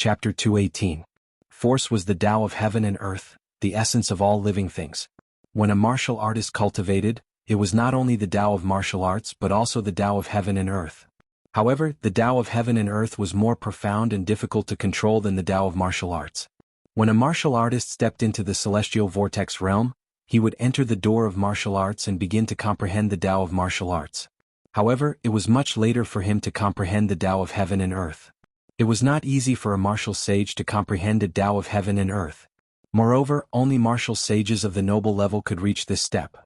Chapter 218. Force was the Tao of heaven and earth, the essence of all living things. When a martial art is cultivated, it was not only the Tao of martial arts but also the Tao of heaven and earth. However, the Tao of heaven and earth was more profound and difficult to control than the Tao of martial arts. When a martial artist stepped into the celestial vortex realm, he would enter the door of martial arts and begin to comprehend the Tao of martial arts. However, it was much later for him to comprehend the Tao of heaven and earth. It was not easy for a martial sage to comprehend a Tao of heaven and earth. Moreover, only martial sages of the noble level could reach this step.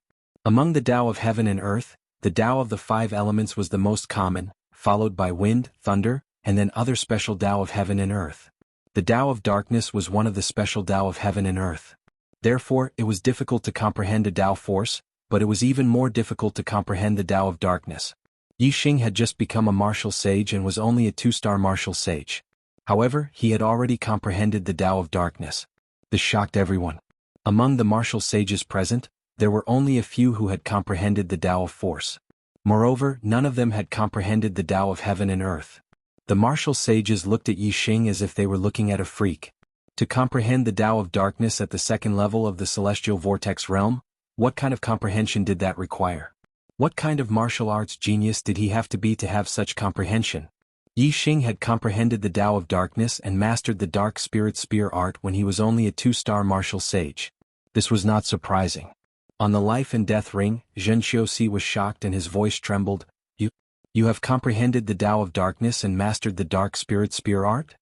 Among the Tao of heaven and earth, the Tao of the five elements was the most common, followed by wind, thunder, and then other special Tao of heaven and earth. The Tao of darkness was one of the special Tao of heaven and earth. Therefore, it was difficult to comprehend a Tao force, but it was even more difficult to comprehend the Tao of darkness. Yi Xing had just become a martial sage and was only a 2-star martial sage. However, he had already comprehended the Tao of darkness. This shocked everyone. Among the martial sages present, there were only a few who had comprehended the Tao of force. Moreover, none of them had comprehended the Tao of heaven and earth. The martial sages looked at Yi Xing as if they were looking at a freak. To comprehend the Tao of darkness at the second level of the celestial vortex realm, what kind of comprehension did that require? What kind of martial arts genius did he have to have such comprehension? Yi Xing had comprehended the Tao of darkness and mastered the dark spirit spear art when he was only a 2-star martial sage. This was not surprising. On the life and death ring, Zhen Xiuxi was shocked and his voice trembled. You have comprehended the Tao of darkness and mastered the dark spirit spear art?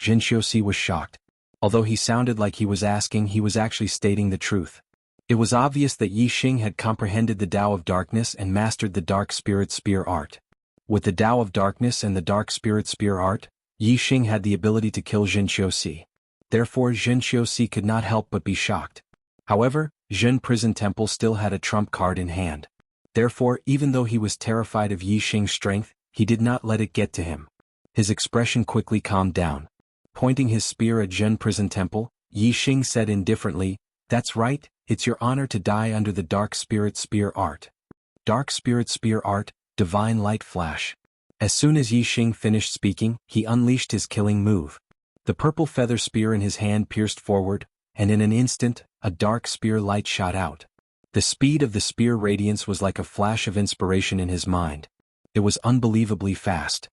Zhen Xiuxi was shocked. Although he sounded like he was asking, he was actually stating the truth. It was obvious that Yi Xing had comprehended the Tao of darkness and mastered the dark spirit spear art. With the Tao of darkness and the dark spirit spear art, Yi Xing had the ability to kill Zhen Xiuxi. Therefore Zhen Xiuxi could not help but be shocked. However, Zhen Prison Temple still had a trump card in hand. Therefore, even though he was terrified of Yi Xing's strength, he did not let it get to him. His expression quickly calmed down. Pointing his spear at Zhen Prison Temple, Yi Xing said indifferently, "That's right, it's your honor to die under the dark spirit spear art." Dark spirit spear art, divine light flash. As soon as Yi Xing finished speaking, he unleashed his killing move. The purple feather spear in his hand pierced forward, and in an instant, a dark spear light shot out. The speed of the spear radiance was like a flash of inspiration in his mind. It was unbelievably fast.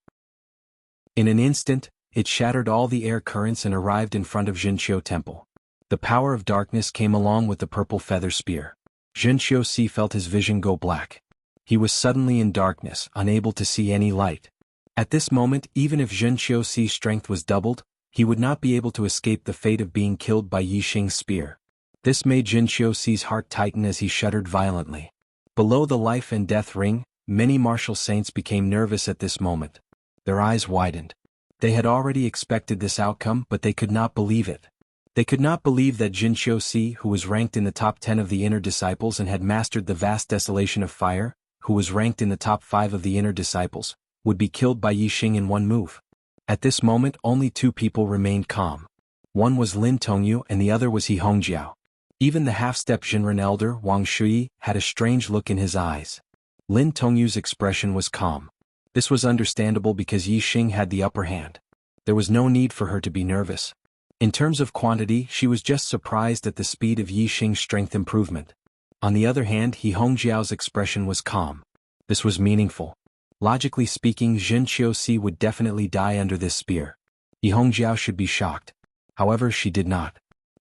In an instant, it shattered all the air currents and arrived in front of Zhenqiu Temple. The power of darkness came along with the purple feather spear. Zhen Xiuxi felt his vision go black. He was suddenly in darkness, unable to see any light. At this moment, even if Zhen Xiuxi's strength was doubled, he would not be able to escape the fate of being killed by Yi Xing's spear. This made Zhen Xiuxi's heart tighten as he shuddered violently. Below the life and death ring, many martial saints became nervous at this moment. Their eyes widened. They had already expected this outcome, but they could not believe it. They could not believe that Zhen Xiuxi, who was ranked in the top 10 of the inner disciples and had mastered the vast desolation of fire, who was ranked in the top 5 of the inner disciples, would be killed by Yi Xing in one move. At this moment only 2 people remained calm. One was Lin Tongyu and the other was He Hongjiao. Even the half-step Jinren elder, Wang Shui, had a strange look in his eyes. Lin Tongyu's expression was calm. This was understandable because Yi Xing had the upper hand. There was no need for her to be nervous. In terms of quantity, she was just surprised at the speed of Yi Xing's strength improvement. On the other hand, He Hongjiao's expression was calm. This was meaningful. Logically speaking, Zhen Xiuxi would definitely die under this spear. He Hongjiao should be shocked. However, she did not.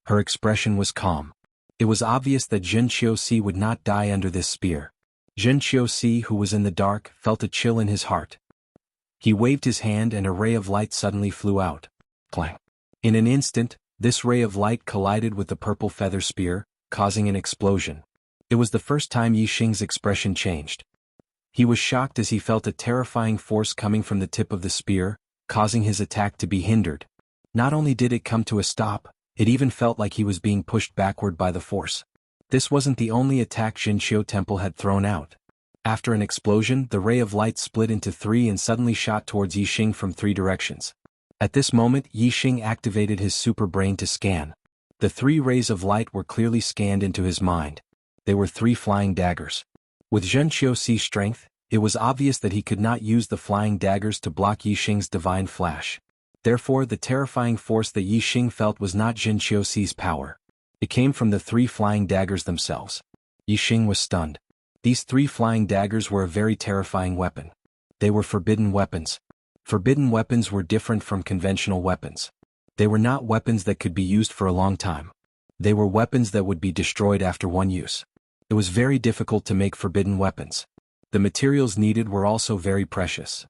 Her expression was calm. It was obvious that Zhen Xiuxi would not die under this spear. Zhen Xiuxi, who was in the dark, felt a chill in his heart. He waved his hand and a ray of light suddenly flew out. Clang. In an instant, this ray of light collided with the purple feather spear, causing an explosion. It was the first time Yi Xing's expression changed. He was shocked as he felt a terrifying force coming from the tip of the spear, causing his attack to be hindered. Not only did it come to a stop, it even felt like he was being pushed backward by the force. This wasn't the only attack Zhenqiu Temple had thrown out. After an explosion, the ray of light split into 3 and suddenly shot towards Yi Xing from 3 directions. At this moment, Yi Xing activated his super brain to scan. The 3 rays of light were clearly scanned into his mind. They were 3 flying daggers. With Zhen Xiuxi's strength, it was obvious that he could not use the flying daggers to block Yi Xing's divine flash. Therefore the terrifying force that Yi Xing felt was not Jin Qiuxi's power. It came from the three flying daggers themselves. Yi Xing was stunned. These three flying daggers were a very terrifying weapon. They were forbidden weapons. Forbidden weapons were different from conventional weapons. They were not weapons that could be used for a long time. They were weapons that would be destroyed after one use. It was very difficult to make forbidden weapons. The materials needed were also very precious.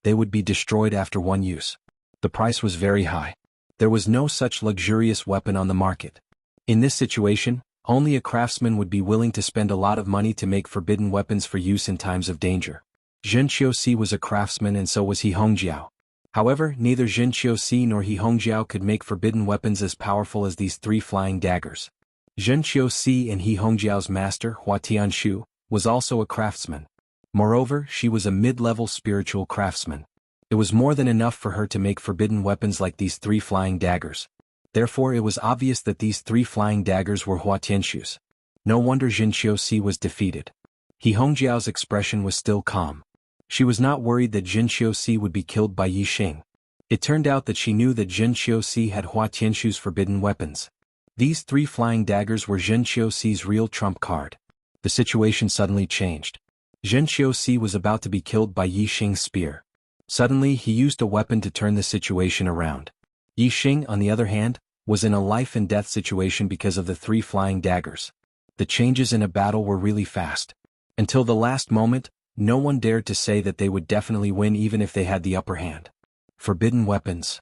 They would be destroyed after one use. The price was very high. There was no such luxurious weapon on the market. In this situation, only a craftsman would be willing to spend a lot of money to make forbidden weapons for use in times of danger. Jin Qiuxi was a craftsman and so was He Hongjiao. However, neither Jin Qiuxi nor He Hongjiao could make forbidden weapons as powerful as these three flying daggers. Jin Qiuxi and He Hongjiao's master, Hua Tianshu, was also a craftsman. Moreover, she was a mid-level spiritual craftsman. It was more than enough for her to make forbidden weapons like these three flying daggers. Therefore it was obvious that these three flying daggers were Hua Tianshu's. No wonder Jin Qiuxi was defeated. He Hongjiao's expression was still calm. She was not worried that Jin Qiuxi would be killed by Yi Xing. It turned out that she knew that Jin Qiuxi had Hua Tianshu's forbidden weapons. These three flying daggers were Jin Qiuxi's real trump card. The situation suddenly changed. Jin Qiuxi was about to be killed by Yi Xing's spear. Suddenly he used a weapon to turn the situation around. Yi Xing, on the other hand, was in a life-and-death situation because of the three flying daggers. The changes in a battle were really fast. Until the last moment, no one dared to say that they would definitely win even if they had the upper hand. Forbidden weapons.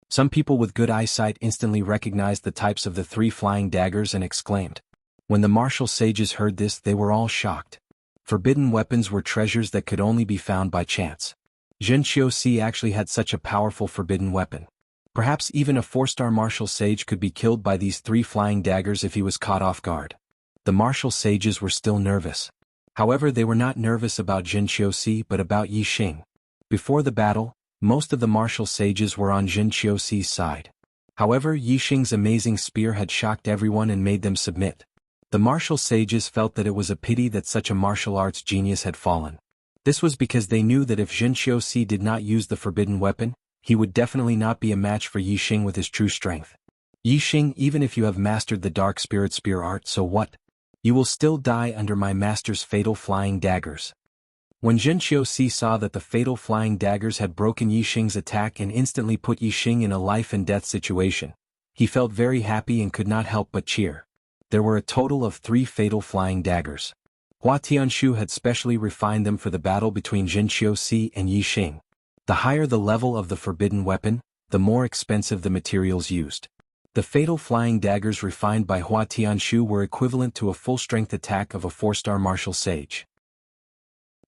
Some people with good eyesight instantly recognized the types of the three flying daggers and exclaimed. When the martial sages heard this, they were all shocked. Forbidden weapons were treasures that could only be found by chance. Jin Qiuxi actually had such a powerful forbidden weapon. Perhaps even a 4-star martial sage could be killed by these three flying daggers if he was caught off guard. The martial sages were still nervous. However, they were not nervous about Jin Qiuxi but about Yi Xing. Before the battle, most of the martial sages were on Jin Qiuxi's side. However, Yi Xing's amazing spear had shocked everyone and made them submit. The martial sages felt that it was a pity that such a martial arts genius had fallen. This was because they knew that if Jin Qiuxi did not use the forbidden weapon, he would definitely not be a match for Yi Xing with his true strength. Yi Xing, even if you have mastered the dark spirit spear art, so what? You will still die under my master's fatal flying daggers. When Jin Qiuxi saw that the fatal flying daggers had broken Yi Xing's attack and instantly put Yi Xing in a life-and-death situation, he felt very happy and could not help but cheer. There were a total of 3 fatal flying daggers. Hua Tianshu had specially refined them for the battle between Jin Qiuxi and Yi Xing. The higher the level of the forbidden weapon, the more expensive the materials used. The fatal flying daggers refined by Hua Tianshu were equivalent to a full-strength attack of a 4-star martial sage.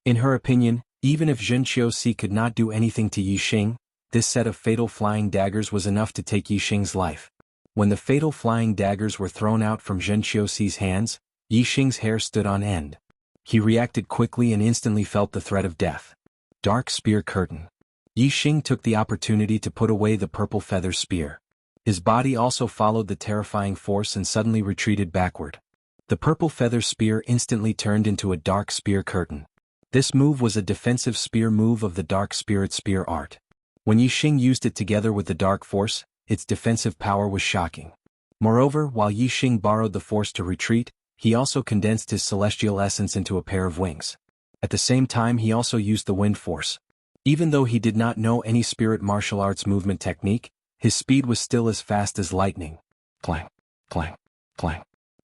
In her opinion, even if Jin Qiuxi could not do anything to Yi Xing, this set of fatal flying daggers was enough to take Yi Xing's life. When the fatal flying daggers were thrown out from Jin Qiuxi's hands, Yi Xing's hair stood on end. He reacted quickly and instantly felt the threat of death. Dark Spear Curtain. Yi Xing took the opportunity to put away the purple feather spear. His body also followed the terrifying force and suddenly retreated backward. The purple feather spear instantly turned into a dark spear curtain. This move was a defensive spear move of the dark spirit spear art. When Yi Xing used it together with the dark force, its defensive power was shocking. Moreover, while Yi Xing borrowed the force to retreat, he also condensed his celestial essence into a pair of wings. At the same time, he also used the wind force. Even though he did not know any spirit martial arts movement technique, his speed was still as fast as lightning. Clang, clang, clang.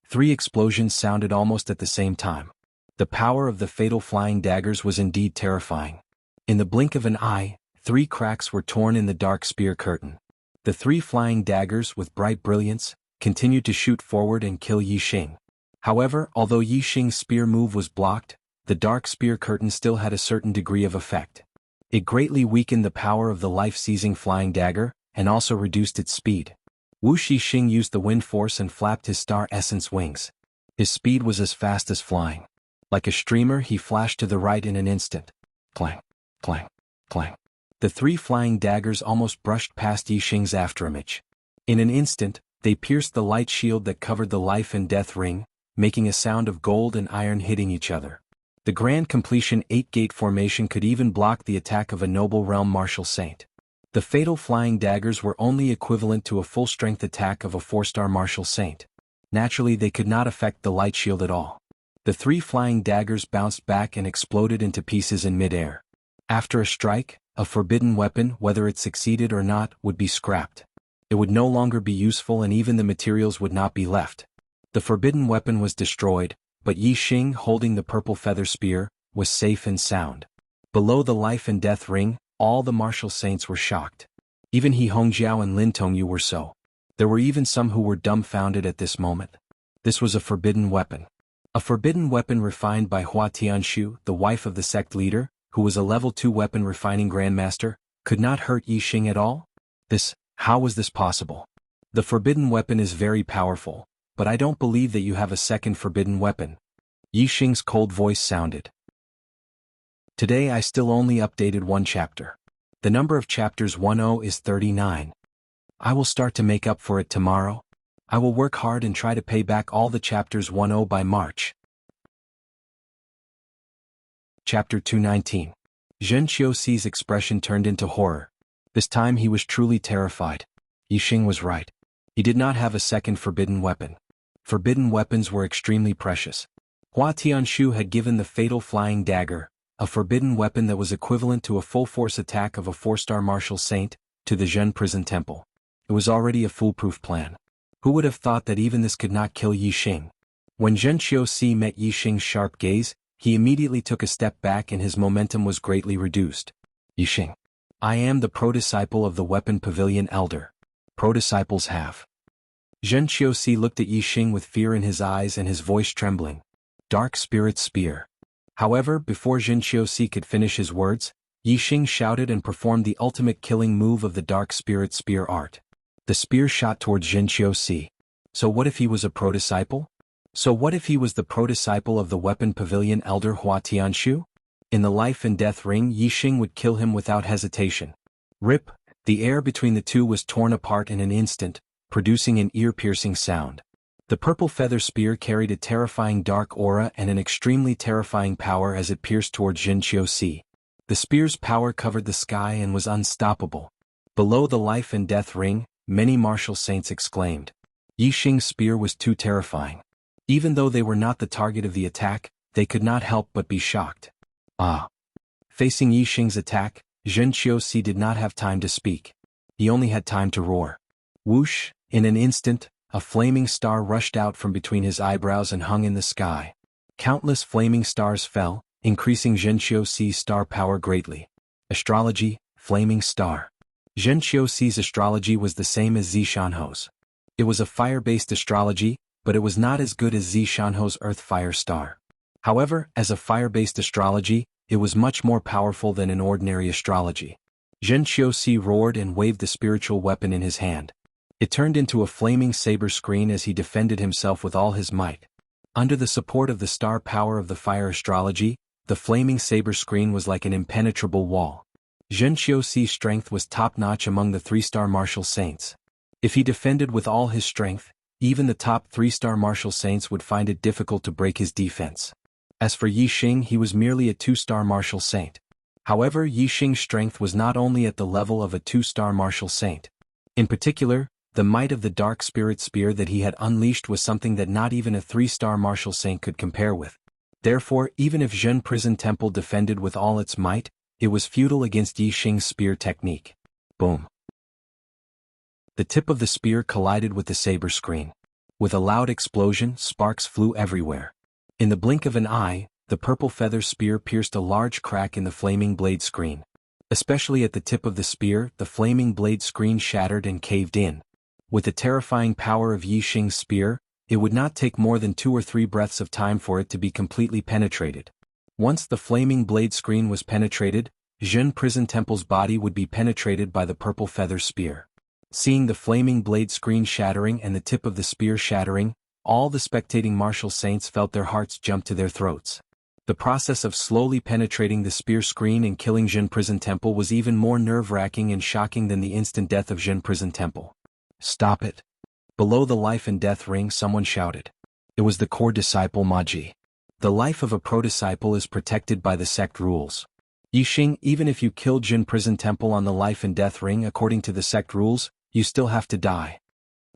3 explosions sounded almost at the same time. The power of the fatal flying daggers was indeed terrifying. In the blink of an eye, 3 cracks were torn in the dark spear curtain. The 3 flying daggers, with bright brilliance, continued to shoot forward and kill Yi Xing. However, although Yi Xing's spear move was blocked, the dark spear curtain still had a certain degree of effect. It greatly weakened the power of the life-seizing flying dagger, and also reduced its speed. Wuxia Xing used the wind force and flapped his star essence wings. His speed was as fast as flying. Like a streamer, he flashed to the right in an instant. Clang, clang, clang. The 3 flying daggers almost brushed past Yi Xing's afterimage. In an instant, they pierced the light shield that covered the life and death ring, making a sound of gold and iron hitting each other. The Grand Completion 8-gate formation could even block the attack of a noble realm martial saint. The fatal flying daggers were only equivalent to a full-strength attack of a 4-star martial saint. Naturally, they could not affect the light shield at all. The 3 flying daggers bounced back and exploded into pieces in mid-air. After a strike, a forbidden weapon, whether it succeeded or not, would be scrapped. It would no longer be useful and even the materials would not be left. The forbidden weapon was destroyed, but Yi Xing, holding the purple feather spear, was safe and sound. Below the life and death ring, all the martial saints were shocked. Even He Hongjiao and Lin Tongyu were so. There were even some who were dumbfounded at this moment. This was a forbidden weapon. A forbidden weapon refined by Hua Tianshu, the wife of the sect leader, who was a level 2 weapon refining grandmaster, could not hurt Yi Xing at all? How was this possible? The forbidden weapon is very powerful, but I don't believe that you have a second forbidden weapon. Yi Xing's cold voice sounded. Today I still only updated 1 chapter. The number of chapters 10 is 39. I will start to make up for it tomorrow. I will work hard and try to pay back all the chapters 10 by March. Chapter 219. Zhen Qiuxi's expression turned into horror. This time he was truly terrified. Yi Xing was right. He did not have a second forbidden weapon. Forbidden weapons were extremely precious. Hua Tianshu had given the fatal flying dagger, a forbidden weapon that was equivalent to a full-force attack of a 4-star martial saint, to the Zhen prison temple. It was already a foolproof plan. Who would have thought that even this could not kill Yi Xing? When Zhen Qiuxi met Yi Xing's sharp gaze, he immediately took a step back and his momentum was greatly reduced. Yi Xing. I am the pro-disciple of the Weapon Pavilion Elder. Pro-disciples have. Zhen Qiuxi looked at Yi Xing with fear in his eyes and his voice trembling. Dark Spirit Spear. However, before Zhen Qiuxi could finish his words, Yi Xing shouted and performed the ultimate killing move of the Dark Spirit Spear art. The spear shot towards Zhen Qiuxi. So what if he was a pro-disciple? So what if he was the pro-disciple of the Weapon Pavilion Elder Hua Tianshu? In the life and death ring, Yi Xing would kill him without hesitation. Rip! The air between the two was torn apart in an instant, producing an ear-piercing sound. The purple feather spear carried a terrifying dark aura and an extremely terrifying power as it pierced towards Zhen Qiuxi. The spear's power covered the sky and was unstoppable. Below the life and death ring, many martial saints exclaimed. Yi Xing's spear was too terrifying. Even though they were not the target of the attack, they could not help but be shocked. Facing Yi Xing's attack, Zhen Qiuxi did not have time to speak. He only had time to roar. Whoosh! In an instant, a flaming star rushed out from between his eyebrows and hung in the sky. Countless flaming stars fell, increasing Zhen Qiuxi's star power greatly. Astrology, flaming star. Zhen Qiuxi's astrology was the same as Zishanho's. It was a fire-based astrology, but it was not as good as Zishanho's earth-fire star. However, as a fire-based astrology, it was much more powerful than an ordinary astrology. Zhen Qiuxi roared and waved the spiritual weapon in his hand. It turned into a flaming saber screen as he defended himself with all his might. Under the support of the star power of the fire astrology, the flaming saber screen was like an impenetrable wall. Zhen Qiuxi's strength was top-notch among the 3-star martial saints. If he defended with all his strength, even the top 3-star martial saints would find it difficult to break his defense. As for Yi Xing, he was merely a 2-star martial saint. However, Yi Xing's strength was not only at the level of a 2-star martial saint. In particular, the might of the Dark Spirit Spear that he had unleashed was something that not even a 3-star martial saint could compare with. Therefore, even if Zhen Prison Temple defended with all its might, it was futile against Yi Xing's spear technique. Boom! The tip of the spear collided with the saber screen. With a loud explosion, sparks flew everywhere. In the blink of an eye, the purple feather spear pierced a large crack in the flaming blade screen. Especially at the tip of the spear, the flaming blade screen shattered and caved in. With the terrifying power of Yi Xing's spear, it would not take more than 2 or 3 breaths of time for it to be completely penetrated. Once the flaming blade screen was penetrated, Zhen Prison Temple's body would be penetrated by the purple feather spear. Seeing the flaming blade screen shattering and the tip of the spear shattering, all the spectating martial saints felt their hearts jump to their throats. The process of slowly penetrating the spear screen and killing Zhen Prison Temple was even more nerve-wracking and shocking than the instant death of Zhen Prison Temple. Stop it! Below the life and death ring, someone shouted. It was the core disciple Maji. The life of a pro-disciple is protected by the sect rules. Yixing, even if you kill Jin Prison Temple on the life and death ring according to the sect rules, you still have to die.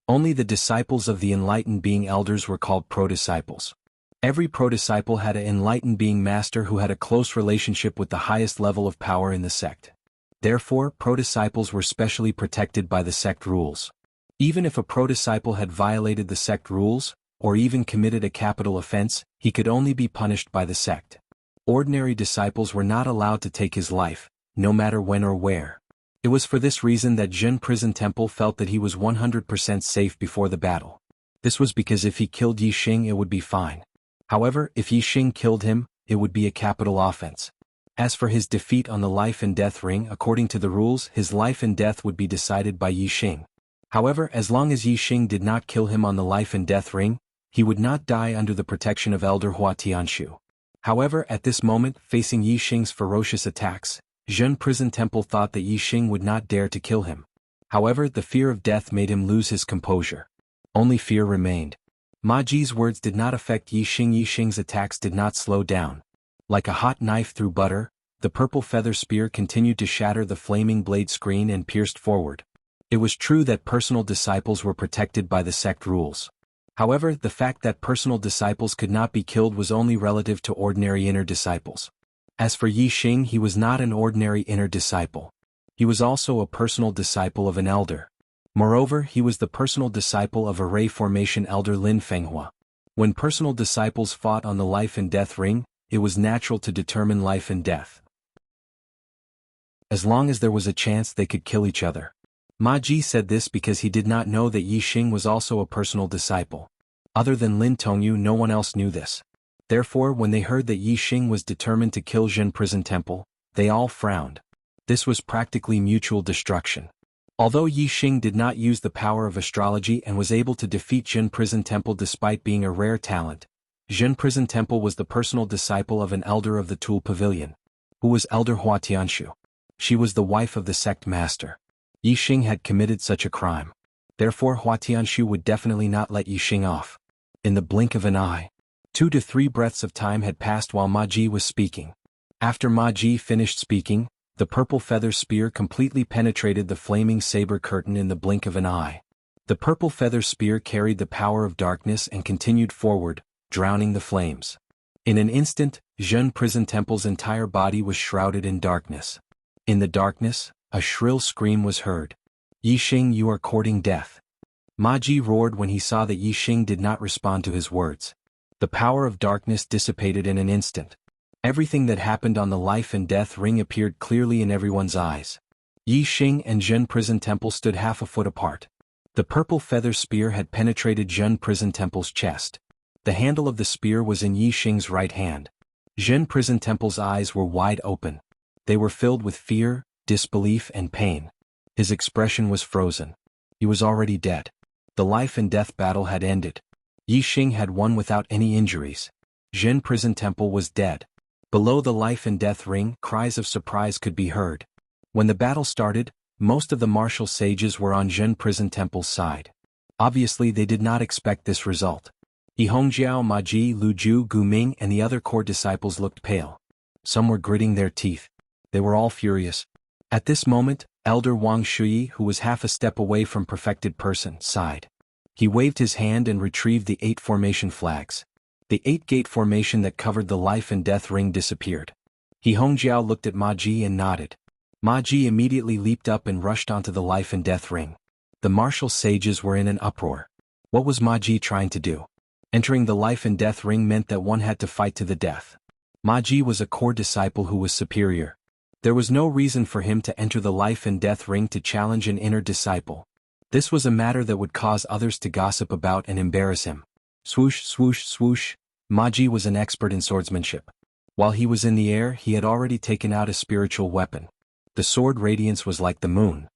Only the disciples of the enlightened being elders were called pro-disciples. Every pro-disciple had an enlightened being master who had a close relationship with the highest level of power in the sect. Therefore, pro-disciples were specially protected by the sect rules. Even if a pro-disciple had violated the sect rules, or even committed a capital offense, he could only be punished by the sect. Ordinary disciples were not allowed to take his life, no matter when or where. It was for this reason that Jin Prison Temple felt that he was 100% safe before the battle. This was because if he killed Yixing it would be fine. However, if Yixing killed him, it would be a capital offense. As for his defeat on the life and death ring, according to the rules, his life and death would be decided by Yixing. However, as long as Yixing did not kill him on the life and death ring, he would not die under the protection of Elder Hua Tianshu. However, at this moment, facing Yixing's ferocious attacks, Jin Prison Temple thought that Yixing would not dare to kill him. However, the fear of death made him lose his composure. Only fear remained. Ma Ji's words did not affect Yixing. Yixing's attacks did not slow down. Like a hot knife through butter, the purple feather spear continued to shatter the flaming blade screen and pierced forward. It was true that personal disciples were protected by the sect rules. However, the fact that personal disciples could not be killed was only relative to ordinary inner disciples. As for Yixing, he was not an ordinary inner disciple. He was also a personal disciple of an elder. Moreover, he was the personal disciple of Array Formation elder Lin Fenghua. When personal disciples fought on the life and death ring, it was natural to determine life and death. As long as there was a chance they could kill each other. Ma Ji said this because he did not know that Yixing was also a personal disciple. Other than Lin Tongyu, no one else knew this. Therefore, when they heard that Yixing was determined to kill Jin Prison Temple, they all frowned. This was practically mutual destruction. Although Yixing did not use the power of astrology and was able to defeat Jin Prison Temple despite being a rare talent, Jin Prison Temple was the personal disciple of an elder of the Tool Pavilion. Who was Elder Hua Tianshu? She was the wife of the sect master. Yixing had committed such a crime. Therefore Hua Tianshu would definitely not let Yixing off. In the blink of an eye, 2 to 3 breaths of time had passed while Ma Ji was speaking. After Ma Ji finished speaking, the purple feather spear completely penetrated the flaming saber curtain in the blink of an eye. The purple feather spear carried the power of darkness and continued forward, drowning the flames. In an instant, Jin Prison Temple's entire body was shrouded in darkness. In the darkness, a shrill scream was heard. Yixing, you are courting death. Ma Ji roared when he saw that Yixing did not respond to his words. The power of darkness dissipated in an instant. Everything that happened on the life and death ring appeared clearly in everyone's eyes. Yixing and Jin Prison Temple stood half a foot apart. The purple feather spear had penetrated Jin Prison Temple's chest. The handle of the spear was in Yixing's right hand. Jin Prison Temple's eyes were wide open. They were filled with fear, disbelief and pain. His expression was frozen. He was already dead. The life and death battle had ended. Yixing had won without any injuries. Jin Prison Temple was dead. Below the life and death ring, cries of surprise could be heard. When the battle started, most of the martial sages were on Jin Prison Temple's side. Obviously they did not expect this result. Yi Hongjiao, Ma Ji, Lu Ju, Gu Ming and the other core disciples looked pale. Some were gritting their teeth. They were all furious. At this moment, Elder Wang Shuyi, who was half a step away from perfected person, sighed. He waved his hand and retrieved the 8 formation flags. The 8-gate formation that covered the life and death ring disappeared. Yi Hongjiao looked at Ma Ji and nodded. Ma Ji immediately leaped up and rushed onto the life and death ring. The martial sages were in an uproar. What was Ma Ji trying to do? Entering the life and death ring meant that one had to fight to the death. Ma Ji was a core disciple who was superior. There was no reason for him to enter the life and death ring to challenge an inner disciple. This was a matter that would cause others to gossip about and embarrass him. Swoosh, swoosh, swoosh. Ma Ji was an expert in swordsmanship. While he was in the air, he had already taken out a spiritual weapon. The sword radiance was like the moon.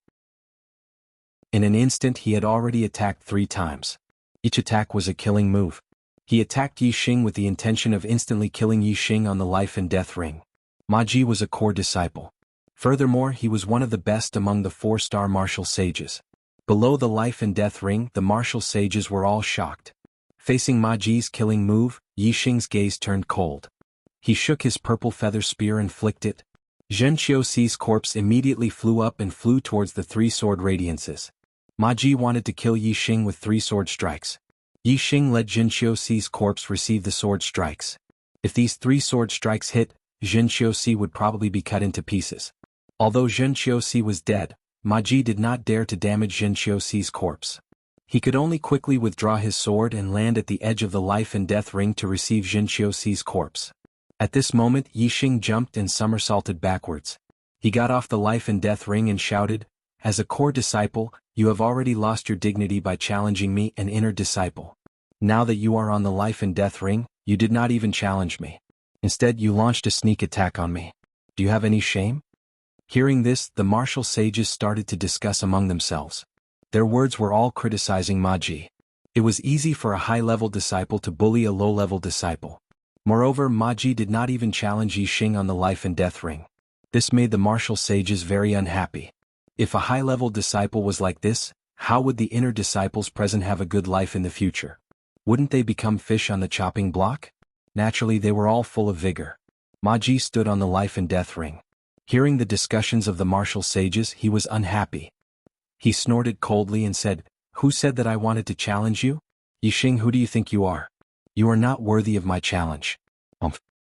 In an instant he had already attacked 3 times. Each attack was a killing move. He attacked Yixing with the intention of instantly killing Yixing on the life and death ring. Ma Ji was a core disciple. Furthermore, he was one of the best among the 4-star martial sages. Below the life and death ring, the martial sages were all shocked. Facing Ma Ji's killing move, Yixing's gaze turned cold. He shook his purple feather spear and flicked it. Zhen Qiuxi's corpse immediately flew up and flew towards the three sword radiances. Ma Ji wanted to kill Yi Xing with three sword strikes. Yi Xing let Zhen Qiuxi's corpse receive the sword strikes. If these three sword strikes hit, Zhen Qiuxi would probably be cut into pieces. Although Zhen Qiuxi was dead, Ma Ji did not dare to damage Zhen Qiuxi's corpse. He could only quickly withdraw his sword and land at the edge of the life and death ring to receive Zhen Qiuxi's corpse. At this moment Yi Xing jumped and somersaulted backwards. He got off the life and death ring and shouted, "As a core disciple, you have already lost your dignity by challenging me, an inner disciple. Now that you are on the life and death ring, you did not even challenge me. Instead you launched a sneak attack on me. Do you have any shame?" Hearing this, the martial sages started to discuss among themselves. Their words were all criticizing Ma Ji. It was easy for a high-level disciple to bully a low-level disciple. Moreover, Ma Ji did not even challenge Yi Xing on the life and death ring. This made the martial sages very unhappy. If a high-level disciple was like this, how would the inner disciples present have a good life in the future? Wouldn't they become fish on the chopping block? Naturally, they were all full of vigor. Ma Ji stood on the life and death ring. Hearing the discussions of the martial sages, he was unhappy. He snorted coldly and said, "Who said that I wanted to challenge you? Yi Xing, who do you think you are? You are not worthy of my challenge."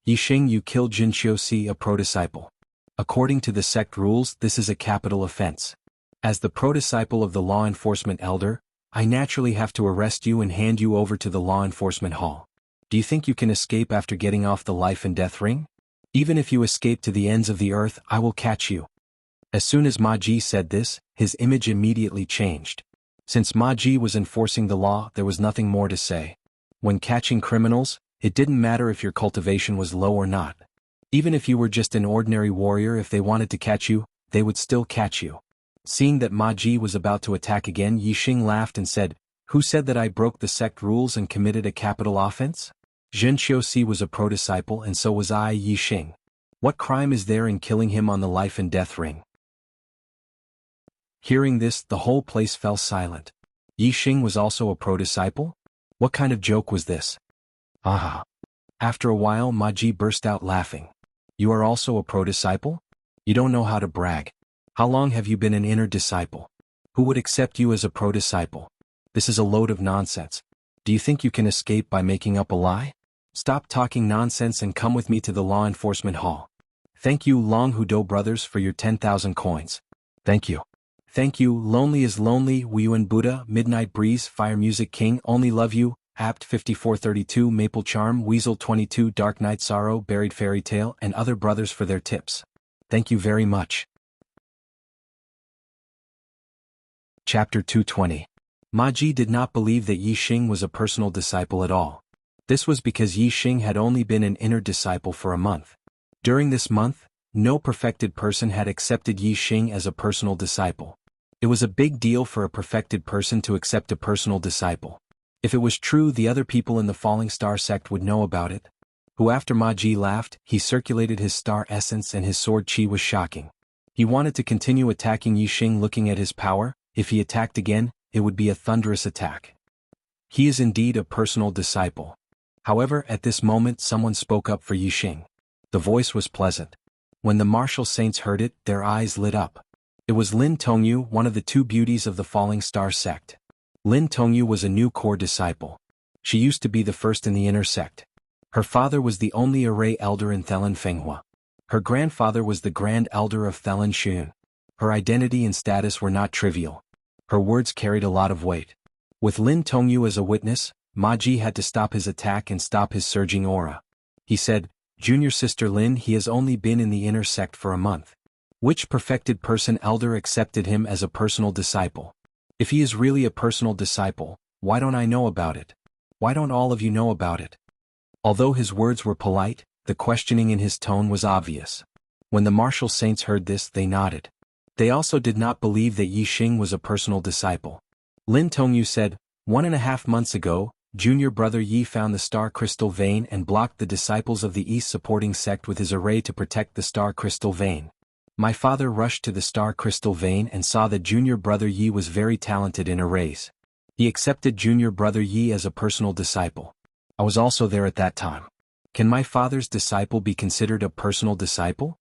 Yi Xing, you killed Zhen Qiuxi, a pro-disciple. According to the sect rules, this is a capital offense. As the pro-disciple of the law enforcement elder, I naturally have to arrest you and hand you over to the law enforcement hall. Do you think you can escape after getting off the life and death ring? Even if you escape to the ends of the earth, I will catch you. As soon as Ma Ji said this, his image immediately changed. Since Ma Ji was enforcing the law, there was nothing more to say. When catching criminals, it didn't matter if your cultivation was low or not. Even if you were just an ordinary warrior, if they wanted to catch you, they would still catch you. Seeing that Ma Ji was about to attack again, Yi Xing laughed and said, "Who said that I broke the sect rules and committed a capital offense? Zhen Qiuxi was a pro-disciple and so was I, Yi Xing. What crime is there in killing him on the life and death ring?" Hearing this, the whole place fell silent. Yi Xing was also a pro-disciple? What kind of joke was this? Aha! After a while, Ma Ji burst out laughing. "You are also a pro-disciple? You don't know how to brag. How long have you been an inner disciple? Who would accept you as a pro-disciple? This is a load of nonsense. Do you think you can escape by making up a lie? Stop talking nonsense and come with me to the law enforcement hall. Thank you, Long Hudo brothers, for your 10,000 coins. Thank you. Thank you, Lonely is Lonely, Wuyuan Buddha, Midnight Breeze, Fire Music King, Only Love You, Apt 5432, Maple Charm, Weasel 22, Dark Night Sorrow, Buried Fairy Tale, and other brothers for their tips. Thank you very much." Chapter 220. Ma Ji did not believe that Yi Xing was a personal disciple at all. This was because Yi Xing had only been an inner disciple for a month. During this month, no perfected person had accepted Yi Xing as a personal disciple. It was a big deal for a perfected person to accept a personal disciple. If it was true, the other people in the Falling Star sect would know about it. After Ma Ji laughed, he circulated his star essence and his sword chi was shocking. He wanted to continue attacking Yi Xing. Looking at his power, if he attacked again, it would be a thunderous attack. He is indeed a personal disciple. However, at this moment someone spoke up for Yi Xing. The voice was pleasant. When the martial saints heard it, their eyes lit up. It was Lin Tongyu, one of the two beauties of the Falling Star sect. Lin Tongyu was a new core disciple. She used to be the first in the inner sect. Her father was the only array elder in Thelen Fenghua. Her grandfather was the grand elder of Thelen Shun. Her identity and status were not trivial. Her words carried a lot of weight. With Lin Tongyu as a witness, Ma Ji had to stop his attack and stop his surging aura. He said, "Junior sister Lin, he has only been in the inner sect for a month. Which perfected person elder accepted him as a personal disciple? If he is really a personal disciple, why don't I know about it? Why don't all of you know about it?" Although his words were polite, the questioning in his tone was obvious. When the martial saints heard this, they nodded. They also did not believe that Yi Xing was a personal disciple. Lin Tongyu said, 1.5 months ago, junior brother Yi found the star crystal vein and blocked the disciples of the East supporting sect with his array to protect the star crystal vein. My father rushed to the star crystal vein and saw that junior brother Yi was very talented in arrays. He accepted junior brother Yi as a personal disciple. I was also there at that time. Can my father's disciple be considered a personal disciple?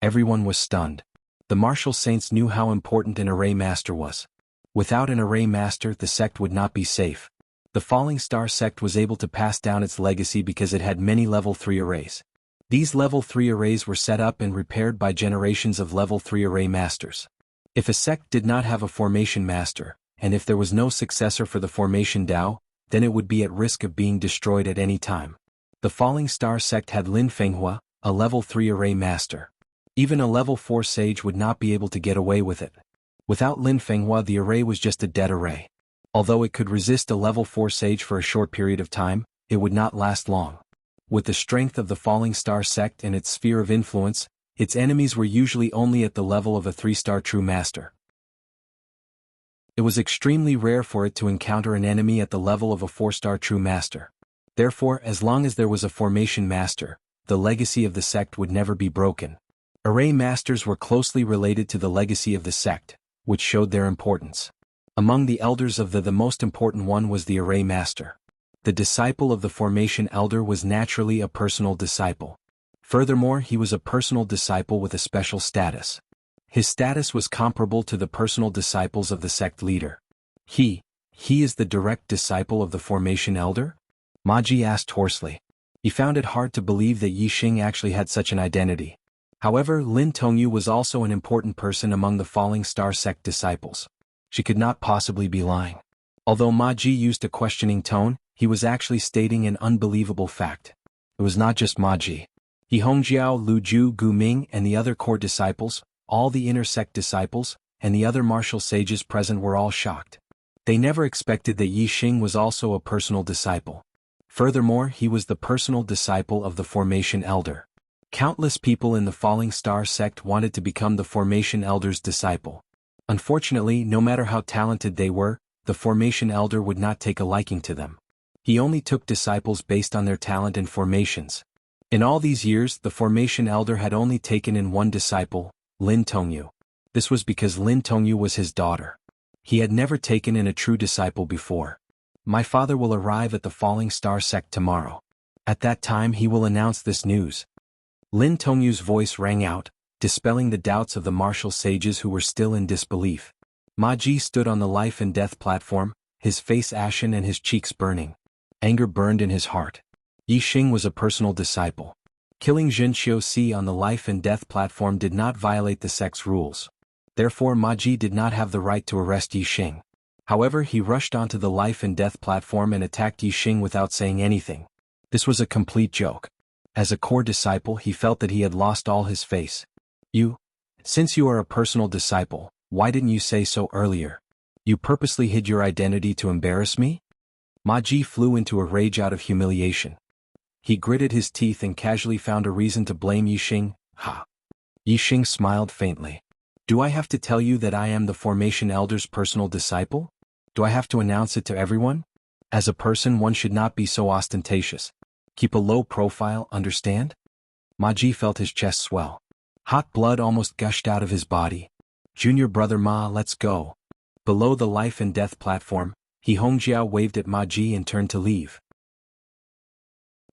Everyone was stunned. The martial saints knew how important an array master was. Without an array master, the sect would not be safe. The Falling Star sect was able to pass down its legacy because it had many level 3 arrays. These level 3 arrays were set up and repaired by generations of level 3 array masters. If a sect did not have a formation master, and if there was no successor for the formation Dao, then it would be at risk of being destroyed at any time. The Falling Star sect had Lin Fenghua, a level 3 array master. Even a level 4 sage would not be able to get away with it. Without Lin Fenghua, the array was just a dead array. Although it could resist a level 4 sage for a short period of time, it would not last long. With the strength of the Falling Star sect and its sphere of influence, its enemies were usually only at the level of a 3-star true master. It was extremely rare for it to encounter an enemy at the level of a 4-star true master. Therefore, as long as there was a formation master, the legacy of the sect would never be broken. Array masters were closely related to the legacy of the sect, which showed their importance. Among the elders of the most important one was the array master. The disciple of the formation elder was naturally a personal disciple. Furthermore, he was a personal disciple with a special status. His status was comparable to the personal disciples of the sect leader. He is the direct disciple of the formation elder? Ma Ji asked hoarsely. He found it hard to believe that Yi Xing actually had such an identity. However, Lin Tongyu was also an important person among the Falling Star sect disciples. She could not possibly be lying. Although Ma Ji used a questioning tone, he was actually stating an unbelievable fact. It was not just Ma Ji. He Hongjiao, Lu Ju, Gu Ming, and the other core disciples, all the inner sect disciples, and the other martial sages present were all shocked. They never expected that Yi Xing was also a personal disciple. Furthermore, he was the personal disciple of the formation elder. Countless people in the Falling Star sect wanted to become the formation elder's disciple. Unfortunately, no matter how talented they were, the formation elder would not take a liking to them. He only took disciples based on their talent and formations. In all these years, the formation elder had only taken in one disciple, Lin Tongyu. This was because Lin Tongyu was his daughter. He had never taken in a true disciple before. My father will arrive at the Falling Star sect tomorrow. At that time he will announce this news. Lin Tongyu's voice rang out, dispelling the doubts of the martial sages who were still in disbelief. Ma Ji stood on the life and death platform, his face ashen and his cheeks burning. Anger burned in his heart. Yi Xing was a personal disciple. Killing Zhenxiu Si on the life and death platform did not violate the sect's rules. Therefore Ma Ji did not have the right to arrest Yi Xing. However, he rushed onto the life and death platform and attacked Yi Xing without saying anything. This was a complete joke. As a core disciple, he felt that he had lost all his face. Since you are a personal disciple, why didn't you say so earlier? You purposely hid your identity to embarrass me? Ma Ji flew into a rage out of humiliation. He gritted his teeth and casually found a reason to blame Yi Xing. Yi Xing smiled faintly. Do I have to tell you that I am the formation elder's personal disciple? Do I have to announce it to everyone? As a person, one should not be so ostentatious. Keep a low profile, understand? Ma Ji felt his chest swell. Hot blood almost gushed out of his body. Junior brother Ma, let's go. Below the life and death platform, He Hongjiao waved at Ma Ji and turned to leave.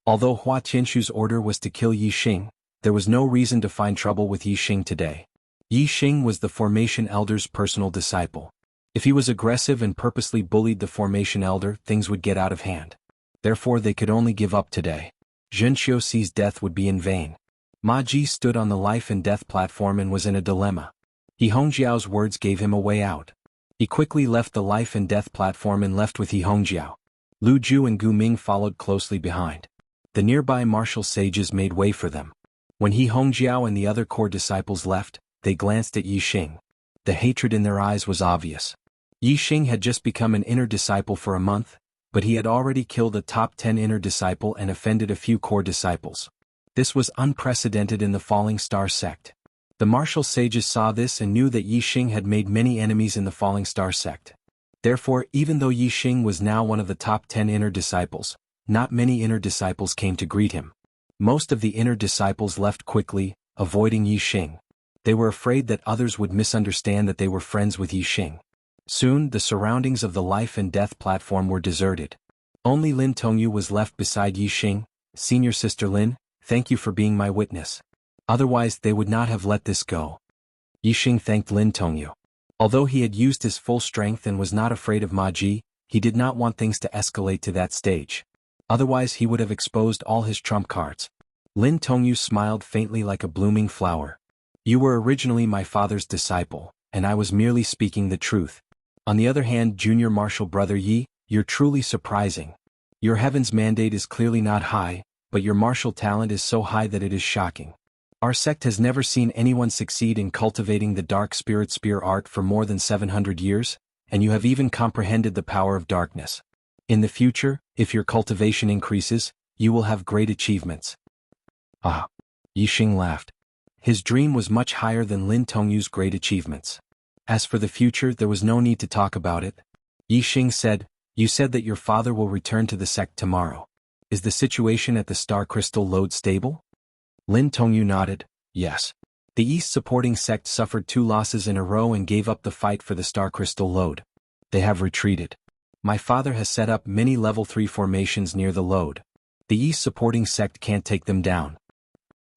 Although Hua Tianshu's order was to kill Yi Xing, there was no reason to find trouble with Yi Xing today. Yi Xing was the formation elder's personal disciple. If he was aggressive and purposely bullied the formation elder, things would get out of hand. Therefore they could only give up today. Zhenxiu Si's death would be in vain. Ma Ji stood on the life and death platform and was in a dilemma. He Hongjiao's words gave him a way out. He quickly left the life and death platform and left with He Hongjiao. Lu Ju and Gu Ming followed closely behind. The nearby martial sages made way for them. When He Hongjiao and the other core disciples left, they glanced at Yi Xing. The hatred in their eyes was obvious. Yi Xing had just become an inner disciple for a month, but he had already killed a top 10 inner disciple and offended a few core disciples. This was unprecedented in the Falling Star sect. The martial sages saw this and knew that Yi Xing had made many enemies in the Falling Star sect. Therefore, even though Yi Xing was now one of the top 10 inner disciples, not many inner disciples came to greet him. Most of the inner disciples left quickly, avoiding Yi Xing. They were afraid that others would misunderstand that they were friends with Yi Xing. Soon, the surroundings of the life and death platform were deserted. Only Lin Tongyu was left beside Yi Xing. Senior Sister Lin, thank you for being my witness. Otherwise they would not have let this go. Yixing thanked Lin Tongyu. Although he had used his full strength and was not afraid of Ma Ji, he did not want things to escalate to that stage. Otherwise he would have exposed all his trump cards. Lin Tongyu smiled faintly like a blooming flower. You were originally my father's disciple, and I was merely speaking the truth. On the other hand, Junior Marshal Brother Yi, you're truly surprising. Your heaven's mandate is clearly not high, but your martial talent is so high that it is shocking. Our sect has never seen anyone succeed in cultivating the dark spirit spear art for more than 700 years, and you have even comprehended the power of darkness. In the future, if your cultivation increases, you will have great achievements. Ah! Yixing laughed. His dream was much higher than Lin Tongyu's great achievements. As for the future, there was no need to talk about it. Yixing said, You said that your father will return to the sect tomorrow. Is the situation at the Star Crystal Lode stable? Lin Tongyu nodded, yes. The East supporting sect suffered 2 losses in a row and gave up the fight for the Star Crystal Lode. They have retreated. My father has set up many level 3 formations near the lode. The East supporting sect can't take them down.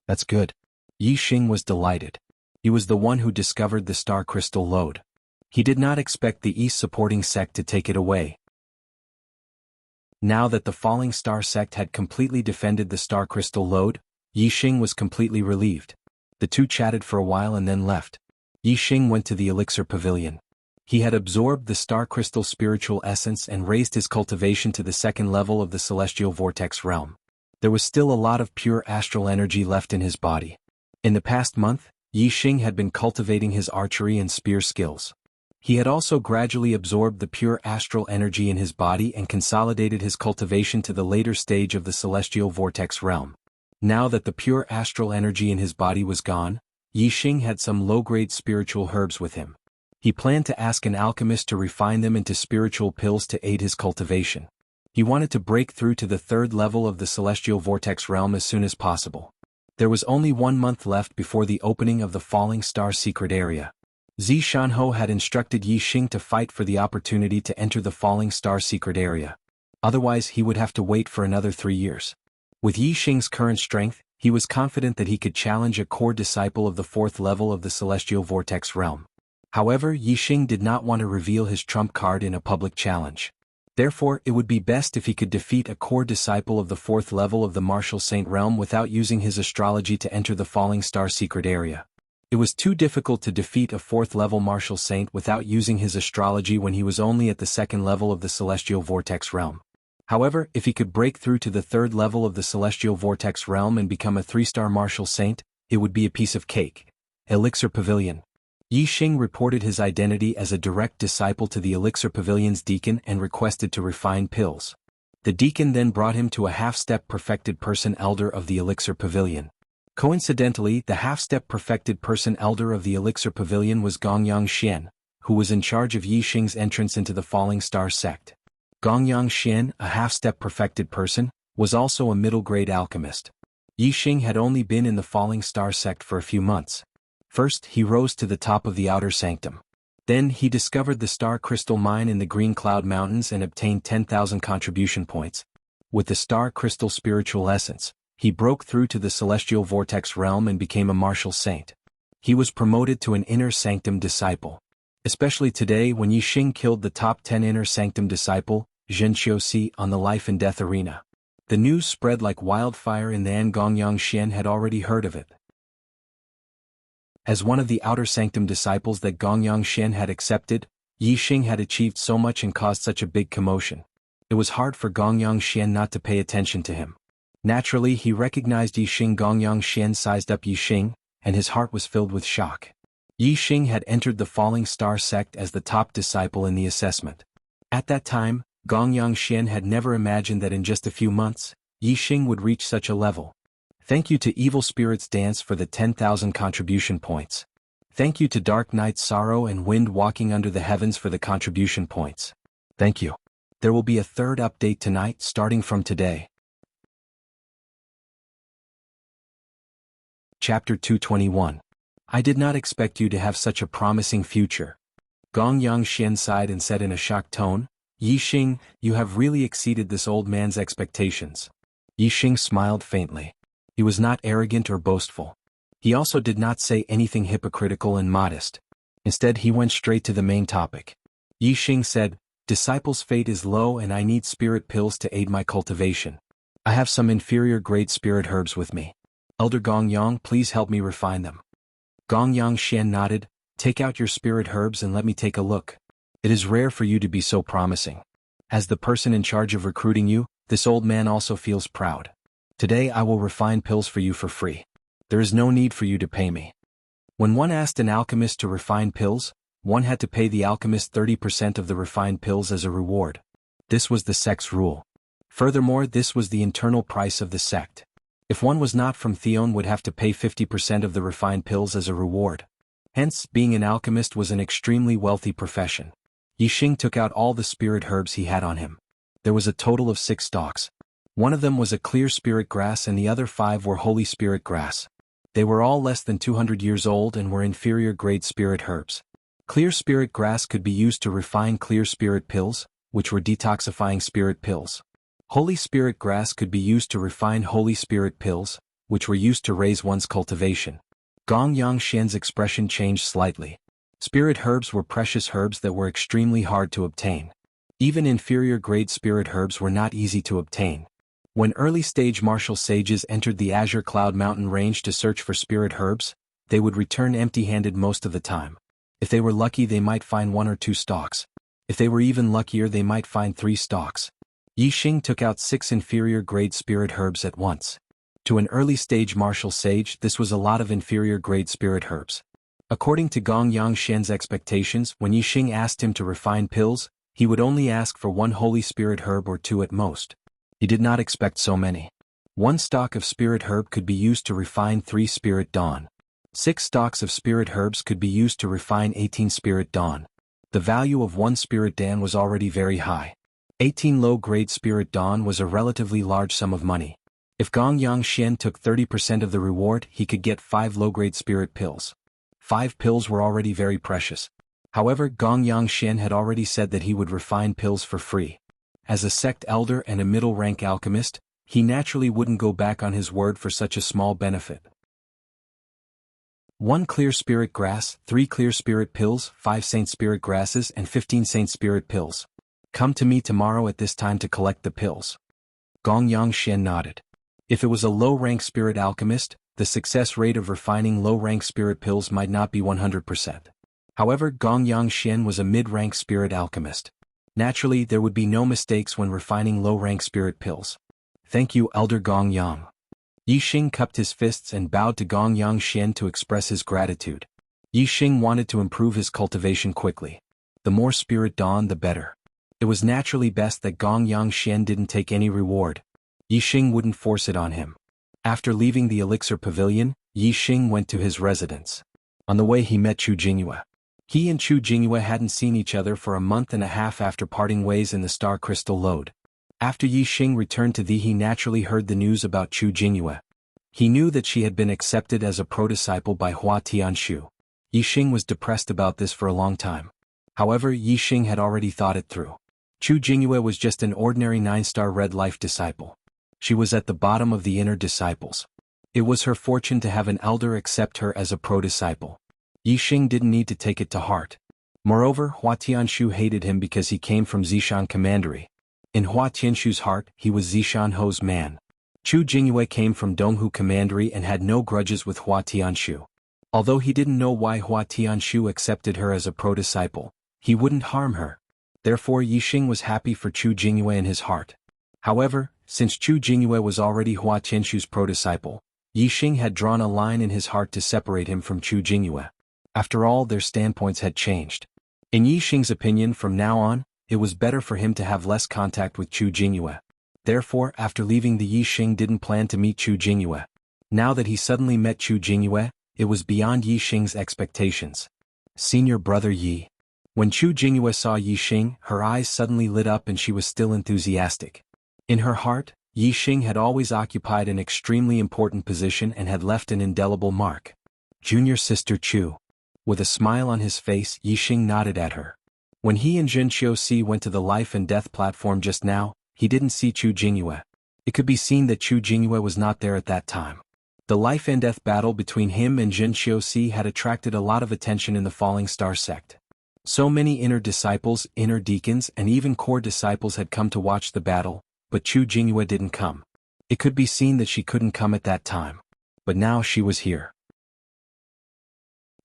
That's good. Yixing was delighted. He was the one who discovered the Star Crystal Lode. He did not expect the East supporting sect to take it away. Now that the Falling Star sect had completely defended the Star Crystal Lode, Yixing was completely relieved. The two chatted for a while and then left. Yixing went to the Elixir Pavilion. He had absorbed the Star Crystal spiritual essence and raised his cultivation to the 2nd level of the Celestial Vortex realm. There was still a lot of pure astral energy left in his body. In the past month, Yixing had been cultivating his archery and spear skills. He had also gradually absorbed the pure astral energy in his body and consolidated his cultivation to the later stage of the Celestial Vortex realm. Now that the pure astral energy in his body was gone, Yixing had some low-grade spiritual herbs with him. He planned to ask an alchemist to refine them into spiritual pills to aid his cultivation. He wanted to break through to the 3rd level of the Celestial Vortex realm as soon as possible. There was only 1 month left before the opening of the Falling Star secret area. Zi Shanho had instructed Yixing to fight for the opportunity to enter the Falling Star secret area. Otherwise he would have to wait for another 3 years. With Yixing's current strength, he was confident that he could challenge a core disciple of the 4th level of the Celestial Vortex realm. However, Yixing did not want to reveal his trump card in a public challenge. Therefore, it would be best if he could defeat a core disciple of the 4th level of the Martial Saint realm without using his astrology to enter the Falling Star secret area. It was too difficult to defeat a 4th level Martial Saint without using his astrology when he was only at the 2nd level of the Celestial Vortex realm. However, if he could break through to the 3rd level of the Celestial Vortex realm and become a 3-star Martial Saint, it would be a piece of cake. Elixir Pavilion. Yixing reported his identity as a direct disciple to the Elixir Pavilion's deacon and requested to refine pills. The deacon then brought him to a half-step perfected person elder of the Elixir Pavilion. Coincidentally, the half-step perfected person elder of the Elixir Pavilion was Gongyang Xian, who was in charge of Yixing's entrance into the Falling Star sect. Gongyang Xian, a half-step perfected person, was also a middle-grade alchemist. Yixing had only been in the Falling Star sect for a few months. First, he rose to the top of the outer sanctum. Then he discovered the Star Crystal Mine in the Green Cloud Mountains and obtained 10,000 contribution points. With the Star Crystal spiritual essence, he broke through to the Celestial Vortex realm and became a Martial Saint. He was promoted to an Inner Sanctum disciple. Especially today when Yixing killed the top 10 Inner Sanctum disciple, Zhen Xiuxi, on the Life and Death arena. The news spread like wildfire in the Gongyang Xian had already heard of it. As one of the Outer Sanctum disciples that Gongyang Xian had accepted, Yixing had achieved so much and caused such a big commotion. It was hard for Gongyang Xian not to pay attention to him. Naturally, he recognized Yixing. Gongyang Xian sized up Yixing, and his heart was filled with shock. Yixing had entered the Falling Star sect as the top disciple in the assessment. At that time, Gongyang Xian had never imagined that in just a few months, Yixing would reach such a level. Thank you to Evil Spirits Dance for the 10,000 contribution points. Thank you to Dark Night Sorrow and Wind Walking Under the Heavens for the contribution points. Thank you. There will be a 3rd update tonight starting from today. Chapter 221. I did not expect you to have such a promising future. Gongyang Xian sighed and said in a shocked tone, Yixing, you have really exceeded this old man's expectations. Yixing smiled faintly. He was not arrogant or boastful. He also did not say anything hypocritical and modest. Instead he went straight to the main topic. Yi Xing said, "Disciple's fate is low and I need spirit pills to aid my cultivation. I have some inferior grade spirit herbs with me. Elder Gongyang, please help me refine them." Gongyang Xian nodded, "Take out your spirit herbs and let me take a look. It is rare for you to be so promising. As the person in charge of recruiting you, this old man also feels proud. Today I will refine pills for you for free. There is no need for you to pay me." When one asked an alchemist to refine pills, one had to pay the alchemist 30% of the refined pills as a reward. This was the sect's rule. Furthermore, this was the internal price of the sect. If one was not from Theon, would have to pay 50% of the refined pills as a reward. Hence, being an alchemist was an extremely wealthy profession. Yi Xing took out all the spirit herbs he had on him. There was a total of 6 stalks. One of them was a clear spirit grass and the other 5 were holy spirit grass. They were all less than 200 years old and were inferior grade spirit herbs. Clear spirit grass could be used to refine clear spirit pills, which were detoxifying spirit pills. Holy spirit grass could be used to refine holy spirit pills, which were used to raise one's cultivation. Gongyang Xian's expression changed slightly. Spirit herbs were precious herbs that were extremely hard to obtain. Even inferior grade spirit herbs were not easy to obtain. When early-stage martial sages entered the Azure Cloud Mountain range to search for spirit herbs, they would return empty-handed most of the time. If they were lucky, they might find 1 or 2 stalks. If they were even luckier, they might find 3 stalks. Yi Xing took out 6 inferior grade spirit herbs at once. To an early-stage martial sage, this was a lot of inferior grade spirit herbs. According to Gongyang Xian's expectations, when Yi Xing asked him to refine pills, he would only ask for 1 holy spirit herb or 2 at most. He did not expect so many. 1 stalk of spirit herb could be used to refine 3 spirit dawn. 6 stalks of spirit herbs could be used to refine 18 spirit dawn. The value of 1 spirit dan was already very high. 18 low-grade spirit dawn was a relatively large sum of money. If Gongyang Xian took 30% of the reward, he could get 5 low-grade spirit pills. 5 pills were already very precious. However, Gongyang Xian had already said that he would refine pills for free. As a sect elder and a middle-rank alchemist, he naturally wouldn't go back on his word for such a small benefit. 1 clear spirit grass, 3 clear spirit pills, 5 saint spirit grasses and 15 saint spirit pills. Come to me tomorrow at this time to collect the pills. Gongyang Xian nodded. If it was a low-rank spirit alchemist, the success rate of refining low-rank spirit pills might not be 100%. However, Gongyang Xian was a mid-rank spirit alchemist. Naturally, there would be no mistakes when refining low-rank spirit pills. Thank you, Elder Gongyang. Yi Xing cupped his fists and bowed to Gongyang Xian to express his gratitude. Yi Xing wanted to improve his cultivation quickly. The more spirit dawn, the better. It was naturally best that Gongyang Xian didn't take any reward. Yi Xing wouldn't force it on him. After leaving the elixir pavilion, Yi Xing went to his residence. On the way he met Chu Jingyue. He and Chu Jingyue hadn't seen each other for a month and a half after parting ways in the Star Crystal Lode. After Yi Xing returned to he naturally heard the news about Chu Jingyue. He knew that she had been accepted as a pro-disciple by Hua Tianshu. Yi Xing was depressed about this for a long time. However, Yi Xing had already thought it through. Chu Jingyue was just an ordinary 9-star Red Life disciple. She was at the bottom of the inner disciples. It was her fortune to have an elder accept her as a pro-disciple. Yi Xing didn't need to take it to heart. Moreover, Hua Tianshu hated him because he came from Zishan Commandery. In Hua Tianshu's heart, he was Zishan Ho's man. Chu Jingyue came from Donghu Commandery and had no grudges with Hua Tianshu. Although he didn't know why Hua Tianshu accepted her as a pro-disciple, he wouldn't harm her. Therefore, Yi Xing was happy for Chu Jingyue in his heart. However, since Chu Jingyue was already Hua Tianshu's pro-disciple, Yi Xing had drawn a line in his heart to separate him from Chu Jingyue. After all, their standpoints had changed. In Yi Xing's opinion, from now on, it was better for him to have less contact with Chu Jingyue. Therefore, after leaving Yi Xing didn't plan to meet Chu Jingyue. Now that he suddenly met Chu Jingyue, it was beyond Yi Xing's expectations. Senior brother Yi. When Chu Jingyue saw Yi Xing, her eyes suddenly lit up and she was still enthusiastic. In her heart, Yi Xing had always occupied an extremely important position and had left an indelible mark. Junior sister Chu. With a smile on his face, Yi Xing nodded at her. When he and Jin Qiuxi went to the life and death platform just now, he didn't see Chu Jingyue. It could be seen that Chu Jingyue was not there at that time. The life and death battle between him and Jin Xiuxi had attracted a lot of attention in the Falling Star sect. So many inner disciples, inner deacons, and even core disciples had come to watch the battle, but Chu Jingyue didn't come. It could be seen that she couldn't come at that time. But now she was here.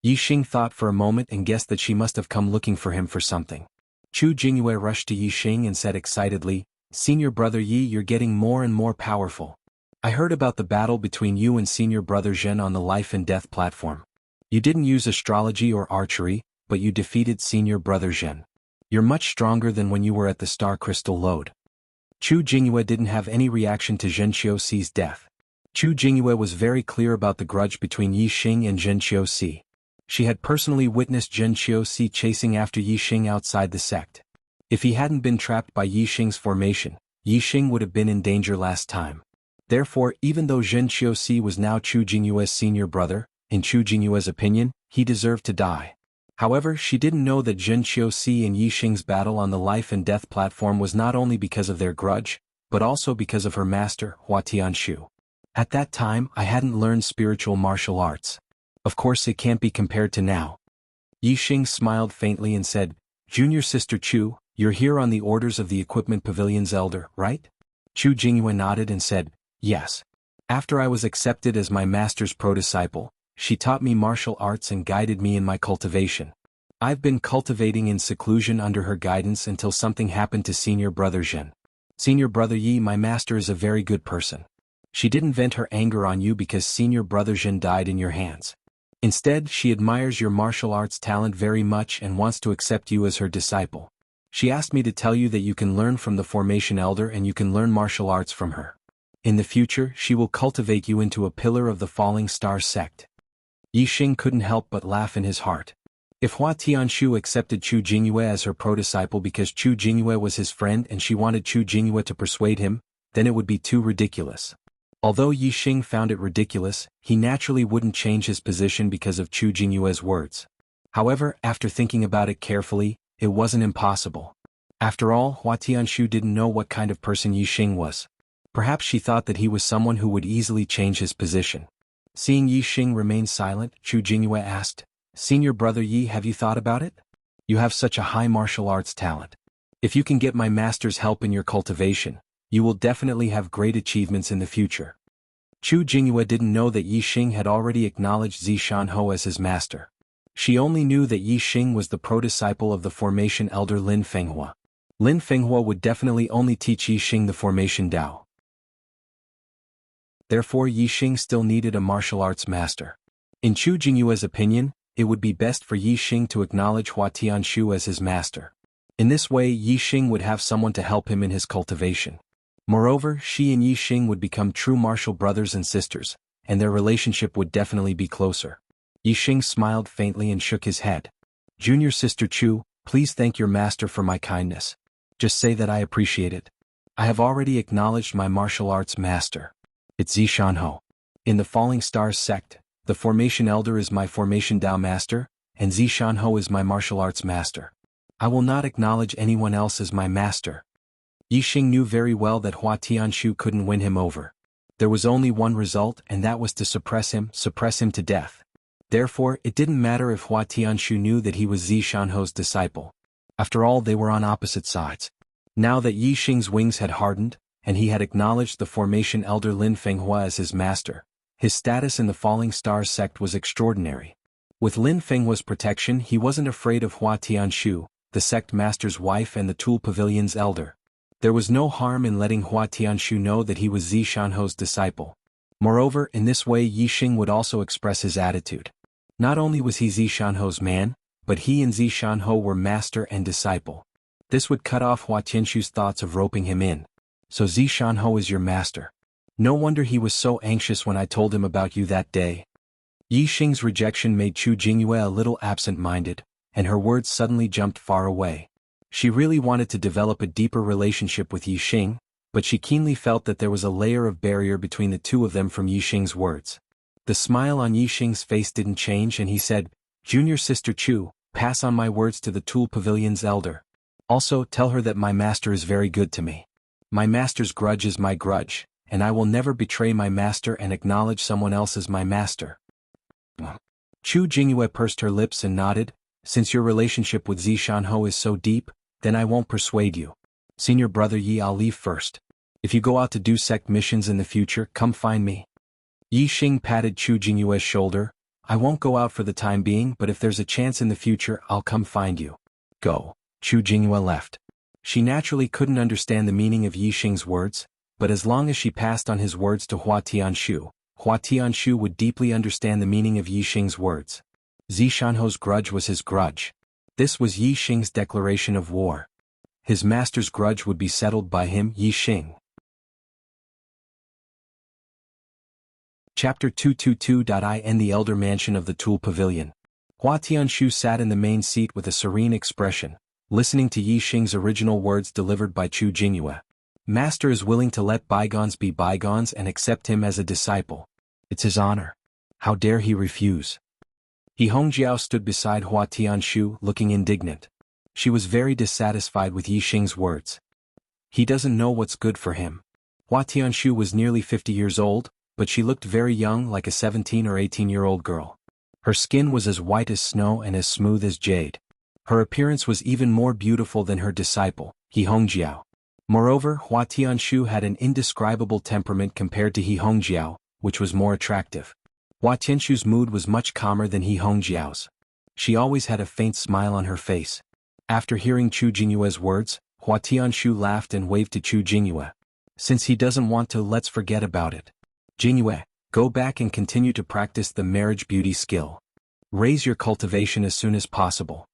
Yi Xing thought for a moment and guessed that she must have come looking for him for something. Chu Jingyue rushed to Yi Xing and said excitedly, "Senior brother Yi, you're getting more and more powerful. I heard about the battle between you and senior brother Zhen on the life and death platform. You didn't use astrology or archery, but you defeated senior brother Zhen. You're much stronger than when you were at the Star Crystal Lode." Chu Jingyue didn't have any reaction to Zhen Xiuxi's death. Chu Jingyue was very clear about the grudge between Yi Xing and Zhen Xiuxi. She had personally witnessed Zhen Xiuxi chasing after Yi Xing outside the sect. If he hadn't been trapped by Yi Xing's formation, Yi Xing would have been in danger last time. Therefore, even though Zhen Xiuxi was now Chu Jingyue's senior brother, in Chu Jingyue's opinion, he deserved to die. However, she didn't know that Zhen Xiuxi and Yi Xing's battle on the life and death platform was not only because of their grudge, but also because of her master, Hua Tianshu. At that time, I hadn't learned spiritual martial arts. Of course it can't be compared to now. Yi Xing smiled faintly and said, "Junior sister Chu, you're here on the orders of the Equipment Pavilion's elder, right?" Chu Jingyue nodded and said, "Yes. After I was accepted as my master's pro-disciple, she taught me martial arts and guided me in my cultivation. I've been cultivating in seclusion under her guidance until something happened to senior brother Zhen. Senior brother Yi, my master is a very good person. She didn't vent her anger on you because senior brother Zhen died in your hands. Instead, she admires your martial arts talent very much and wants to accept you as her disciple. She asked me to tell you that you can learn from the Formation Elder and you can learn martial arts from her. In the future, she will cultivate you into a pillar of the Falling Star sect." Yi Xing couldn't help but laugh in his heart. If Hua Tianshu accepted Chu Jingyue as her pro-disciple because Chu Jingyue was his friend and she wanted Chu Jingyue to persuade him, then it would be too ridiculous. Although Yi Xing found it ridiculous, he naturally wouldn't change his position because of Chu Jingyue's words. However, after thinking about it carefully, it wasn't impossible. After all, Hua Tianshu didn't know what kind of person Yi Xing was. Perhaps she thought that he was someone who would easily change his position. Seeing Yi Xing remain silent, Chu Jingyue asked, "Senior brother Yi, have you thought about it? You have such a high martial arts talent. If you can get my master's help in your cultivation, you will definitely have great achievements in the future." Chu Jingyue didn't know that Yi Xing had already acknowledged Zishan Ho as his master. She only knew that Yi Xing was the pro-disciple of the Formation Elder Lin Fenghua. Lin Fenghua would definitely only teach Yi Xing the Formation Dao. Therefore Yi Xing still needed a martial arts master. In Chu Jingyue's opinion, it would be best for Yi Xing to acknowledge Hua Tianshu as his master. In this way Yi Xing would have someone to help him in his cultivation. Moreover, she and Yi Xing would become true martial brothers and sisters, and their relationship would definitely be closer. Yi Xing smiled faintly and shook his head. "Junior sister Chu, please thank your master for my kindness. Just say that I appreciate it. I have already acknowledged my martial arts master. It's Zishan Ho. In the Falling Stars sect, the Formation Elder is my Formation Dao master, and Zishan Ho is my martial arts master. I will not acknowledge anyone else as my master." Yi Xing knew very well that Hua Tianshu couldn't win him over. There was only one result and that was to suppress him to death. Therefore, it didn't matter if Hua Tianshu knew that he was Zishan Ho's disciple. After all, they were on opposite sides. Now that Yi Xing's wings had hardened, and he had acknowledged the Formation Elder Lin Fenghua as his master, his status in the Falling Stars sect was extraordinary. With Lin Fenghua's protection, he wasn't afraid of Hua Tianshu, the sect master's wife and the Tool Pavilion's elder. There was no harm in letting Hua Tianshu know that he was Zishan Ho's disciple. Moreover, in this way Yi Xing would also express his attitude. Not only was he Zishan Ho's man, but he and Zishan Ho were master and disciple. This would cut off Hua Tianshu's thoughts of roping him in. "So Zishan Ho is your master. No wonder he was so anxious when I told him about you that day." Yi Xing's rejection made Chu Jingyue a little absent-minded, and her words suddenly jumped far away. She really wanted to develop a deeper relationship with Yi Xing, but she keenly felt that there was a layer of barrier between the two of them from Yi Xing's words. The smile on Yi Xing's face didn't change and he said, "Junior sister Chu, pass on my words to the Tool Pavilion's elder. Also, tell her that my master is very good to me. My master's grudge is my grudge, and I will never betray my master and acknowledge someone else as my master. Chu Jingyue pursed her lips and nodded. Since your relationship with Zishanho is so deep, then I won't persuade you. Senior brother Yi, I'll leave first. If you go out to do sect missions in the future, come find me. Yi Xing patted Chu Jingyue's shoulder. I won't go out for the time being, but if there's a chance in the future, I'll come find you. Go. Chu Jingyue left. She naturally couldn't understand the meaning of Yi Xing's words, but as long as she passed on his words to Hua Tianshu would deeply understand the meaning of Yi Xing's words. Zishanho's grudge was his grudge. This was Yi Xing's declaration of war. His master's grudge would be settled by him, Yi Xing. Chapter 222. In the elder mansion of the Tool Pavilion. Hua Tianshu sat in the main seat with a serene expression, listening to Yi Xing's original words delivered by Chu Jingyue. Master is willing to let bygones be bygones and accept him as a disciple. It's his honor. How dare he refuse? He Hongjiao stood beside Hua Tianshu, looking indignant. She was very dissatisfied with Yi Xing's words. He doesn't know what's good for him. Hua Tianshu was nearly 50 years old, but she looked very young, like a 17 or 18-year-old girl. Her skin was as white as snow and as smooth as jade. Her appearance was even more beautiful than her disciple, He Hongjiao. Moreover, Hua Tianshu had an indescribable temperament compared to He Hongjiao, which was more attractive. Hua Tianshu's mood was much calmer than He Hongjiao's. She always had a faint smile on her face. After hearing Chu Jingyue's words, Hua Tianshu laughed and waved to Chu Jingyue. Since he doesn't want to, let's forget about it. Jingyue, go back and continue to practice the marriage beauty skill. Raise your cultivation as soon as possible.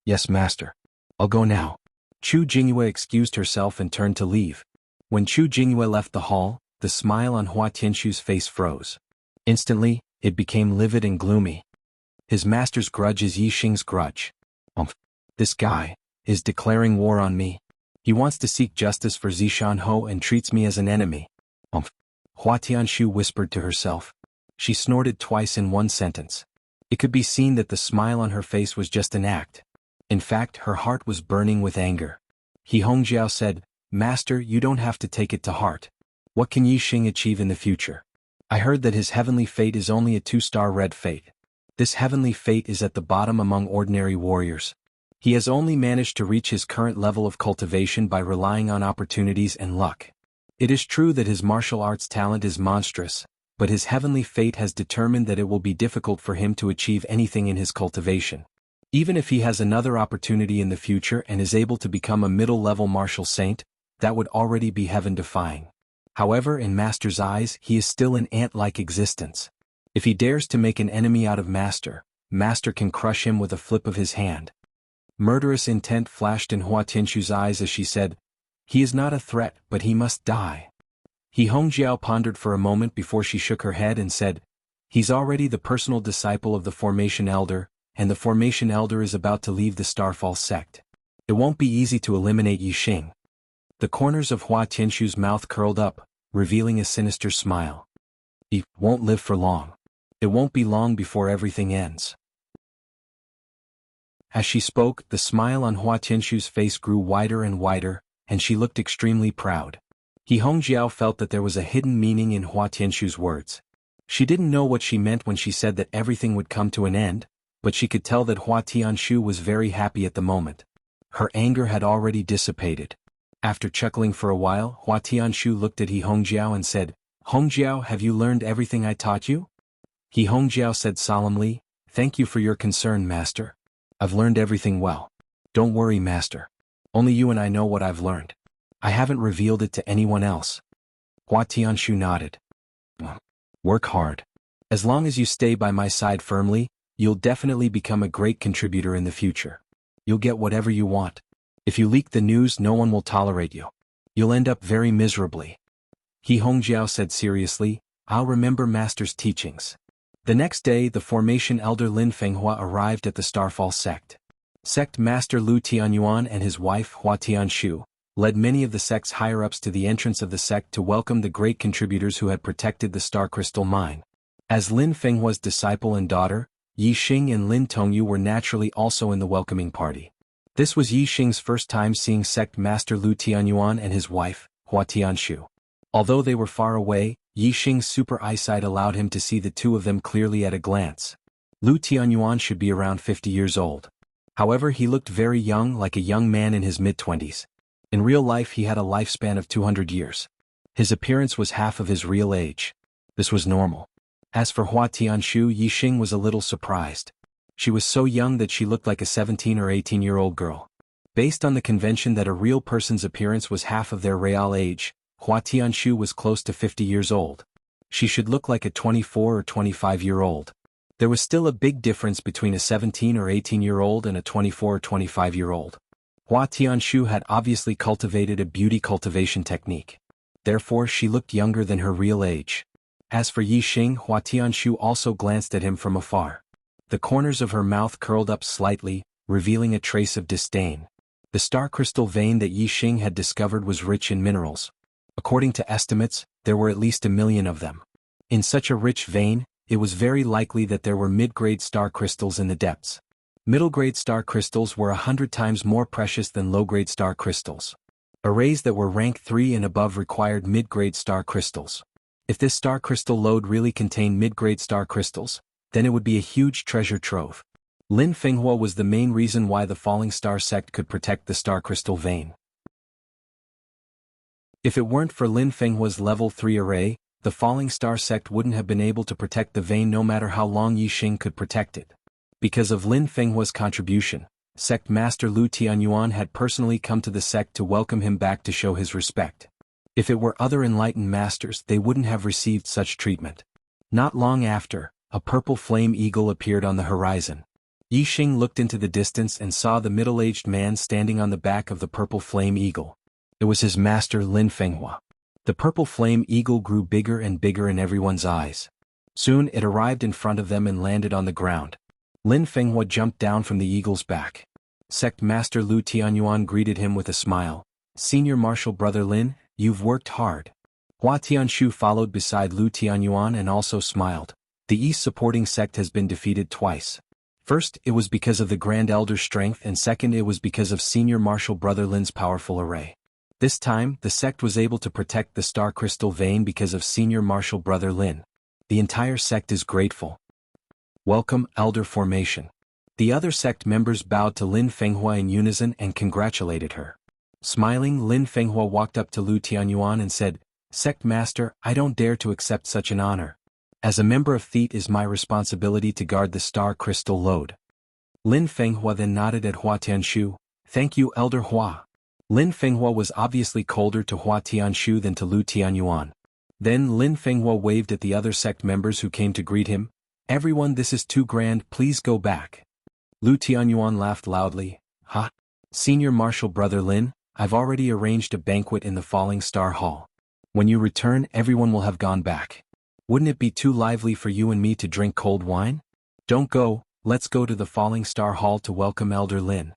Yes, master. I'll go now. Chu Jingyue excused herself and turned to leave. When Chu Jingyue left the hall, the smile on Hua Tianshu's face froze. Instantly, it became livid and gloomy. His master's grudge is Yi Xing's grudge. This guy is declaring war on me. He wants to seek justice for Zishanho and treats me as an enemy. Hua Tianshu whispered to herself. She snorted twice in one sentence. It could be seen that the smile on her face was just an act. In fact, her heart was burning with anger. He Hongjiao said, Master, you don't have to take it to heart. What can Yi Xing achieve in the future? I heard that his heavenly fate is only a 2-star red fate. This heavenly fate is at the bottom among ordinary warriors. He has only managed to reach his current level of cultivation by relying on opportunities and luck. It is true that his martial arts talent is monstrous, but his heavenly fate has determined that it will be difficult for him to achieve anything in his cultivation. Even if he has another opportunity in the future and is able to become a middle-level martial saint, that would already be heaven-defying. However, in Master's eyes, he is still an ant-like existence. If he dares to make an enemy out of Master, Master can crush him with a flip of his hand. Murderous intent flashed in Hua Tianshu's eyes as she said, He is not a threat, but he must die. He Hongjiao pondered for a moment before she shook her head and said, He's already the personal disciple of the Formation Elder, and the Formation Elder is about to leave the Starfall sect. It won't be easy to eliminate Yi Xing. The corners of Hua Tianshu's mouth curled up, revealing a sinister smile. He won't live for long. It won't be long before everything ends. As she spoke, the smile on Hua Tianshu's face grew wider and wider, and she looked extremely proud. He Hongjiao felt that there was a hidden meaning in Hua Tianshu's words. She didn't know what she meant when she said that everything would come to an end, but she could tell that Hua Tianshu was very happy at the moment. Her anger had already dissipated. After chuckling for a while, Hua Tianshu looked at He Hongjiao and said, Hongjiao, have you learned everything I taught you? He Hongjiao said solemnly, Thank you for your concern, Master. I've learned everything well. Don't worry, Master. Only you and I know what I've learned. I haven't revealed it to anyone else. Hua Tianshu nodded. Work hard. As long as you stay by my side firmly, you'll definitely become a great contributor in the future. You'll get whatever you want. If you leak the news, no one will tolerate you. You'll end up very miserably. He Hongjiao said seriously, I'll remember Master's teachings. The next day, the Formation Elder Lin Fenghua arrived at the Starfall sect. Sect Master Lu Tianyuan and his wife Hua Tianshu led many of the sect's higher-ups to the entrance of the sect to welcome the great contributors who had protected the Star Crystal Mine. As Lin Fenghua's disciple and daughter, Yi Xing and Lin Tongyu were naturally also in the welcoming party. This was Yi Xing's first time seeing Sect Master Lu Tianyuan and his wife, Hua Tianshu. Although they were far away, Yi Xing's super eyesight allowed him to see the two of them clearly at a glance. Lu Tianyuan should be around 50 years old. However, he looked very young, like a young man in his mid-20s. In real life he had a lifespan of 200 years. His appearance was half of his real age. This was normal. As for Hua Tianshu, Yi Xing was a little surprised. She was so young that she looked like a 17 or 18-year-old girl. Based on the convention that a real person's appearance was half of their real age, Hua Tianshu was close to 50 years old. She should look like a 24 or 25-year-old. There was still a big difference between a 17 or 18-year-old and a 24 or 25-year-old. Hua Tianshu had obviously cultivated a beauty cultivation technique. Therefore she looked younger than her real age. As for Yi Xing, Hua Tianshu also glanced at him from afar. The corners of her mouth curled up slightly, revealing a trace of disdain. The star crystal vein that Yi Xing had discovered was rich in minerals. According to estimates, there were at least 1 million of them. In such a rich vein, it was very likely that there were mid-grade star crystals in the depths. Middle-grade star crystals were 100 times more precious than low-grade star crystals. Arrays that were rank 3 and above required mid-grade star crystals. If this star crystal lode really contained mid-grade star crystals, then it would be a huge treasure trove. Lin Fenghua was the main reason why the Falling Star sect could protect the star crystal vein. If it weren't for Lin Fenghua's level 3 array, the Falling Star sect wouldn't have been able to protect the vein no matter how long Yi Xing could protect it. Because of Lin Fenghua's contribution, Sect Master Lu Tianyuan had personally come to the sect to welcome him back to show his respect. If it were other enlightened masters, they wouldn't have received such treatment. Not long after, a purple flame eagle appeared on the horizon. Yi Xing looked into the distance and saw the middle-aged man standing on the back of the purple flame eagle. It was his master Lin Fenghua. The purple flame eagle grew bigger and bigger in everyone's eyes. Soon it arrived in front of them and landed on the ground. Lin Fenghua jumped down from the eagle's back. Sect Master Lu Tianyuan greeted him with a smile. "Senior Martial Brother Lin, you've worked hard." Hua Tianshu followed beside Lu Tianyuan and also smiled. The East supporting sect has been defeated twice. First, it was because of the Grand Elder's strength, and second, it was because of Senior Martial Brother Lin's powerful array. This time, the sect was able to protect the star crystal vein because of Senior Martial Brother Lin. The entire sect is grateful. Welcome, Elder Formation. The other sect members bowed to Lin Fenghua in unison and congratulated her. Smiling, Lin Fenghua walked up to Lu Tianyuan and said, "Sect Master, I don't dare to accept such an honor. As a member of Theet, it is my responsibility to guard the star crystal lode." Lin Fenghua then nodded at Hua Tianshu. "Thank you, Elder Hua." Lin Fenghua was obviously colder to Hua Tianshu than to Lu Tianyuan. Then Lin Fenghua waved at the other sect members who came to greet him. "Everyone, this is too grand, please go back." Lu Tianyuan laughed loudly. "Ha! Senior Martial Brother Lin, I've already arranged a banquet in the Falling Star Hall. When you return, everyone will have gone back. Wouldn't it be too lively for you and me to drink cold wine? Don't go, let's go to the Falling Star Hall to welcome Elder Lin."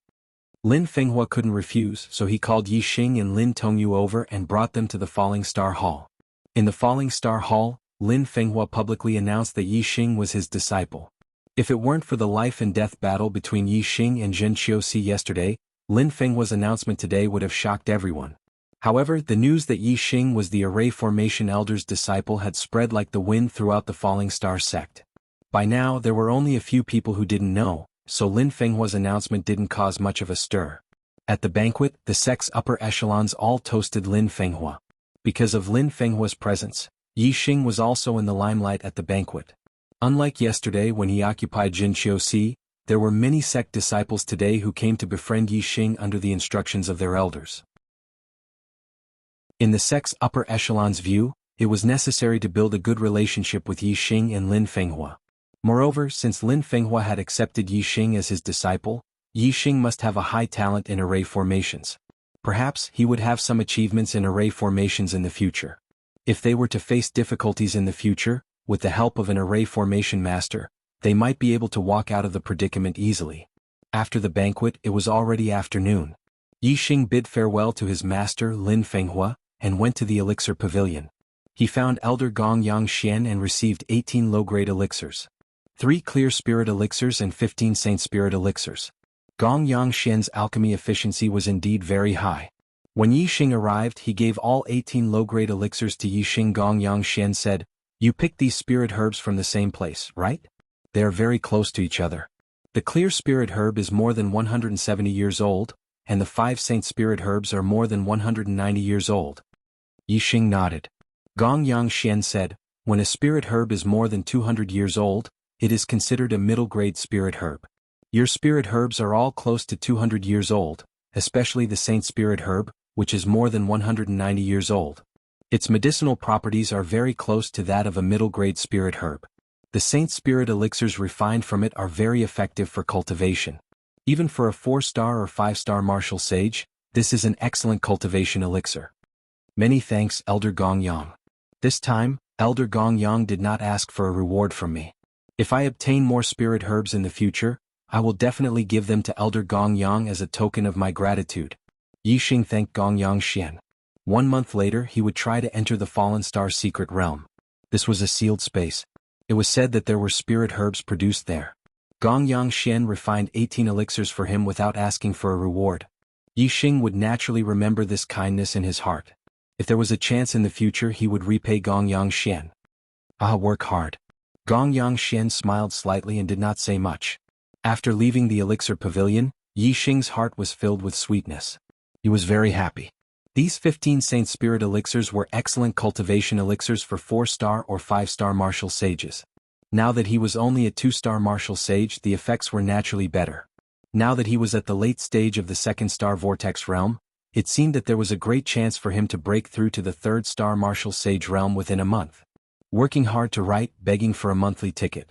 Lin Fenghua couldn't refuse, so he called Yi Xing and Lin Tongyu over and brought them to the Falling Star Hall. In the Falling Star Hall, Lin Fenghua publicly announced that Yi Xing was his disciple. If it weren't for the life and death battle between Yi Xing and Zhen Qiuxi yesterday, Lin Fenghua's announcement today would have shocked everyone. However, the news that Yi Xing was the Array Formation Elder's disciple had spread like the wind throughout the Falling Star sect. By now, there were only a few people who didn't know, so Lin Fenghua's announcement didn't cause much of a stir. At the banquet, the sect's upper echelons all toasted Lin Fenghua. Because of Lin Fenghua's presence, Yi Xing was also in the limelight at the banquet. Unlike yesterday when he occupied Zhen Qiuxi, there were many sect disciples today who came to befriend Yi Xing under the instructions of their elders. In the sect's upper echelon's view, it was necessary to build a good relationship with Yi Xing and Lin Fenghua. Moreover, since Lin Fenghua had accepted Yi Xing as his disciple, Yi Xing must have a high talent in array formations. Perhaps he would have some achievements in array formations in the future. If they were to face difficulties in the future, with the help of an array formation master, they might be able to walk out of the predicament easily. After the banquet, it was already afternoon. Yi Xing bid farewell to his master Lin Fenghua, and went to the elixir pavilion. He found Elder Gong Yang Xian and received 18 low-grade elixirs. 3 clear spirit elixirs and 15 saint spirit elixirs. Gong Yang Xian's alchemy efficiency was indeed very high. When Yi Xing arrived, he gave all 18 low-grade elixirs to Yi Xing. Gong Yang Xian said, "You picked these spirit herbs from the same place, right? They are very close to each other. The clear spirit herb is more than 170 years old, and the 5 saint spirit herbs are more than 190 years old." Yi Xing nodded. Gong Yang Xian said, "When a spirit herb is more than 200 years old, it is considered a middle-grade spirit herb. Your spirit herbs are all close to 200 years old, especially the saint spirit herb, which is more than 190 years old. Its medicinal properties are very close to that of a middle-grade spirit herb. The saint spirit elixirs refined from it are very effective for cultivation. Even for a 4-star or 5-star martial sage, this is an excellent cultivation elixir." "Many thanks, Elder Gong Yang. This time, Elder Gong Yang did not ask for a reward from me. If I obtain more spirit herbs in the future, I will definitely give them to Elder Gong Yang as a token of my gratitude." Yi Xing thanked Gong Yang Xian. 1 month later, he would try to enter the Fallen Star's secret realm. This was a sealed space. It was said that there were spirit herbs produced there. Gong Yang Xian refined 18 elixirs for him without asking for a reward. Yi Xing would naturally remember this kindness in his heart. If there was a chance in the future, he would repay Gong Yang Xian. Work hard." Gong Yang Xian smiled slightly and did not say much. After leaving the elixir pavilion, Yi Xing's heart was filled with sweetness. He was very happy. These 15 Saint Spirit elixirs were excellent cultivation elixirs for 4-star or 5-star martial sages. Now that he was only a 2-star martial sage, the effects were naturally better. Now that he was at the late stage of the 2nd-star vortex realm, it seemed that there was a great chance for him to break through to the 3rd-star martial sage realm within a month. Working hard to write, begging for a monthly ticket.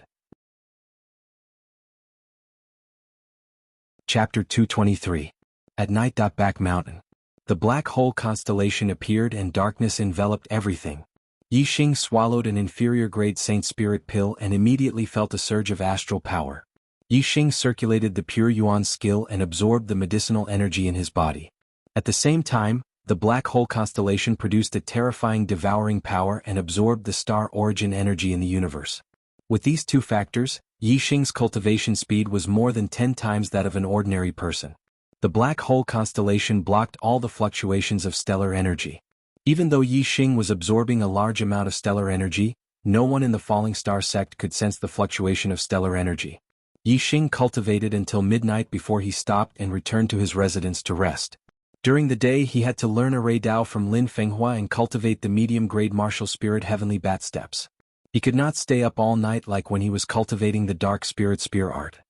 Chapter 223. At night. Back Mountain. The black hole constellation appeared and darkness enveloped everything. Yi Xing swallowed an inferior grade Saint Spirit pill and immediately felt a surge of astral power. Yi Xing circulated the pure Yuan skill and absorbed the medicinal energy in his body. At the same time, the black hole constellation produced a terrifying devouring power and absorbed the star origin energy in the universe. With these two factors, Yi Xing's cultivation speed was more than 10 times that of an ordinary person. The black hole constellation blocked all the fluctuations of stellar energy. Even though Yi Xing was absorbing a large amount of stellar energy, no one in the falling star sect could sense the fluctuation of stellar energy. Yi Xing cultivated until midnight before he stopped and returned to his residence to rest. During the day he had to learn Array Dao from Lin Fenghua and cultivate the medium-grade martial spirit heavenly bat steps. He could not stay up all night like when he was cultivating the dark spirit spear art.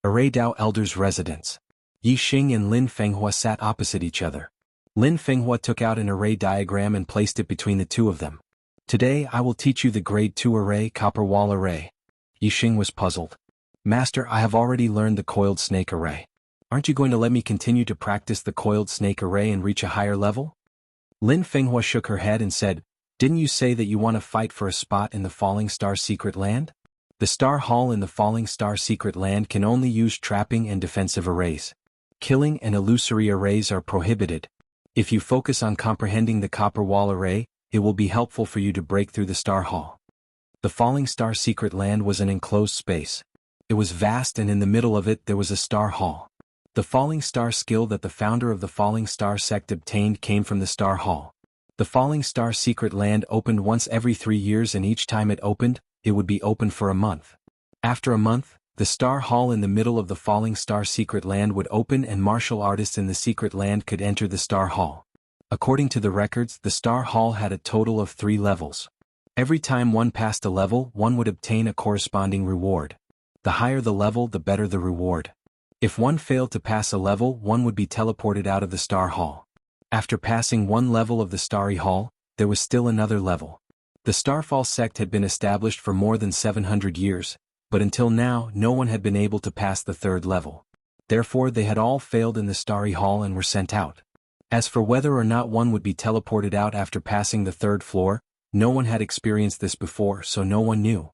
Array Dao Elder's residence. Yi Xing and Lin Fenghua sat opposite each other. Lin Fenghua took out an array diagram and placed it between the two of them. "Today I will teach you the grade 2 array, copper wall array." Yi Xing was puzzled. "Master, I have already learned the coiled snake array. Aren't you going to let me continue to practice the coiled snake array and reach a higher level?" Lin Fenghua shook her head and said, "Didn't you say that you want to fight for a spot in the Falling Star Secret Land? The Star Hall in the Falling Star Secret Land can only use trapping and defensive arrays. Killing and illusory arrays are prohibited. If you focus on comprehending the copper wall array, it will be helpful for you to break through the Star Hall." The Falling Star Secret Land was an enclosed space. It was vast and in the middle of it there was a Star Hall. The Falling Star skill that the founder of the Falling Star sect obtained came from the Star Hall. The Falling Star Secret Land opened once every 3 years, and each time it opened, it would be open for a month. After a month, the Star Hall in the middle of the Falling Star Secret Land would open and martial artists in the Secret Land could enter the Star Hall. According to the records, the Star Hall had a total of 3 levels. Every time one passed a level, one would obtain a corresponding reward. The higher the level, the better the reward. If one failed to pass a level, one would be teleported out of the Star Hall. After passing one level of the Starry Hall, there was still another level. The Starfall sect had been established for more than 700 years, but until now no one had been able to pass the 3rd level. Therefore they had all failed in the Starry Hall and were sent out. As for whether or not one would be teleported out after passing the 3rd floor, no one had experienced this before, so no one knew.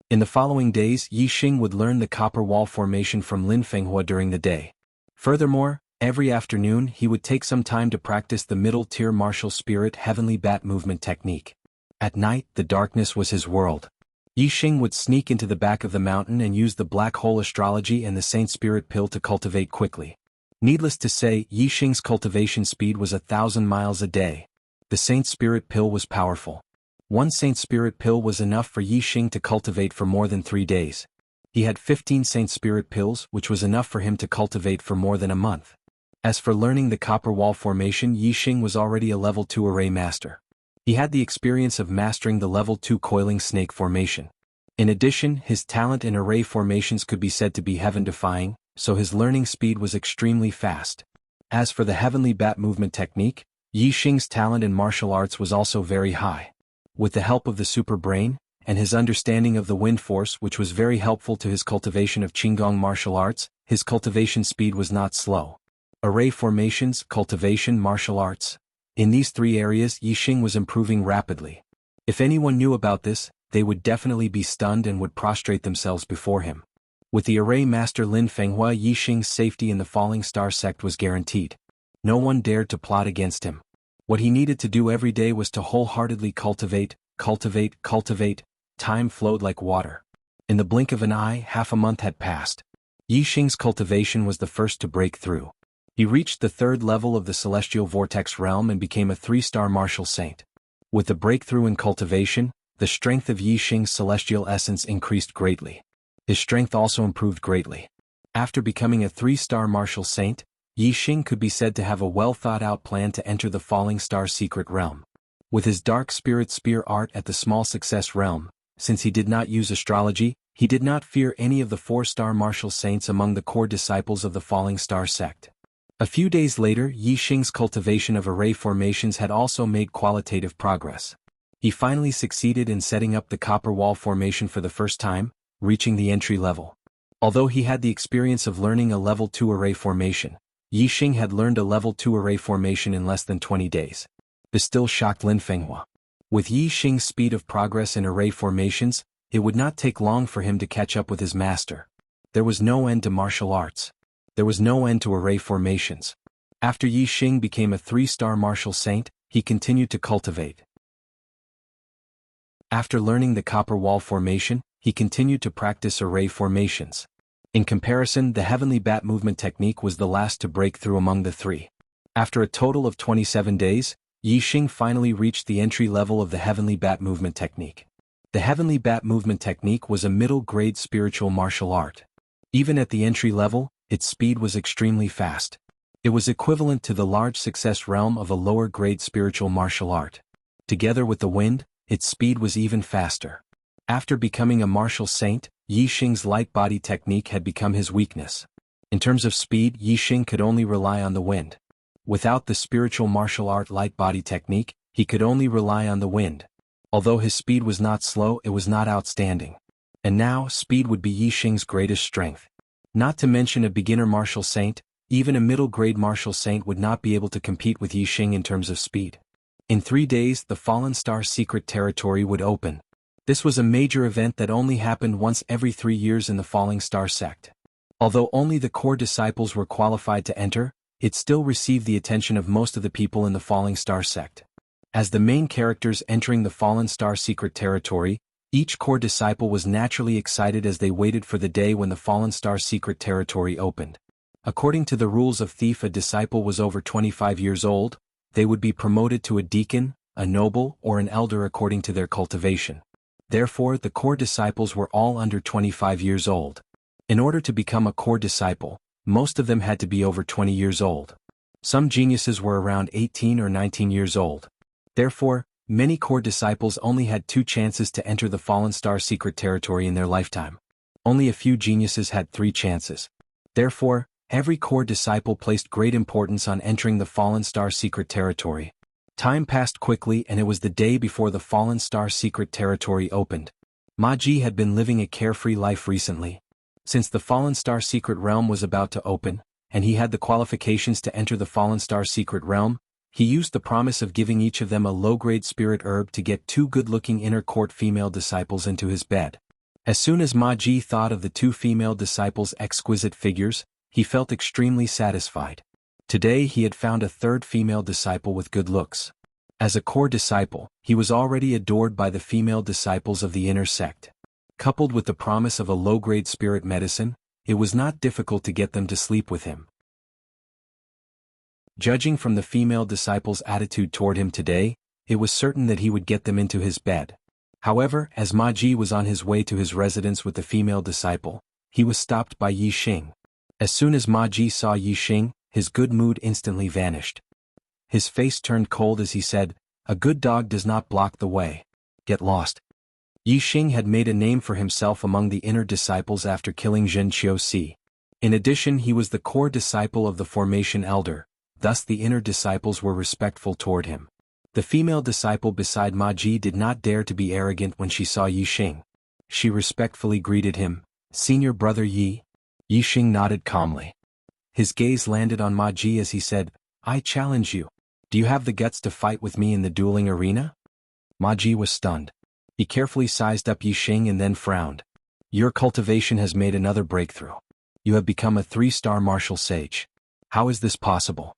In the following days, Yi Xing would learn the copper wall formation from Lin Fenghua during the day. Furthermore, every afternoon he would take some time to practice the middle-tier martial spirit heavenly bat movement technique. At night, the darkness was his world. Yi Xing would sneak into the back of the mountain and use the black hole astrology and the Saint Spirit pill to cultivate quickly. Needless to say, Yi Xing's cultivation speed was 1,000 miles a day. The Saint Spirit Pill was powerful. One Saint Spirit Pill was enough for Yi Xing to cultivate for more than 3 days. He had 15 Saint Spirit Pills, which was enough for him to cultivate for more than a month. As for learning the copper wall formation, Yi Xing was already a level 2 array master. He had the experience of mastering the level 2 coiling snake formation. In addition, his talent in array formations could be said to be heaven-defying, so his learning speed was extremely fast. As for the heavenly bat movement technique, Yi Xing's talent in martial arts was also very high. With the help of the super brain, and his understanding of the wind force, which was very helpful to his cultivation of Qigong martial arts, his cultivation speed was not slow. Array formations, cultivation, martial arts. In these 3 areas, Yi Xing was improving rapidly. If anyone knew about this, they would definitely be stunned and would prostrate themselves before him. With the array master Lin Fenghua, Yi Xing's safety in the Falling Star sect was guaranteed. No one dared to plot against him. What he needed to do every day was to wholeheartedly cultivate. Time flowed like water. In the blink of an eye, half a month had passed. Yi Xing's cultivation was the first to break through. He reached the 3rd level of the Celestial Vortex realm and became a 3-star martial saint. With the breakthrough in cultivation, the strength of Yi Xing's celestial essence increased greatly. His strength also improved greatly. After becoming a 3-star martial saint, Yi Xing could be said to have a well-thought-out plan to enter the Falling Star secret realm. With his Dark Spirit Spear art at the Small Success realm, since he did not use astrology, he did not fear any of the 4-star martial saints among the core disciples of the Falling Star sect. A few days later, Yi Xing's cultivation of array formations had also made qualitative progress. He finally succeeded in setting up the copper wall formation for the first time, reaching the entry level. Although he had the experience of learning a level 2 array formation, Yi Xing had learned a level 2 array formation in less than 20 days. This still shocked Lin Fenghua. With Yi Xing's speed of progress in array formations, it would not take long for him to catch up with his master. There was no end to martial arts. There was no end to array formations. After Yi Xing became a 3-star martial saint, he continued to cultivate. After learning the copper wall formation, he continued to practice array formations. In comparison, the heavenly bat movement technique was the last to break through among the 3. After a total of 27 days, Yi Xing finally reached the entry level of the heavenly bat movement technique. The heavenly bat movement technique was a middle-grade spiritual martial art. Even at the entry level, its speed was extremely fast. It was equivalent to the large success realm of a lower-grade spiritual martial art. Together with the wind, its speed was even faster. After becoming a martial saint, Yi Xing's light body technique had become his weakness. In terms of speed, Yi Xing could only rely on the wind. Without the spiritual martial art light body technique, he could only rely on the wind. Although his speed was not slow, it was not outstanding. And now, speed would be Yi Xing's greatest strength. Not to mention a beginner martial saint, even a middle-grade martial saint would not be able to compete with Yi Xing in terms of speed. In 3 days, the Fallen Star secret territory would open. This was a major event that only happened once every 3 years in the Falling Star sect. Although only the core disciples were qualified to enter, it still received the attention of most of the people in the Falling Star sect. As the main characters entering the Fallen Star secret territory, each core disciple was naturally excited as they waited for the day when the Fallen Star secret territory opened. According to the rules of Thief, a disciple was over 25 years old, they would be promoted to a deacon, a noble, or an elder according to their cultivation. Therefore, the core disciples were all under 25 years old. In order to become a core disciple, most of them had to be over 20 years old. Some geniuses were around 18 or 19 years old. Therefore, many core disciples only had 2 chances to enter the Fallen Star secret territory in their lifetime. Only a few geniuses had 3 chances. Therefore, every core disciple placed great importance on entering the Fallen Star secret territory. Time passed quickly and it was the day before the Fallen Star secret territory opened. Ma Ji had been living a carefree life recently. Since the Fallen Star secret realm was about to open, and he had the qualifications to enter the Fallen Star secret realm, he used the promise of giving each of them a low-grade spirit herb to get 2 good-looking inner court female disciples into his bed. As soon as Ma Ji thought of the 2 female disciples' exquisite figures, he felt extremely satisfied. Today he had found a 3rd female disciple with good looks. As a core disciple, he was already adored by the female disciples of the inner sect. Coupled with the promise of a low-grade spirit medicine, it was not difficult to get them to sleep with him. Judging from the female disciples' attitude toward him today, it was certain that he would get them into his bed. However, as Ma Ji was on his way to his residence with the female disciple, he was stopped by Yi Xing. As soon as Ma Ji saw Yi Xing, his good mood instantly vanished. His face turned cold as he said, "A good dog does not block the way. Get lost." Yi Xing had made a name for himself among the inner disciples after killing Zhen Qiuxi. In addition, he was the core disciple of the formation elder, thus the inner disciples were respectful toward him. The female disciple beside Ma Ji did not dare to be arrogant when she saw Yi Xing. She respectfully greeted him, "Senior brother Yi." Yi Xing nodded calmly. His gaze landed on Ma Ji as he said, "I challenge you. Do you have the guts to fight with me in the dueling arena?" Ma Ji was stunned. He carefully sized up Yi Xing and then frowned. "Your cultivation has made another breakthrough. You have become a 3-star martial sage. How is this possible?"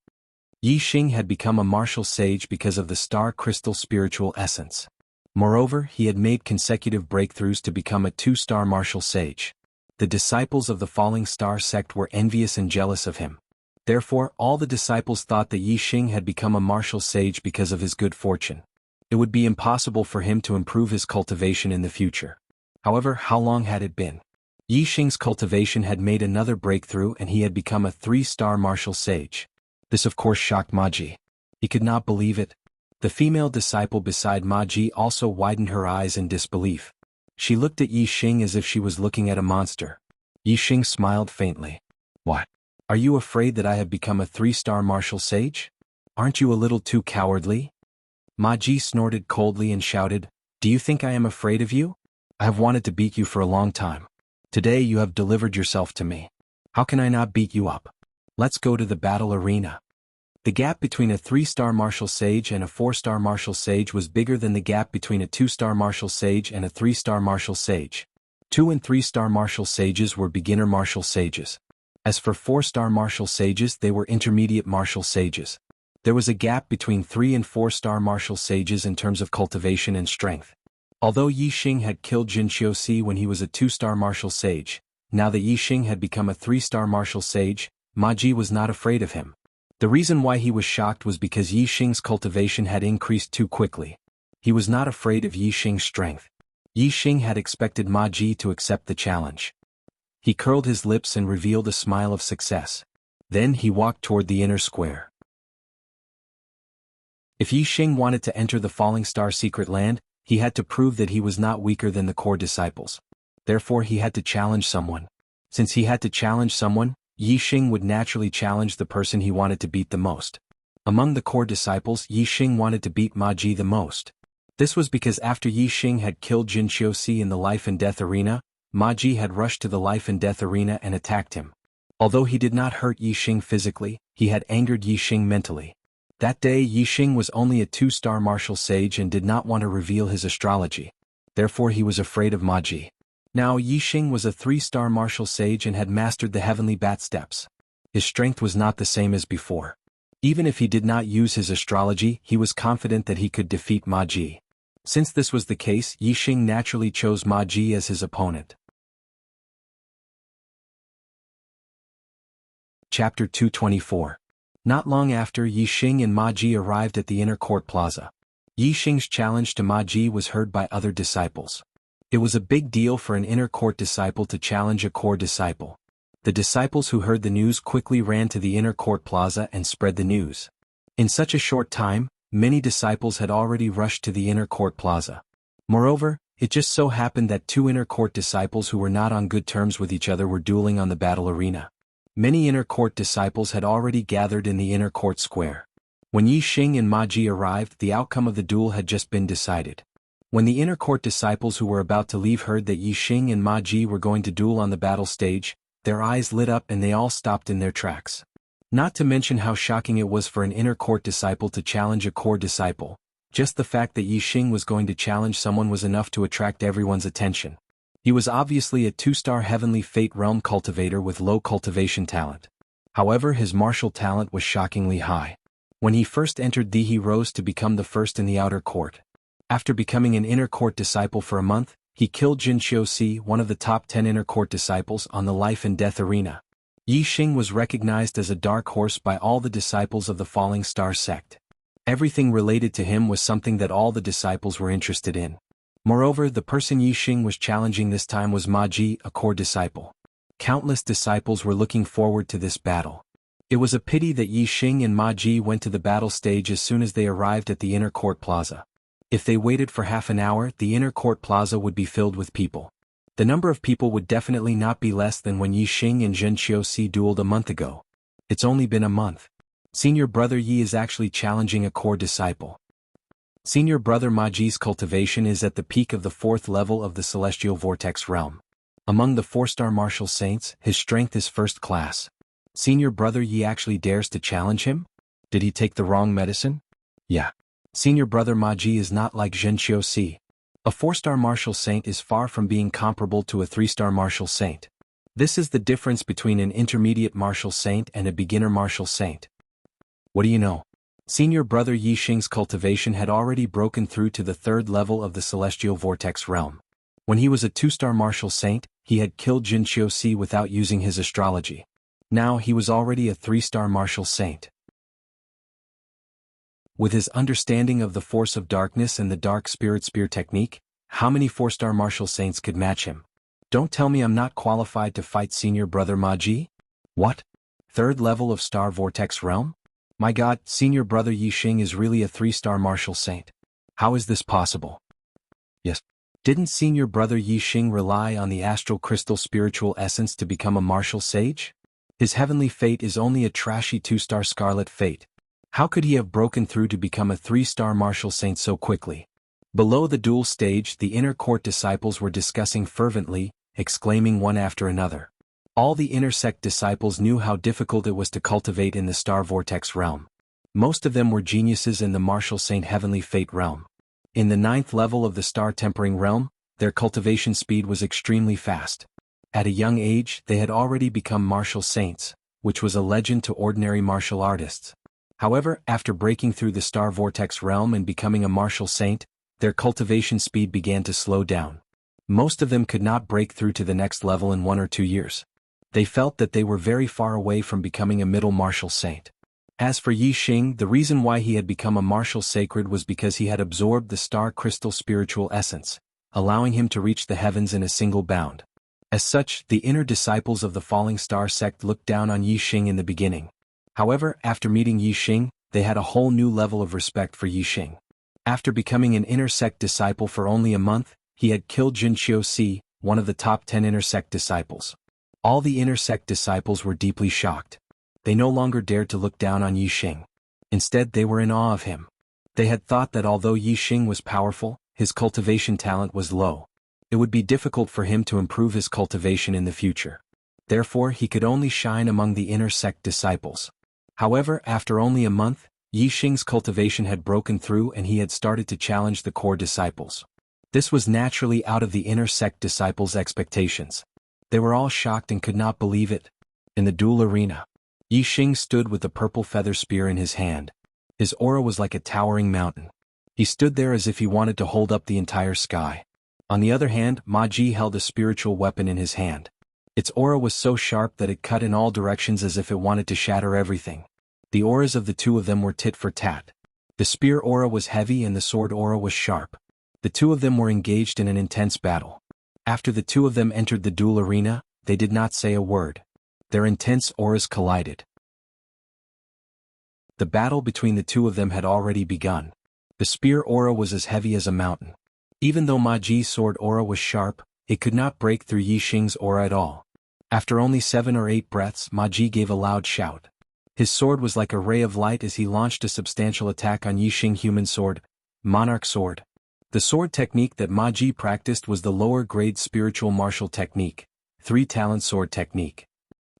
Yi Xing had become a martial sage because of the star crystal spiritual essence. Moreover, he had made consecutive breakthroughs to become a 2-star martial sage. The disciples of the falling star sect were envious and jealous of him. Therefore, all the disciples thought that Yi Xing had become a martial sage because of his good fortune. It would be impossible for him to improve his cultivation in the future. However, how long had it been? Yi Xing's cultivation had made another breakthrough and he had become a 3-star martial sage. This of course shocked Ma Ji. He could not believe it. The female disciple beside Ma Ji also widened her eyes in disbelief. She looked at Yi Xing as if she was looking at a monster. Yi Xing smiled faintly. "What? Are you afraid that I have become a 3-star martial sage? Aren't you a little too cowardly?" Ma Ji snorted coldly and shouted, "Do you think I am afraid of you? I have wanted to beat you for a long time. Today you have delivered yourself to me. How can I not beat you up? Let's go to the battle arena." The gap between a 3-star martial sage and a 4-star martial sage was bigger than the gap between a 2-star martial sage and a 3-star martial sage. 2- and 3-star martial sages were beginner martial sages. As for 4-star martial sages, they were intermediate martial sages. There was a gap between 3- and 4-star martial sages in terms of cultivation and strength. Although Yi Xing had killed Zhen Qiuxi when he was a 2-star martial sage, now that Yi Xing had become a 3-star martial sage, Ma Ji was not afraid of him. The reason why he was shocked was because Yi Xing's cultivation had increased too quickly. He was not afraid of Yi Xing's strength. Yi Xing had expected Ma Ji to accept the challenge. He curled his lips and revealed a smile of success. Then he walked toward the inner square. If Yi Xing wanted to enter the Falling Star secret land, he had to prove that he was not weaker than the core disciples. Therefore he had to challenge someone. Since he had to challenge someone, Yi Xing would naturally challenge the person he wanted to beat the most. Among the core disciples, Yi Xing wanted to beat Ma Ji the most. This was because after Yi Xing had killed Zhen Qiuxi in the life and death arena, Ma Ji had rushed to the life and death arena and attacked him. Although he did not hurt Yi Xing physically, he had angered Yi Xing mentally. That day Yi Xing was only a 2-star martial sage and did not want to reveal his astrology. Therefore he was afraid of Ma Ji. Now Yi Xing was a 3-star martial sage and had mastered the heavenly bat steps. His strength was not the same as before. Even if he did not use his astrology, he was confident that he could defeat Ma Ji. Since this was the case, Yi Xing naturally chose Ma Ji as his opponent. Chapter 224. Not long after, Yi Xing and Ma Ji arrived at the inner court plaza. Yi Xing's challenge to Ma Ji was heard by other disciples. It was a big deal for an inner court disciple to challenge a core disciple. The disciples who heard the news quickly ran to the inner court plaza and spread the news. In such a short time, many disciples had already rushed to the inner court plaza. Moreover, it just so happened that 2 inner court disciples who were not on good terms with each other were dueling on the battle arena. Many inner court disciples had already gathered in the inner court square. When Yi Xing and Ma Ji arrived, the outcome of the duel had just been decided. When the inner court disciples who were about to leave heard that Yi Xing and Ma Ji were going to duel on the battle stage, their eyes lit up and they all stopped in their tracks. Not to mention how shocking it was for an inner court disciple to challenge a core disciple. Just the fact that Yi Xing was going to challenge someone was enough to attract everyone's attention. He was obviously a 2-star heavenly fate realm cultivator with low cultivation talent. However, his martial talent was shockingly high. When he first entered he rose to become the first in the outer court. After becoming an inner court disciple for a month, he killed Zhen Qiuxi, one of the top 10 inner court disciples, on the life and death arena. Yi Xing was recognized as a dark horse by all the disciples of the Falling Star sect. Everything related to him was something that all the disciples were interested in. Moreover, the person Yi Xing was challenging this time was Ma Ji, a core disciple. Countless disciples were looking forward to this battle. It was a pity that Yi Xing and Ma Ji went to the battle stage as soon as they arrived at the inner court plaza. If they waited for half an hour, the inner court plaza would be filled with people. The number of people would definitely not be less than when Yi Xing and Zhen Qiuxi dueled a month ago. It's only been a month. Senior brother Yi is actually challenging a core disciple. Senior brother Ma Ji's cultivation is at the peak of the 4th level of the celestial vortex realm. Among the 4-star martial saints, his strength is first class. Senior brother Yi actually dares to challenge him? Did he take the wrong medicine? Yeah. Senior brother Ma Ji is not like Zhen Qiuxi. A 4-star martial saint is far from being comparable to a 3-star martial saint. This is the difference between an intermediate martial saint and a beginner martial saint. What do you know? Senior brother Yi Xing's cultivation had already broken through to the 3rd level of the celestial vortex realm. When he was a 2-star martial saint, he had killed Zhen Qiuxi without using his astrology. Now he was already a 3-star martial saint. With his understanding of the force of darkness and the dark spirit spear technique, how many 4-star martial saints could match him? Don't tell me I'm not qualified to fight senior brother Ma Ji? What? 3rd level of star vortex realm? My god, senior brother Yi Xing is really a 3-star martial saint. How is this possible? Yes. Didn't senior brother Yi Xing rely on the astral crystal spiritual essence to become a martial sage? His heavenly fate is only a trashy 2-star scarlet fate. How could he have broken through to become a 3-star martial saint so quickly? Below the duel stage, the inner court disciples were discussing fervently, exclaiming one after another. All the inner sect disciples knew how difficult it was to cultivate in the star vortex realm. Most of them were geniuses in the martial saint heavenly fate realm. In the 9th level of the star tempering realm, their cultivation speed was extremely fast. At a young age, they had already become martial saints, which was a legend to ordinary martial artists. However, after breaking through the star vortex realm and becoming a martial saint, their cultivation speed began to slow down. Most of them could not break through to the next level in 1 or 2 years. They felt that they were very far away from becoming a middle martial saint. As for Yi Xing, the reason why he had become a martial sacred was because he had absorbed the star crystal spiritual essence, allowing him to reach the heavens in a single bound. As such, the inner disciples of the Falling Star sect looked down on Yi Xing in the beginning. However, after meeting Yi Xing, they had a whole new level of respect for Yi Xing. After becoming an inner sect disciple for only a month, he had killed Zhen Qiuxi, one of the top 10 inner sect disciples. All the inner sect disciples were deeply shocked. They no longer dared to look down on Yi Xing. Instead, they were in awe of him. They had thought that although Yi Xing was powerful, his cultivation talent was low. It would be difficult for him to improve his cultivation in the future. Therefore, he could only shine among the inner sect disciples. However, after only a month, Yi Xing's cultivation had broken through and he had started to challenge the core disciples. This was naturally out of the inner sect disciples' expectations. They were all shocked and could not believe it. In the duel arena, Yi Xing stood with the purple feather spear in his hand. His aura was like a towering mountain. He stood there as if he wanted to hold up the entire sky. On the other hand, Ma Ji held a spiritual weapon in his hand. Its aura was so sharp that it cut in all directions as if it wanted to shatter everything. The auras of the two of them were tit for tat. The spear aura was heavy and the sword aura was sharp. The two of them were engaged in an intense battle. After the two of them entered the duel arena, they did not say a word. Their intense auras collided. The battle between the two of them had already begun. The spear aura was as heavy as a mountain. Even though Ma Ji's sword aura was sharp, it could not break through Yi Xing's aura at all. After only 7 or 8 breaths, Ma Ji gave a loud shout. His sword was like a ray of light as he launched a substantial attack on Yi Xing human sword, Monarch sword. The sword technique that Ma Ji practiced was the lower-grade spiritual martial technique, 3-talent sword technique.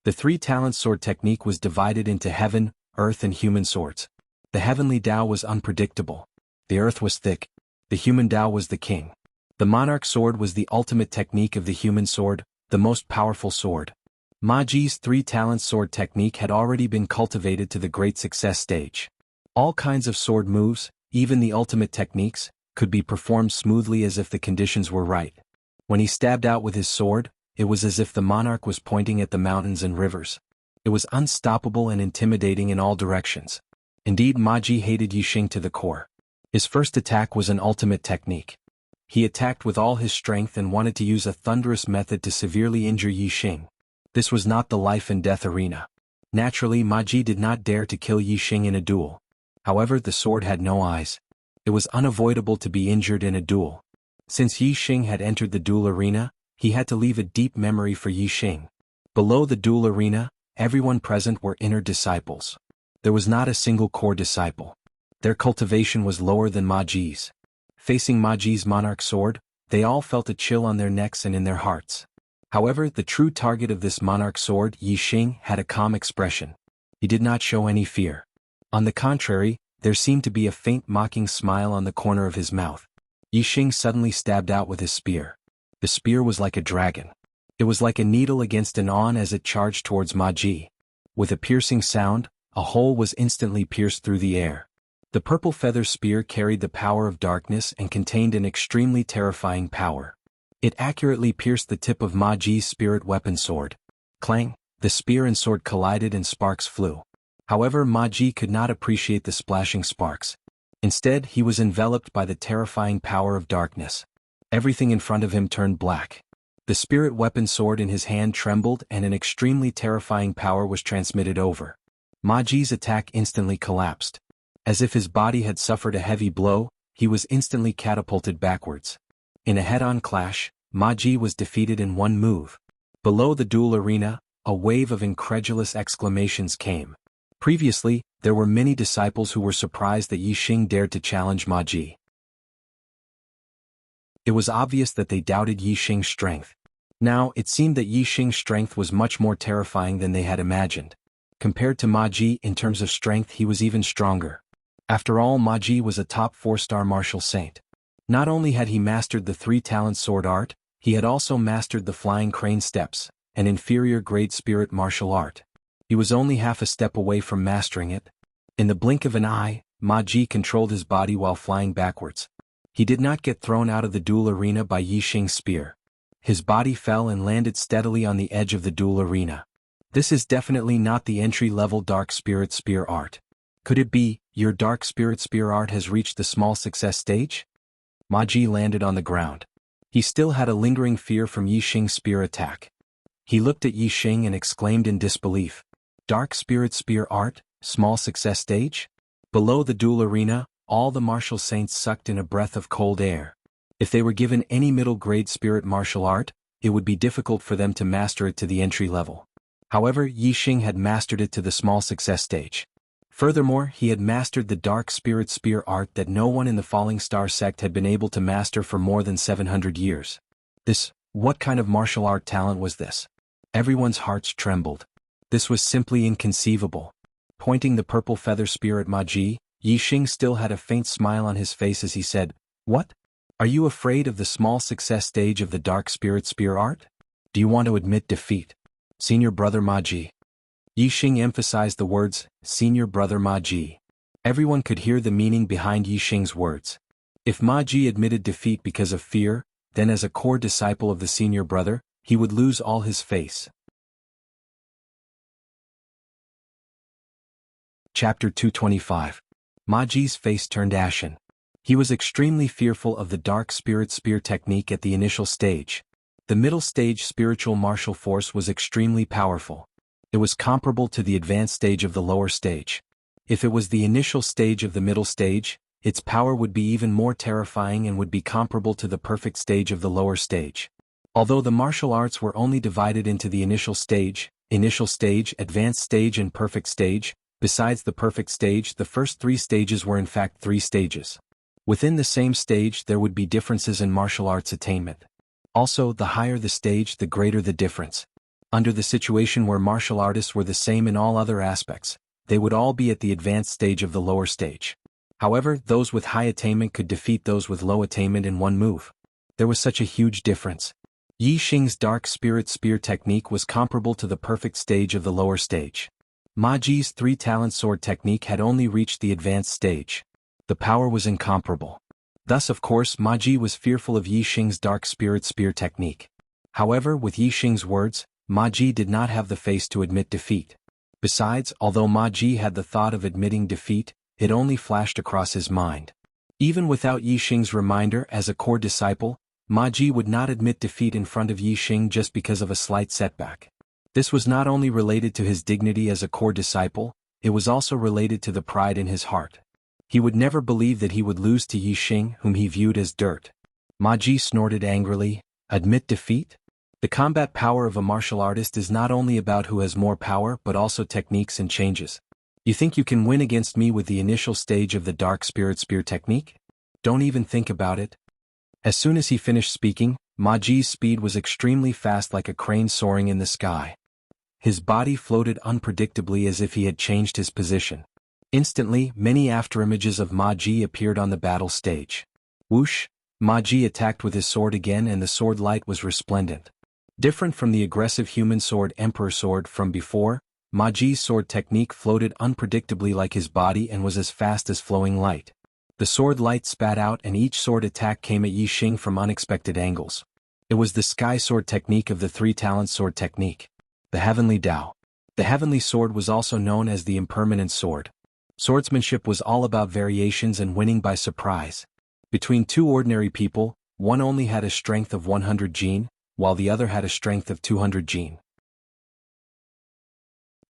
The 3-talent sword technique was divided into heaven, earth and human swords. The heavenly Tao was unpredictable. The earth was thick. The human Tao was the king. The monarch sword was the ultimate technique of the human sword, the most powerful sword. Ma Ji's 3-talent sword technique had already been cultivated to the great success stage. All kinds of sword moves, even the ultimate techniques, could be performed smoothly as if the conditions were right. When he stabbed out with his sword, it was as if the monarch was pointing at the mountains and rivers. It was unstoppable and intimidating in all directions. Indeed, Ma Ji hated Yixing to the core. His first attack was an ultimate technique. He attacked with all his strength and wanted to use a thunderous method to severely injure Yixing. This was not the life and death arena. Naturally, Ma Ji did not dare to kill Yixing in a duel. However, the sword had no eyes. It was unavoidable to be injured in a duel. Since Yixing had entered the duel arena, he had to leave a deep memory for Yixing. Below the duel arena, everyone present were inner disciples. There was not a single core disciple. Their cultivation was lower than Ma Ji's. Facing Ma Ji's monarch sword, they all felt a chill on their necks and in their hearts. However, the true target of this monarch sword, Yixing, had a calm expression. He did not show any fear. On the contrary, there seemed to be a faint mocking smile on the corner of his mouth. Yixing suddenly stabbed out with his spear. The spear was like a dragon. It was like a needle against an awn as it charged towards Ma Ji. With a piercing sound, a hole was instantly pierced through the air. The purple feather spear carried the power of darkness and contained an extremely terrifying power. It accurately pierced the tip of Ma Ji's spirit weapon sword. Clang! The spear and sword collided and sparks flew. However, Ma Ji could not appreciate the splashing sparks. Instead, he was enveloped by the terrifying power of darkness. Everything in front of him turned black. The spirit weapon sword in his hand trembled and an extremely terrifying power was transmitted over. Ma Ji's attack instantly collapsed. As if his body had suffered a heavy blow, he was instantly catapulted backwards. In a head-on clash, Ma Ji was defeated in one move. Below the duel arena, a wave of incredulous exclamations came. Previously, there were many disciples who were surprised that Yixing dared to challenge Ma Ji. It was obvious that they doubted Yixing's strength. Now, it seemed that Yixing's strength was much more terrifying than they had imagined. Compared to Ma Ji in terms of strength, he was even stronger. After all, Ma Ji was a top 4-star martial saint. Not only had he mastered the 3-talent sword art, he had also mastered the flying crane steps, an inferior grade spirit martial art. He was only half a step away from mastering it. In the blink of an eye, Ma Ji controlled his body while flying backwards. He did not get thrown out of the duel arena by Yixing's spear. His body fell and landed steadily on the edge of the duel arena. This is definitely not the entry-level Dark Spirit Spear art. Could it be, your Dark Spirit Spear art has reached the small success stage? Ma Ji landed on the ground. He still had a lingering fear from Yixing's spear attack. He looked at Yixing and exclaimed in disbelief. Dark Spirit Spear art, small success stage? Below the duel arena, all the martial saints sucked in a breath of cold air. If they were given any middle-grade spirit martial art, it would be difficult for them to master it to the entry level. However, Yixing had mastered it to the small success stage. Furthermore, he had mastered the Dark Spirit Spear art that no one in the Falling Star sect had been able to master for more than 700 years. What kind of martial art talent was this? Everyone's hearts trembled. This was simply inconceivable. Pointing the purple feather spear at Ma Ji, Yixing still had a faint smile on his face as he said, "What? Are you afraid of the small success stage of the Dark Spirit Spear art? Do you want to admit defeat? Senior brother Ma Ji." Yixing emphasized the words, "Senior brother Ma Ji." Everyone could hear the meaning behind Yixing's words. If Ma Ji admitted defeat because of fear, then as a core disciple of the senior brother, he would lose all his face. Chapter 225. Ma Ji's face turned ashen. He was extremely fearful of the Dark Spirit Spear technique at the initial stage. The middle stage spiritual martial force was extremely powerful. It was comparable to the advanced stage of the lower stage. If it was the initial stage of the middle stage, its power would be even more terrifying and would be comparable to the perfect stage of the lower stage. Although the martial arts were only divided into the initial stage, advanced stage and perfect stage, besides the perfect stage, the first 3 stages were in fact 3 stages. Within the same stage there would be differences in martial arts attainment. Also, the higher the stage, the greater the difference. Under the situation where martial artists were the same in all other aspects, they would all be at the advanced stage of the lower stage. However, those with high attainment could defeat those with low attainment in one move. There was such a huge difference. Yixing's Dark Spirit Spear technique was comparable to the perfect stage of the lower stage. Ma Ji's 3-talent sword technique had only reached the advanced stage. The power was incomparable. Thus, of course, Ma Ji was fearful of Yixing's Dark Spirit Spear technique. However, with Yixing's words, Ma Ji did not have the face to admit defeat. Besides, although Ma Ji had the thought of admitting defeat, it only flashed across his mind. Even without Yi Xing's reminder as a core disciple, Ma Ji would not admit defeat in front of Yi Xing just because of a slight setback. This was not only related to his dignity as a core disciple, it was also related to the pride in his heart. He would never believe that he would lose to Yi Xing, whom he viewed as dirt. Ma Ji snorted angrily, "Admit defeat?" The combat power of a martial artist is not only about who has more power but also techniques and changes. You think you can win against me with the initial stage of the Dark Spirit Spear technique? Don't even think about it. As soon as he finished speaking, Ma Ji's speed was extremely fast, like a crane soaring in the sky. His body floated unpredictably as if he had changed his position. Instantly, many afterimages of Ma Ji appeared on the battle stage. Whoosh! Ma Ji attacked with his sword again, and the sword light was resplendent. Different from the aggressive human sword Emperor Sword from before, Ma Ji's sword technique floated unpredictably like his body and was as fast as flowing light. The sword light spat out, and each sword attack came at Yi Xing from unexpected angles. It was the Sky Sword technique of the Three Talents Sword technique. The Heavenly Tao. The Heavenly Sword was also known as the Impermanent Sword. Swordsmanship was all about variations and winning by surprise. Between two ordinary people, one only had a strength of 100 Jin, while the other had a strength of 200 Jin.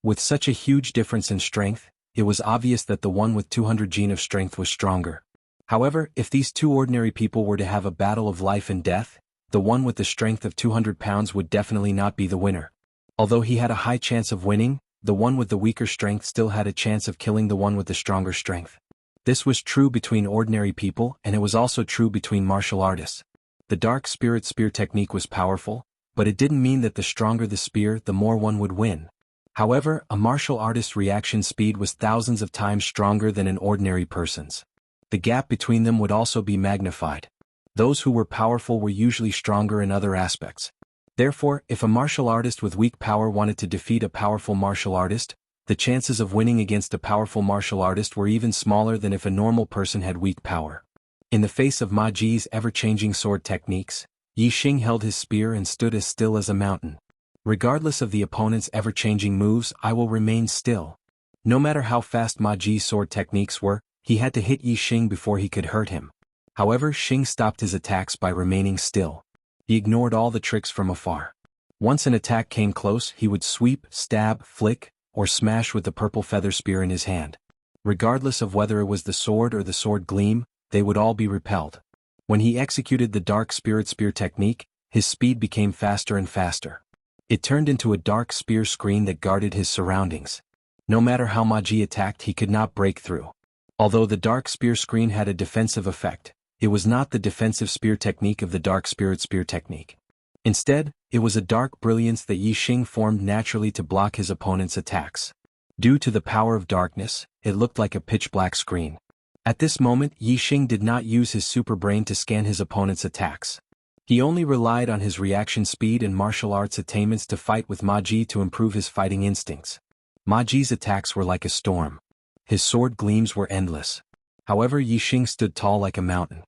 With such a huge difference in strength, it was obvious that the one with 200 Jin of strength was stronger. However, if these two ordinary people were to have a battle of life and death, the one with the strength of 200 pounds would definitely not be the winner. Although he had a high chance of winning, the one with the weaker strength still had a chance of killing the one with the stronger strength. This was true between ordinary people, and it was also true between martial artists. The Dark Spirit Spear technique was powerful, but it didn't mean that the stronger the spear, the more one would win. However, a martial artist's reaction speed was thousands of times stronger than an ordinary person's. The gap between them would also be magnified. Those who were powerful were usually stronger in other aspects. Therefore, if a martial artist with weak power wanted to defeat a powerful martial artist, the chances of winning against a powerful martial artist were even smaller than if a normal person had weak power. In the face of Ma Ji's ever-changing sword techniques, Yi Xing held his spear and stood as still as a mountain. Regardless of the opponent's ever-changing moves, I will remain still. No matter how fast Ma Ji's sword techniques were, he had to hit Yi Xing before he could hurt him. However, Xing stopped his attacks by remaining still. He ignored all the tricks from afar. Once an attack came close, he would sweep, stab, flick, or smash with the purple feather spear in his hand. Regardless of whether it was the sword or the sword gleam, they would all be repelled. When he executed the Dark Spirit Spear technique, his speed became faster and faster. It turned into a dark spear screen that guarded his surroundings. No matter how Ma Ji attacked, he could not break through. Although the dark spear screen had a defensive effect, it was not the defensive spear technique of the Dark Spirit Spear technique. Instead, it was a dark brilliance that Yi Xing formed naturally to block his opponent's attacks. Due to the power of darkness, it looked like a pitch-black screen. At this moment, Yi Xing did not use his super brain to scan his opponent's attacks. He only relied on his reaction speed and martial arts attainments to fight with Ma Ji to improve his fighting instincts. Ma Ji's attacks were like a storm. His sword gleams were endless. However, Yi Xing stood tall like a mountain.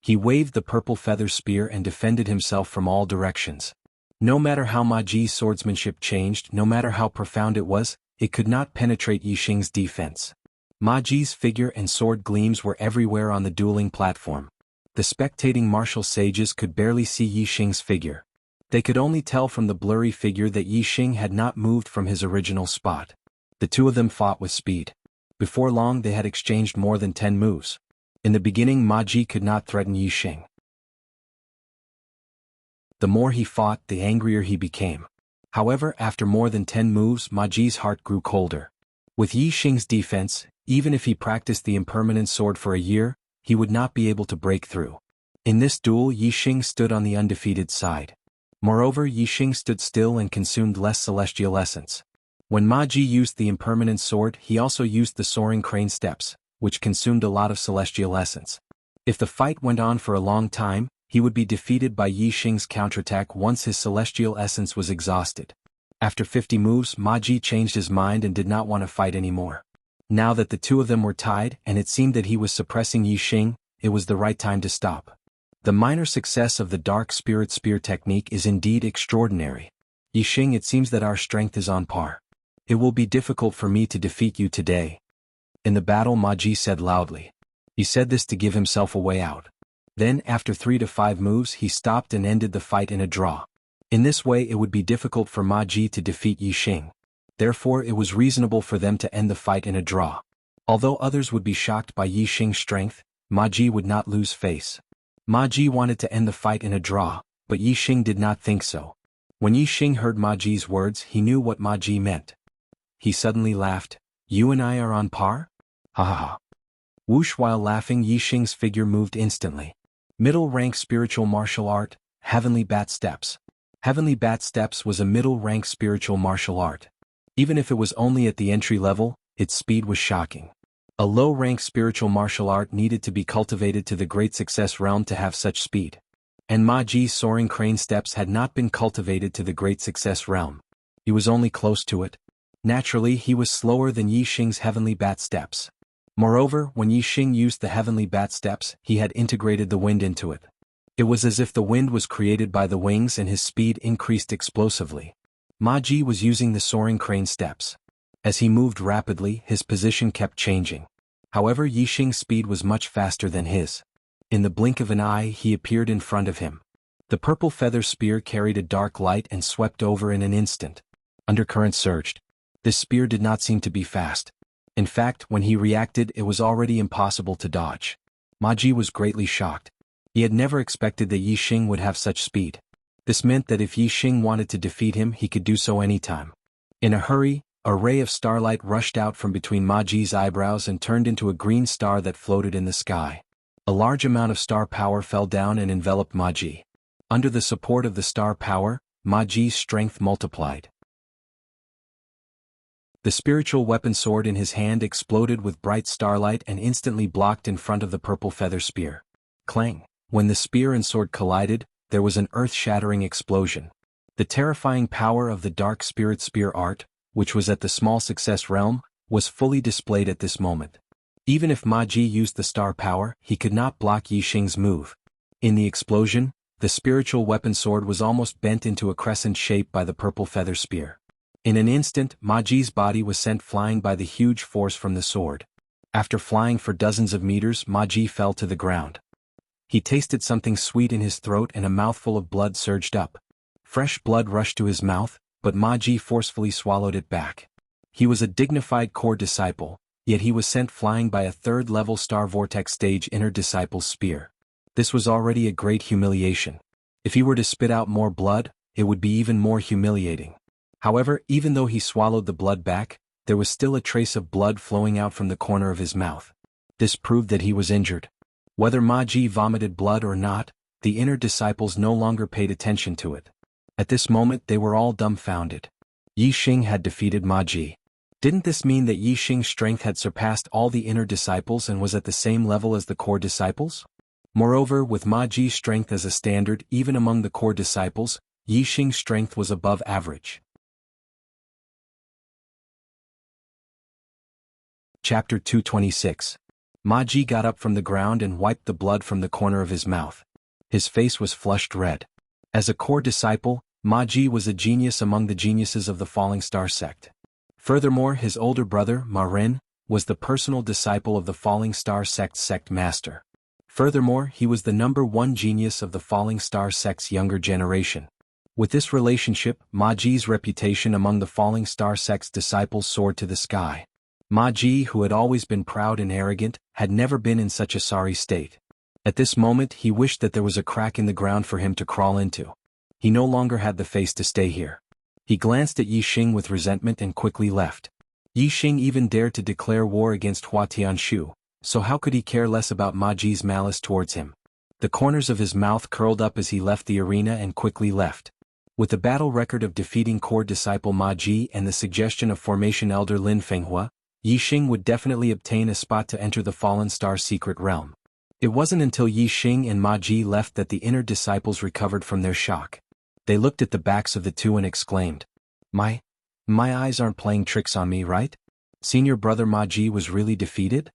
He waved the purple feather spear and defended himself from all directions. No matter how Ma Ji's swordsmanship changed, no matter how profound it was, it could not penetrate Yi Xing's defense. Ma Ji's figure and sword gleams were everywhere on the dueling platform. The spectating martial sages could barely see Yi Xing's figure. They could only tell from the blurry figure that Yi Xing had not moved from his original spot. The two of them fought with speed. Before long they had exchanged more than 10 moves. In the beginning, Ma Ji could not threaten Yi Xing. The more he fought, the angrier he became. However, after more than 10 moves, Ma Ji's heart grew colder. With Yi Xing's defense, even if he practiced the impermanent sword for a year, he would not be able to break through. In this duel, Yi Xing stood on the undefeated side. Moreover, Yi Xing stood still and consumed less celestial essence. When Ma Ji used the impermanent sword, he also used the soaring crane steps, which consumed a lot of celestial essence. If the fight went on for a long time, he would be defeated by Yi Xing's counterattack once his celestial essence was exhausted. After 50 moves, Ma Ji changed his mind and did not want to fight anymore. Now that the two of them were tied and it seemed that he was suppressing Yi Xing, it was the right time to stop. The minor success of the Dark Spirit Spear technique is indeed extraordinary. Yi Xing, it seems that our strength is on par. It will be difficult for me to defeat you today. In the battle, Ma Ji said loudly. He said this to give himself a way out. Then, after 3 to 5 moves, he stopped and ended the fight in a draw. In this way it would be difficult for Ma Ji to defeat Yi Xing. Therefore it was reasonable for them to end the fight in a draw. Although others would be shocked by Yi Xing's strength, Ma Ji would not lose face. Ma Ji wanted to end the fight in a draw, but Yi Xing did not think so. When Yi Xing heard Ma Ji's words, he knew what Ma Ji meant. He suddenly laughed. You and I are on par? Ha ha ha. Whoosh! While laughing, Yi Xing's figure moved instantly. Middle rank spiritual martial art, Heavenly Bat Steps. Heavenly Bat Steps was a middle rank spiritual martial art. Even if it was only at the entry level, its speed was shocking. A low rank spiritual martial art needed to be cultivated to the great success realm to have such speed. And Ma Ji's soaring crane steps had not been cultivated to the great success realm. He was only close to it. Naturally, he was slower than Yi Xing's Heavenly Bat Steps. Moreover, when Yi Xing used the Heavenly Bat Steps, he had integrated the wind into it. It was as if the wind was created by the wings and his speed increased explosively. Ma Ji was using the soaring crane steps. As he moved rapidly, his position kept changing. However, Yi Xing's speed was much faster than his. In the blink of an eye, he appeared in front of him. The purple feather spear carried a dark light and swept over in an instant. Undercurrent surged. This spear did not seem to be fast. In fact, when he reacted, it was already impossible to dodge. Ma Ji was greatly shocked. He had never expected that Yi Xing would have such speed. This meant that if Yi Xing wanted to defeat him, he could do so anytime. In a hurry, a ray of starlight rushed out from between Ma Ji's eyebrows and turned into a green star that floated in the sky. A large amount of star power fell down and enveloped Ma Ji. Under the support of the star power, Ma Ji's strength multiplied. The spiritual weapon sword in his hand exploded with bright starlight and instantly blocked in front of the purple feather spear. Clang! When the spear and sword collided, there was an earth-shattering explosion. The terrifying power of the dark spirit spear art, which was at the small success realm, was fully displayed at this moment. Even if Ma Ji used the star power, he could not block Yi Xing's move. In the explosion, the spiritual weapon sword was almost bent into a crescent shape by the purple feather spear. In an instant, Ma Ji's body was sent flying by the huge force from the sword. After flying for dozens of meters, Ma Ji fell to the ground. He tasted something sweet in his throat and a mouthful of blood surged up. Fresh blood rushed to his mouth, but Ma Ji forcefully swallowed it back. He was a dignified core disciple, yet he was sent flying by a third-level Star Vortex stage inner disciple's spear. This was already a great humiliation. If he were to spit out more blood, it would be even more humiliating. However, even though he swallowed the blood back, there was still a trace of blood flowing out from the corner of his mouth. This proved that he was injured. Whether Ma Ji vomited blood or not, the inner disciples no longer paid attention to it. At this moment they were all dumbfounded. Yi Xing had defeated Ma Ji. Didn't this mean that Yi Xing's strength had surpassed all the inner disciples and was at the same level as the core disciples? Moreover, with Ma Ji's strength as a standard even among the core disciples, Yi Xing's strength was above average. Chapter 226. Ma Ji got up from the ground and wiped the blood from the corner of his mouth. His face was flushed red. As a core disciple, Ma Ji was a genius among the geniuses of the Falling Star sect. Furthermore, his older brother, Ma Ren, was the personal disciple of the Falling Star sect's sect master. Furthermore, he was the #1 genius of the Falling Star sect's younger generation. With this relationship, Ma Ji's reputation among the Falling Star sect's disciples soared to the sky. Ma Ji, who had always been proud and arrogant, had never been in such a sorry state. At this moment he wished that there was a crack in the ground for him to crawl into. He no longer had the face to stay here. He glanced at Yi Xing with resentment and quickly left. Yi Xing even dared to declare war against Hua Tianshu, so how could he care less about Ma Ji's malice towards him? The corners of his mouth curled up as he left the arena and quickly left. With the battle record of defeating core disciple Ma Ji and the suggestion of formation elder Lin Fenghua, Yi Xing would definitely obtain a spot to enter the Fallen Star secret realm. It wasn't until Yi Xing and Ma Ji left that the inner disciples recovered from their shock. They looked at the backs of the two and exclaimed, My eyes aren't playing tricks on me, right? Senior brother Ma Ji was really defeated?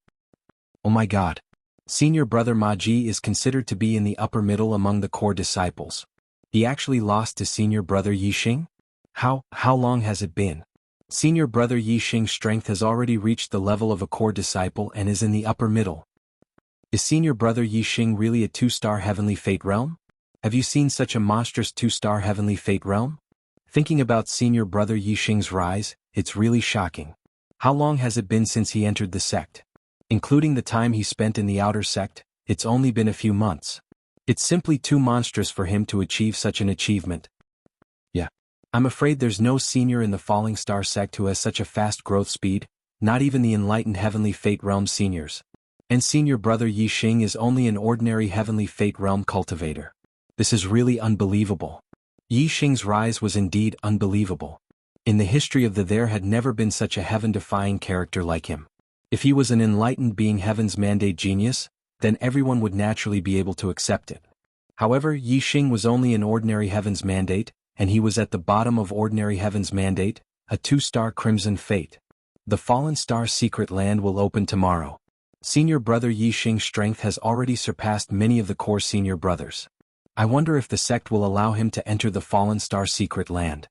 Oh my god. Senior brother Ma Ji is considered to be in the upper middle among the core disciples. He actually lost to senior brother Yi Xing? How long has it been? Senior brother Yi Xing's strength has already reached the level of a core disciple and is in the upper middle. Is senior brother Yi Xing really a 2-star heavenly fate realm? Have you seen such a monstrous 2-star heavenly fate realm? Thinking about senior brother Yi Xing's rise, it's really shocking. How long has it been since he entered the sect? Including the time he spent in the outer sect, it's only been a few months. It's simply too monstrous for him to achieve such an achievement. Yeah. I'm afraid there's no senior in the Falling Star sect who has such a fast growth speed, not even the enlightened heavenly fate realm seniors. And senior brother Yi Xing is only an ordinary heavenly fate realm cultivator. This is really unbelievable. Yi Xing's rise was indeed unbelievable. In the history of there had never been such a heaven-defying character like him. If he was an enlightened being heaven's mandate genius, then everyone would naturally be able to accept it. However, Yi Xing was only an ordinary heaven's mandate, and he was at the bottom of ordinary heaven's mandate, a 2-star crimson fate. The Fallen Star secret land will open tomorrow. Senior brother Yi Xing's strength has already surpassed many of the core senior brothers. I wonder if the sect will allow him to enter the Fallen Star secret land.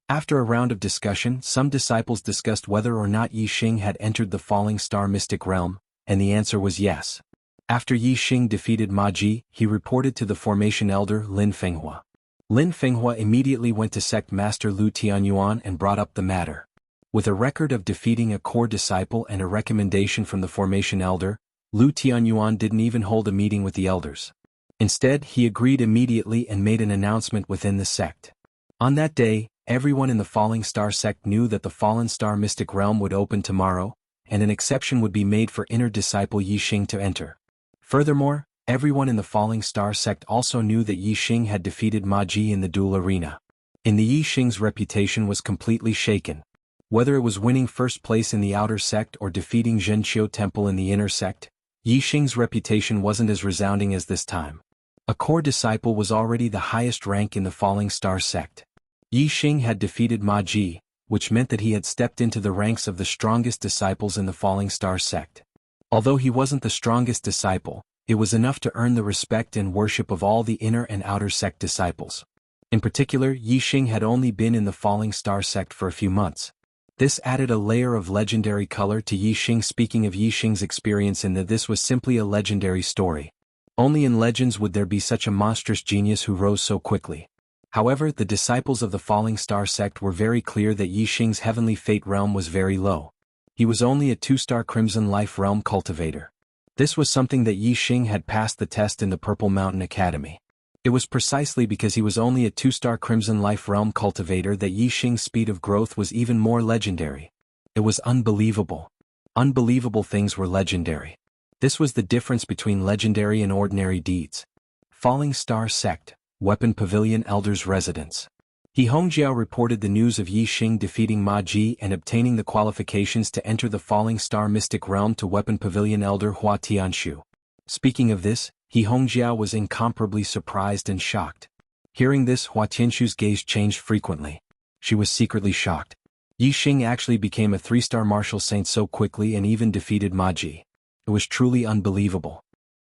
After a round of discussion, some disciples discussed whether or not Yi Xing had entered the Falling Star mystic realm, and the answer was yes. After Yi Xing defeated Ma Ji, he reported to the formation elder Lin Fenghua. Lin Fenghua immediately went to sect master Lu Tianyuan and brought up the matter. With a record of defeating a core disciple and a recommendation from the formation elder, Lu Tianyuan didn't even hold a meeting with the elders. Instead, he agreed immediately and made an announcement within the sect. On that day, everyone in the Falling Star sect knew that the Fallen Star mystic realm would open tomorrow, and an exception would be made for inner disciple Yi Xing to enter. Furthermore, everyone in the Falling Star sect also knew that Yi Xing had defeated Ma Ji in the duel arena. In the Yi Xing's reputation was completely shaken. Whether it was winning first place in the outer sect or defeating Zhenqiu Temple in the inner sect, Yi Xing's reputation wasn't as resounding as this time. A core disciple was already the highest rank in the Falling Star sect. Yi Xing had defeated Ma Ji, which meant that he had stepped into the ranks of the strongest disciples in the Falling Star sect. Although he wasn't the strongest disciple, it was enough to earn the respect and worship of all the inner and outer sect disciples. In particular, Yi Xing had only been in the Falling Star sect for a few months. This added a layer of legendary color to Yi Xing. Speaking of Yi Xing's experience in this was simply a legendary story. Only in legends would there be such a monstrous genius who rose so quickly. However, the disciples of the Falling Star sect were very clear that Yi Xing's heavenly fate realm was very low. He was only a 2-star Crimson Life realm cultivator. This was something that Yi Xing had passed the test in the Purple Mountain Academy. It was precisely because he was only a 2-star Crimson Life realm cultivator that Yi Xing's speed of growth was even more legendary. It was unbelievable. Unbelievable things were legendary. This was the difference between legendary and ordinary deeds. Falling Star Sect, Weapon Pavilion Elder's Residence. He Hongjiao reported the news of Yi Xing defeating Ma Ji and obtaining the qualifications to enter the Falling Star Mystic Realm to Weapon Pavilion Elder Hua Tianshu. Speaking of this, He Hongjiao was incomparably surprised and shocked. Hearing this, Hua Tianshu's gaze changed frequently. She was secretly shocked. Yi Xing actually became a 3-star martial saint so quickly and even defeated Ma Ji. It was truly unbelievable.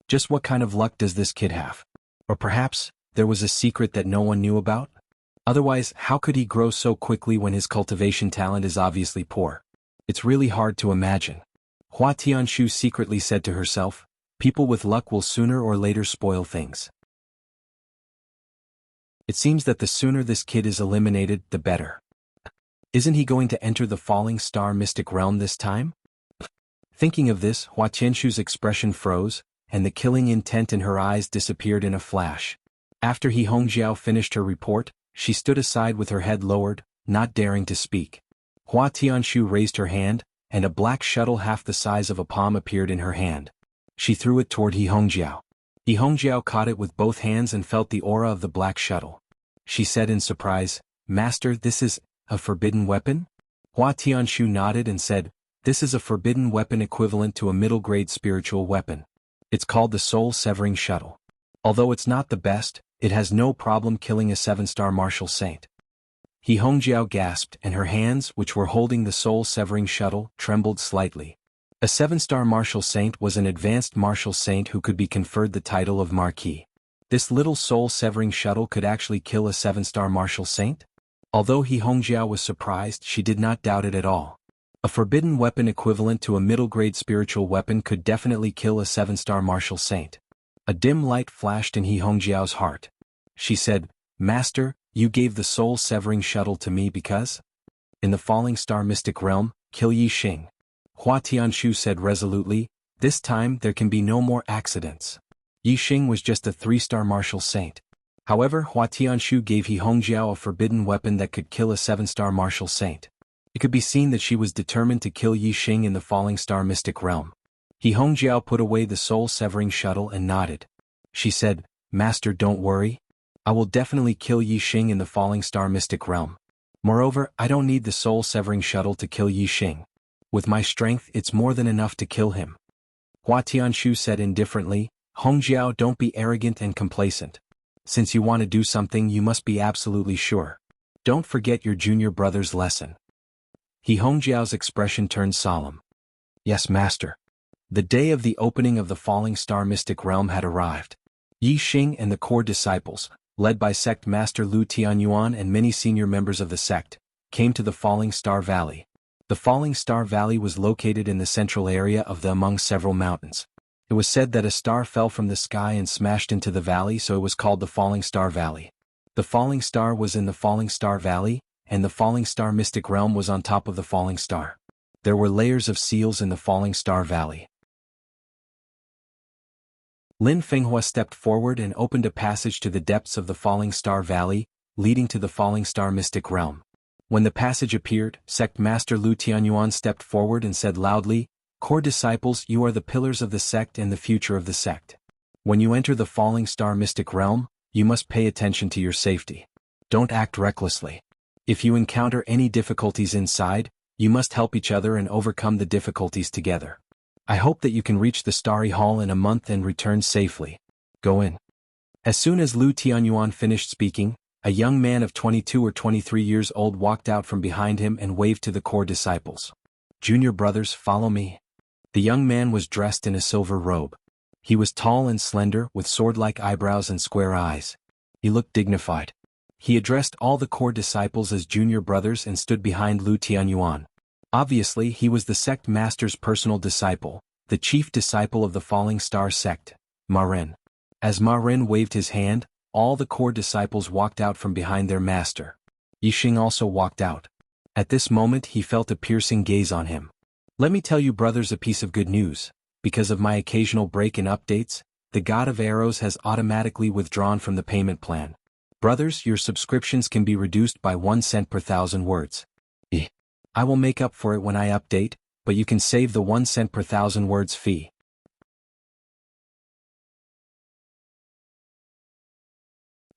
Just what kind of luck does this kid have? Or perhaps, there was a secret that no one knew about? Otherwise, how could he grow so quickly when his cultivation talent is obviously poor? It's really hard to imagine. Hua Tianshu secretly said to herself, people with luck will sooner or later spoil things. It seems that the sooner this kid is eliminated, the better. Isn't he going to enter the Falling Star Mystic Realm this time? Thinking of this, Hua Tianshu's expression froze, and the killing intent in her eyes disappeared in a flash. After He Hongjiao finished her report, she stood aside with her head lowered, not daring to speak. Hua Tianshu raised her hand, and a black shuttle half the size of a palm appeared in her hand. She threw it toward He Hongjiao. He Hongjiao caught it with both hands and felt the aura of the black shuttle. She said in surprise, "Master, this is a forbidden weapon?" Hua Tianshu nodded and said, "This is a forbidden weapon equivalent to a middle-grade spiritual weapon. It's called the Soul-Severing Shuttle. Although it's not the best, it has no problem killing a 7-star martial saint." He Hongjiao gasped, and her hands, which were holding the soul-severing shuttle, trembled slightly. A 7-star martial saint was an advanced martial saint who could be conferred the title of Marquis. This little soul-severing shuttle could actually kill a 7-star martial saint? Although He Hongjiao was surprised, she did not doubt it at all. A forbidden weapon equivalent to a middle-grade spiritual weapon could definitely kill a 7-star martial saint. A dim light flashed in He Hongjiao's heart. She said, "Master, you gave the soul-severing shuttle to me because?" "In the falling star mystic realm, kill Yi Xing." Hua Tianshu said resolutely, "This time there can be no more accidents." Yi Xing was just a 3-star martial saint. However, Hua Tianshu gave He Hongjiao a forbidden weapon that could kill a 7-star martial saint. It could be seen that she was determined to kill Yi Xing in the falling star mystic realm. He Hongjiao put away the soul-severing shuttle and nodded. She said, "Master, don't worry. I will definitely kill Yi Xing in the falling star mystic realm. Moreover, I don't need the soul-severing shuttle to kill Yi Xing. With my strength it's more than enough to kill him." Hua Tianshu said indifferently, "Hongjiao, don't be arrogant and complacent. Since you want to do something you must be absolutely sure. Don't forget your junior brother's lesson." He Hongjiao's expression turned solemn. "Yes, master." The day of the opening of the falling star mystic realm had arrived. Yi Xing and the core disciples, led by sect master Lu Tianyuan and many senior members of the sect, came to the Falling Star Valley. The Falling Star Valley was located in the central area of the among several mountains. It was said that a star fell from the sky and smashed into the valley, so it was called the Falling Star Valley. The falling star was in the Falling Star Valley, and the Falling Star Mystic Realm was on top of the falling star. There were layers of seals in the Falling Star Valley. Lin Fenghua stepped forward and opened a passage to the depths of the Falling Star Valley, leading to the Falling Star Mystic Realm. When the passage appeared, Sect Master Lu Tianyuan stepped forward and said loudly, "Core disciples, you are the pillars of the sect and the future of the sect. When you enter the Falling Star Mystic Realm, you must pay attention to your safety. Don't act recklessly. If you encounter any difficulties inside, you must help each other and overcome the difficulties together. I hope that you can reach the Starry Hall in a month and return safely. Go in." As soon as Lu Tianyuan finished speaking, a young man of 22 or 23 years old walked out from behind him and waved to the core disciples. "Junior brothers, follow me." The young man was dressed in a silver robe. He was tall and slender, with sword-like eyebrows and square eyes. He looked dignified. He addressed all the core disciples as junior brothers and stood behind Lu Tianyuan. Obviously, he was the sect master's personal disciple, the chief disciple of the Falling Star sect, Ma Ren. As Ma Ren waved his hand, all the core disciples walked out from behind their master. Yi Xing also walked out. At this moment he felt a piercing gaze on him. "Let me tell you brothers a piece of good news. Because of my occasional break in updates, the God of Arrows has automatically withdrawn from the payment plan. Brothers, your subscriptions can be reduced by 1 cent per 1,000 words. I will make up for it when I update, but you can save the 1 cent per 1,000 words fee."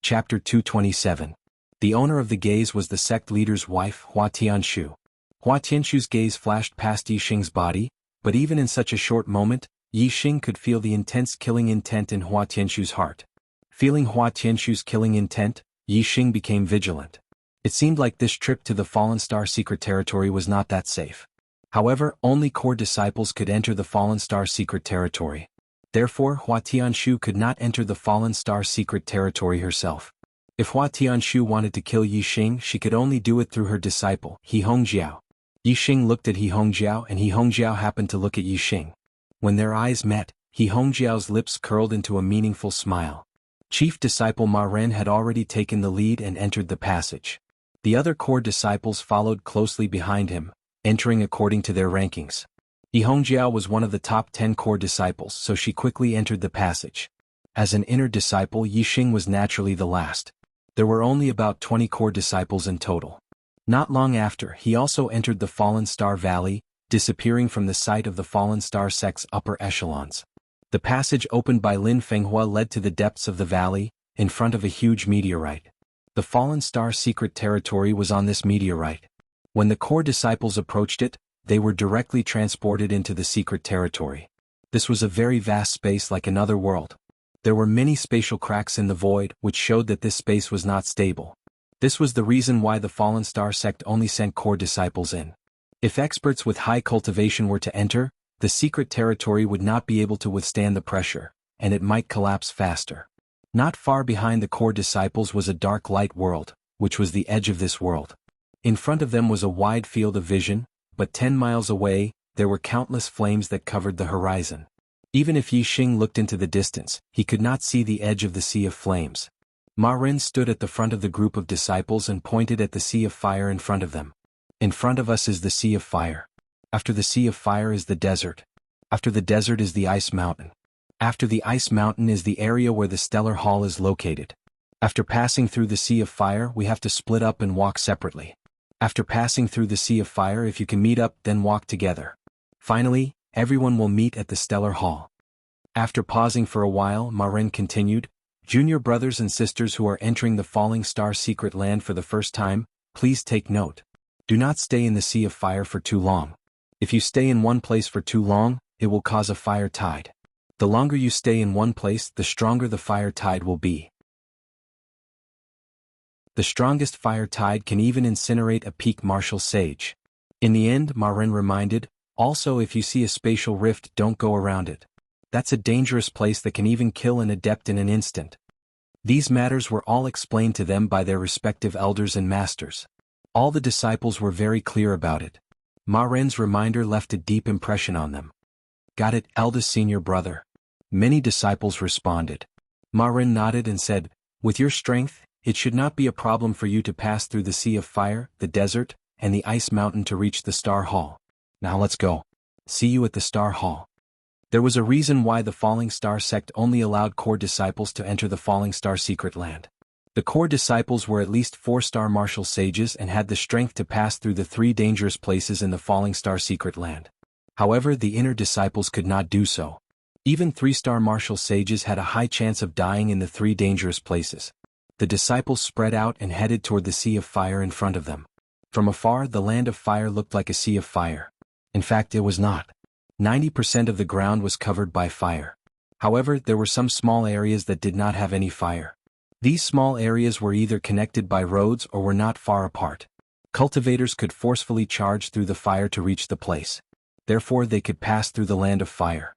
Chapter 227. The owner of the gaze was the sect leader's wife, Hua Tianshu. Hua Tianshu's gaze flashed past Yi Xing's body, but even in such a short moment, Yi Xing could feel the intense killing intent in Hua Tianshu's heart. Feeling Hua Tianshu's killing intent, Yi Xing became vigilant. It seemed like this trip to the Fallen Star secret territory was not that safe. However, only core disciples could enter the Fallen Star secret territory. Therefore, Hua Tianshu could not enter the Fallen Star secret territory herself. If Hua Tianshu wanted to kill Yi Xing, she could only do it through her disciple, He Hongjiao. Yi Xing looked at He Hongjiao and He Hongjiao happened to look at Yi Xing. When their eyes met, He Hongjiao's lips curled into a meaningful smile. Chief disciple Ma Ren had already taken the lead and entered the passage. The other core disciples followed closely behind him, entering according to their rankings. Yi Hongjiao was one of the top 10 core disciples, so she quickly entered the passage. As an inner disciple, Yi Xing was naturally the last. There were only about 20 core disciples in total. Not long after, he also entered the Fallen Star Valley, disappearing from the sight of the Fallen Star sect's upper echelons. The passage opened by Lin Fenghua led to the depths of the valley, in front of a huge meteorite. The Fallen Star secret territory was on this meteorite. When the core disciples approached it, they were directly transported into the secret territory. This was a very vast space like another world. There were many spatial cracks in the void, which showed that this space was not stable. This was the reason why the Fallen Star sect only sent core disciples in. If experts with high cultivation were to enter, the secret territory would not be able to withstand the pressure, and it might collapse faster. Not far behind the core disciples was a dark light world, which was the edge of this world. In front of them was a wide field of vision, but 10 miles away, there were countless flames that covered the horizon. Even if Yi Xing looked into the distance, he could not see the edge of the sea of flames. Ma Ren stood at the front of the group of disciples and pointed at the sea of fire in front of them. In front of us is the sea of fire. After the sea of fire is the desert. After the desert is the ice mountain. After the ice mountain is the area where the stellar hall is located. After passing through the sea of fire, we have to split up and walk separately. After passing through the sea of fire, if you can meet up, then walk together. Finally, everyone will meet at the stellar hall. After pausing for a while, Ma Ren continued, "Junior brothers and sisters who are entering the Falling Star secret land for the first time, please take note. Do not stay in the sea of fire for too long. If you stay in one place for too long, it will cause a fire tide. The longer you stay in one place, the stronger the fire tide will be. The strongest fire tide can even incinerate a peak martial sage." In the end, Ma Ren reminded, "Also, if you see a spatial rift, don't go around it. That's a dangerous place that can even kill an adept in an instant." These matters were all explained to them by their respective elders and masters. All the disciples were very clear about it. Ma Ren's reminder left a deep impression on them. "Got it, eldest senior brother." Many disciples responded. Ma Ren nodded and said, "With your strength, it should not be a problem for you to pass through the sea of fire, the desert, and the ice mountain to reach the Star Hall. Now let's go. See you at the Star Hall." There was a reason why the Falling Star sect only allowed core disciples to enter the Falling Star secret land. The core disciples were at least 4-star martial sages and had the strength to pass through the 3 dangerous places in the Falling Star secret land. However, the inner disciples could not do so. Even 3-star martial sages had a high chance of dying in the 3 dangerous places. The disciples spread out and headed toward the sea of fire in front of them. From afar, the land of fire looked like a sea of fire. In fact, it was not. 90% of the ground was covered by fire. However, there were some small areas that did not have any fire. These small areas were either connected by roads or were not far apart. Cultivators could forcefully charge through the fire to reach the place. Therefore, they could pass through the land of fire.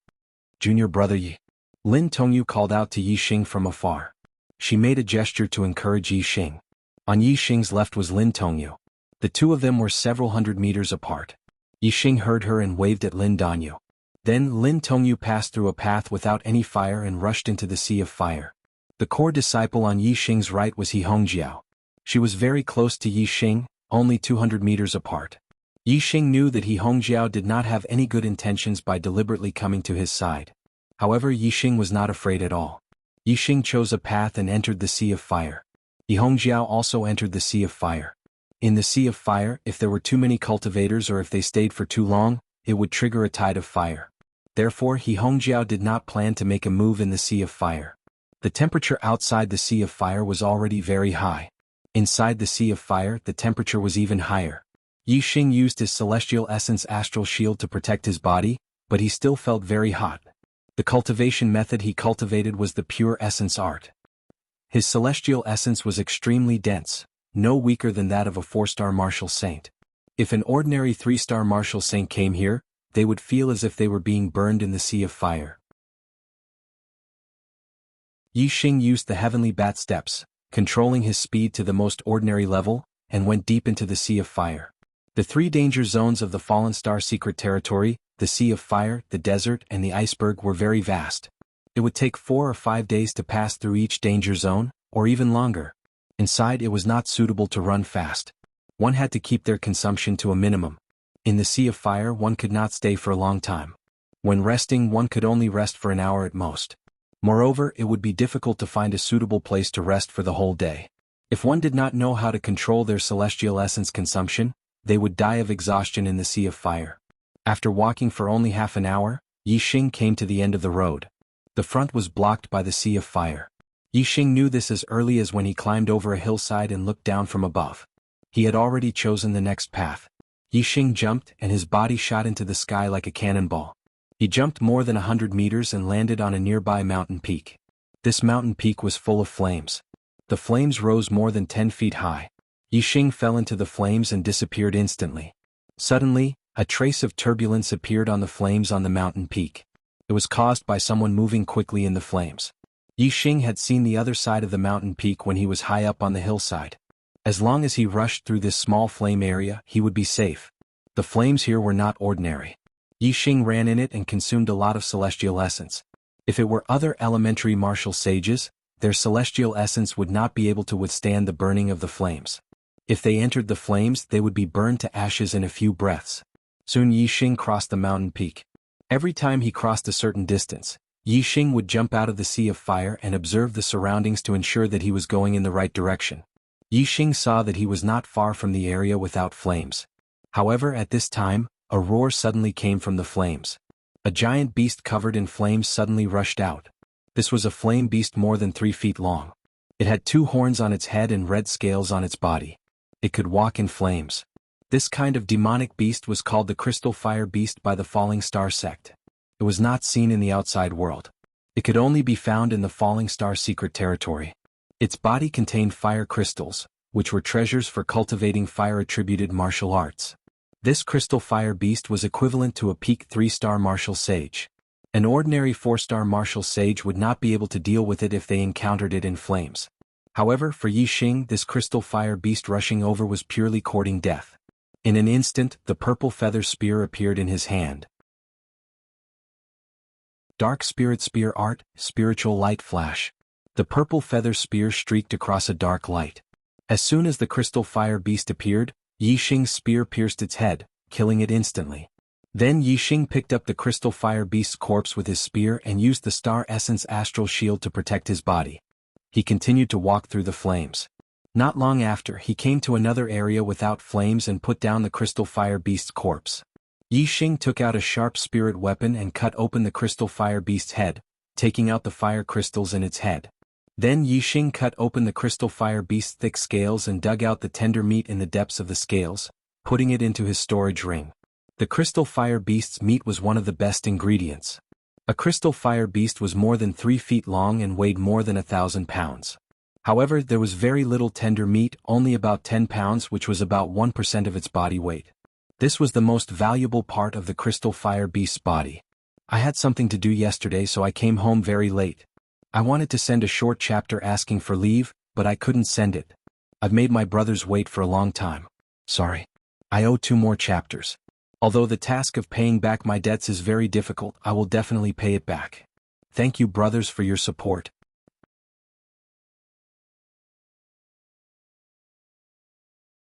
"Junior brother Yi." Lin Tongyu called out to Yi Xing from afar. She made a gesture to encourage Yi Xing. On Yi Xing's left was Lin Tongyu. The two of them were several hundred meters apart. Yi Xing heard her and waved at Lin Danyu. Then Lin Tongyu passed through a path without any fire and rushed into the sea of fire. The core disciple on Yi Xing's right was He Hongjiao. She was very close to Yi Xing, only 200 meters apart. Yi Xing knew that He Hongjiao did not have any good intentions by deliberately coming to his side. However, Yi Xing was not afraid at all. Yi Xing chose a path and entered the sea of fire. He Hongjiao also entered the sea of fire. In the sea of fire, if there were too many cultivators or if they stayed for too long, it would trigger a tide of fire. Therefore, He Hongjiao did not plan to make a move in the sea of fire. The temperature outside the sea of fire was already very high. Inside the sea of fire, the temperature was even higher. Yi Xing used his celestial essence astral shield to protect his body, but he still felt very hot. The cultivation method he cultivated was the pure essence art. His celestial essence was extremely dense, no weaker than that of a 4-star martial saint. If an ordinary 3-star martial saint came here, they would feel as if they were being burned in the sea of fire. Yi Xing used the heavenly bat steps, controlling his speed to the most ordinary level, and went deep into the sea of fire. The 3 danger zones of the Fallen Star secret territory, the sea of fire, the desert, and the iceberg were very vast. It would take 4 or 5 days to pass through each danger zone, or even longer. Inside, it was not suitable to run fast. One had to keep their consumption to a minimum. In the sea of fire, one could not stay for a long time. When resting, one could only rest for an hour at most. Moreover, it would be difficult to find a suitable place to rest for the whole day. If one did not know how to control their celestial essence consumption, they would die of exhaustion in the sea of fire. After walking for only half an hour, Yi Xing came to the end of the road. The front was blocked by the sea of fire. Yi Xing knew this as early as when he climbed over a hillside and looked down from above. He had already chosen the next path. Yi Xing jumped and his body shot into the sky like a cannonball. He jumped more than 100 meters and landed on a nearby mountain peak. This mountain peak was full of flames. The flames rose more than 10 feet high. Yi Xing fell into the flames and disappeared instantly. Suddenly, a trace of turbulence appeared on the flames on the mountain peak. It was caused by someone moving quickly in the flames. Yi Xing had seen the other side of the mountain peak when he was high up on the hillside. As long as he rushed through this small flame area, he would be safe. The flames here were not ordinary. Yi Xing ran in it and consumed a lot of celestial essence. If it were other elementary martial sages, their celestial essence would not be able to withstand the burning of the flames. If they entered the flames, they would be burned to ashes in a few breaths. Soon Yi Xing crossed the mountain peak. Every time he crossed a certain distance, Yi Xing would jump out of the sea of fire and observe the surroundings to ensure that he was going in the right direction. Yi Xing saw that he was not far from the area without flames. However, at this time, a roar suddenly came from the flames. A giant beast covered in flames suddenly rushed out. This was a flame beast more than 3 feet long. It had 2 horns on its head and red scales on its body. It could walk in flames. This kind of demonic beast was called the Crystal Fire Beast by the Falling Star sect. It was not seen in the outside world. It could only be found in the Falling Star secret territory. Its body contained fire crystals, which were treasures for cultivating fire-attributed martial arts. This Crystal Fire Beast was equivalent to a peak 3-star martial sage. An ordinary 4-star martial sage would not be able to deal with it if they encountered it in flames. However, for Yi Xing, this Crystal Fire Beast rushing over was purely courting death. In an instant, the purple feather spear appeared in his hand. Dark Spirit Spear Art, Spiritual Light Flash. The purple feather spear streaked across a dark light. As soon as the Crystal Fire Beast appeared, Yi Xing's spear pierced its head, killing it instantly. Then Yi Xing picked up the Crystal Fire Beast's corpse with his spear and used the Star Essence Astral Shield to protect his body. He continued to walk through the flames. Not long after, he came to another area without flames and put down the Crystal Fire Beast's corpse. Yi Xing took out a sharp spirit weapon and cut open the Crystal Fire Beast's head, taking out the fire crystals in its head. Then Yi Xing cut open the Crystal Fire Beast's thick scales and dug out the tender meat in the depths of the scales, putting it into his storage ring. The Crystal Fire Beast's meat was one of the best ingredients. A Crystal Fire Beast was more than 3 feet long and weighed more than 1,000 pounds. However, there was very little tender meat, only about 10 pounds, which was about 1% of its body weight. This was the most valuable part of the Crystal Fire Beast's body. I had something to do yesterday, so I came home very late. I wanted to send a short chapter asking for leave, but I couldn't send it. I've made my brothers wait for a long time. Sorry. I owe 2 more chapters. Although the task of paying back my debts is very difficult, I will definitely pay it back. Thank you, brothers, for your support.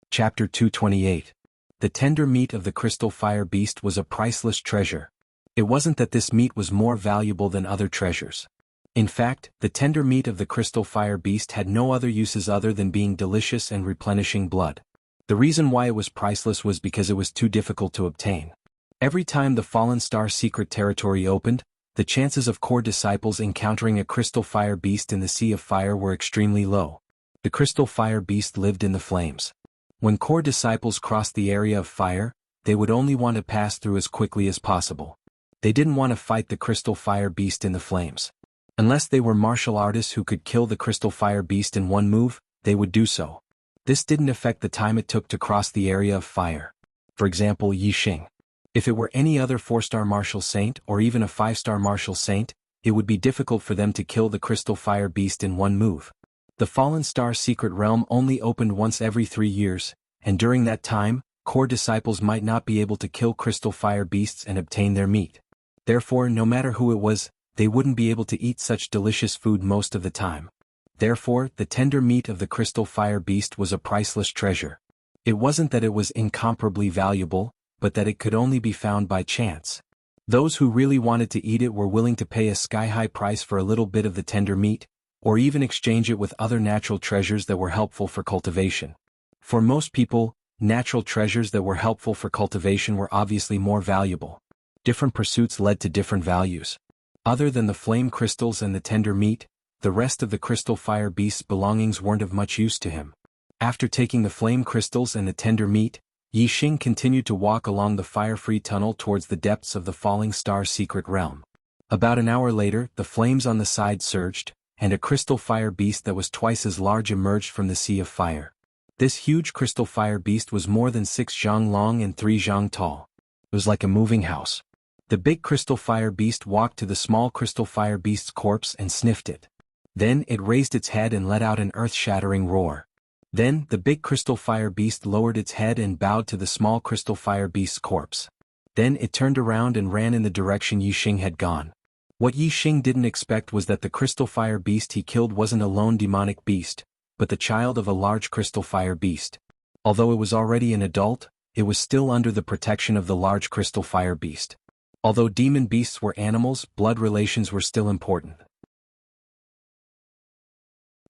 Chapter 228. The tender meat of the Crystal Fire Beast was a priceless treasure. It wasn't that this meat was more valuable than other treasures. In fact, the tender meat of the Crystal Fire Beast had no other uses other than being delicious and replenishing blood. The reason why it was priceless was because it was too difficult to obtain. Every time the Fallen Star secret territory opened, the chances of core disciples encountering a Crystal Fire Beast in the Sea of Fire were extremely low. The Crystal Fire Beast lived in the flames. When core disciples crossed the area of fire, they would only want to pass through as quickly as possible. They didn't want to fight the Crystal Fire Beast in the flames. Unless they were martial artists who could kill the Crystal Fire Beast in one move, they would do so. This didn't affect the time it took to cross the area of fire. For example, Yi Xing. If it were any other 4-star martial saint or even a 5-star martial saint, it would be difficult for them to kill the Crystal Fire Beast in one move. The Fallen Star secret realm only opened once every 3 years, and during that time, core disciples might not be able to kill Crystal Fire Beasts and obtain their meat. Therefore, no matter who it was, they wouldn't be able to eat such delicious food most of the time. Therefore, the tender meat of the Crystal Fire Beast was a priceless treasure. It wasn't that it was incomparably valuable, but that it could only be found by chance. Those who really wanted to eat it were willing to pay a sky-high price for a little bit of the tender meat, or even exchange it with other natural treasures that were helpful for cultivation. For most people, natural treasures that were helpful for cultivation were obviously more valuable. Different pursuits led to different values. Other than the flame crystals and the tender meat, the rest of the Crystal Fire Beast's belongings weren't of much use to him. After taking the flame crystals and the tender meat, Yi Xing continued to walk along the fire-free tunnel towards the depths of the Falling Star secret realm. About an hour later, the flames on the side surged, and a Crystal Fire Beast that was twice as large emerged from the Sea of Fire. This huge Crystal Fire Beast was more than 6 zhang long and 3 zhang tall. It was like a moving house. The big Crystal Fire Beast walked to the small Crystal Fire Beast's corpse and sniffed it. Then it raised its head and let out an earth-shattering roar. Then, the big crystal fire beast lowered its head and bowed to the small crystal fire beast's corpse. Then it turned around and ran in the direction Yixing had gone. What Yixing didn't expect was that the crystal fire beast he killed wasn't a lone demonic beast, but the child of a large crystal fire beast. Although it was already an adult, it was still under the protection of the large crystal fire beast. Although demon beasts were animals, blood relations were still important.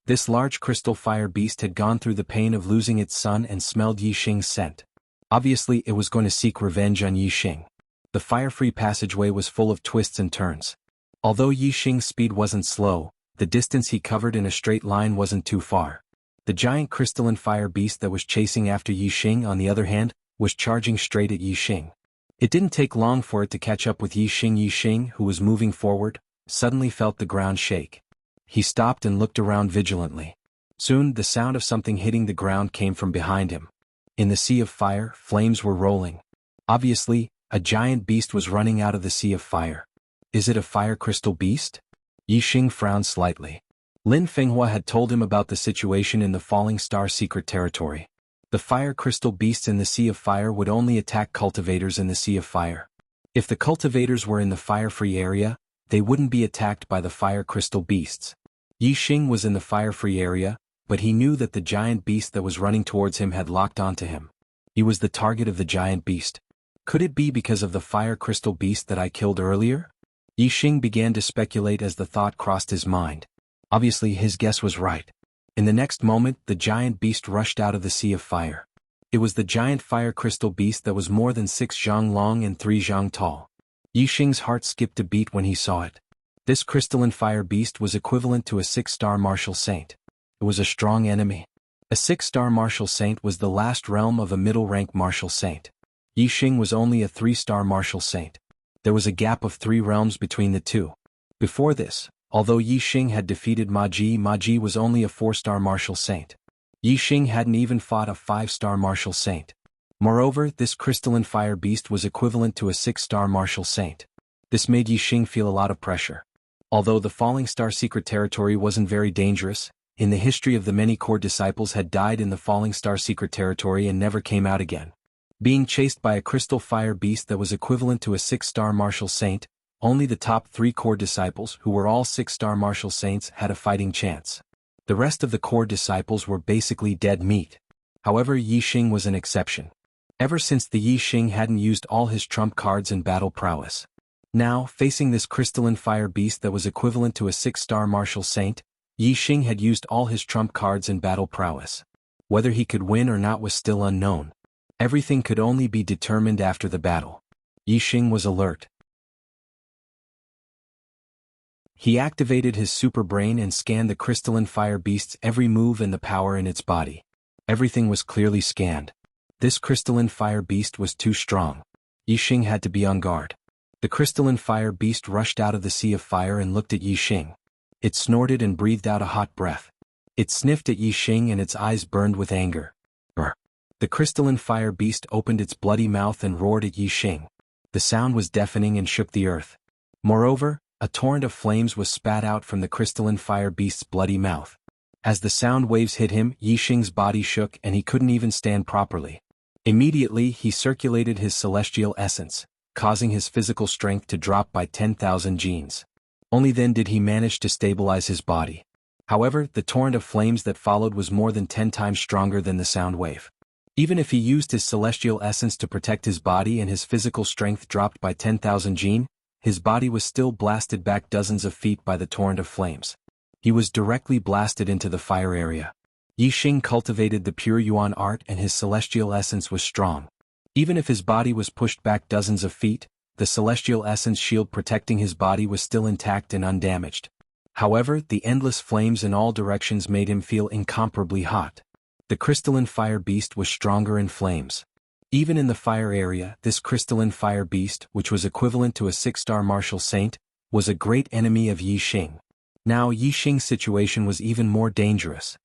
This large crystal fire beast had gone through the pain of losing its son and smelled Yixing's scent. Obviously, it was going to seek revenge on Yixing. The fire-free passageway was full of twists and turns. Although Yixing's speed wasn't slow, the distance he covered in a straight line wasn't too far. The giant crystalline fire beast that was chasing after Yixing, on the other hand, was charging straight at Yixing. It didn't take long for it to catch up with Yixing. Yixing, who was moving forward, suddenly felt the ground shake. He stopped and looked around vigilantly. Soon, the sound of something hitting the ground came from behind him. In the sea of fire, flames were rolling. Obviously, a giant beast was running out of the sea of fire. Is it a fire crystal beast? Yixing frowned slightly. Lin Fenghua had told him about the situation in the Falling Star secret territory. The fire crystal beasts in the Sea of Fire would only attack cultivators in the Sea of Fire. If the cultivators were in the fire-free area, they wouldn't be attacked by the fire crystal beasts. Yixing was in the fire-free area, but he knew that the giant beast that was running towards him had locked onto him. He was the target of the giant beast. Could it be because of the fire crystal beast that I killed earlier? Yixing began to speculate as the thought crossed his mind. Obviously, his guess was right. In the next moment, the giant beast rushed out of the Sea of Fire. It was the giant fire crystal beast that was more than 6 zhang long and 3 zhang tall. Yixing's heart skipped a beat when he saw it. This crystalline fire beast was equivalent to a 6-star martial saint. It was a strong enemy. A 6-star martial saint was the last realm of a middle-rank martial saint. Yixing was only a 3-star martial saint. There was a gap of 3 realms between the two. Before this, although Yixing had defeated Ma Ji was only a 4-star martial saint. Yixing hadn't even fought a 5-star martial saint. Moreover, this crystalline fire beast was equivalent to a 6-star martial saint. This made Yixing feel a lot of pressure. Although the Falling Star secret territory wasn't very dangerous, in the history of the many core disciples had died in the Falling Star secret territory and never came out again. Being chased by a crystal fire beast that was equivalent to a 6-star martial saint, only the top 3 core disciples, who were all 6-star martial saints, had a fighting chance. The rest of the core disciples were basically dead meat. However, Yixing was an exception. Ever since the Yixing hadn't used all his trump cards in battle prowess. Now, facing this crystalline fire beast that was equivalent to a 6-star martial saint, Yixing had used all his trump cards in battle prowess. Whether he could win or not was still unknown. Everything could only be determined after the battle. Yixing was alert. He activated his super brain and scanned the crystalline fire beast's every move and the power in its body. Everything was clearly scanned. This crystalline fire beast was too strong. Yixing had to be on guard. The crystalline fire beast rushed out of the Sea of Fire and looked at Yixing. It snorted and breathed out a hot breath. It sniffed at Yixing and its eyes burned with anger. The crystalline fire beast opened its bloody mouth and roared at Yixing. The sound was deafening and shook the earth. Moreover, a torrent of flames was spat out from the crystalline fire beast's bloody mouth. As the sound waves hit him, Yixing's body shook and he couldn't even stand properly. Immediately, he circulated his celestial essence, causing his physical strength to drop by 10,000 genes. Only then did he manage to stabilize his body. However, the torrent of flames that followed was more than 10 times stronger than the sound wave. Even if he used his celestial essence to protect his body and his physical strength dropped by 10,000 gene, his body was still blasted back dozens of feet by the torrent of flames. He was directly blasted into the fire area. Yixing cultivated the pure Yuan art and his celestial essence was strong. Even if his body was pushed back dozens of feet, the celestial essence shield protecting his body was still intact and undamaged. However, the endless flames in all directions made him feel incomparably hot. The crystalline fire beast was stronger in flames. Even in the fire area, this crystalline fire beast, which was equivalent to a 6-star martial saint, was a great enemy of Yixing. Now Yixing's situation was even more dangerous.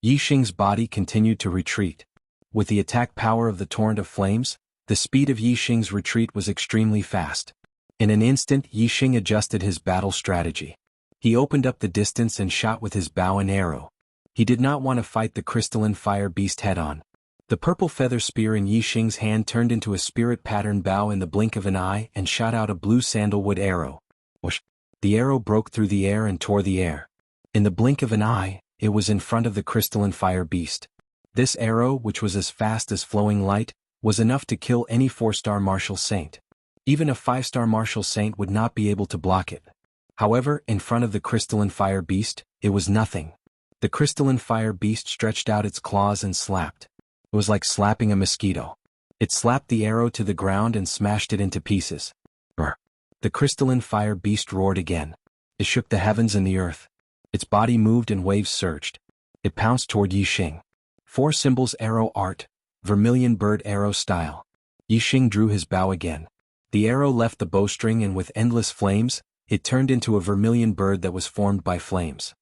Yixing's body continued to retreat. With the attack power of the torrent of flames, the speed of Yixing's retreat was extremely fast. In an instant, Yixing adjusted his battle strategy. He opened up the distance and shot with his bow and arrow. He did not want to fight the crystalline fire beast head-on. The purple feather spear in Yixing's hand turned into a spirit pattern bow in the blink of an eye and shot out a blue sandalwood arrow. Whoosh! The arrow broke through the air and tore the air. In the blink of an eye, it was in front of the crystalline fire beast. This arrow, which was as fast as flowing light, was enough to kill any 4-star martial saint. Even a 5-star martial saint would not be able to block it. However, in front of the crystalline fire beast, it was nothing. The crystalline fire beast stretched out its claws and slapped. It was like slapping a mosquito. It slapped the arrow to the ground and smashed it into pieces. Brr. The crystalline fire beast roared again. It shook the heavens and the earth. Its body moved and waves surged. It pounced toward Yixing. 4 symbols arrow art, vermilion bird arrow style. Yixing drew his bow again. The arrow left the bowstring and with endless flames, it turned into a vermilion bird that was formed by flames.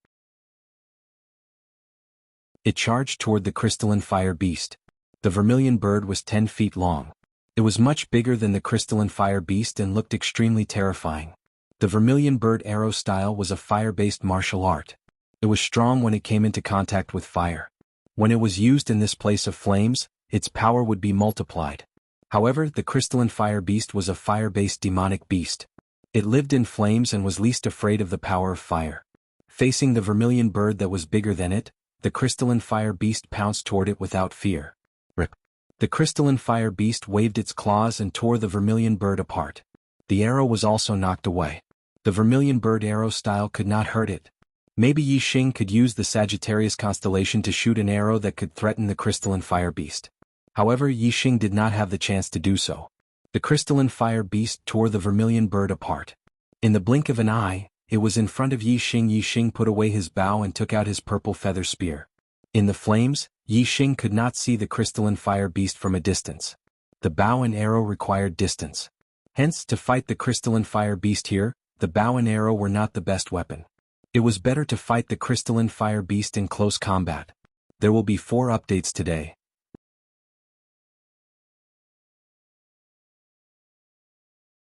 It charged toward the crystalline fire beast. The vermilion bird was 10 feet long. It was much bigger than the crystalline fire beast and looked extremely terrifying. The vermilion bird arrow style was a fire-based martial art. It was strong when it came into contact with fire. When it was used in this place of flames, its power would be multiplied. However, the crystalline fire beast was a fire-based demonic beast. It lived in flames and was least afraid of the power of fire. Facing the vermilion bird that was bigger than it, the crystalline fire beast pounced toward it without fear. Rip. The crystalline fire beast waved its claws and tore the vermilion bird apart. The arrow was also knocked away. The vermilion bird arrow style could not hurt it. Maybe Yixing could use the Sagittarius constellation to shoot an arrow that could threaten the crystalline fire beast. However, Yixing did not have the chance to do so. The crystalline fire beast tore the vermilion bird apart. In the blink of an eye, it was in front of Yixing. Yixing put away his bow and took out his purple feather spear. In the flames, Yixing could not see the crystalline fire beast from a distance. The bow and arrow required distance. Hence, to fight the crystalline fire beast here, the bow and arrow were not the best weapon. It was better to fight the crystalline fire beast in close combat. There will be 4 updates today.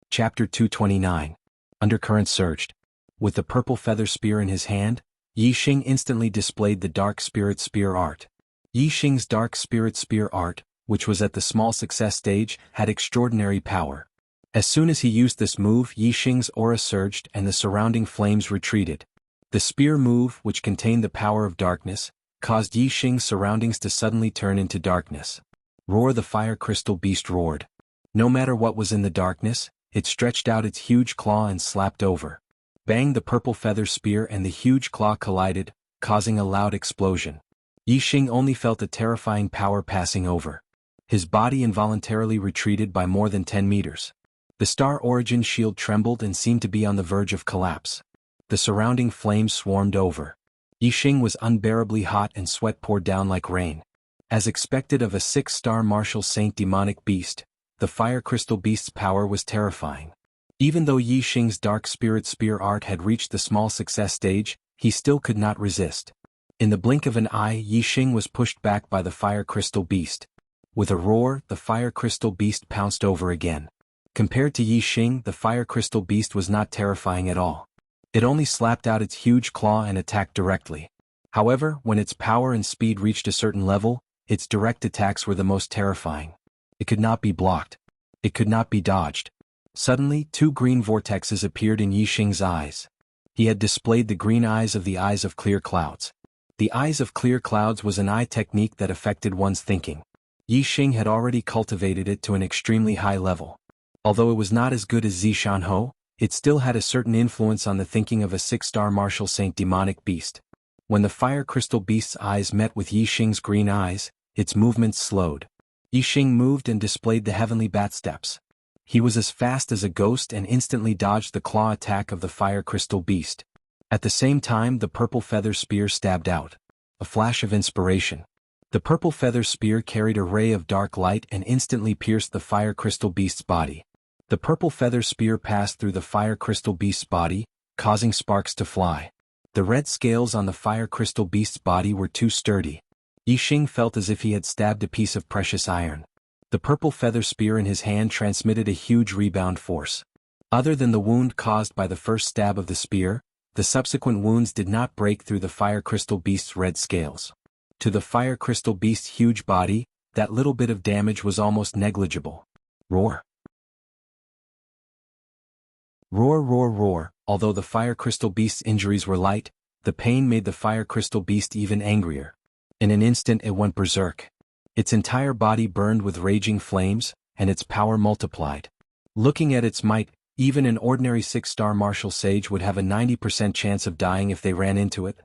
Chapter 229. Undercurrent surged. With the purple feather spear in his hand, Yixing instantly displayed the Dark Spirit Spear art. Yixing's Dark Spirit Spear art, which was at the small success stage, had extraordinary power. As soon as he used this move, Yixing's aura surged and the surrounding flames retreated. The spear move, which contained the power of darkness, caused Yixing's surroundings to suddenly turn into darkness. Roar! The fire crystal beast roared. No matter what was in the darkness, it stretched out its huge claw and slapped over. Bang! The purple feather spear and the huge claw collided, causing a loud explosion. Yixing only felt a terrifying power passing over. His body involuntarily retreated by more than 10 meters. The Star Origin shield trembled and seemed to be on the verge of collapse. The surrounding flames swarmed over. Yixing was unbearably hot and sweat poured down like rain. As expected of a 6-star martial saint demonic beast, the fire crystal beast's power was terrifying. Even though Yixing's Dark Spirit Spear art had reached the small success stage, he still could not resist. In the blink of an eye, Yixing was pushed back by the fire crystal beast. With a roar, the fire crystal beast pounced over again. Compared to Yixing, the fire crystal beast was not terrifying at all. It only slapped out its huge claw and attacked directly. However, when its power and speed reached a certain level, its direct attacks were the most terrifying. It could not be blocked. It could not be dodged. Suddenly, 2 green vortexes appeared in Yixing's eyes. He had displayed the green eyes of the eyes of clear clouds. The eyes of clear clouds was an eye technique that affected one's thinking. Yixing had already cultivated it to an extremely high level. Although it was not as good as Zishanho, it still had a certain influence on the thinking of a 6-star martial saint demonic beast. When the fire crystal beast's eyes met with Yixing's green eyes, its movements slowed. Yixing moved and displayed the heavenly bat steps. He was as fast as a ghost and instantly dodged the claw attack of the fire crystal beast. At the same time, the purple feather spear stabbed out. A flash of inspiration. The purple feather spear carried a ray of dark light and instantly pierced the fire crystal beast's body. The purple feather spear passed through the fire crystal beast's body, causing sparks to fly. The red scales on the fire crystal beast's body were too sturdy. Yixing felt as if he had stabbed a piece of precious iron. The purple feather spear in his hand transmitted a huge rebound force. Other than the wound caused by the first stab of the spear, the subsequent wounds did not break through the fire crystal beast's red scales. To the fire crystal beast's huge body, that little bit of damage was almost negligible. Roar. Roar, roar, roar. Although the fire crystal beast's injuries were light, the pain made the fire crystal beast even angrier. In an instant it went berserk. Its entire body burned with raging flames, and its power multiplied. Looking at its might, even an ordinary 6-star martial sage would have a 90% chance of dying if they ran into it.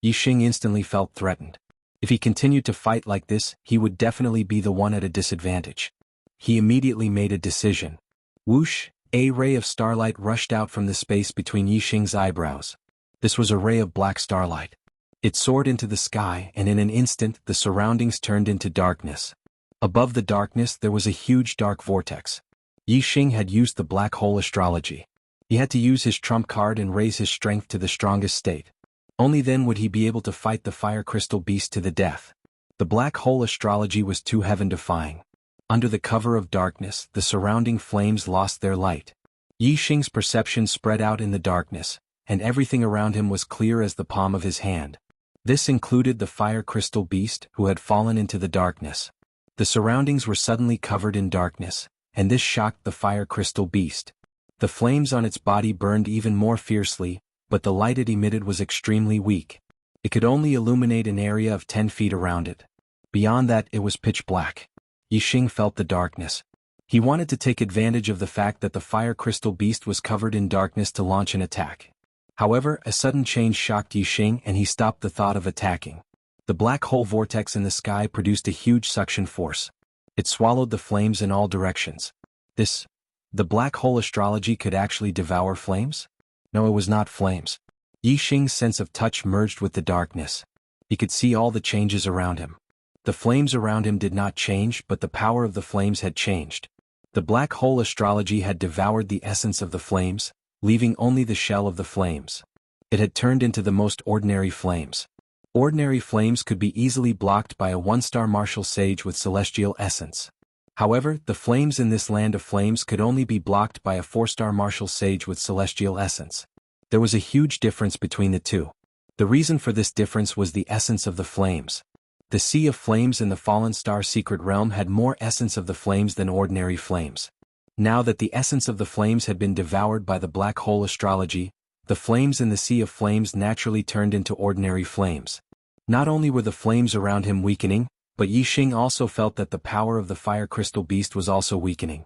Yixing instantly felt threatened. If he continued to fight like this, he would definitely be the one at a disadvantage. He immediately made a decision. Whoosh! A ray of starlight rushed out from the space between Yixing's eyebrows. This was a ray of black starlight. It soared into the sky, and in an instant the surroundings turned into darkness. Above the darkness there was a huge dark vortex. Yixing had used the black hole astrology. He had to use his trump card and raise his strength to the strongest state. Only then would he be able to fight the fire crystal beast to the death. The black hole astrology was too heaven-defying. Under the cover of darkness, the surrounding flames lost their light. Yixing's perception spread out in the darkness, and everything around him was clear as the palm of his hand. This included the fire crystal beast, who had fallen into the darkness. The surroundings were suddenly covered in darkness, and this shocked the fire crystal beast. The flames on its body burned even more fiercely, but the light it emitted was extremely weak. It could only illuminate an area of 10 feet around it. Beyond that it was pitch black. Yixing felt the darkness. He wanted to take advantage of the fact that the fire crystal beast was covered in darkness to launch an attack. However, a sudden change shocked Yixing and he stopped the thought of attacking. The black hole vortex in the sky produced a huge suction force. It swallowed the flames in all directions. The black hole astrology could actually devour flames? No, it was not flames. Yixing's sense of touch merged with the darkness. He could see all the changes around him. The flames around him did not change, but the power of the flames had changed. The black hole astrology had devoured the essence of the flames, leaving only the shell of the flames. It had turned into the most ordinary flames. Ordinary flames could be easily blocked by a 1-star martial sage with celestial essence. However, the flames in this land of flames could only be blocked by a 4-star martial sage with celestial essence. There was a huge difference between the two. The reason for this difference was the essence of the flames. The Sea of Flames in the Fallen Star Secret Realm had more essence of the flames than ordinary flames. Now that the essence of the flames had been devoured by the black hole astrology, the flames in the Sea of Flames naturally turned into ordinary flames. Not only were the flames around him weakening, but Yixing also felt that the power of the fire crystal beast was also weakening.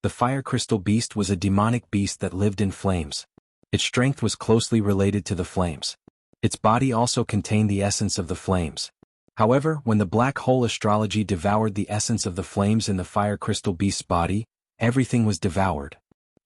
The fire crystal beast was a demonic beast that lived in flames. Its strength was closely related to the flames. Its body also contained the essence of the flames. However, when the black hole astrology devoured the essence of the flames in the fire crystal beast's body, everything was devoured.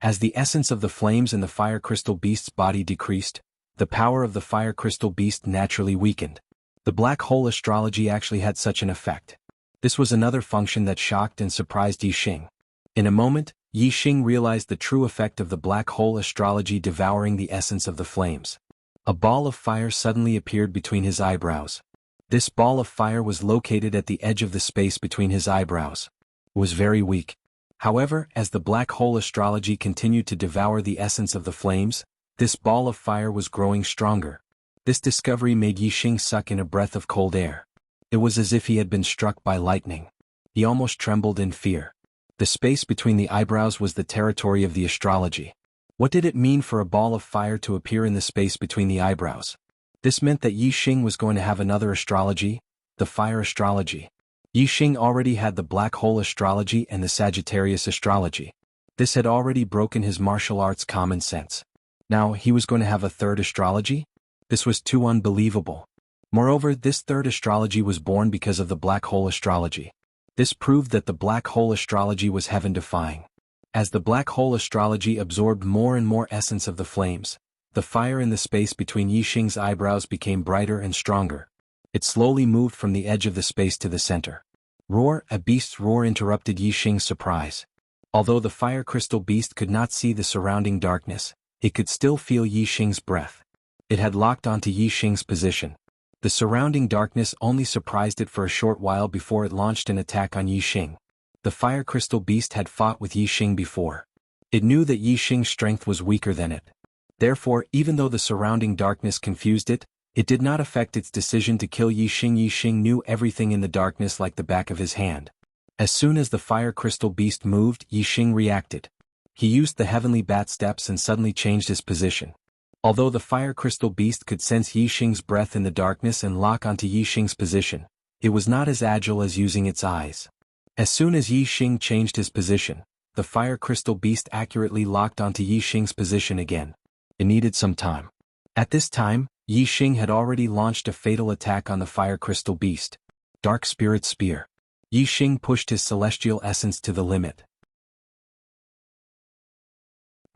As the essence of the flames in the fire crystal beast's body decreased, the power of the fire crystal beast naturally weakened. The black hole astrology actually had such an effect. This was another function that shocked and surprised Yixing. In a moment, Yixing realized the true effect of the black hole astrology devouring the essence of the flames. A ball of fire suddenly appeared between his eyebrows. This ball of fire was located at the edge of the space between his eyebrows. It was very weak. However, as the black hole astrology continued to devour the essence of the flames, this ball of fire was growing stronger. This discovery made Yixing suck in a breath of cold air. It was as if he had been struck by lightning. He almost trembled in fear. The space between the eyebrows was the territory of the astrology. What did it mean for a ball of fire to appear in the space between the eyebrows? This meant that Yixing was going to have another astrology, the fire astrology. Yixing already had the black hole astrology and the Sagittarius astrology. This had already broken his martial arts common sense. Now he was going to have a third astrology? This was too unbelievable. Moreover, this third astrology was born because of the black hole astrology. This proved that the black hole astrology was heaven-defying. As the black hole astrology absorbed more and more essence of the flames, the fire in the space between Yixing's eyebrows became brighter and stronger. It slowly moved from the edge of the space to the center. Roar! A beast's roar interrupted Yixing's surprise. Although the fire crystal beast could not see the surrounding darkness, it could still feel Yixing's breath. It had locked onto Yixing's position. The surrounding darkness only surprised it for a short while before it launched an attack on Yixing. The fire crystal beast had fought with Yixing before. It knew that Yi Xing's strength was weaker than it. Therefore, even though the surrounding darkness confused it, it did not affect its decision to kill Yi Xing. Yi Xing knew everything in the darkness like the back of his hand. As soon as the fire crystal beast moved, Yi Xing reacted. He used the heavenly bat steps and suddenly changed his position. Although the fire crystal beast could sense Yi Xing's breath in the darkness and lock onto Yi Xing's position, it was not as agile as using its eyes. As soon as Yi Xing changed his position, the fire crystal beast accurately locked onto Yi Xing's position again. It needed some time. At this time, Yi Xing had already launched a fatal attack on the fire crystal beast. Dark Spirit Spear. Yi Xing pushed his celestial essence to the limit.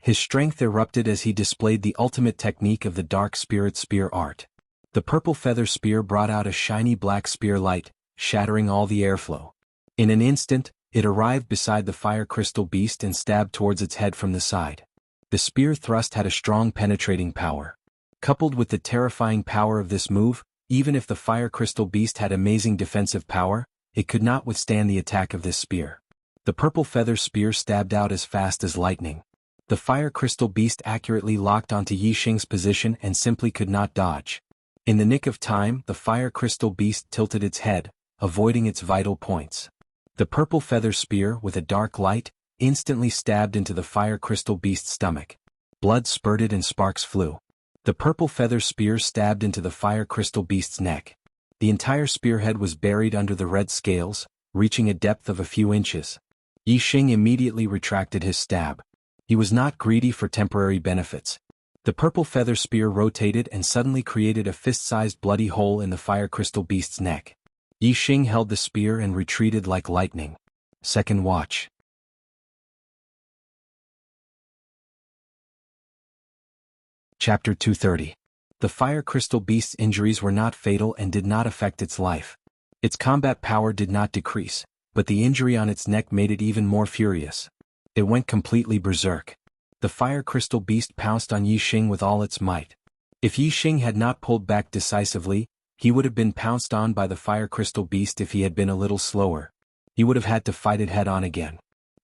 His strength erupted as he displayed the ultimate technique of the Dark Spirit Spear art. The purple feather spear brought out a shiny black spear light, shattering all the airflow. In an instant, it arrived beside the fire crystal beast and stabbed towards its head from the side. The spear thrust had a strong penetrating power. Coupled with the terrifying power of this move, even if the fire crystal beast had amazing defensive power, it could not withstand the attack of this spear. The purple feather spear stabbed out as fast as lightning. The fire crystal beast accurately locked onto Yi Xing's position and simply could not dodge. In the nick of time, the fire crystal beast tilted its head, avoiding its vital points. The purple feather spear, with a dark light, instantly stabbed into the fire crystal beast's stomach. Blood spurted and sparks flew. The purple feather spear stabbed into the fire crystal beast's neck. The entire spearhead was buried under the red scales, reaching a depth of a few inches. Yi Xing immediately retracted his stab. He was not greedy for temporary benefits. The purple feather spear rotated and suddenly created a fist-sized bloody hole in the fire crystal beast's neck. Yi Xing held the spear and retreated like lightning. Second watch. Chapter 230. The fire crystal beast's injuries were not fatal and did not affect its life. Its combat power did not decrease, but the injury on its neck made it even more furious. It went completely berserk. The fire crystal beast pounced on Yi Xing with all its might. If Yi Xing had not pulled back decisively, he would have been pounced on by the fire crystal beast. If he had been a little slower, he would have had to fight it head-on again.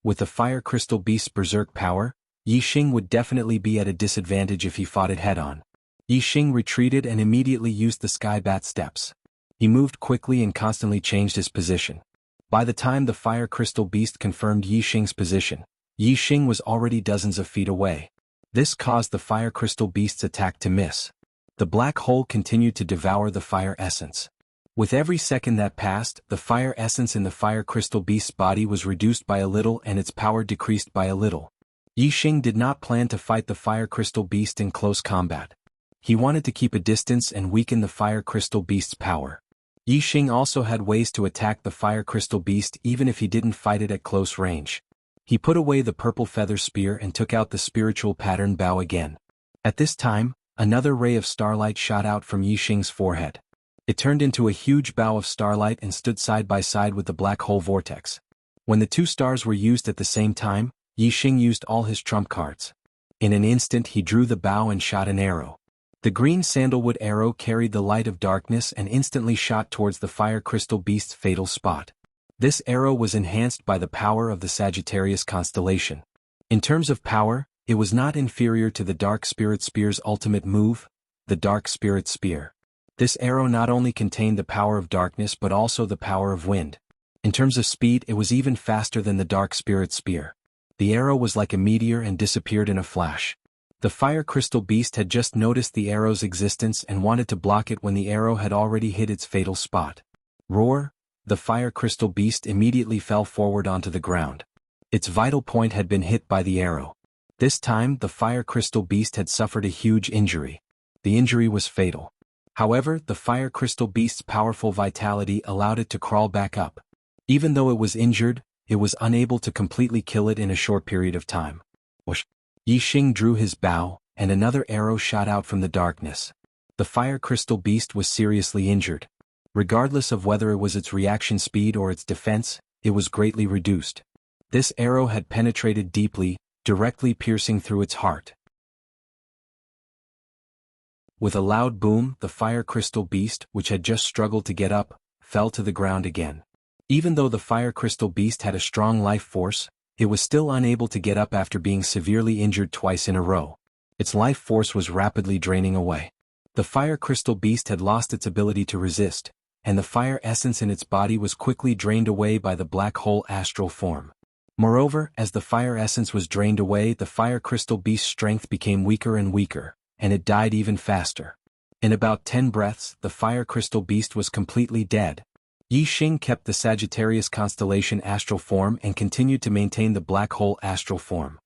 With the fire crystal beast's berserk power, Yi Xing would definitely be at a disadvantage if he fought it head-on. Yi Xing retreated and immediately used the sky bat steps. He moved quickly and constantly changed his position. By the time the fire crystal beast confirmed Yi Xing's position, Yi Xing was already dozens of feet away. This caused the fire crystal beast's attack to miss. The black hole continued to devour the fire essence. With every second that passed, the fire essence in the fire crystal beast's body was reduced by a little and its power decreased by a little. Yi Xing did not plan to fight the fire crystal beast in close combat. He wanted to keep a distance and weaken the fire crystal beast's power. Yi Xing also had ways to attack the fire crystal beast even if he didn't fight it at close range. He put away the purple feather spear and took out the spiritual pattern bow again. At this time, another ray of starlight shot out from Yi Xing's forehead. It turned into a huge bow of starlight and stood side by side with the black hole vortex. When the two stars were used at the same time, Yi Xing used all his trump cards. In an instant he drew the bow and shot an arrow. The green sandalwood arrow carried the light of darkness and instantly shot towards the fire crystal beast's fatal spot. This arrow was enhanced by the power of the Sagittarius constellation. In terms of power, it was not inferior to the Dark Spirit Spear's ultimate move, the Dark Spirit Spear. This arrow not only contained the power of darkness but also the power of wind. In terms of speed, it was even faster than the Dark Spirit Spear. The arrow was like a meteor and disappeared in a flash. The fire crystal beast had just noticed the arrow's existence and wanted to block it when the arrow had already hit its fatal spot. Roar! The fire crystal beast immediately fell forward onto the ground. Its vital point had been hit by the arrow. This time, the fire crystal beast had suffered a huge injury. The injury was fatal. However, the fire crystal beast's powerful vitality allowed it to crawl back up. Even though it was injured, it was unable to completely kill it in a short period of time. Whoosh! Yi Xing drew his bow, and another arrow shot out from the darkness. The fire crystal beast was seriously injured. Regardless of whether it was its reaction speed or its defense, it was greatly reduced. This arrow had penetrated deeply, directly piercing through its heart. With a loud boom, the fire crystal beast, which had just struggled to get up, fell to the ground again. Even though the fire crystal beast had a strong life force, it was still unable to get up after being severely injured twice in a row. Its life force was rapidly draining away. The fire crystal beast had lost its ability to resist, and the fire essence in its body was quickly drained away by the black hole astral form. Moreover, as the fire essence was drained away, the fire crystal beast's strength became weaker and weaker, and it died even faster. In about 10 breaths, the fire crystal beast was completely dead. Yi Xing kept the Sagittarius constellation astral form and continued to maintain the black hole astral form.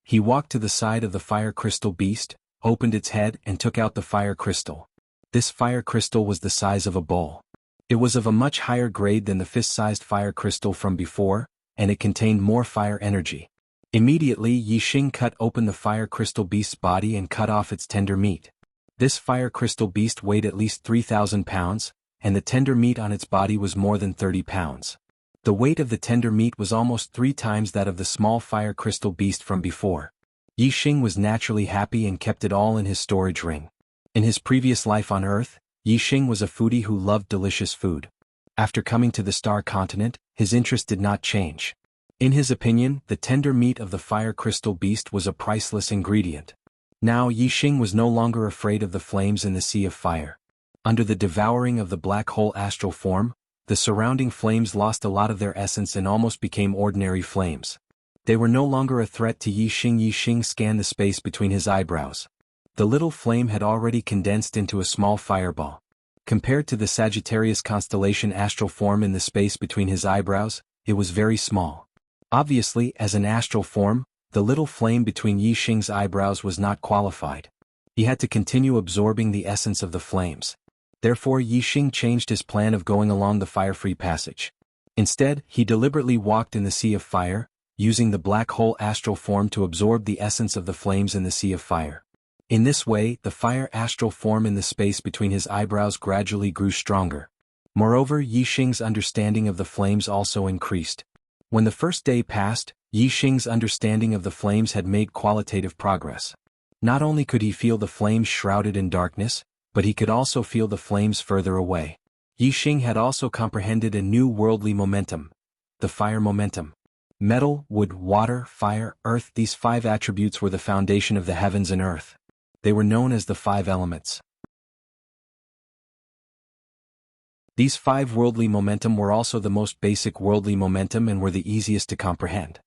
He walked to the side of the fire crystal beast, opened its head and took out the fire crystal. This fire crystal was the size of a bowl. It was of a much higher grade than the fist-sized fire crystal from before, and it contained more fire energy. Immediately Yi Xing cut open the fire crystal beast's body and cut off its tender meat. This fire crystal beast weighed at least 3,000 pounds, and the tender meat on its body was more than 30 pounds. The weight of the tender meat was almost 3 times that of the small fire crystal beast from before. Yi Xing was naturally happy and kept it all in his storage ring. In his previous life on Earth, Yi Xing was a foodie who loved delicious food. After coming to the Star Continent, his interest did not change. In his opinion, the tender meat of the fire crystal beast was a priceless ingredient. Now Yi Xing was no longer afraid of the flames in the sea of fire. Under the devouring of the black hole astral form, the surrounding flames lost a lot of their essence and almost became ordinary flames. They were no longer a threat to Yi Xing. Yi Xing scanned the space between his eyebrows. The little flame had already condensed into a small fireball. Compared to the Sagittarius constellation astral form in the space between his eyebrows, it was very small. Obviously, as an astral form, the little flame between Yi Xing's eyebrows was not qualified. He had to continue absorbing the essence of the flames. Therefore Yi Xing changed his plan of going along the fire-free passage. Instead, he deliberately walked in the sea of fire, using the black hole astral form to absorb the essence of the flames in the sea of fire. In this way, the fire astral form in the space between his eyebrows gradually grew stronger. Moreover, Yi Xing's understanding of the flames also increased. When the first day passed, Yi Xing's understanding of the flames had made qualitative progress. Not only could he feel the flames shrouded in darkness, but he could also feel the flames further away. Yi Xing had also comprehended a new worldly momentum, the fire momentum. Metal, wood, water, fire, earth, these 5 attributes were the foundation of the heavens and earth. They were known as the 5 elements. These 5 worldly momentum were also the most basic worldly momentum and were the easiest to comprehend.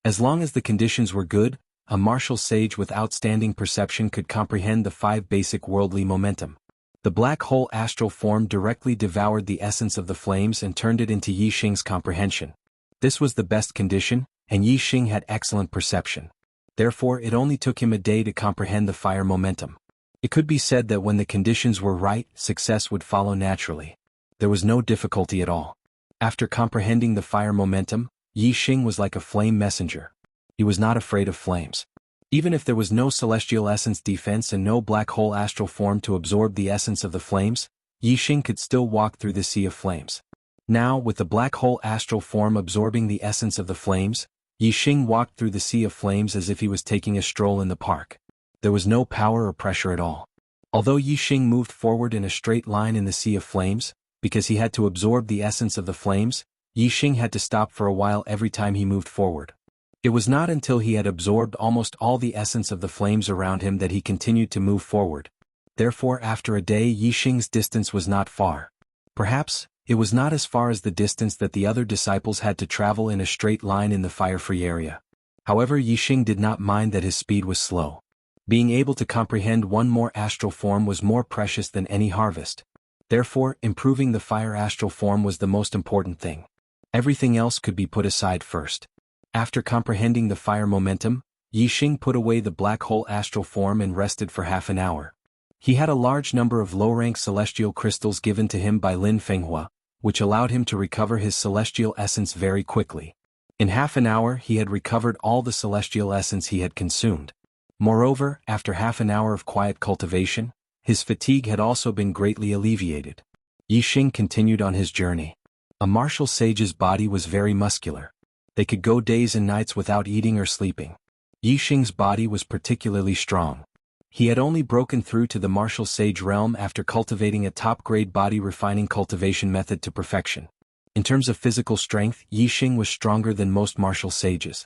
As long as the conditions were good, a martial sage with outstanding perception could comprehend the 5 basic worldly momentum. The black hole astral form directly devoured the essence of the flames and turned it into Yi Xing's comprehension. This was the best condition, and Yi Xing had excellent perception. Therefore it only took him a day to comprehend the fire momentum. It could be said that when the conditions were right, success would follow naturally. There was no difficulty at all. After comprehending the fire momentum, Yi Xing was like a flame messenger. He was not afraid of flames. Even if there was no celestial essence defense and no black hole astral form to absorb the essence of the flames, Yi Xing could still walk through the sea of flames. Now, with the black hole astral form absorbing the essence of the flames, Yi Xing walked through the sea of flames as if he was taking a stroll in the park. There was no power or pressure at all. Although Yi Xing moved forward in a straight line in the sea of flames, because he had to absorb the essence of the flames, Yi Xing had to stop for a while every time he moved forward. It was not until he had absorbed almost all the essence of the flames around him that he continued to move forward. Therefore after a day Yi Xing's distance was not far. Perhaps, it was not as far as the distance that the other disciples had to travel in a straight line in the fire-free area. However, Yi Xing did not mind that his speed was slow. Being able to comprehend one more astral form was more precious than any harvest. Therefore, improving the fire astral form was the most important thing. Everything else could be put aside first. After comprehending the fire momentum, Yi Xing put away the black hole astral form and rested for half an hour. He had a large number of low-rank celestial crystals given to him by Lin Fenghua, which allowed him to recover his celestial essence very quickly. In half an hour he had recovered all the celestial essence he had consumed. Moreover, after half an hour of quiet cultivation, his fatigue had also been greatly alleviated. Yi Xing continued on his journey. A martial sage's body was very muscular. They could go days and nights without eating or sleeping. Yi Xing's body was particularly strong. He had only broken through to the martial sage realm after cultivating a top-grade body refining cultivation method to perfection. In terms of physical strength, Yi Xing was stronger than most martial sages.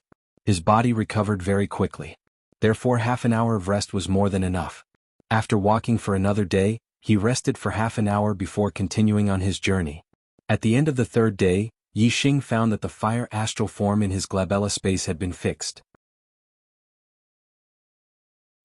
His body recovered very quickly. Therefore half an hour of rest was more than enough. After walking for another day, he rested for half an hour before continuing on his journey. At the end of the third day, Yi Xing found that the fire astral form in his glabella space had been fixed.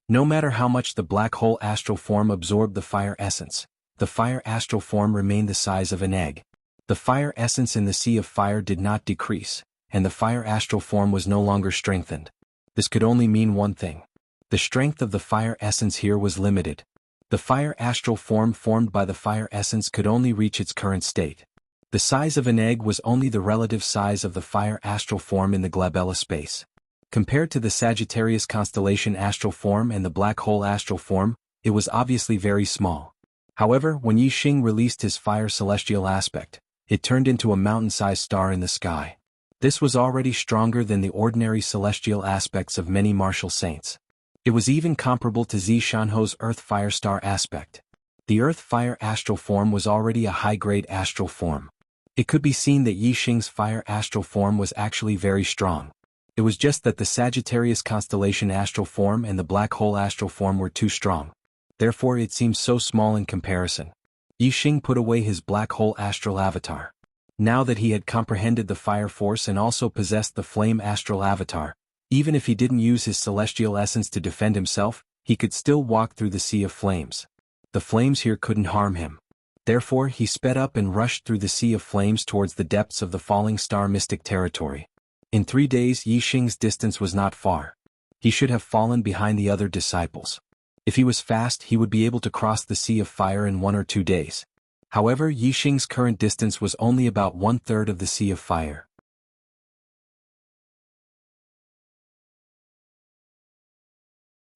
No matter how much the black hole astral form absorbed the fire essence, the fire astral form remained the size of an egg. The fire essence in the sea of fire did not decrease, and the fire astral form was no longer strengthened. This could only mean one thing. The strength of the fire essence here was limited. The fire astral form formed by the fire essence could only reach its current state. The size of an egg was only the relative size of the fire astral form in the glabella space. Compared to the Sagittarius constellation astral form and the black hole astral form, it was obviously very small. However, when Yi Xing released his fire celestial aspect, it turned into a mountain-sized star in the sky. This was already stronger than the ordinary celestial aspects of many martial saints. It was even comparable to Zi Shanho's Earth Fire Star aspect. The Earth Fire astral form was already a high-grade astral form. It could be seen that Yi Xing's fire astral form was actually very strong. It was just that the Sagittarius constellation astral form and the black hole astral form were too strong. Therefore it seemed so small in comparison. Yi Xing put away his black hole astral avatar. Now that he had comprehended the fire force and also possessed the flame astral avatar, even if he didn't use his celestial essence to defend himself, he could still walk through the sea of flames. The flames here couldn't harm him. Therefore he sped up and rushed through the sea of flames towards the depths of the falling star mystic territory. In 3 days Yi Xing's distance was not far. He should have fallen behind the other disciples. If he was fast he would be able to cross the sea of fire in 1 or 2 days. However, Yi Xing's current distance was only about 1/3 of the sea of fire.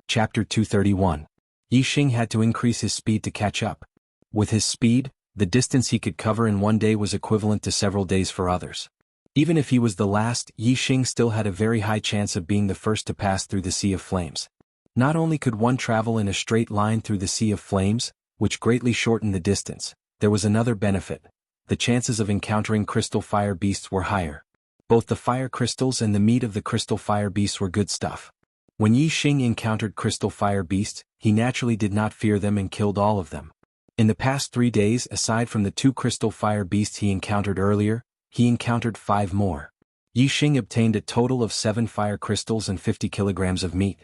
Chapter 231. Yi Xing had to increase his speed to catch up. With his speed, the distance he could cover in 1 day was equivalent to several days for others. Even if he was the last, Yi Xing still had a very high chance of being the first to pass through the sea of flames. Not only could one travel in a straight line through the sea of flames, which greatly shortened the distance, there was another benefit. The chances of encountering crystal fire beasts were higher. Both the fire crystals and the meat of the crystal fire beasts were good stuff. When Yi Xing encountered crystal fire beasts, he naturally did not fear them and killed all of them. In the past 3 days, aside from the 2 crystal fire beasts he encountered earlier, he encountered 5 more. Yi Xing obtained a total of 7 fire crystals and 50 kilograms of meat.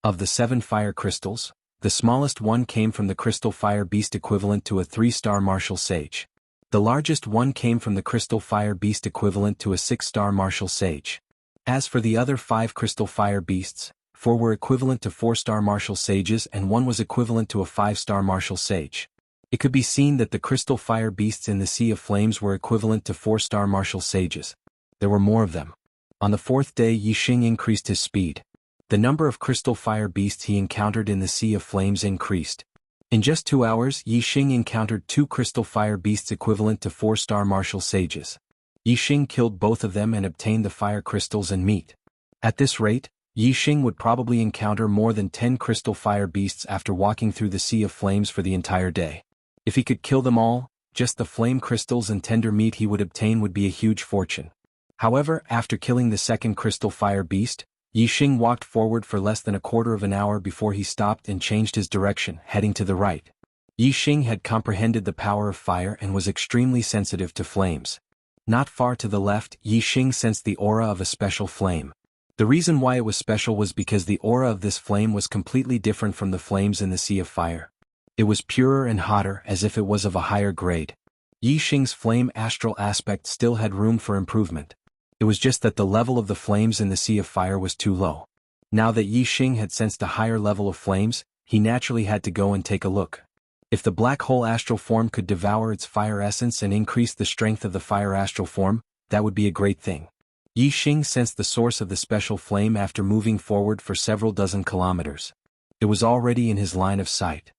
Of the 7 fire crystals, the smallest one came from the crystal fire beast equivalent to a 3-star martial sage. The largest one came from the crystal fire beast equivalent to a 6-star martial sage. As for the other 5 crystal fire beasts, 4 were equivalent to 4-star martial sages and 1 was equivalent to a 5-star martial sage. It could be seen that the crystal fire beasts in the sea of flames were equivalent to 4-star martial sages. There were more of them. On the 4th day Yi Xing increased his speed. The number of crystal fire beasts he encountered in the sea of flames increased. In just 2 hours Yi Xing encountered 2 crystal fire beasts equivalent to 4-star martial sages. Yi Xing killed both of them and obtained the fire crystals and meat. At this rate, Yi Xing would probably encounter more than 10 crystal fire beasts after walking through the sea of flames for the entire day. If he could kill them all, just the flame crystals and tender meat he would obtain would be a huge fortune. However, after killing the 2nd crystal fire beast, Yi Xing walked forward for less than a quarter of an hour before he stopped and changed his direction, heading to the right. Yi Xing had comprehended the power of fire and was extremely sensitive to flames. Not far to the left, Yi Xing sensed the aura of a special flame. The reason why it was special was because the aura of this flame was completely different from the flames in the sea of fire. It was purer and hotter, as if it was of a higher grade. Yi Xing's flame astral aspect still had room for improvement. It was just that the level of the flames in the sea of fire was too low. Now that Yi Xing had sensed a higher level of flames, he naturally had to go and take a look. If the black hole astral form could devour its fire essence and increase the strength of the fire astral form, that would be a great thing. Yi Xing sensed the source of the special flame after moving forward for several dozen kilometers. It was already in his line of sight.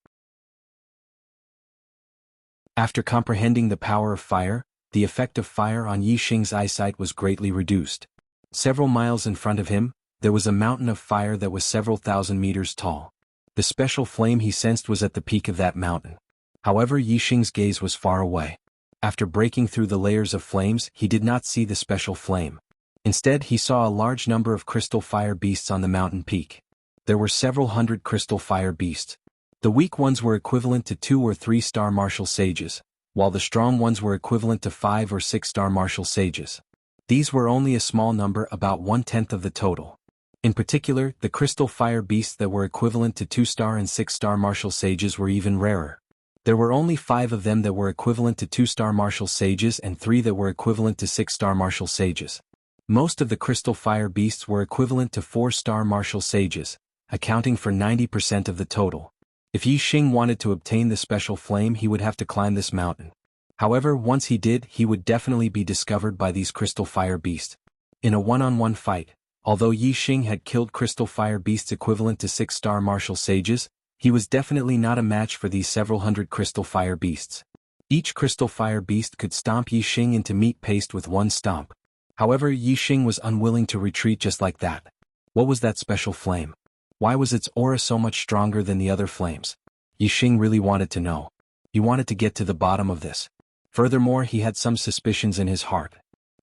After comprehending the power of fire, the effect of fire on Yi Xing's eyesight was greatly reduced. Several miles in front of him, there was a mountain of fire that was several thousand meters tall. The special flame he sensed was at the peak of that mountain. However, Yi Xing's gaze was far away. After breaking through the layers of flames, he did not see the special flame. Instead, he saw a large number of crystal fire beasts on the mountain peak. There were several hundred crystal fire beasts. The weak ones were equivalent to 2 or 3 star martial sages, while the strong ones were equivalent to 5 or 6 star martial sages. These were only a small number, about 1/10 of the total. In particular, the crystal fire beasts that were equivalent to 2-star and 6-star martial sages were even rarer. There were only 5 of them that were equivalent to 2-star martial sages and 3 that were equivalent to 6-star martial sages. Most of the crystal fire beasts were equivalent to 4-star martial sages, accounting for 90% of the total. If Yi Xing wanted to obtain the special flame, he would have to climb this mountain. However, once he did, he would definitely be discovered by these crystal fire beasts. In a one-on-one fight, although Yi Xing had killed crystal fire beasts equivalent to 6-star martial sages, he was definitely not a match for these several hundred crystal fire beasts. Each crystal fire beast could stomp Yi Xing into meat paste with one stomp. However, Yi Xing was unwilling to retreat just like that. What was that special flame? Why was its aura so much stronger than the other flames? Yi Xing really wanted to know. He wanted to get to the bottom of this. Furthermore, he had some suspicions in his heart.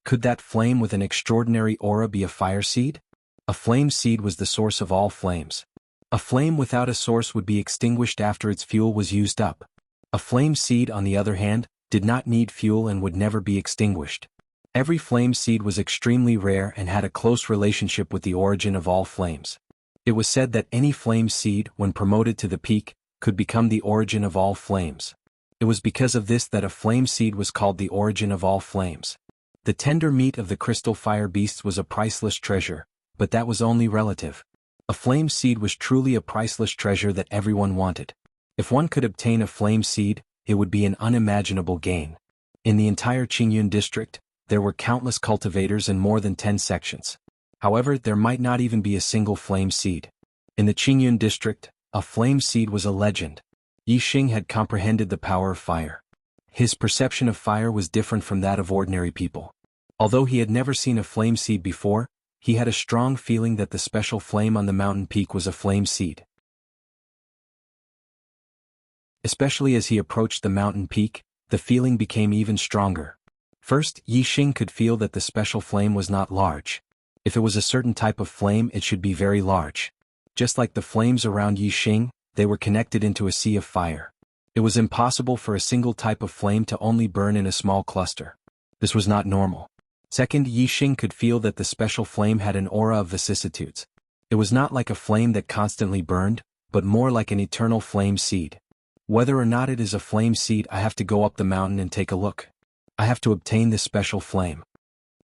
Could that flame with an extraordinary aura be a fire seed? A flame seed was the source of all flames. A flame without a source would be extinguished after its fuel was used up. A flame seed, on the other hand, did not need fuel and would never be extinguished. Every flame seed was extremely rare and had a close relationship with the origin of all flames. It was said that any flame seed, when promoted to the peak, could become the origin of all flames. It was because of this that a flame seed was called the origin of all flames. The tender meat of the crystal fire beasts was a priceless treasure, but that was only relative. A flame seed was truly a priceless treasure that everyone wanted. If one could obtain a flame seed, it would be an unimaginable gain. In the entire Qingyun district, there were countless cultivators and more than 10 sections. However, there might not even be a single flame seed. In the Qingyun district, a flame seed was a legend. Yi Xing had comprehended the power of fire. His perception of fire was different from that of ordinary people. Although he had never seen a flame seed before, he had a strong feeling that the special flame on the mountain peak was a flame seed. Especially as he approached the mountain peak, the feeling became even stronger. First, Yi Xing could feel that the special flame was not large. If it was a certain type of flame, it should be very large. Just like the flames around Yi Xing, they were connected into a sea of fire. It was impossible for a single type of flame to only burn in a small cluster. This was not normal. Second, Yi Xing could feel that the special flame had an aura of vicissitudes. It was not like a flame that constantly burned, but more like an eternal flame seed. Whether or not it is a flame seed, I have to go up the mountain and take a look. I have to obtain this special flame.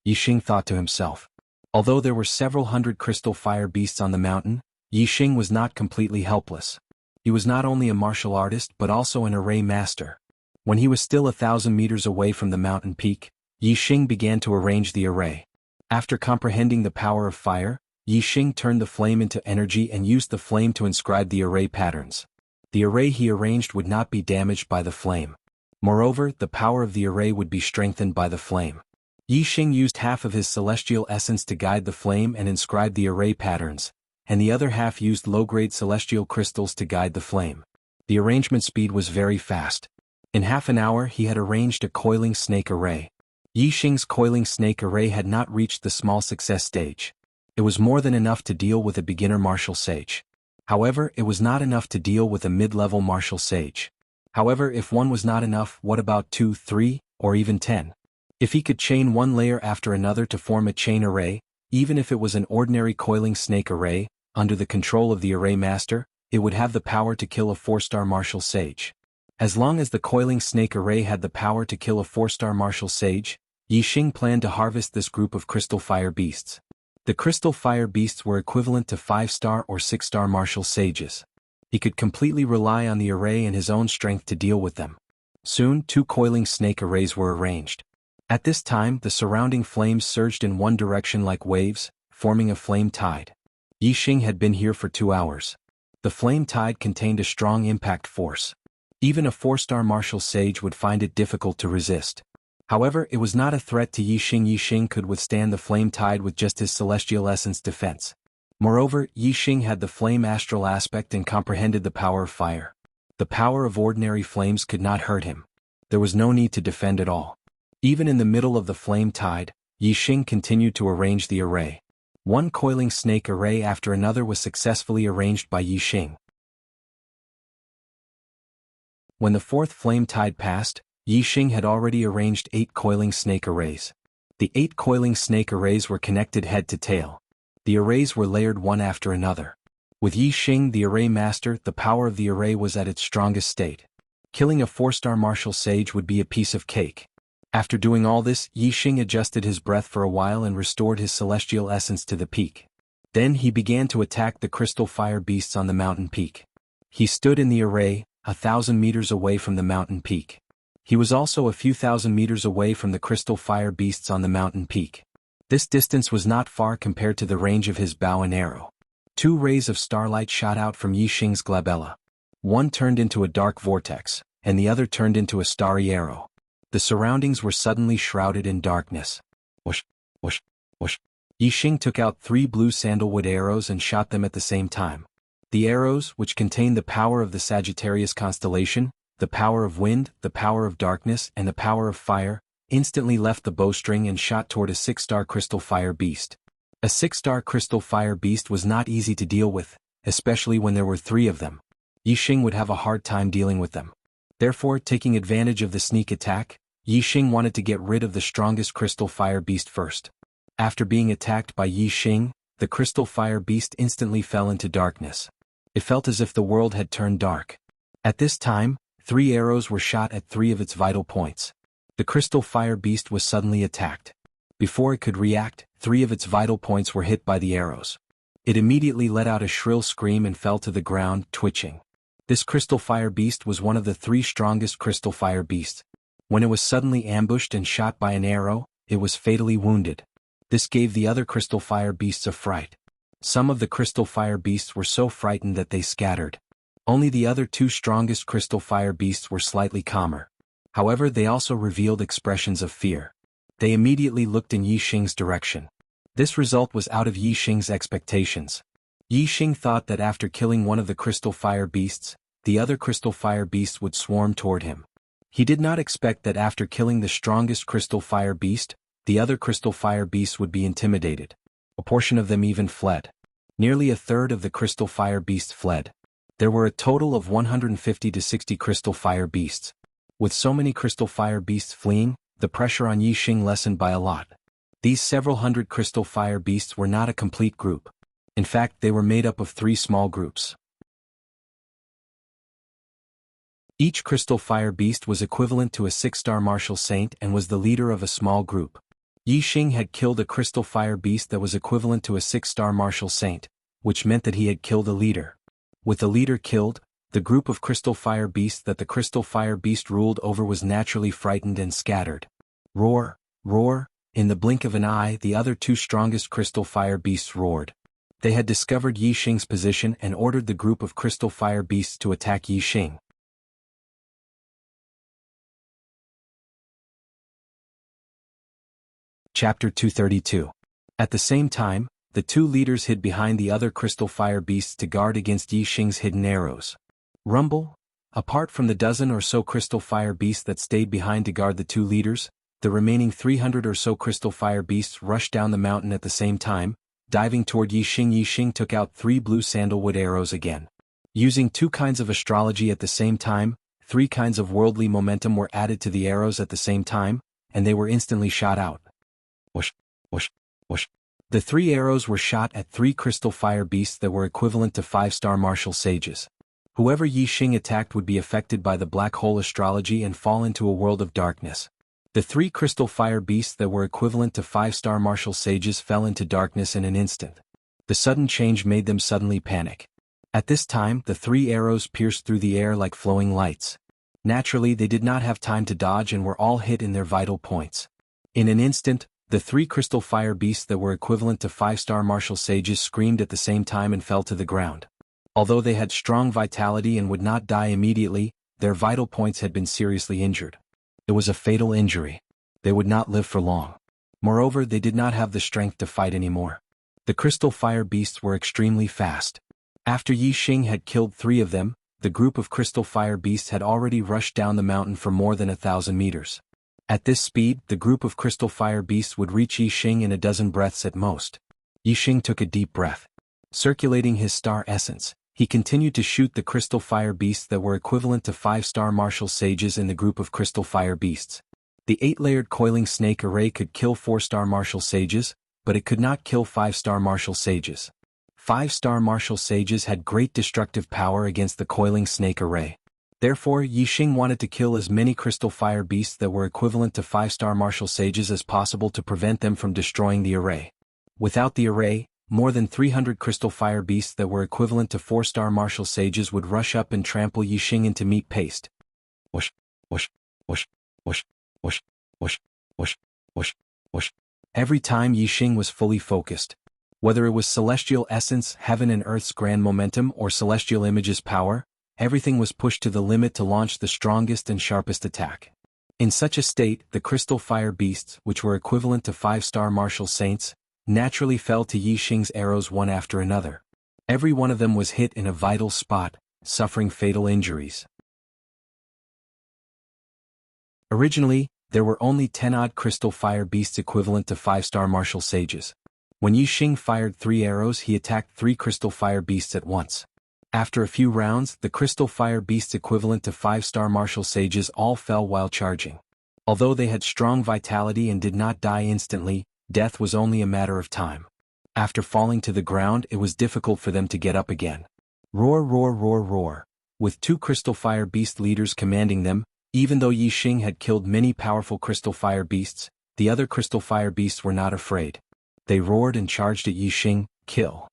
Yi Xing thought to himself. Although there were several hundred crystal fire beasts on the mountain, Yi Xing was not completely helpless. He was not only a martial artist but also an array master. When he was still 1,000 meters away from the mountain peak, Yi Xing began to arrange the array. After comprehending the power of fire, Yi Xing turned the flame into energy and used the flame to inscribe the array patterns. The array he arranged would not be damaged by the flame. Moreover, the power of the array would be strengthened by the flame. Yi Xing used half of his celestial essence to guide the flame and inscribe the array patterns, and the other half used low-grade celestial crystals to guide the flame. The arrangement speed was very fast. In half an hour he had arranged a coiling snake array. Yi Xing's coiling snake array had not reached the small success stage. It was more than enough to deal with a beginner martial sage. However, it was not enough to deal with a mid-level martial sage. However, if one was not enough, what about 2, 3, or even 10? If he could chain one layer after another to form a chain array, even if it was an ordinary coiling snake array, under the control of the array master, it would have the power to kill a 4-star martial sage. As long as the coiling snake array had the power to kill a 4-star martial sage, Yi Xing planned to harvest this group of crystal fire beasts. The crystal fire beasts were equivalent to 5-star or 6-star martial sages. He could completely rely on the array and his own strength to deal with them. Soon, 2 coiling snake arrays were arranged. At this time, the surrounding flames surged in one direction like waves, forming a flame tide. Yi Xing had been here for 2 hours. The flame tide contained a strong impact force. Even a 4-star martial sage would find it difficult to resist. However, it was not a threat to Yi Xing. Yi Xing could withstand the flame tide with just his celestial essence defense. Moreover, Yi Xing had the flame astral aspect and comprehended the power of fire. The power of ordinary flames could not hurt him. There was no need to defend at all. Even in the middle of the flame tide, Yi Xing continued to arrange the array. One coiling snake array after another was successfully arranged by Yi Xing. When the fourth flame tide passed, Yi Xing had already arranged 8 coiling snake arrays. The 8 coiling snake arrays were connected head to tail. The arrays were layered one after another. With Yi Xing the array master, the power of the array was at its strongest state. Killing a 4-star martial sage would be a piece of cake. After doing all this, Yi Xing adjusted his breath for a while and restored his celestial essence to the peak. Then he began to attack the crystal fire beasts on the mountain peak. He stood in the array, 1,000 meters away from the mountain peak. He was also a few thousand meters away from the crystal fire beasts on the mountain peak. This distance was not far compared to the range of his bow and arrow. 2 rays of starlight shot out from Yi Xing's glabella. One turned into a dark vortex, and the other turned into a starry arrow. The surroundings were suddenly shrouded in darkness. Whoosh, whoosh, whoosh. Yi Xing took out 3 blue sandalwood arrows and shot them at the same time. The arrows, which contained the power of the Sagittarius constellation, the power of wind, the power of darkness, and the power of fire, instantly left the bowstring and shot toward a 6-star crystal fire beast. A 6-star crystal fire beast was not easy to deal with, especially when there were 3 of them. Yi Xing would have a hard time dealing with them. Therefore, taking advantage of the sneak attack, Yi Xing wanted to get rid of the strongest crystal fire beast first. After being attacked by Yi Xing, the crystal fire beast instantly fell into darkness. It felt as if the world had turned dark. At this time, 3 arrows were shot at 3 of its vital points. The crystal fire beast was suddenly attacked. Before it could react, 3 of its vital points were hit by the arrows. It immediately let out a shrill scream and fell to the ground, twitching. This crystal fire beast was one of the 3 strongest crystal fire beasts. When it was suddenly ambushed and shot by an arrow, it was fatally wounded. This gave the other crystal fire beasts a fright. Some of the crystal fire beasts were so frightened that they scattered. Only the other 2 strongest crystal fire beasts were slightly calmer. However, they also revealed expressions of fear. They immediately looked in Yi Xing's direction. This result was out of Yi Xing's expectations. Yi Xing thought that after killing one of the crystal fire beasts, the other crystal fire beasts would swarm toward him. He did not expect that after killing the strongest crystal fire beast, the other crystal fire beasts would be intimidated. A portion of them even fled. Nearly a third of the crystal fire beasts fled. There were a total of 150 to 60 crystal fire beasts. With so many crystal fire beasts fleeing, the pressure on Yi Xing lessened by a lot. These several hundred crystal fire beasts were not a complete group. In fact, they were made up of 3 small groups. Each crystal fire beast was equivalent to a 6-star martial saint and was the leader of a small group. Yi Xing had killed a crystal fire beast that was equivalent to a 6-star martial saint, which meant that he had killed a leader. With the leader killed, the group of crystal fire beasts that the crystal fire beast ruled over was naturally frightened and scattered. Roar, roar, in the blink of an eye the other 2 strongest crystal fire beasts roared. They had discovered Yi Xing's position and ordered the group of crystal fire beasts to attack Yi Xing. Chapter 232. At the same time, the 2 leaders hid behind the other crystal fire beasts to guard against Yi Xing's hidden arrows. Rumble. Apart from the dozen or so crystal fire beasts that stayed behind to guard the 2 leaders, the remaining 300 or so crystal fire beasts rushed down the mountain at the same time, diving toward Yi Xing. Yi Xing took out 3 blue sandalwood arrows again. Using 2 kinds of astrology at the same time, 3 kinds of worldly momentum were added to the arrows at the same time, and they were instantly shot out. Whoosh, whoosh, whoosh. The 3 arrows were shot at 3 crystal fire beasts that were equivalent to 5-star martial sages. Whoever Yi Xing attacked would be affected by the black hole astrology and fall into a world of darkness. The 3 crystal fire beasts that were equivalent to 5-star martial sages fell into darkness in an instant. The sudden change made them suddenly panic. At this time, the 3 arrows pierced through the air like flowing lights. Naturally, they did not have time to dodge and were all hit in their vital points. In an instant, the 3 crystal fire beasts that were equivalent to 5-star martial sages screamed at the same time and fell to the ground. Although they had strong vitality and would not die immediately, their vital points had been seriously injured. It was a fatal injury. They would not live for long. Moreover, they did not have the strength to fight anymore. The crystal fire beasts were extremely fast. After Yi Xing had killed 3 of them, the group of crystal fire beasts had already rushed down the mountain for more than 1,000 meters. At this speed, the group of crystal fire beasts would reach Yi Xing in a dozen breaths at most. Yi Xing took a deep breath. Circulating his star essence, he continued to shoot the crystal fire beasts that were equivalent to 5-star martial sages in the group of crystal fire beasts. The 8-layered coiling snake array could kill 4-star martial sages, but it could not kill 5-star martial sages. 5-star martial sages had great destructive power against the coiling snake array. Therefore, Yi Xing wanted to kill as many crystal fire beasts that were equivalent to 5-star martial sages as possible to prevent them from destroying the array. Without the array, more than 300 crystal fire beasts that were equivalent to 4-star martial sages would rush up and trample Yi Xing into meat paste. Whoosh, whoosh, whoosh, whoosh, whoosh, whoosh, whoosh, whoosh, whoosh. Every time Yi Xing was fully focused. Whether it was celestial essence, heaven and earth's grand momentum, or celestial image's power, everything was pushed to the limit to launch the strongest and sharpest attack. In such a state, the crystal fire beasts, which were equivalent to 5-star martial saints, naturally fell to Yi Xing's arrows one after another. Every one of them was hit in a vital spot, suffering fatal injuries. Originally, there were only 10-odd crystal fire beasts equivalent to 5-star martial sages. When Yi Xing fired 3 arrows, he attacked 3 crystal fire beasts at once. After a few rounds, the crystal fire beasts equivalent to 5-star martial sages all fell while charging. Although they had strong vitality and did not die instantly, death was only a matter of time. After falling to the ground, it was difficult for them to get up again. Roar, roar, roar, roar. With 2 crystal fire beast leaders commanding them, even though Yi Xing had killed many powerful crystal fire beasts, the other crystal fire beasts were not afraid. They roared and charged at Yi Xing. Kill.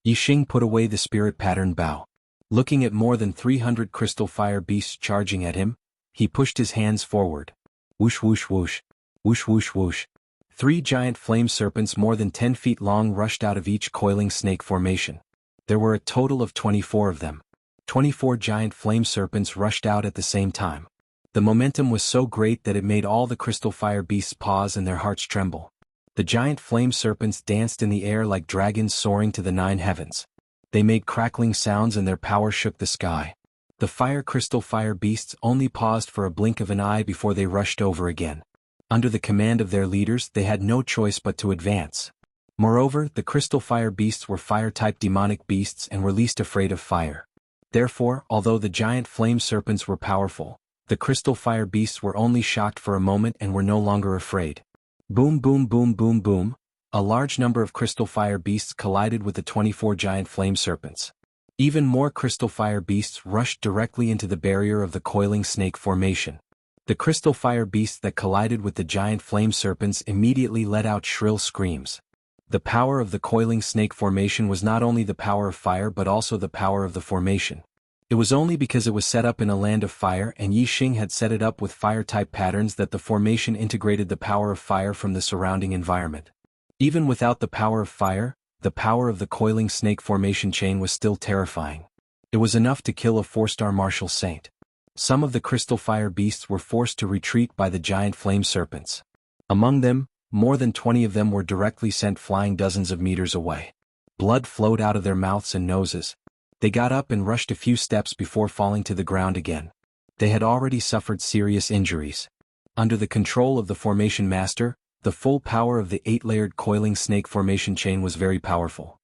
Yi Xing put away the spirit pattern bow. Looking at more than 300 crystal fire beasts charging at him, he pushed his hands forward. Whoosh whoosh whoosh. Whoosh whoosh whoosh. 3 giant flame serpents more than 10 feet long rushed out of each coiling snake formation. There were a total of 24 of them. 24 giant flame serpents rushed out at the same time. The momentum was so great that it made all the crystal fire beasts pause and their hearts tremble. The giant flame serpents danced in the air like dragons soaring to the 9 heavens. They made crackling sounds and their power shook the sky. The fire crystal fire beasts only paused for a blink of an eye before they rushed over again. Under the command of their leaders, they had no choice but to advance. Moreover, the crystal fire beasts were fire-type demonic beasts and were least afraid of fire. Therefore, although the giant flame serpents were powerful, the crystal fire beasts were only shocked for a moment and were no longer afraid. Boom, boom, boom, boom, boom. A large number of crystal fire beasts collided with the 24 giant flame serpents. Even more crystal fire beasts rushed directly into the barrier of the coiling snake formation. The crystal fire beasts that collided with the giant flame serpents immediately let out shrill screams. The power of the coiling snake formation was not only the power of fire but also the power of the formation. It was only because it was set up in a land of fire and Yi Xing had set it up with fire-type patterns that the formation integrated the power of fire from the surrounding environment. Even without the power of fire, the power of the coiling snake formation chain was still terrifying. It was enough to kill a 4-star martial saint. Some of the crystal fire beasts were forced to retreat by the giant flame serpents. Among them, more than 20 of them were directly sent flying dozens of meters away. Blood flowed out of their mouths and noses. They got up and rushed a few steps before falling to the ground again. They had already suffered serious injuries. Under the control of the formation master, the full power of the 8-layered coiling snake formation chain was very powerful.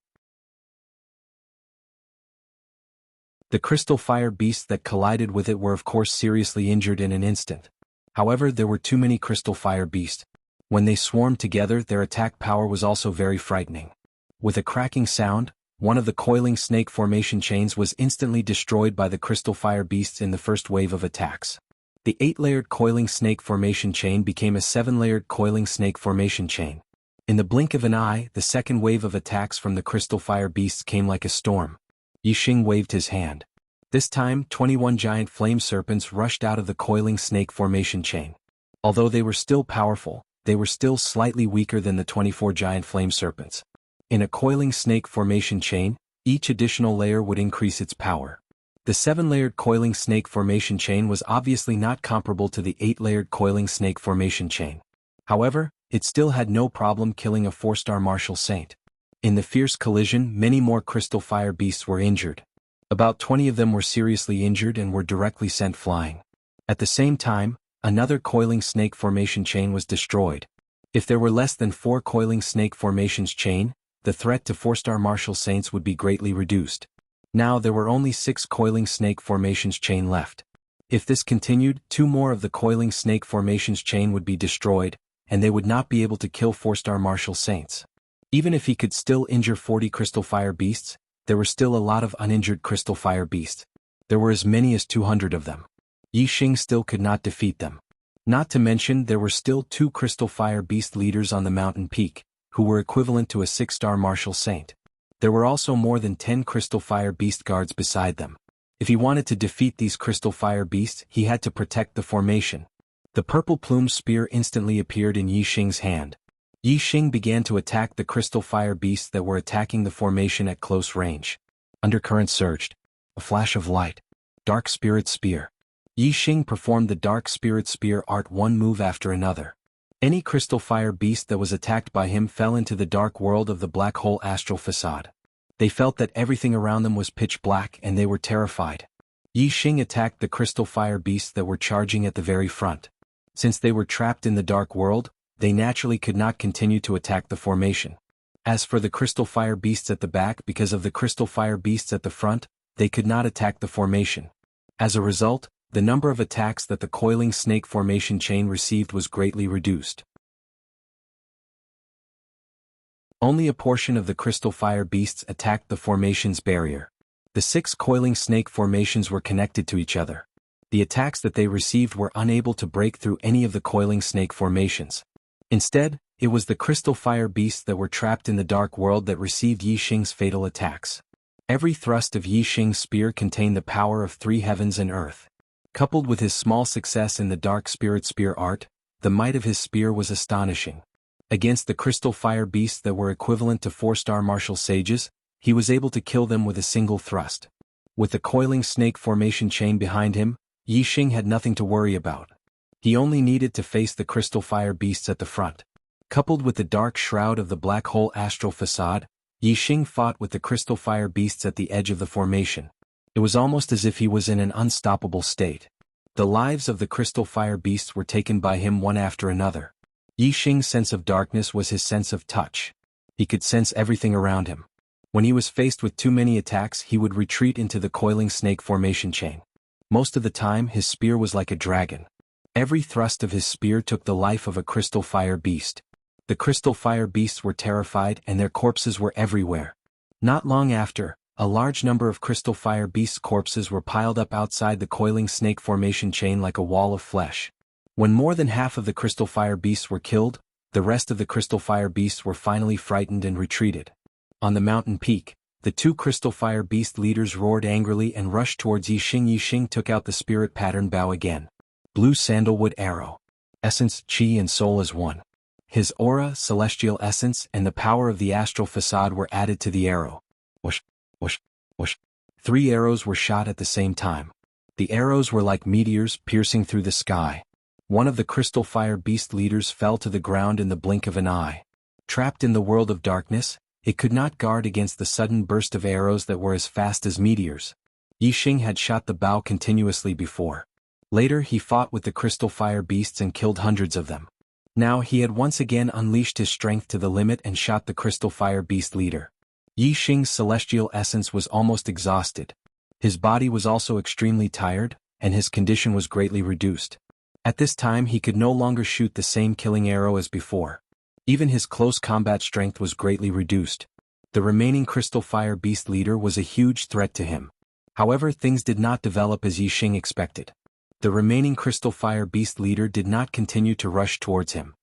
The crystal fire beasts that collided with it were of course seriously injured in an instant. However, there were too many crystal fire beasts. When they swarmed together, their attack power was also very frightening. With a cracking sound, one of the coiling snake formation chains was instantly destroyed by the crystal fire beasts in the first wave of attacks. The 8-layered coiling snake formation chain became a 7-layered coiling snake formation chain. In the blink of an eye, the second wave of attacks from the crystal fire beasts came like a storm. Yi Xing waved his hand. This time, 21 giant flame serpents rushed out of the coiling snake formation chain. Although they were still powerful, they were still slightly weaker than the 24 giant flame serpents. In a coiling snake formation chain, each additional layer would increase its power. The 7-layered coiling snake formation chain was obviously not comparable to the 8-layered coiling snake formation chain. However, it still had no problem killing a 4-star martial saint. In the fierce collision, many more crystal fire beasts were injured. About 20 of them were seriously injured and were directly sent flying. At the same time, Another coiling snake formation chain was destroyed. If there were less than 4 coiling snake formations chain, the threat to 4-star martial saints would be greatly reduced. Now there were only 6 coiling snake formations chain left. If this continued, 2 more of the coiling snake formations chain would be destroyed, and they would not be able to kill 4-star martial saints. Even if he could still injure 40 crystal fire beasts, there were still a lot of uninjured crystal fire beasts. There were as many as 200 of them. Yi Xing still could not defeat them. Not to mention there were still 2 crystal fire beast leaders on the mountain peak, who were equivalent to a 6-star martial saint. There were also more than 10 crystal fire beast guards beside them. If he wanted to defeat these crystal fire beasts, he had to protect the formation. The purple plumed spear instantly appeared in Yi Xing's hand. Yi Xing began to attack the crystal fire beasts that were attacking the formation at close range. Undercurrent surged. A flash of light. Dark Spirit Spear. Yi Xing performed the Dark Spirit Spear art one move after another. Any crystal fire beast that was attacked by him fell into the dark world of the black hole astral facade. They felt that everything around them was pitch black and they were terrified. Yi Xing attacked the crystal fire beasts that were charging at the very front. Since they were trapped in the dark world, they naturally could not continue to attack the formation. As for the crystal fire beasts at the back, because of the crystal fire beasts at the front, they could not attack the formation. As a result, the number of attacks that the coiling snake formation chain received was greatly reduced. Only a portion of the crystal fire beasts attacked the formation's barrier. The 6 coiling snake formations were connected to each other. The attacks that they received were unable to break through any of the coiling snake formations. Instead, it was the crystal fire beasts that were trapped in the dark world that received Yi Xing's fatal attacks. Every thrust of Yi Xing's spear contained the power of 3 heavens and earth. Coupled with his small success in the Dark Spirit Spear art, the might of his spear was astonishing. Against the crystal fire beasts that were equivalent to 4-star martial sages, he was able to kill them with a single thrust. With the coiling snake formation chain behind him, Yi Xing had nothing to worry about. He only needed to face the crystal fire beasts at the front. Coupled with the dark shroud of the black hole astral facade, Yi Xing fought with the crystal fire beasts at the edge of the formation. It was almost as if he was in an unstoppable state. The lives of the crystal fire beasts were taken by him one after another. Yi Xing's sense of darkness was his sense of touch. He could sense everything around him. When he was faced with too many attacks, he would retreat into the coiling snake formation chain. Most of the time, his spear was like a dragon. Every thrust of his spear took the life of a crystal fire beast. The crystal fire beasts were terrified and their corpses were everywhere. Not long after, a large number of crystal fire beasts' corpses were piled up outside the coiling snake formation chain like a wall of flesh. When more than half of the crystal fire beasts were killed, the rest of the crystal fire beasts were finally frightened and retreated. On the mountain peak, the 2 crystal fire beast leaders roared angrily and rushed towards Yi Xing. Yi Xing took out the spirit pattern bow again. Blue sandalwood arrow. Essence, chi and soul as one. His aura, celestial essence, and the power of the astral facade were added to the arrow. Whoosh, whoosh, whoosh. 3 arrows were shot at the same time. The arrows were like meteors piercing through the sky. One of the crystal fire beast leaders fell to the ground in the blink of an eye. Trapped in the world of darkness, it could not guard against the sudden burst of arrows that were as fast as meteors. Yi Xing had shot the bow continuously before. Later he fought with the crystal fire beasts and killed hundreds of them. Now he had once again unleashed his strength to the limit and shot the crystal fire beast leader. Yi Xing's celestial essence was almost exhausted. His body was also extremely tired, and his condition was greatly reduced. At this time he could no longer shoot the same killing arrow as before. Even his close combat strength was greatly reduced. The remaining crystal fire beast leader was a huge threat to him. However, things did not develop as Yi Xing expected. The remaining crystal fire beast leader did not continue to rush towards him.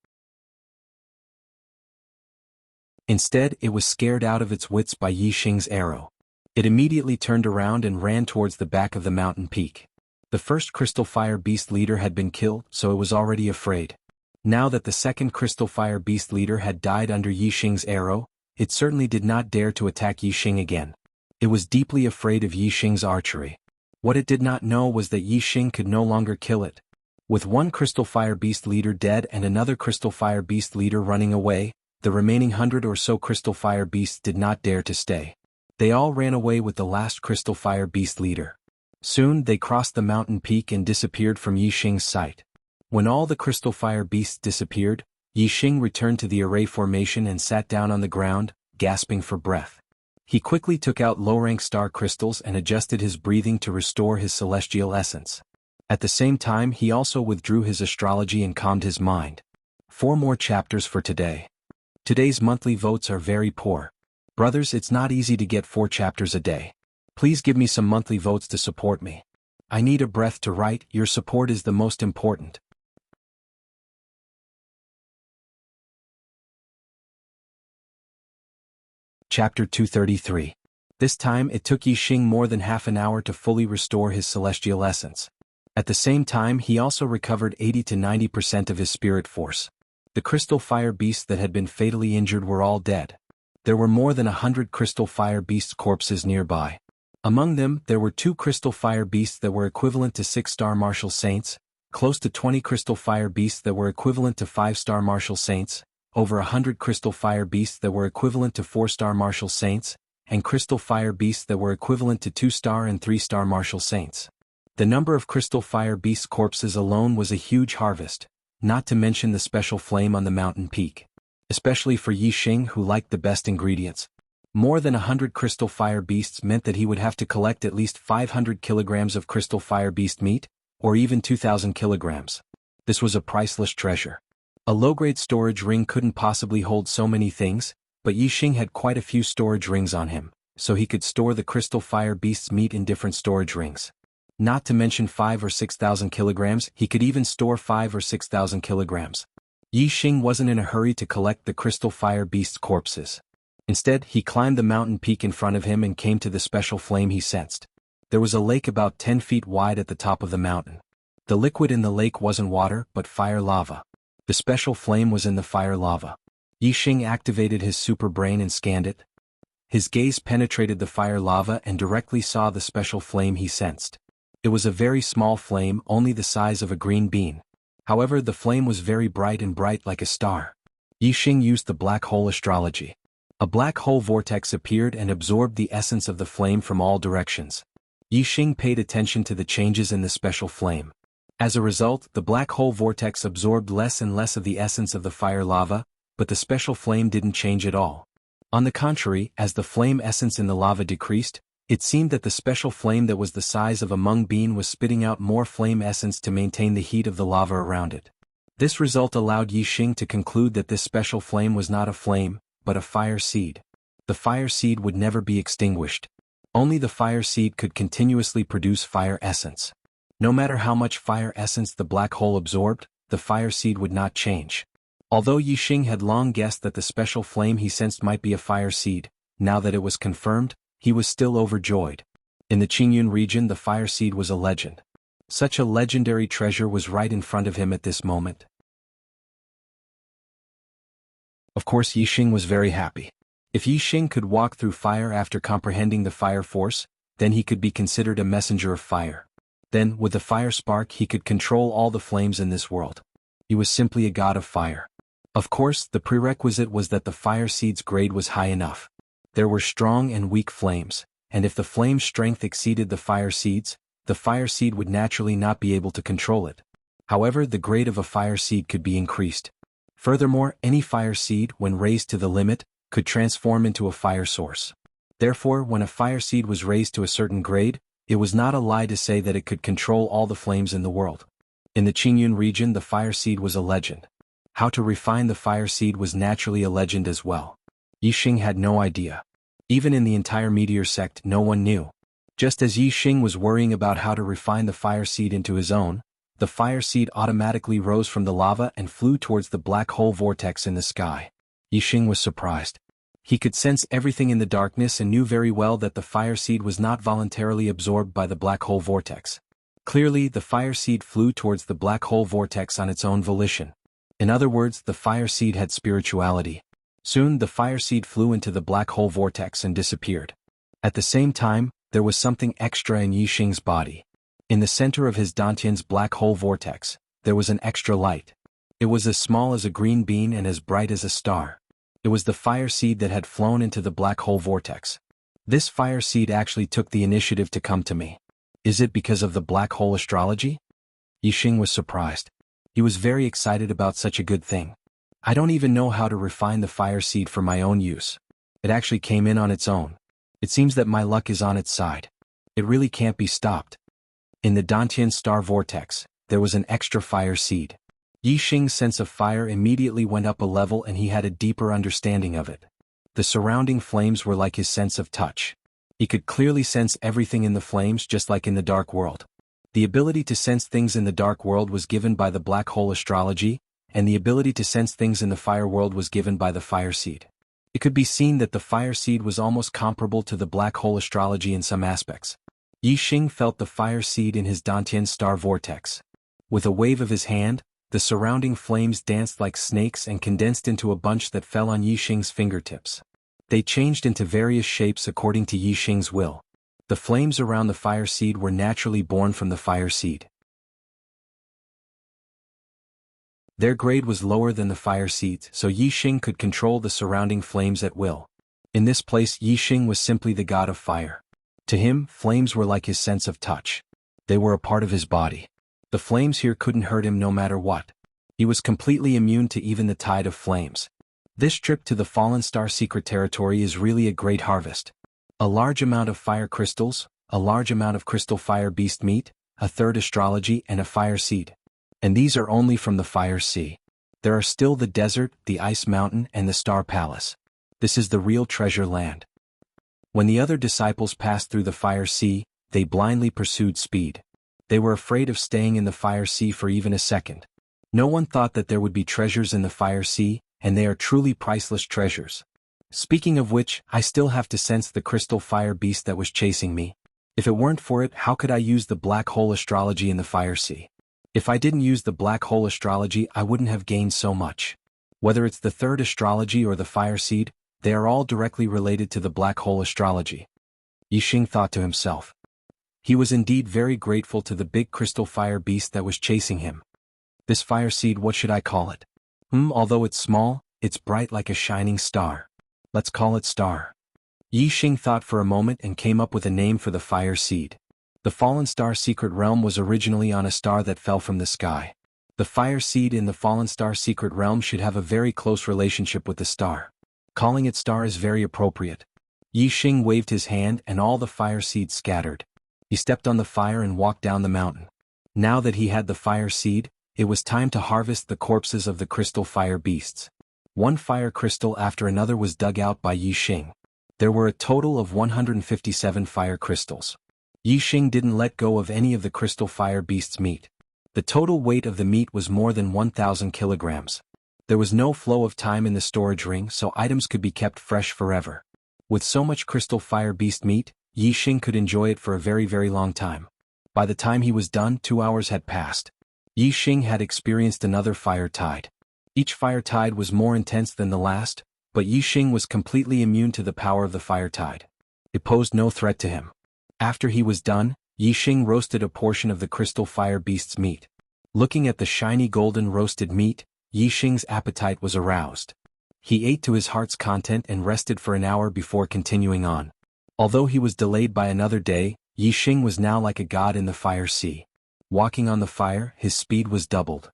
Instead, it was scared out of its wits by Yi Xing's arrow. It immediately turned around and ran towards the back of the mountain peak. The first crystal fire beast leader had been killed, so it was already afraid. Now that the second crystal fire beast leader had died under Yi Xing's arrow, it certainly did not dare to attack Yi Xing again. It was deeply afraid of Yi Xing's archery. What it did not know was that Yi Xing could no longer kill it. With one crystal fire beast leader dead and another crystal fire beast leader running away, the remaining 100 or so crystal fire beasts did not dare to stay. They all ran away with the last crystal fire beast leader. Soon they crossed the mountain peak and disappeared from Yi Xing's sight. When all the crystal fire beasts disappeared, Yi Xing returned to the array formation and sat down on the ground, gasping for breath. He quickly took out low-rank star crystals and adjusted his breathing to restore his celestial essence. At the same time, he also withdrew his astrology and calmed his mind. 4 more chapters for today. Today's monthly votes are very poor. Brothers, it's not easy to get 4 chapters a day. Please give me some monthly votes to support me. I need a breath to write. Your support is the most important. Chapter 233. This time it took Yi Xing more than half an hour to fully restore his celestial essence. At the same time, he also recovered 80 to 90% of his spirit force. The crystal fire beasts that had been fatally injured were all dead. There were more than 100 crystal fire beasts' corpses nearby. Among them, there were 2 crystal fire beasts that were equivalent to 6-star martial saints, close to 20 crystal fire beasts that were equivalent to 5-star martial saints, over 100 crystal fire beasts that were equivalent to 4-star martial saints, and crystal fire beasts that were equivalent to 2-star and 3-star martial saints. The number of crystal fire beasts' corpses alone was a huge harvest, not to mention the special flame on the mountain peak. Especially for Yi Xing, who liked the best ingredients. More than 100 crystal fire beasts meant that he would have to collect at least 500 kilograms of crystal fire beast meat, or even 2,000 kilograms. This was a priceless treasure. A low-grade storage ring couldn't possibly hold so many things, but Yi Xing had quite a few storage rings on him, so he could store the crystal fire beast's meat in different storage rings. Not to mention 5,000 or 6,000 kilograms, he could even store 5,000 or 6,000 kilograms. Yi Xing wasn't in a hurry to collect the crystal fire beast's corpses. Instead, he climbed the mountain peak in front of him and came to the special flame he sensed. There was a lake about 10 feet wide at the top of the mountain. The liquid in the lake wasn't water, but fire lava. The special flame was in the fire lava. Yi Xing activated his super brain and scanned it. His gaze penetrated the fire lava and directly saw the special flame he sensed. It was a very small flame, only the size of a green bean. However, the flame was very bright and bright like a star. Yi Xing used the black hole astrology. A black hole vortex appeared and absorbed the essence of the flame from all directions. Yi Xing paid attention to the changes in the special flame. As a result, the black hole vortex absorbed less and less of the essence of the fire lava, but the special flame didn't change at all. On the contrary, as the flame essence in the lava decreased, it seemed that the special flame that was the size of a mung bean was spitting out more flame essence to maintain the heat of the lava around it. This result allowed Yi Xing to conclude that this special flame was not a flame, but a fire seed. The fire seed would never be extinguished. Only the fire seed could continuously produce fire essence. No matter how much fire essence the black hole absorbed, the fire seed would not change. Although Yi Xing had long guessed that the special flame he sensed might be a fire seed, now that it was confirmed, he was still overjoyed. In the Qingyun region, the fire seed was a legend. Such a legendary treasure was right in front of him at this moment. Of course, Yi Xing was very happy. If Yi Xing could walk through fire after comprehending the fire force, then he could be considered a messenger of fire. Then, with the fire spark, he could control all the flames in this world. He was simply a god of fire. Of course, the prerequisite was that the fire seed's grade was high enough. There were strong and weak flames, and if the flame's strength exceeded the fire seed would naturally not be able to control it. However, the grade of a fire seed could be increased. Furthermore, any fire seed, when raised to the limit, could transform into a fire source. Therefore, when a fire seed was raised to a certain grade, it was not a lie to say that it could control all the flames in the world. In the Qingyun region, the fire seed was a legend. How to refine the fire seed was naturally a legend as well. Yi Xing had no idea. Even in the entire meteor sect, no one knew. Just as Yi Xing was worrying about how to refine the fire seed into his own, the fire seed automatically rose from the lava and flew towards the black hole vortex in the sky. Yi Xing was surprised. He could sense everything in the darkness and knew very well that the fire seed was not voluntarily absorbed by the black hole vortex. Clearly, the fire seed flew towards the black hole vortex on its own volition. In other words, the fire seed had spirituality. Soon, the fire seed flew into the black hole vortex and disappeared. At the same time, there was something extra in Yi Xing's body. In the center of his Dantian's black hole vortex, there was an extra light. It was as small as a green bean and as bright as a star. It was the fire seed that had flown into the black hole vortex. This fire seed actually took the initiative to come to me. Is it because of the black hole astrology? Yi Xing was surprised. He was very excited about such a good thing. I don't even know how to refine the fire seed for my own use. It actually came in on its own. It seems that my luck is on its side. It really can't be stopped. In the Dantian star vortex, there was an extra fire seed. Yi Xing's sense of fire immediately went up a level and he had a deeper understanding of it. The surrounding flames were like his sense of touch. He could clearly sense everything in the flames just like in the dark world. The ability to sense things in the dark world was given by the black hole astrology, and the ability to sense things in the fire world was given by the fire seed. It could be seen that the fire seed was almost comparable to the black hole astrology in some aspects. Yi Xing felt the fire seed in his Dantian star vortex. With a wave of his hand, the surrounding flames danced like snakes and condensed into a bunch that fell on Yi Xing's fingertips. They changed into various shapes according to Yi Xing's will. The flames around the fire seed were naturally born from the fire seed. Their grade was lower than the fire seeds, so Yi Xing could control the surrounding flames at will. In this place, Yi Xing was simply the god of fire. To him, flames were like his sense of touch. They were a part of his body. The flames here couldn't hurt him no matter what. He was completely immune to even the tide of flames. This trip to the Fallen Star secret territory is really a great harvest. A large amount of fire crystals, a large amount of crystal fire beast meat, a third astrology and a fire seed. And these are only from the fire sea. There are still the desert, the ice mountain and the star palace. This is the real treasure land. When the other disciples passed through the fire sea, they blindly pursued speed. They were afraid of staying in the fire sea for even a second. No one thought that there would be treasures in the fire sea, and they are truly priceless treasures. Speaking of which, I still have to sense the crystal fire beast that was chasing me. If it weren't for it, how could I use the black hole astrology in the fire sea? If I didn't use the black hole astrology, I wouldn't have gained so much. Whether it's the third astrology or the fire seed, they are all directly related to the black hole astrology. Yi Xing thought to himself. He was indeed very grateful to the big crystal fire beast that was chasing him. This fire seed, what should I call it? Although it's small, it's bright like a shining star. Let's call it Star. Yi Xing thought for a moment and came up with a name for the fire seed. The Fallen Star secret realm was originally on a star that fell from the sky. The fire seed in the Fallen Star secret realm should have a very close relationship with the star. Calling it Star is very appropriate. Yi Xing waved his hand and all the fire seeds scattered. He stepped on the fire and walked down the mountain. Now that he had the fire seed, it was time to harvest the corpses of the crystal fire beasts. One fire crystal after another was dug out by Yi Xing. There were a total of 157 fire crystals. Yi Xing didn't let go of any of the crystal fire beast's meat. The total weight of the meat was more than 1,000 kilograms. There was no flow of time in the storage ring, so items could be kept fresh forever. With so much crystal fire beast meat, Yi Xing could enjoy it for a very, very long time. By the time he was done, 2 hours had passed. Yi Xing had experienced another fire tide. Each fire tide was more intense than the last, but Yi Xing was completely immune to the power of the fire tide. It posed no threat to him. After he was done, Yi Xing roasted a portion of the crystal fire beast's meat. Looking at the shiny golden roasted meat, Yi Xing's appetite was aroused. He ate to his heart's content and rested for an hour before continuing on. Although he was delayed by another day, Yi Xing was now like a god in the fire sea. Walking on the fire, his speed was doubled.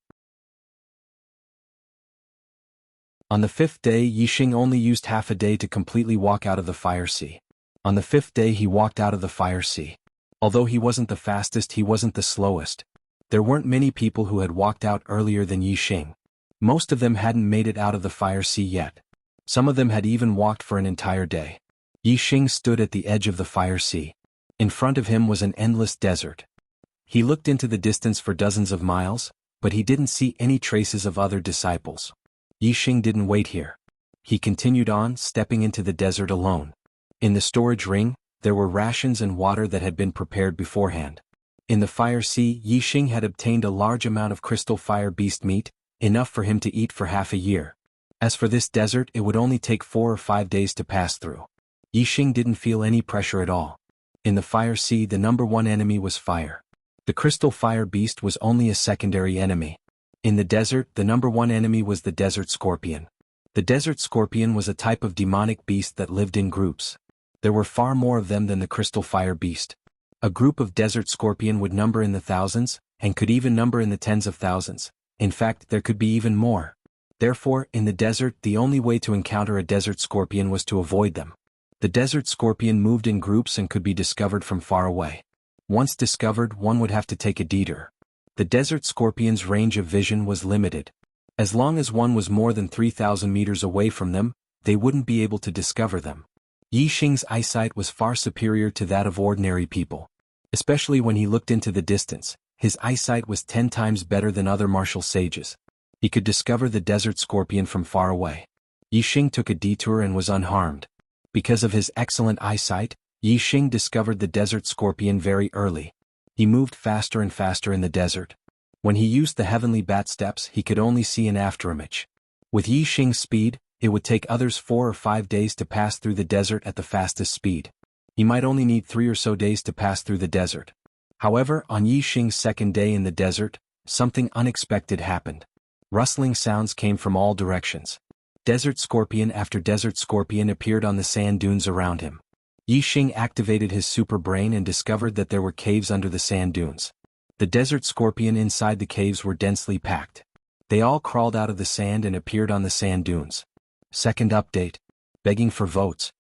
On the 5th day, Yi Xing only used half a day to completely walk out of the fire sea. On the 5th day he walked out of the fire sea. Although he wasn't the fastest, he wasn't the slowest. There weren't many people who had walked out earlier than Yi Xing. Most of them hadn't made it out of the fire sea yet. Some of them had even walked for an entire day. Yi Xing stood at the edge of the fire sea. In front of him was an endless desert. He looked into the distance for dozens of miles, but he didn't see any traces of other disciples. Yi Xing didn't wait here. He continued on, stepping into the desert alone. In the storage ring, there were rations and water that had been prepared beforehand. In the fire sea, Yi Xing had obtained a large amount of crystal fire beast meat, enough for him to eat for half a year. As for this desert, it would only take 4 or 5 days to pass through. Yi Xing didn't feel any pressure at all. In the fire sea, the number one enemy was fire. The crystal fire beast was only a secondary enemy. In the desert, the number one enemy was the desert scorpion. The desert scorpion was a type of demonic beast that lived in groups. There were far more of them than the crystal fire beast. A group of desert scorpion would number in the thousands, and could even number in the tens of thousands. In fact, there could be even more. Therefore, in the desert, the only way to encounter a desert scorpion was to avoid them. The desert scorpion moved in groups and could be discovered from far away. Once discovered, one would have to take a detour. The desert scorpion's range of vision was limited. As long as one was more than 3,000 meters away from them, they wouldn't be able to discover them. Yi Xing's eyesight was far superior to that of ordinary people. Especially when he looked into the distance, his eyesight was 10 times better than other martial sages. He could discover the desert scorpion from far away. Yi Xing took a detour and was unharmed. Because of his excellent eyesight, Yi Xing discovered the desert scorpion very early. He moved faster and faster in the desert. When he used the heavenly bat steps, he could only see an afterimage. With Yi Xing's speed, it would take others 4 or 5 days to pass through the desert at the fastest speed. He might only need 3 or so days to pass through the desert. However, on Yi Xing's second day in the desert, something unexpected happened. Rustling sounds came from all directions. Desert scorpion after desert scorpion appeared on the sand dunes around him. Yi Xing activated his super brain and discovered that there were caves under the sand dunes. The desert scorpion inside the caves were densely packed. They all crawled out of the sand and appeared on the sand dunes. Second update. Begging for votes.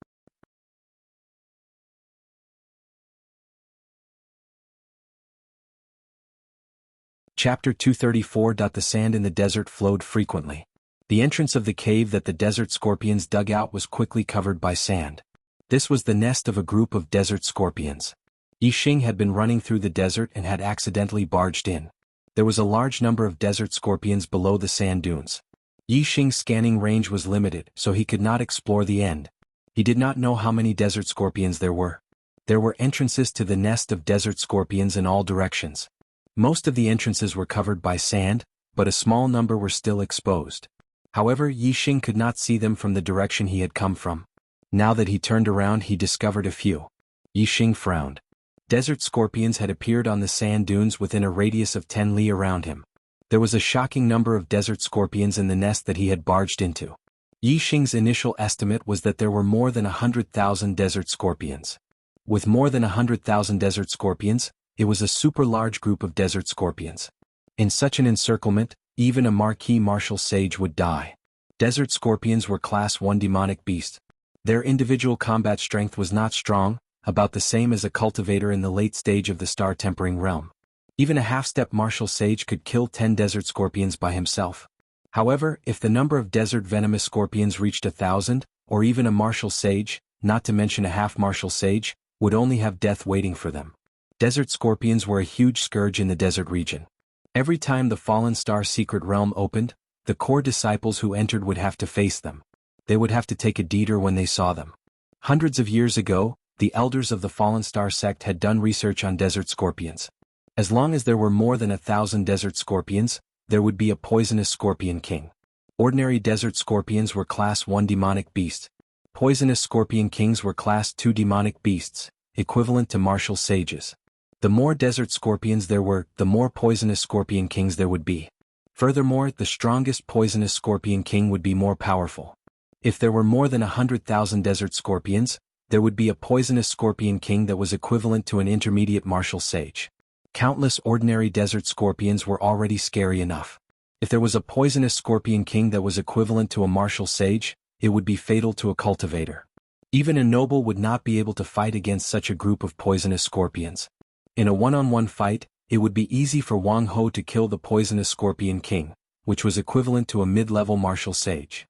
Chapter 234. The sand in the desert flowed frequently. The entrance of the cave that the desert scorpions dug out was quickly covered by sand. This was the nest of a group of desert scorpions. Yi Xing had been running through the desert and had accidentally barged in. There was a large number of desert scorpions below the sand dunes. Yi Xing's scanning range was limited, so he could not explore the end. He did not know how many desert scorpions there were. There were entrances to the nest of desert scorpions in all directions. Most of the entrances were covered by sand, but a small number were still exposed. However, Yi Xing could not see them from the direction he had come from. Now that he turned around, he discovered a few. Yi Xing frowned. Desert scorpions had appeared on the sand dunes within a radius of 10 li around him. There was a shocking number of desert scorpions in the nest that he had barged into. Yi Xing's initial estimate was that there were more than 100,000 desert scorpions. With more than 100,000 desert scorpions, it was a super large group of desert scorpions. In such an encirclement, even a marquis martial sage would die. Desert scorpions were Class 1 demonic beasts. Their individual combat strength was not strong, about the same as a cultivator in the late stage of the star-tempering realm. Even a half-step martial sage could kill 10 desert scorpions by himself. However, if the number of desert venomous scorpions reached 1,000, or even a martial sage, not to mention a half-martial sage, would only have death waiting for them. Desert scorpions were a huge scourge in the desert region. Every time the Fallen Star secret realm opened, the core disciples who entered would have to face them. They would have to take a detour when they saw them. Hundreds of years ago, the elders of the Fallen Star sect had done research on desert scorpions. As long as there were more than 1,000 desert scorpions, there would be a poisonous scorpion king. Ordinary desert scorpions were Class 1 demonic beasts. Poisonous scorpion kings were Class 2 demonic beasts, equivalent to martial sages. The more desert scorpions there were, the more poisonous scorpion kings there would be. Furthermore, the strongest poisonous scorpion king would be more powerful. If there were more than 100,000 desert scorpions, there would be a poisonous scorpion king that was equivalent to an intermediate martial sage. Countless ordinary desert scorpions were already scary enough. If there was a poisonous scorpion king that was equivalent to a martial sage, it would be fatal to a cultivator. Even a noble would not be able to fight against such a group of poisonous scorpions. In a one-on-one fight, it would be easy for Wang Ho to kill the poisonous scorpion king, which was equivalent to a mid-level martial sage.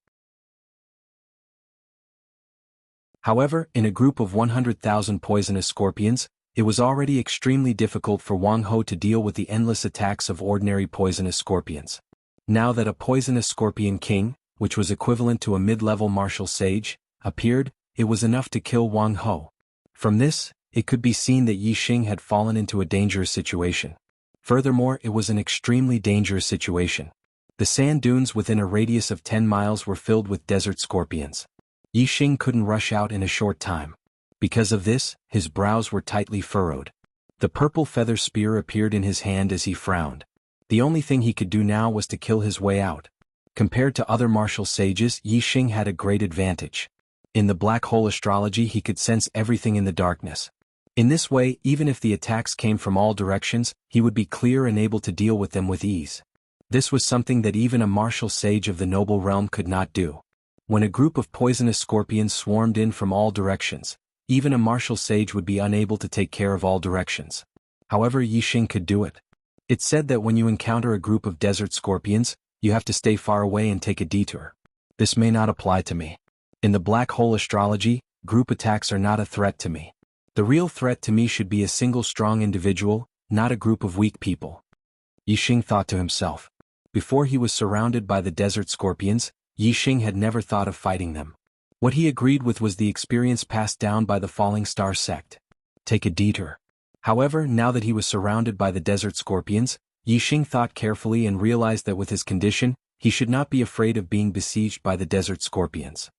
However, in a group of 100,000 poisonous scorpions, it was already extremely difficult for Wang Ho to deal with the endless attacks of ordinary poisonous scorpions. Now that a poisonous scorpion king, which was equivalent to a mid-level martial sage, appeared, it was enough to kill Wang Ho. From this, it could be seen that Yi Xing had fallen into a dangerous situation. Furthermore, it was an extremely dangerous situation. The sand dunes within a radius of 10 miles were filled with desert scorpions. Yi Xing couldn't rush out in a short time. Because of this, his brows were tightly furrowed. The purple feather spear appeared in his hand as he frowned. The only thing he could do now was to kill his way out. Compared to other martial sages, Yi Xing had a great advantage. In the black hole astrology, he could sense everything in the darkness. In this way, even if the attacks came from all directions, he would be clear and able to deal with them with ease. This was something that even a martial sage of the noble realm could not do. When a group of poisonous scorpions swarmed in from all directions, even a martial sage would be unable to take care of all directions. However, Yixing could do it. It's said that when you encounter a group of desert scorpions, you have to stay far away and take a detour. This may not apply to me. In the black hole astrology, group attacks are not a threat to me. The real threat to me should be a single strong individual, not a group of weak people. Yixing thought to himself. Before he was surrounded by the desert scorpions, Yixing had never thought of fighting them. What he agreed with was the experience passed down by the Falling Star sect. Take a detour. However, now that he was surrounded by the desert scorpions, Yixing thought carefully and realized that with his condition, he should not be afraid of being besieged by the desert scorpions.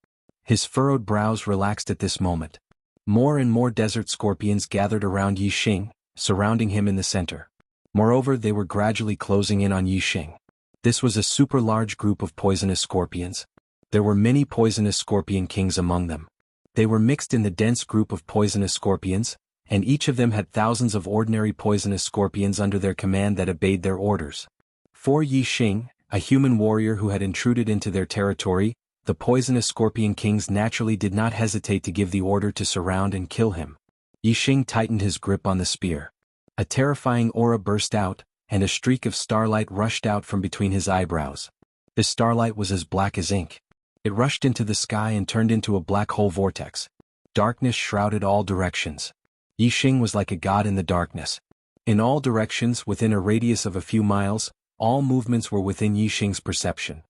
His furrowed brows relaxed at this moment. More and more desert scorpions gathered around Yixing, surrounding him in the center. Moreover, they were gradually closing in on Yixing. This was a super large group of poisonous scorpions. There were many poisonous scorpion kings among them. They were mixed in the dense group of poisonous scorpions, and each of them had thousands of ordinary poisonous scorpions under their command that obeyed their orders. For Yixing, a human warrior who had intruded into their territory, the poisonous scorpion kings naturally did not hesitate to give the order to surround and kill him. Yixing tightened his grip on the spear. A terrifying aura burst out, and a streak of starlight rushed out from between his eyebrows. This starlight was as black as ink. It rushed into the sky and turned into a black hole vortex. Darkness shrouded all directions. Yixing was like a god in the darkness. In all directions, within a radius of a few miles, all movements were within Yixing's perception.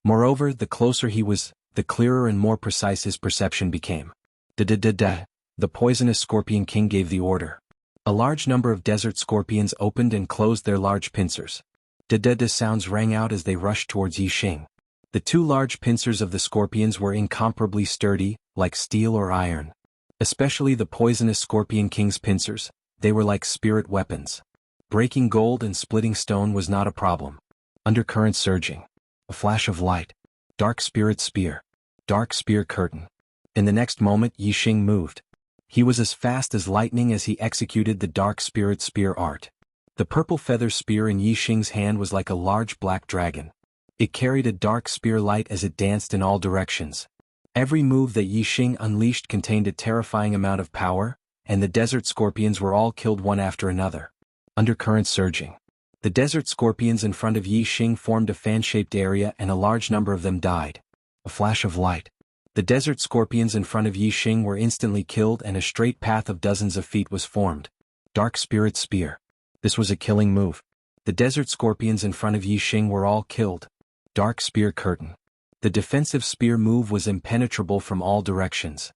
Moreover, the closer he was, the clearer and more precise his perception became. Da-da-da-da. The poisonous scorpion king gave the order. A large number of desert scorpions opened and closed their large pincers. Da-da-da sounds rang out as they rushed towards Yixing. The two large pincers of the scorpions were incomparably sturdy, like steel or iron. Especially the poisonous scorpion king's pincers, they were like spirit weapons. Breaking gold and splitting stone was not a problem. Undercurrent surging. A flash of light. Dark spirit spear. Dark spear curtain. In the next moment, Yixing moved. He was as fast as lightning as he executed the dark spirit spear art. The purple feather spear in Yixing's hand was like a large black dragon. It carried a dark spear light as it danced in all directions. Every move that Yixing unleashed contained a terrifying amount of power, and the desert scorpions were all killed one after another. Undercurrent surging. The desert scorpions in front of Yixing formed a fan-shaped area and a large number of them died. A flash of light. The desert scorpions in front of Yixing were instantly killed and a straight path of dozens of feet was formed. Dark spirit spear. This was a killing move. The desert scorpions in front of Yixing were all killed. Dark spear curtain. The defensive spear move was impenetrable from all directions.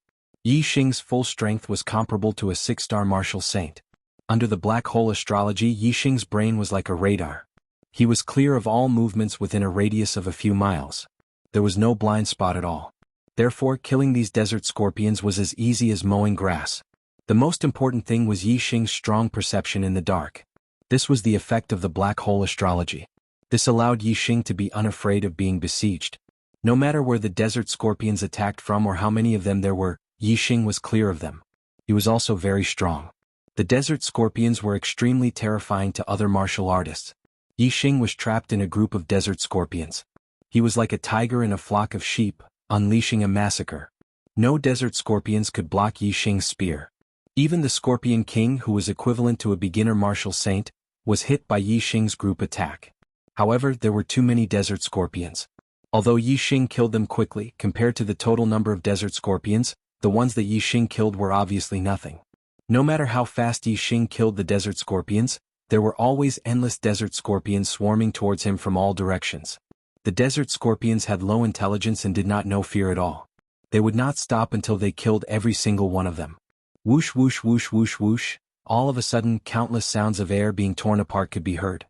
Yixing's full strength was comparable to a 6-star martial saint. Under the black hole astrology, Yixing's brain was like a radar. He was clear of all movements within a radius of a few miles. There was no blind spot at all. Therefore, killing these desert scorpions was as easy as mowing grass. The most important thing was Yixing's strong perception in the dark. This was the effect of the black hole astrology. This allowed Yixing to be unafraid of being besieged. No matter where the desert scorpions attacked from or how many of them there were, Yixing was clear of them. He was also very strong. The desert scorpions were extremely terrifying to other martial artists. Yixing was trapped in a group of desert scorpions. He was like a tiger in a flock of sheep, unleashing a massacre. No desert scorpions could block Yixing's spear. Even the Scorpion King, who was equivalent to a beginner martial saint, was hit by Yixing's group attack. However, there were too many desert scorpions. Although Yixing killed them quickly, compared to the total number of desert scorpions, the ones that Yixing killed were obviously nothing. No matter how fast Yixing killed the desert scorpions, there were always endless desert scorpions swarming towards him from all directions. The desert scorpions had low intelligence and did not know fear at all. They would not stop until they killed every single one of them. Whoosh whoosh whoosh whoosh whoosh, all of a sudden countless sounds of air being torn apart could be heard.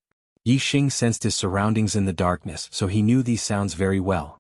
Yixing sensed his surroundings in the darkness, so he knew these sounds very well.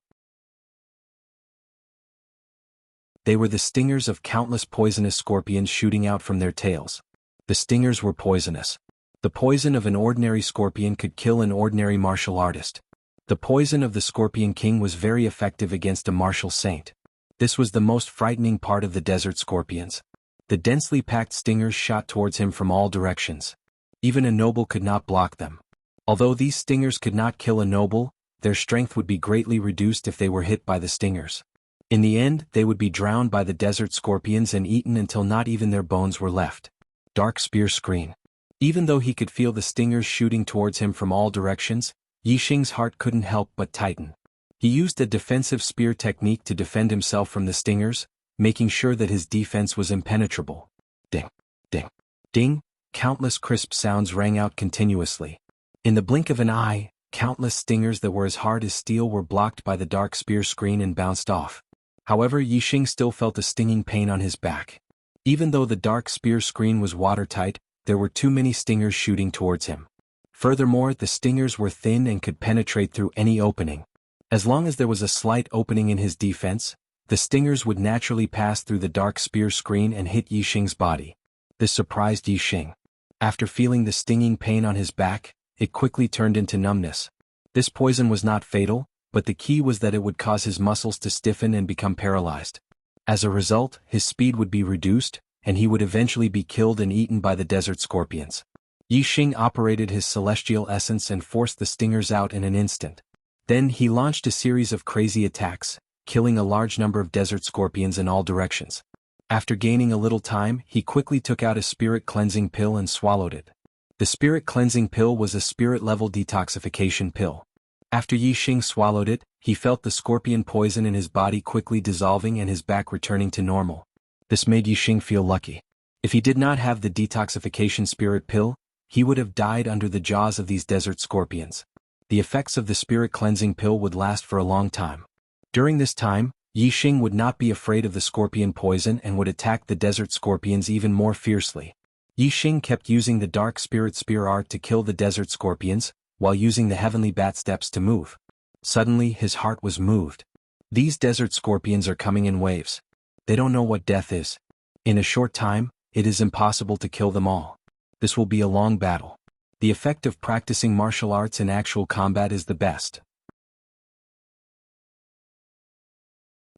They were the stingers of countless poisonous scorpions shooting out from their tails. The stingers were poisonous. The poison of an ordinary scorpion could kill an ordinary martial artist. The poison of the Scorpion King was very effective against a martial saint. This was the most frightening part of the desert scorpions. The densely packed stingers shot towards him from all directions. Even a noble could not block them. Although these stingers could not kill a noble, their strength would be greatly reduced if they were hit by the stingers. In the end, they would be drowned by the desert scorpions and eaten until not even their bones were left. Dark spear screen. Even though he could feel the stingers shooting towards him from all directions, Yixing's heart couldn't help but tighten. He used a defensive spear technique to defend himself from the stingers, making sure that his defense was impenetrable. Ding, ding, ding, countless crisp sounds rang out continuously. In the blink of an eye, countless stingers that were as hard as steel were blocked by the dark spear screen and bounced off. However, Yixing still felt a stinging pain on his back. Even though the dark spear screen was watertight, there were too many stingers shooting towards him. Furthermore, the stingers were thin and could penetrate through any opening. As long as there was a slight opening in his defense, the stingers would naturally pass through the dark spear screen and hit Yixing's body. This surprised Yixing. After feeling the stinging pain on his back, it quickly turned into numbness. This poison was not fatal, but the key was that it would cause his muscles to stiffen and become paralyzed. As a result, his speed would be reduced, and he would eventually be killed and eaten by the desert scorpions. Yixing operated his celestial essence and forced the stingers out in an instant. Then he launched a series of crazy attacks, killing a large number of desert scorpions in all directions. After gaining a little time, he quickly took out a spirit cleansing pill and swallowed it. The spirit cleansing pill was a spirit-level detoxification pill. After Yixing swallowed it, he felt the scorpion poison in his body quickly dissolving and his back returning to normal. This made Yixing feel lucky. If he did not have the detoxification spirit pill, he would have died under the jaws of these desert scorpions. The effects of the spirit cleansing pill would last for a long time. During this time, Yixing would not be afraid of the scorpion poison and would attack the desert scorpions even more fiercely. Yixing kept using the dark spirit spear art to kill the desert scorpions, while using the heavenly bat steps to move. Suddenly his heart was moved. These desert scorpions are coming in waves. They don't know what death is. In a short time, it is impossible to kill them all. This will be a long battle. The effect of practicing martial arts in actual combat is the best.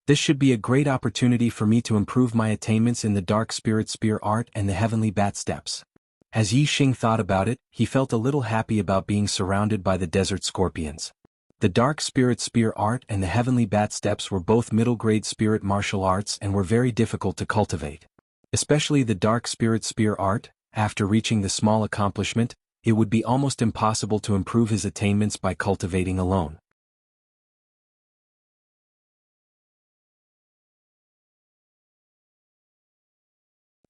This should be a great opportunity for me to improve my attainments in the dark spirit spear art and the heavenly bat steps. As Yixing thought about it, he felt a little happy about being surrounded by the desert scorpions. The dark spirit spear art and the heavenly bat steps were both middle-grade spirit martial arts and were very difficult to cultivate. Especially the dark spirit spear art, after reaching the small accomplishment, it would be almost impossible to improve his attainments by cultivating alone.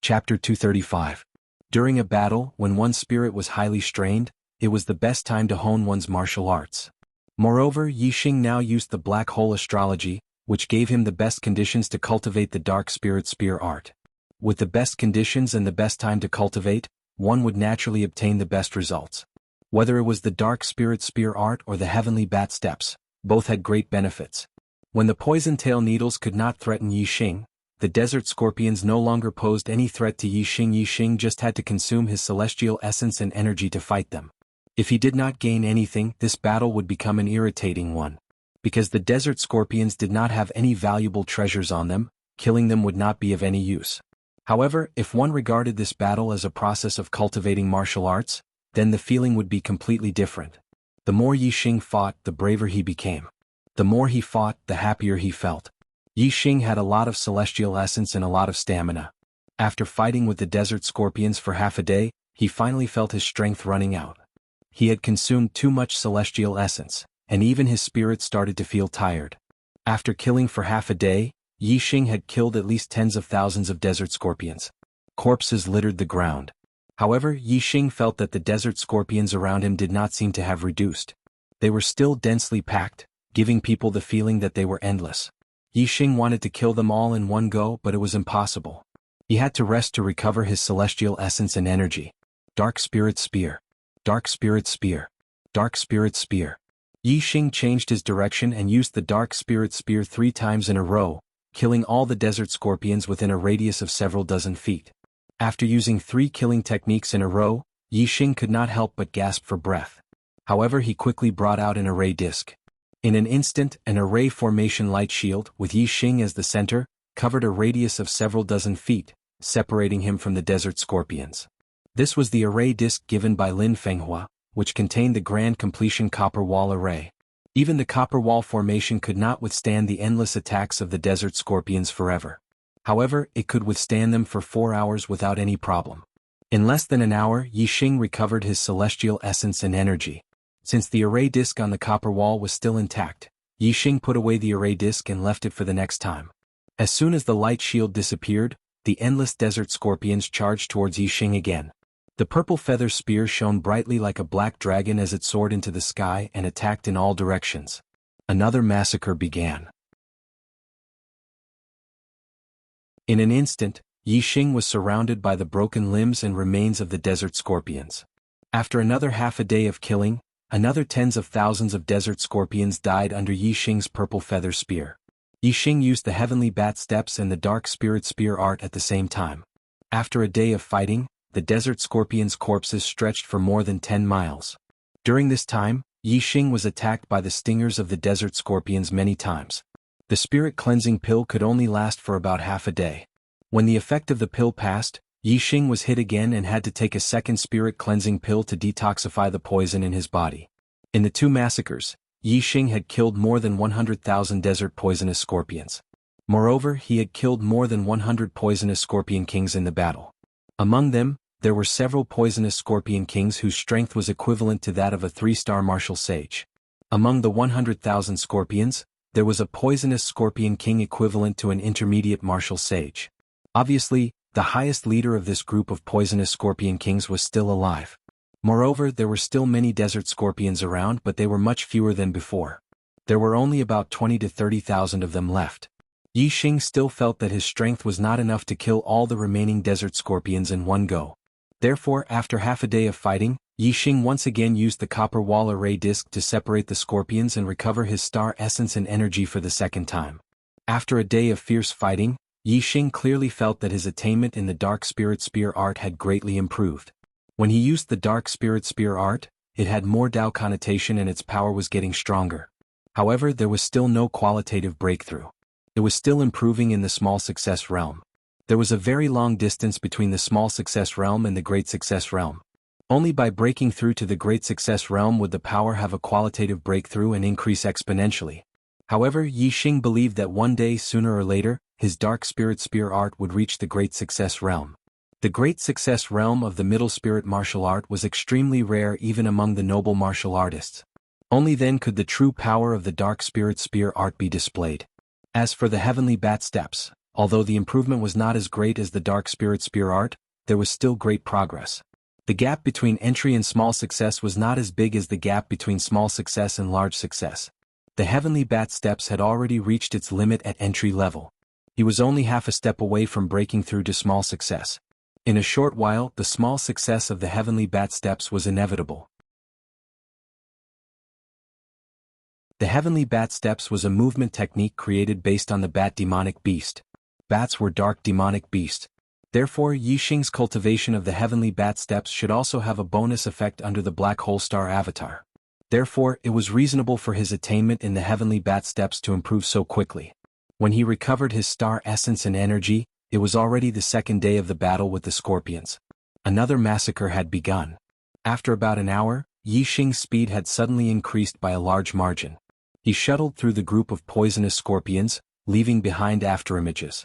Chapter 235. During a battle, when one's spirit was highly strained, it was the best time to hone one's martial arts. Moreover, Yixing now used the black hole astrology, which gave him the best conditions to cultivate the dark spirit spear art. With the best conditions and the best time to cultivate, one would naturally obtain the best results. Whether it was the dark spirit spear art or the heavenly bat steps, both had great benefits. When the poison tail needles could not threaten Yixing, the desert scorpions no longer posed any threat to Yixing. Yixing just had to consume his celestial essence and energy to fight them. If he did not gain anything, this battle would become an irritating one. Because the desert scorpions did not have any valuable treasures on them, killing them would not be of any use. However, if one regarded this battle as a process of cultivating martial arts, then the feeling would be completely different. The more Yixing fought, the braver he became. The more he fought, the happier he felt. Yixing had a lot of celestial essence and a lot of stamina. After fighting with the desert scorpions for half a day, he finally felt his strength running out. He had consumed too much celestial essence, and even his spirit started to feel tired. After killing for half a day, Yixing had killed at least tens of thousands of desert scorpions. Corpses littered the ground. However, Yixing felt that the desert scorpions around him did not seem to have reduced. They were still densely packed, giving people the feeling that they were endless. Yixing wanted to kill them all in one go, but it was impossible. He had to rest to recover his celestial essence and energy. Dark Spirit Spear. Dark Spirit Spear. Dark Spirit Spear. Yixing changed his direction and used the Dark Spirit Spear 3 times in a row, killing all the desert scorpions within a radius of several dozen feet. After using 3 killing techniques in a row, Yixing could not help but gasp for breath. However, he quickly brought out an array disc. In an instant, an array formation light shield, with Yixing as the center, covered a radius of several dozen feet, separating him from the desert scorpions. This was the array disc given by Lin Fenghua, which contained the grand completion copper wall array. Even the copper wall formation could not withstand the endless attacks of the desert scorpions forever. However, it could withstand them for 4 hours without any problem. In less than an hour, Yixing recovered his celestial essence and energy. Since the array disc on the copper wall was still intact, Yixing put away the array disc and left it for the next time. As soon as the light shield disappeared, the endless desert scorpions charged towards Yixing again. The purple feather spear shone brightly like a black dragon as it soared into the sky and attacked in all directions. Another massacre began. In an instant, Yixing was surrounded by the broken limbs and remains of the desert scorpions. After another half a day of killing, another tens of thousands of desert scorpions died under Yixing's purple feather spear. Yixing used the heavenly bat steps and the dark spirit spear art at the same time. After a day of fighting, the desert scorpions' corpses stretched for more than 10 miles. During this time, Yixing was attacked by the stingers of the desert scorpions many times. The spirit cleansing pill could only last for about half a day. When the effect of the pill passed, Yixing was hit again and had to take a second spirit cleansing pill to detoxify the poison in his body. In the 2 massacres, Yixing had killed more than 100,000 desert poisonous scorpions. Moreover, he had killed more than 100 poisonous scorpion kings in the battle. Among them, there were several poisonous scorpion kings whose strength was equivalent to that of a 3-star martial sage. Among the 100,000 scorpions, there was a poisonous scorpion king equivalent to an intermediate martial sage. Obviously, the highest leader of this group of poisonous scorpion kings was still alive. Moreover, there were still many desert scorpions around, but they were much fewer than before. There were only about 20 to 30,000 of them left. Yixing still felt that his strength was not enough to kill all the remaining desert scorpions in one go. Therefore, after half a day of fighting, Yixing once again used the copper wall array disc to separate the scorpions and recover his star essence and energy for the second time. After a day of fierce fighting, Yixing clearly felt that his attainment in the dark spirit spear art had greatly improved. When he used the dark spirit spear art, it had more Tao connotation and its power was getting stronger. However, there was still no qualitative breakthrough. It was still improving in the small success realm. There was a very long distance between the small success realm and the great success realm. Only by breaking through to the great success realm would the power have a qualitative breakthrough and increase exponentially. However, Yixing believed that one day sooner or later, his dark spirit spear art would reach the great success realm. The great success realm of the middle spirit martial art was extremely rare even among the noble martial artists. Only then could the true power of the dark spirit spear art be displayed. As for the heavenly bat steps, although the improvement was not as great as the dark spirit spear art, there was still great progress. The gap between entry and small success was not as big as the gap between small success and large success. The heavenly bat steps had already reached its limit at entry level. He was only half a step away from breaking through to small success. In a short while, the small success of the heavenly bat steps was inevitable. The heavenly bat steps was a movement technique created based on the bat demonic beast. Bats were dark demonic beasts. Therefore, Yixing's cultivation of the heavenly bat steps should also have a bonus effect under the black hole star avatar. Therefore, it was reasonable for his attainment in the heavenly bat steps to improve so quickly. When he recovered his star essence and energy, it was already the second day of the battle with the scorpions. Another massacre had begun. After about an hour, Yixing's speed had suddenly increased by a large margin. He shuttled through the group of poisonous scorpions, leaving behind afterimages.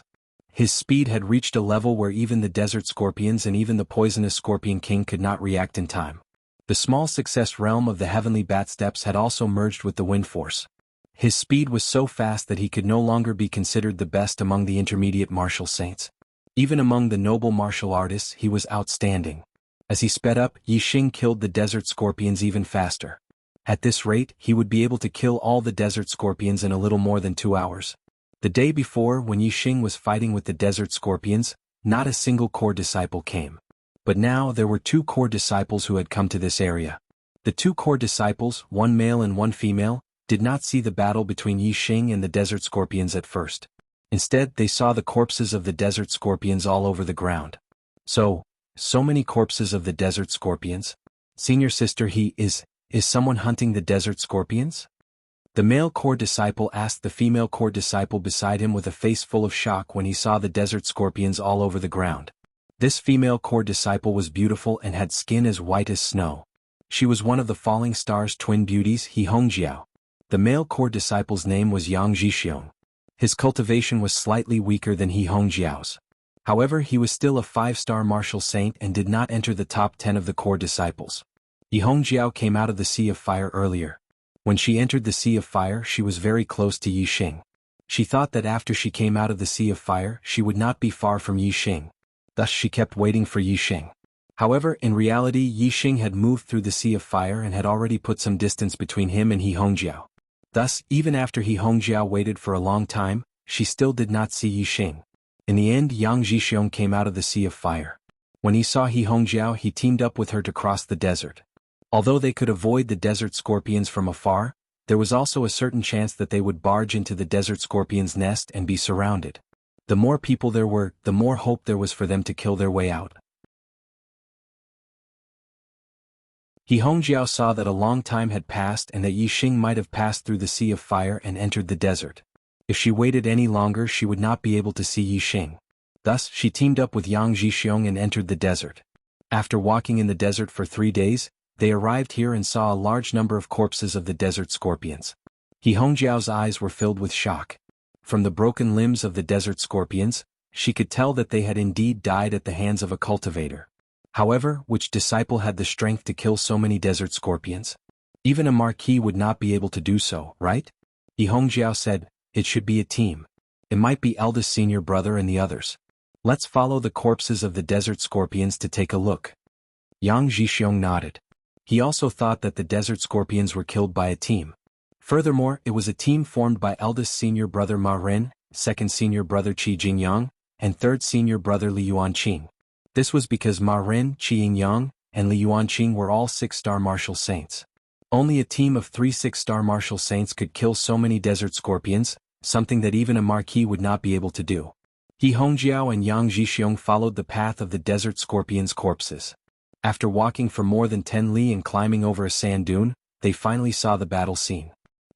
His speed had reached a level where even the desert scorpions and even the poisonous scorpion king could not react in time. The small success realm of the heavenly bat steps had also merged with the wind force. His speed was so fast that he could no longer be considered the best among the intermediate martial saints. Even among the noble martial artists, he was outstanding. As he sped up, Yixing killed the desert scorpions even faster. At this rate, he would be able to kill all the desert scorpions in a little more than 2 hours. The day before, when Yixing was fighting with the desert scorpions, not a single core disciple came. But now there were 2 core disciples who had come to this area. The 2 core disciples, one male and one female, did not see the battle between Yixing and the desert scorpions at first. Instead, they saw the corpses of the desert scorpions all over the ground. So many corpses of the desert scorpions? Senior sister, is someone hunting the desert scorpions? The male core disciple asked the female core disciple beside him with a face full of shock when he saw the desert scorpions all over the ground. This female core disciple was beautiful and had skin as white as snow. She was one of the falling star's twin beauties, He Hongjiao. The male core disciple's name was Yang Zhixiong. His cultivation was slightly weaker than He Hongjiao's. However, he was still a 5-star martial saint and did not enter the top 10 of the core disciples. He Hongjiao came out of the Sea of Fire earlier. When she entered the Sea of Fire, she was very close to Yi Xing. She thought that after she came out of the Sea of Fire, she would not be far from Yi Xing. Thus she kept waiting for Yi Xing. However, in reality, Yi Xing had moved through the Sea of Fire and had already put some distance between him and He Hongjiao. Thus, even after He Hongjiao waited for a long time, she still did not see Yi Xing. In the end, Yang Zhixiong came out of the Sea of Fire. When he saw He Hongjiao, he teamed up with her to cross the desert. Although they could avoid the desert scorpions from afar, there was also a certain chance that they would barge into the desert scorpion's nest and be surrounded. The more people there were, the more hope there was for them to kill their way out. He Hongjiao saw that a long time had passed and that Yi Xing might have passed through the Sea of Fire and entered the desert. If she waited any longer, she would not be able to see Yi Xing. Thus, she teamed up with Yang Zhixiong and entered the desert. After walking in the desert for 3 days, they arrived here and saw a large number of corpses of the desert scorpions. He Hongjiao's eyes were filled with shock. From the broken limbs of the desert scorpions, she could tell that they had indeed died at the hands of a cultivator. However, which disciple had the strength to kill so many desert scorpions? Even a marquis would not be able to do so, right? He Hongjiao said, it should be a team. It might be eldest senior brother and the others. Let's follow the corpses of the desert scorpions to take a look. Yang Zhixiong nodded. He also thought that the desert scorpions were killed by a team. Furthermore, it was a team formed by eldest senior brother Ma Ren, second senior brother Qi Jingyang, and third senior brother Li Yuanqing. This was because Ma Ren, Qi Yingyang, and Li Yuanqing were all 6-star martial saints. Only a team of 3 6-star martial saints could kill so many desert scorpions, something that even a marquis would not be able to do. He Hongjiao and Yang Zhixiong followed the path of the desert scorpions' corpses. After walking for more than 10 li and climbing over a sand dune, they finally saw the battle scene.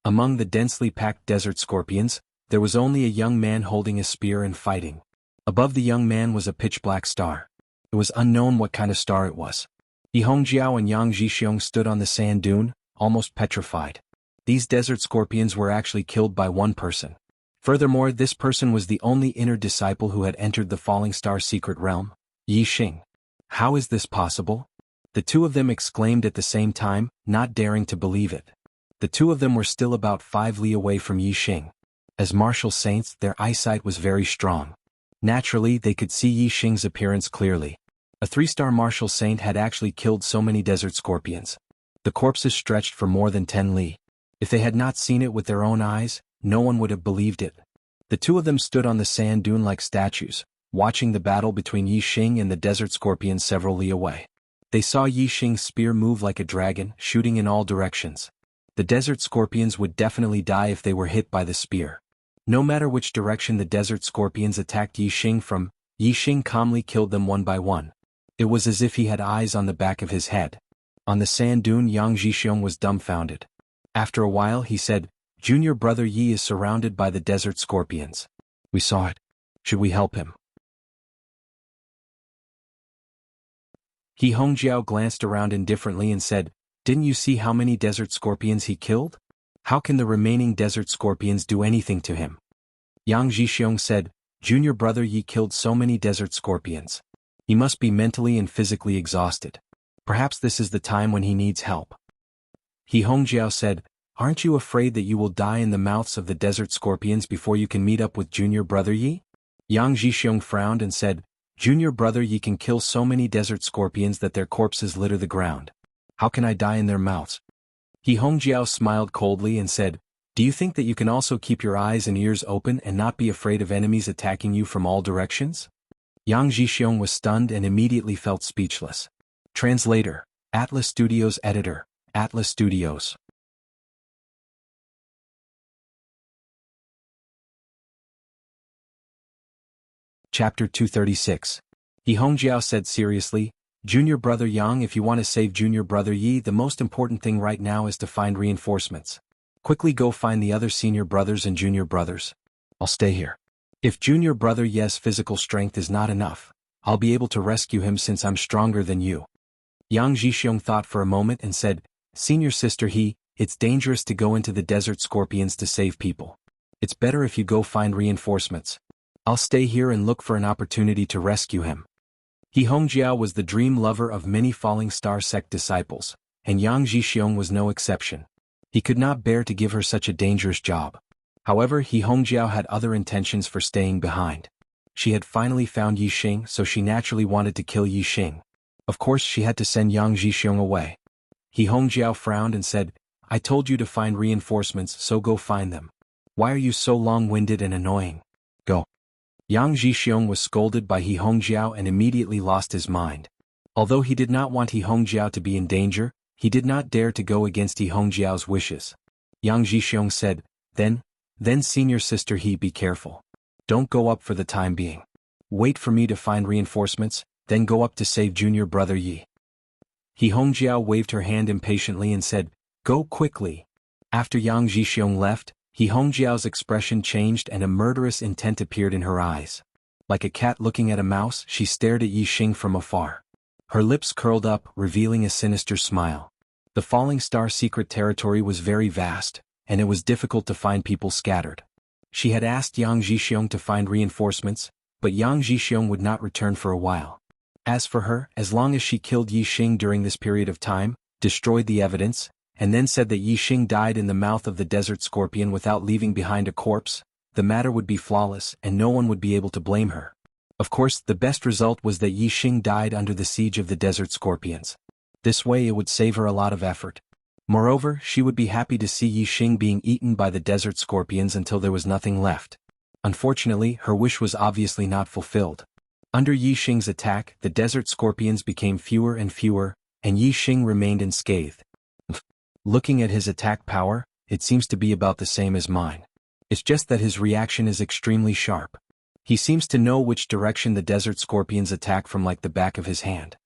Among the densely packed desert scorpions, there was only a young man holding a spear and fighting. Above the young man was a pitch-black star. It was unknown what kind of star it was. He Hongjiao and Yang Zhixiong stood on the sand dune, almost petrified. These desert scorpions were actually killed by one person. Furthermore, this person was the only inner disciple who had entered the falling star secret realm, Yi Xing. How is this possible? The two of them exclaimed at the same time, not daring to believe it. The two of them were still about 5 li away from Yi Xing. As martial saints, their eyesight was very strong. Naturally, they could see Yi Xing's appearance clearly. A 3-star martial saint had actually killed so many desert scorpions. The corpses stretched for more than 10 li. If they had not seen it with their own eyes, no one would have believed it. The two of them stood on the sand dune like statues, watching the battle between Yi Xing and the desert scorpions several li away. They saw Yi Xing's spear move like a dragon, shooting in all directions. The desert scorpions would definitely die if they were hit by the spear. No matter which direction the desert scorpions attacked Yi Xing from, Yi Xing calmly killed them one by one. It was as if he had eyes on the back of his head. On the sand dune, Yang Zhixiong was dumbfounded. After a while he said, Junior brother Yi is surrounded by the desert scorpions. We saw it. Should we help him? He Hongjiao glanced around indifferently and said, didn't you see how many desert scorpions he killed? How can the remaining desert scorpions do anything to him? Yang Zhixiong said, Junior brother Yi killed so many desert scorpions. He must be mentally and physically exhausted. Perhaps this is the time when he needs help. He Hongjiao said, aren't you afraid that you will die in the mouths of the desert scorpions before you can meet up with Junior brother Yi? Yang Zhixiong frowned and said, Junior brother Yi can kill so many desert scorpions that their corpses litter the ground. How can I die in their mouths? He Hongjiao smiled coldly and said, do you think that you can also keep your eyes and ears open and not be afraid of enemies attacking you from all directions? Yang Zhixiong was stunned and immediately felt speechless. Translator, Atlas Studios Editor, Atlas Studios. Chapter 236. He Hongjiao said seriously, Junior brother Yang, if you want to save Junior brother Yi, the most important thing right now is to find reinforcements. Quickly go find the other senior brothers and junior brothers. I'll stay here. If Junior brother Ye's physical strength is not enough, I'll be able to rescue him since I'm stronger than you. Yang Jixiong thought for a moment and said, Senior sister it's dangerous to go into the desert scorpions to save people. It's better if you go find reinforcements. I'll stay here and look for an opportunity to rescue him. He Hongjiao was the dream lover of many Falling Star sect disciples, and Yang Jixiong was no exception. He could not bear to give her such a dangerous job. However, He Hongjiao had other intentions for staying behind. She had finally found Yixing, so she naturally wanted to kill Yixing. Of course, she had to send Yang Jixiong away. He Hongjiao frowned and said, I told you to find reinforcements, so go find them. Why are you so long-winded and annoying? Go. Yang Jixiong was scolded by He Hongjiao and immediately lost his mind. Although he did not want He Hongjiao to be in danger, he did not dare to go against He Hongjiao's wishes. Yang Jixiong said, Then senior sister be careful. Don't go up for the time being. Wait for me to find reinforcements, then go up to save junior brother Yi. He Hongjiao waved her hand impatiently and said, Go quickly. After Yang Jixiong left, He Hongjiao's expression changed and a murderous intent appeared in her eyes. Like a cat looking at a mouse, she stared at Yixing from afar. Her lips curled up, revealing a sinister smile. The Falling Star secret territory was very vast, and it was difficult to find people scattered. She had asked Yang Jixiong to find reinforcements, but Yang Jixiong would not return for a while. As for her, as long as she killed Yixing during this period of time, destroyed the evidence, and then said that Yixing died in the mouth of the desert scorpion without leaving behind a corpse, the matter would be flawless and no one would be able to blame her. Of course, the best result was that Yixing died under the siege of the desert scorpions. This way it would save her a lot of effort. Moreover, she would be happy to see Yixing being eaten by the desert scorpions until there was nothing left. Unfortunately, her wish was obviously not fulfilled. Under Yixing's attack, the desert scorpions became fewer and fewer, and Yixing remained unscathed. Looking at his attack power, it seems to be about the same as mine. It's just that his reaction is extremely sharp. He seems to know which direction the desert scorpions attack from like the back of his hand.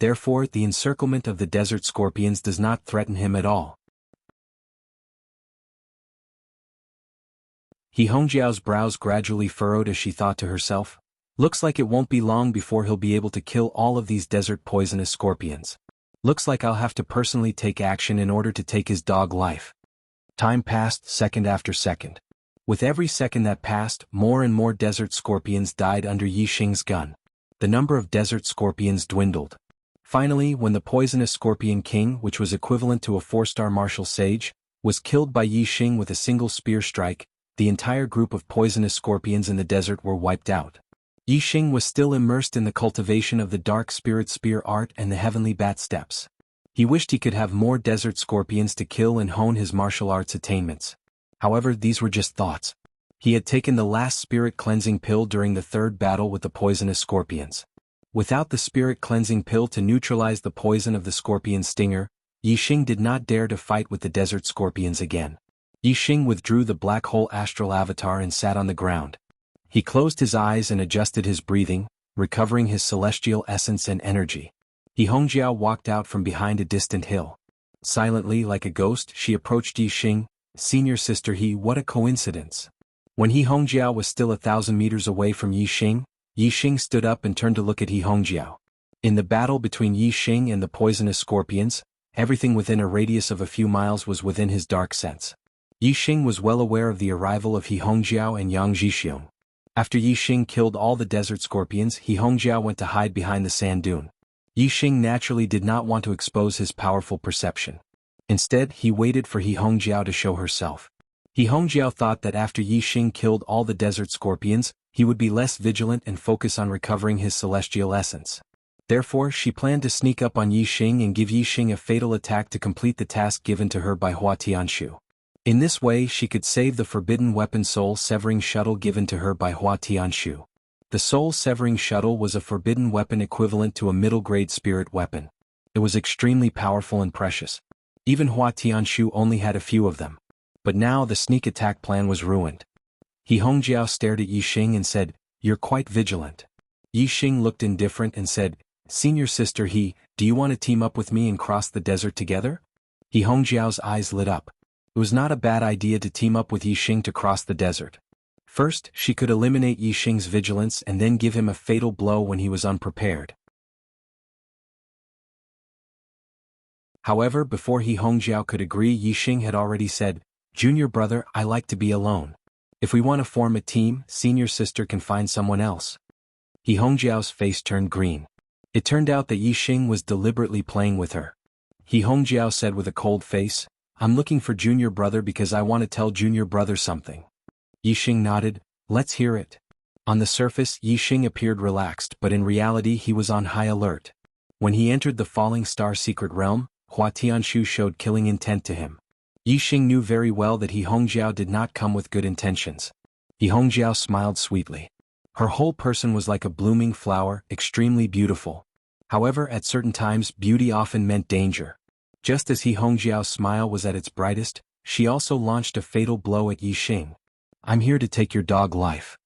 Therefore, the encirclement of the desert scorpions does not threaten him at all. He Hongjiao's brows gradually furrowed as she thought to herself, Looks like it won't be long before he'll be able to kill all of these desert poisonous scorpions. Looks like I'll have to personally take action in order to take his dog life. Time passed second after second. With every second that passed, more and more desert scorpions died under Yixing's gun. The number of desert scorpions dwindled. Finally, when the poisonous scorpion king, which was equivalent to a 4-star martial sage, was killed by Yixing with a single spear strike, the entire group of poisonous scorpions in the desert were wiped out. Yixing was still immersed in the cultivation of the dark spirit spear art and the heavenly bat steps. He wished he could have more desert scorpions to kill and hone his martial arts attainments. However, these were just thoughts. He had taken the last spirit cleansing pill during the third battle with the poisonous scorpions. Without the spirit cleansing pill to neutralize the poison of the scorpion stinger, Yixing did not dare to fight with the desert scorpions again. Yixing withdrew the black hole astral avatar and sat on the ground. He closed his eyes and adjusted his breathing, recovering his celestial essence and energy. He Hongjiao walked out from behind a distant hill. Silently, like a ghost, she approached Yixing. Senior sister what a coincidence. When He Hongjiao was still 1,000 meters away from Yixing, Yixing stood up and turned to look at He Hongjiao. In the battle between Yixing and the poisonous scorpions, everything within a radius of a few miles was within his dark sense. Yixing was well aware of the arrival of He Hongjiao and Yang Jixiong. After Yixing killed all the desert scorpions, He Hongjiao went to hide behind the sand dune. Yixing naturally did not want to expose his powerful perception. Instead, he waited for He Hongjiao to show herself. He Hongjiao thought that after Yixing killed all the desert scorpions, he would be less vigilant and focus on recovering his celestial essence. Therefore, she planned to sneak up on Yixing and give Yixing a fatal attack to complete the task given to her by Hua Tianshu. In this way, she could save the forbidden weapon soul-severing shuttle given to her by Hua Tianshu. The soul-severing shuttle was a forbidden weapon equivalent to a middle-grade spirit weapon. It was extremely powerful and precious. Even Hua Tianshu only had a few of them. But now the sneak attack plan was ruined. He Hongjiao stared at Yixing and said, You're quite vigilant. Yixing looked indifferent and said, Senior sister do you want to team up with me and cross the desert together? He Hongjiao's eyes lit up. It was not a bad idea to team up with Yixing to cross the desert. First, she could eliminate Yi Xing's vigilance and then give him a fatal blow when he was unprepared. However, before He Hongjiao could agree, Yi Xing had already said, "Junior brother, I like to be alone. If we want to form a team, senior sister can find someone else." He Hongjiao's face turned green. It turned out that Yi Xing was deliberately playing with her. He Hongjiao said with a cold face, "I'm looking for junior brother because I want to tell junior brother something." Yi Xing nodded, "Let's hear it." On the surface, Yi Xing appeared relaxed, but in reality he was on high alert. When he entered the Falling Star secret realm, Hua Tianshu showed killing intent to him. Yi Xing knew very well that He Hongjiao did not come with good intentions. He Hongjiao smiled sweetly. Her whole person was like a blooming flower, extremely beautiful. However, at certain times beauty often meant danger. Just as He Hongjiao's smile was at its brightest, she also launched a fatal blow at Yi Xing. "I'm here to take your dog life."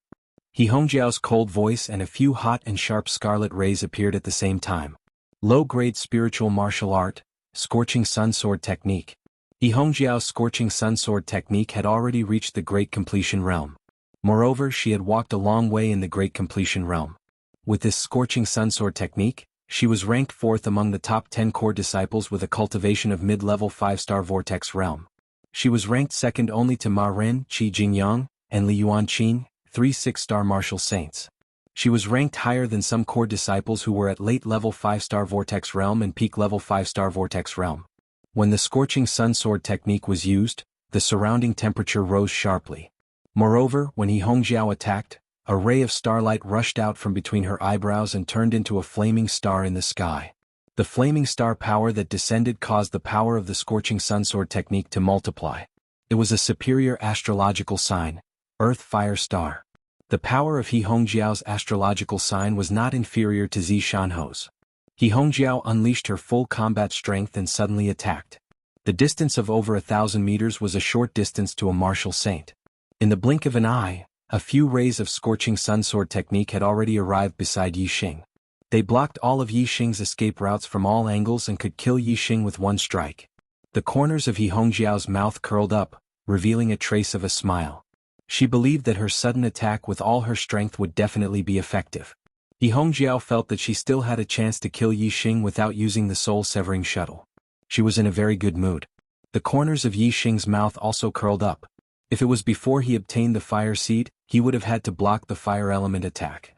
He Hongjiao's cold voice and a few hot and sharp scarlet rays appeared at the same time. Low-grade spiritual martial art, Scorching Sun Sword Technique. He Hongjiao's Scorching Sun Sword Technique had already reached the Great Completion Realm. Moreover, she had walked a long way in the Great Completion Realm. With this Scorching Sun Sword Technique, she was ranked 4th among the top 10 core disciples with a cultivation of mid-level 5-star Vortex Realm. She was ranked second only to Ma Ren, Qi Jingyang, and Li Yuanqing, 3 6-star martial saints. She was ranked higher than some core disciples who were at late-level 5-star Vortex Realm and peak-level 5-star Vortex Realm. When the Scorching Sun Sword Technique was used, the surrounding temperature rose sharply. Moreover, when He Hongjiao attacked, a ray of starlight rushed out from between her eyebrows and turned into a flaming star in the sky. The flaming star power that descended caused the power of the Scorching Sun Sword Technique to multiply. It was a superior astrological sign, Earth Fire Star. The power of He Hongjiao's astrological sign was not inferior to Zi Shanho's. He Hongjiao unleashed her full combat strength and suddenly attacked. The distance of over 1,000 meters was a short distance to a martial saint. In the blink of an eye, a few rays of Scorching Sun Sword Technique had already arrived beside Yi Xing. They blocked all of Yi Xing's escape routes from all angles and could kill Yi Xing with one strike. The corners of He Hongjiao's mouth curled up, revealing a trace of a smile. She believed that her sudden attack with all her strength would definitely be effective. He Hongjiao felt that she still had a chance to kill Yi Xing without using the soul-severing shuttle. She was in a very good mood. The corners of Yi Xing's mouth also curled up. If it was before he obtained the fire seed, he would have had to block the fire element attack.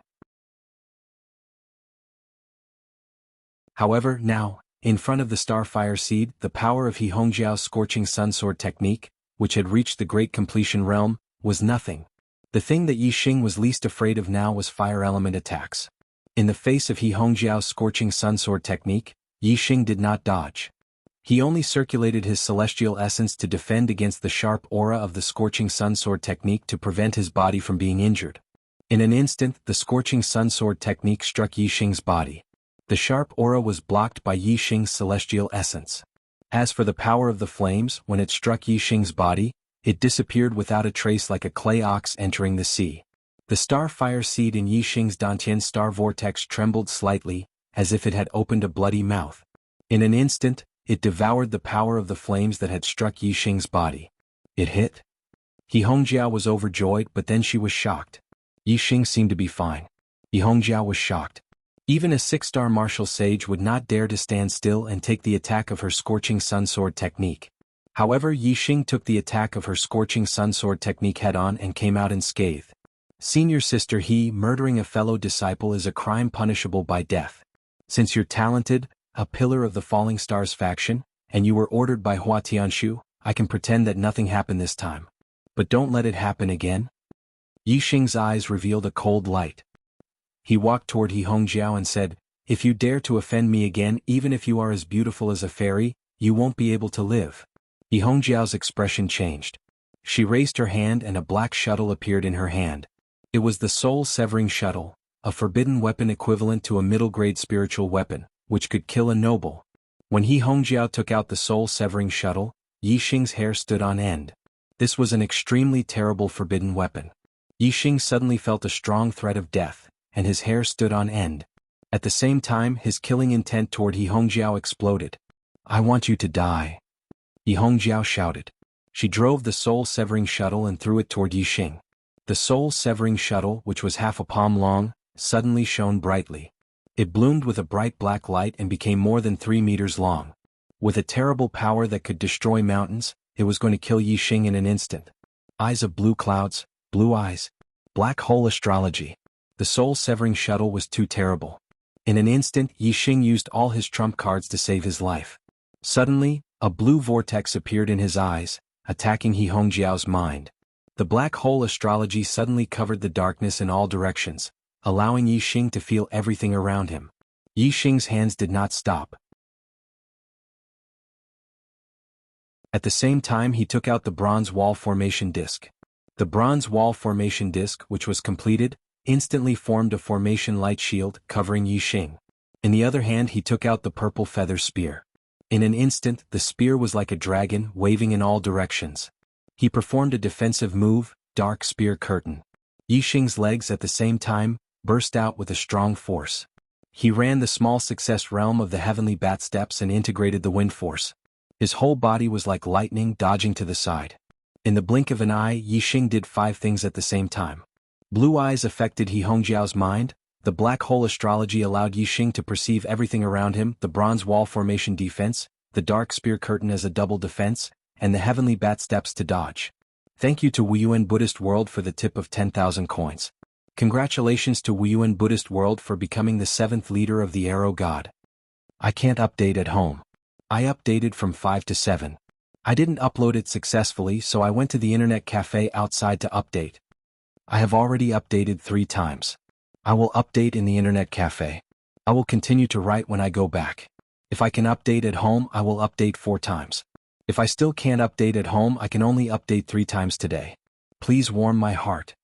However, now, in front of the Starfire Seed, the power of He Hongjiao's Scorching Sun Sword Technique, which had reached the Great Completion Realm, was nothing. The thing that Yi Xing was least afraid of now was fire element attacks. In the face of He Hongjiao's Scorching Sun Sword Technique, Yi Xing did not dodge. He only circulated his celestial essence to defend against the sharp aura of the Scorching Sun Sword Technique to prevent his body from being injured. In an instant, the Scorching Sun Sword Technique struck Yi Xing's body. The sharp aura was blocked by Yi Xing's celestial essence. As for the power of the flames, when it struck Yi Xing's body, it disappeared without a trace like a clay ox entering the sea. The Starfire Seed in Yi Xing's Dantian Star Vortex trembled slightly, as if it had opened a bloody mouth. In an instant, it devoured the power of the flames that had struck Yi Xing's body. It hit? He Hongjiao was overjoyed, but then she was shocked. Yi Xing seemed to be fine. Yi Hongjiao was shocked. Even a 6-star martial sage would not dare to stand still and take the attack of her Scorching Sun Sword Technique. However, Yi Xing took the attack of her Scorching Sun Sword Technique head-on and came out unscathed. Senior sister, murdering a fellow disciple is a crime punishable by death. Since you're talented, a pillar of the Falling Stars faction, and you were ordered by Hua Tianshu, I can pretend that nothing happened this time. But don't let it happen again. Yi Xing's eyes revealed a cold light. He walked toward He Hongjiao and said, "If you dare to offend me again, even if you are as beautiful as a fairy, you won't be able to live." He Hongjiao's expression changed. She raised her hand and a black shuttle appeared in her hand. It was the soul-severing shuttle, a forbidden weapon equivalent to a middle-grade spiritual weapon, which could kill a noble. When He Hongjiao took out the soul-severing shuttle, Yi Xing's hair stood on end. This was an extremely terrible forbidden weapon. Yi Xing suddenly felt a strong threat of death, and his hair stood on end. At the same time, his killing intent toward He Hongjiao exploded. "I want you to die," Yi Hongjiao shouted. She drove the soul-severing shuttle and threw it toward Yi Xing. The soul-severing shuttle, which was half a palm long, suddenly shone brightly. It bloomed with a bright black light and became more than 3 meters long. With a terrible power that could destroy mountains, it was going to kill Yi Xing in an instant. Eyes of blue clouds, blue eyes. Black hole astrology. The soul-severing shuttle was too terrible. In an instant, Yi Xing used all his trump cards to save his life. Suddenly, a blue vortex appeared in his eyes, attacking He Hongjiao's mind. The black hole astrology suddenly covered the darkness in all directions, allowing Yi Xing to feel everything around him. Yi Xing's hands did not stop. At the same time, he took out the bronze wall formation disc. The bronze wall formation disc, which was completed, instantly formed a formation light shield covering Yi Xing. In the other hand, he took out the purple feather spear. In an instant, the spear was like a dragon, waving in all directions. He performed a defensive move, dark spear curtain. Yi Xing's legs at the same time burst out with a strong force. He ran the small success realm of the heavenly bat steps and integrated the wind force. His whole body was like lightning dodging to the side. In the blink of an eye, Yi Xing did 5 things at the same time. Blue eyes affected He Hongjiao's mind. The black hole astrology allowed Yi Xing to perceive everything around him, the bronze wall formation defense, the dark spear curtain as a double defense, and the heavenly bat steps to dodge. Thank you to Wuyuan Buddhist World for the tip of 10,000 coins. Congratulations to Wuyuan Buddhist World for becoming the 7th leader of the Arrow God. I can't update at home. I updated from 5 to 7. I didn't upload it successfully, so I went to the internet cafe outside to update. I have already updated 3 times. I will update in the internet cafe. I will continue to write when I go back. If I can update at home, I will update 4 times. If I still can't update at home, I can only update 3 times today. Please warm my heart.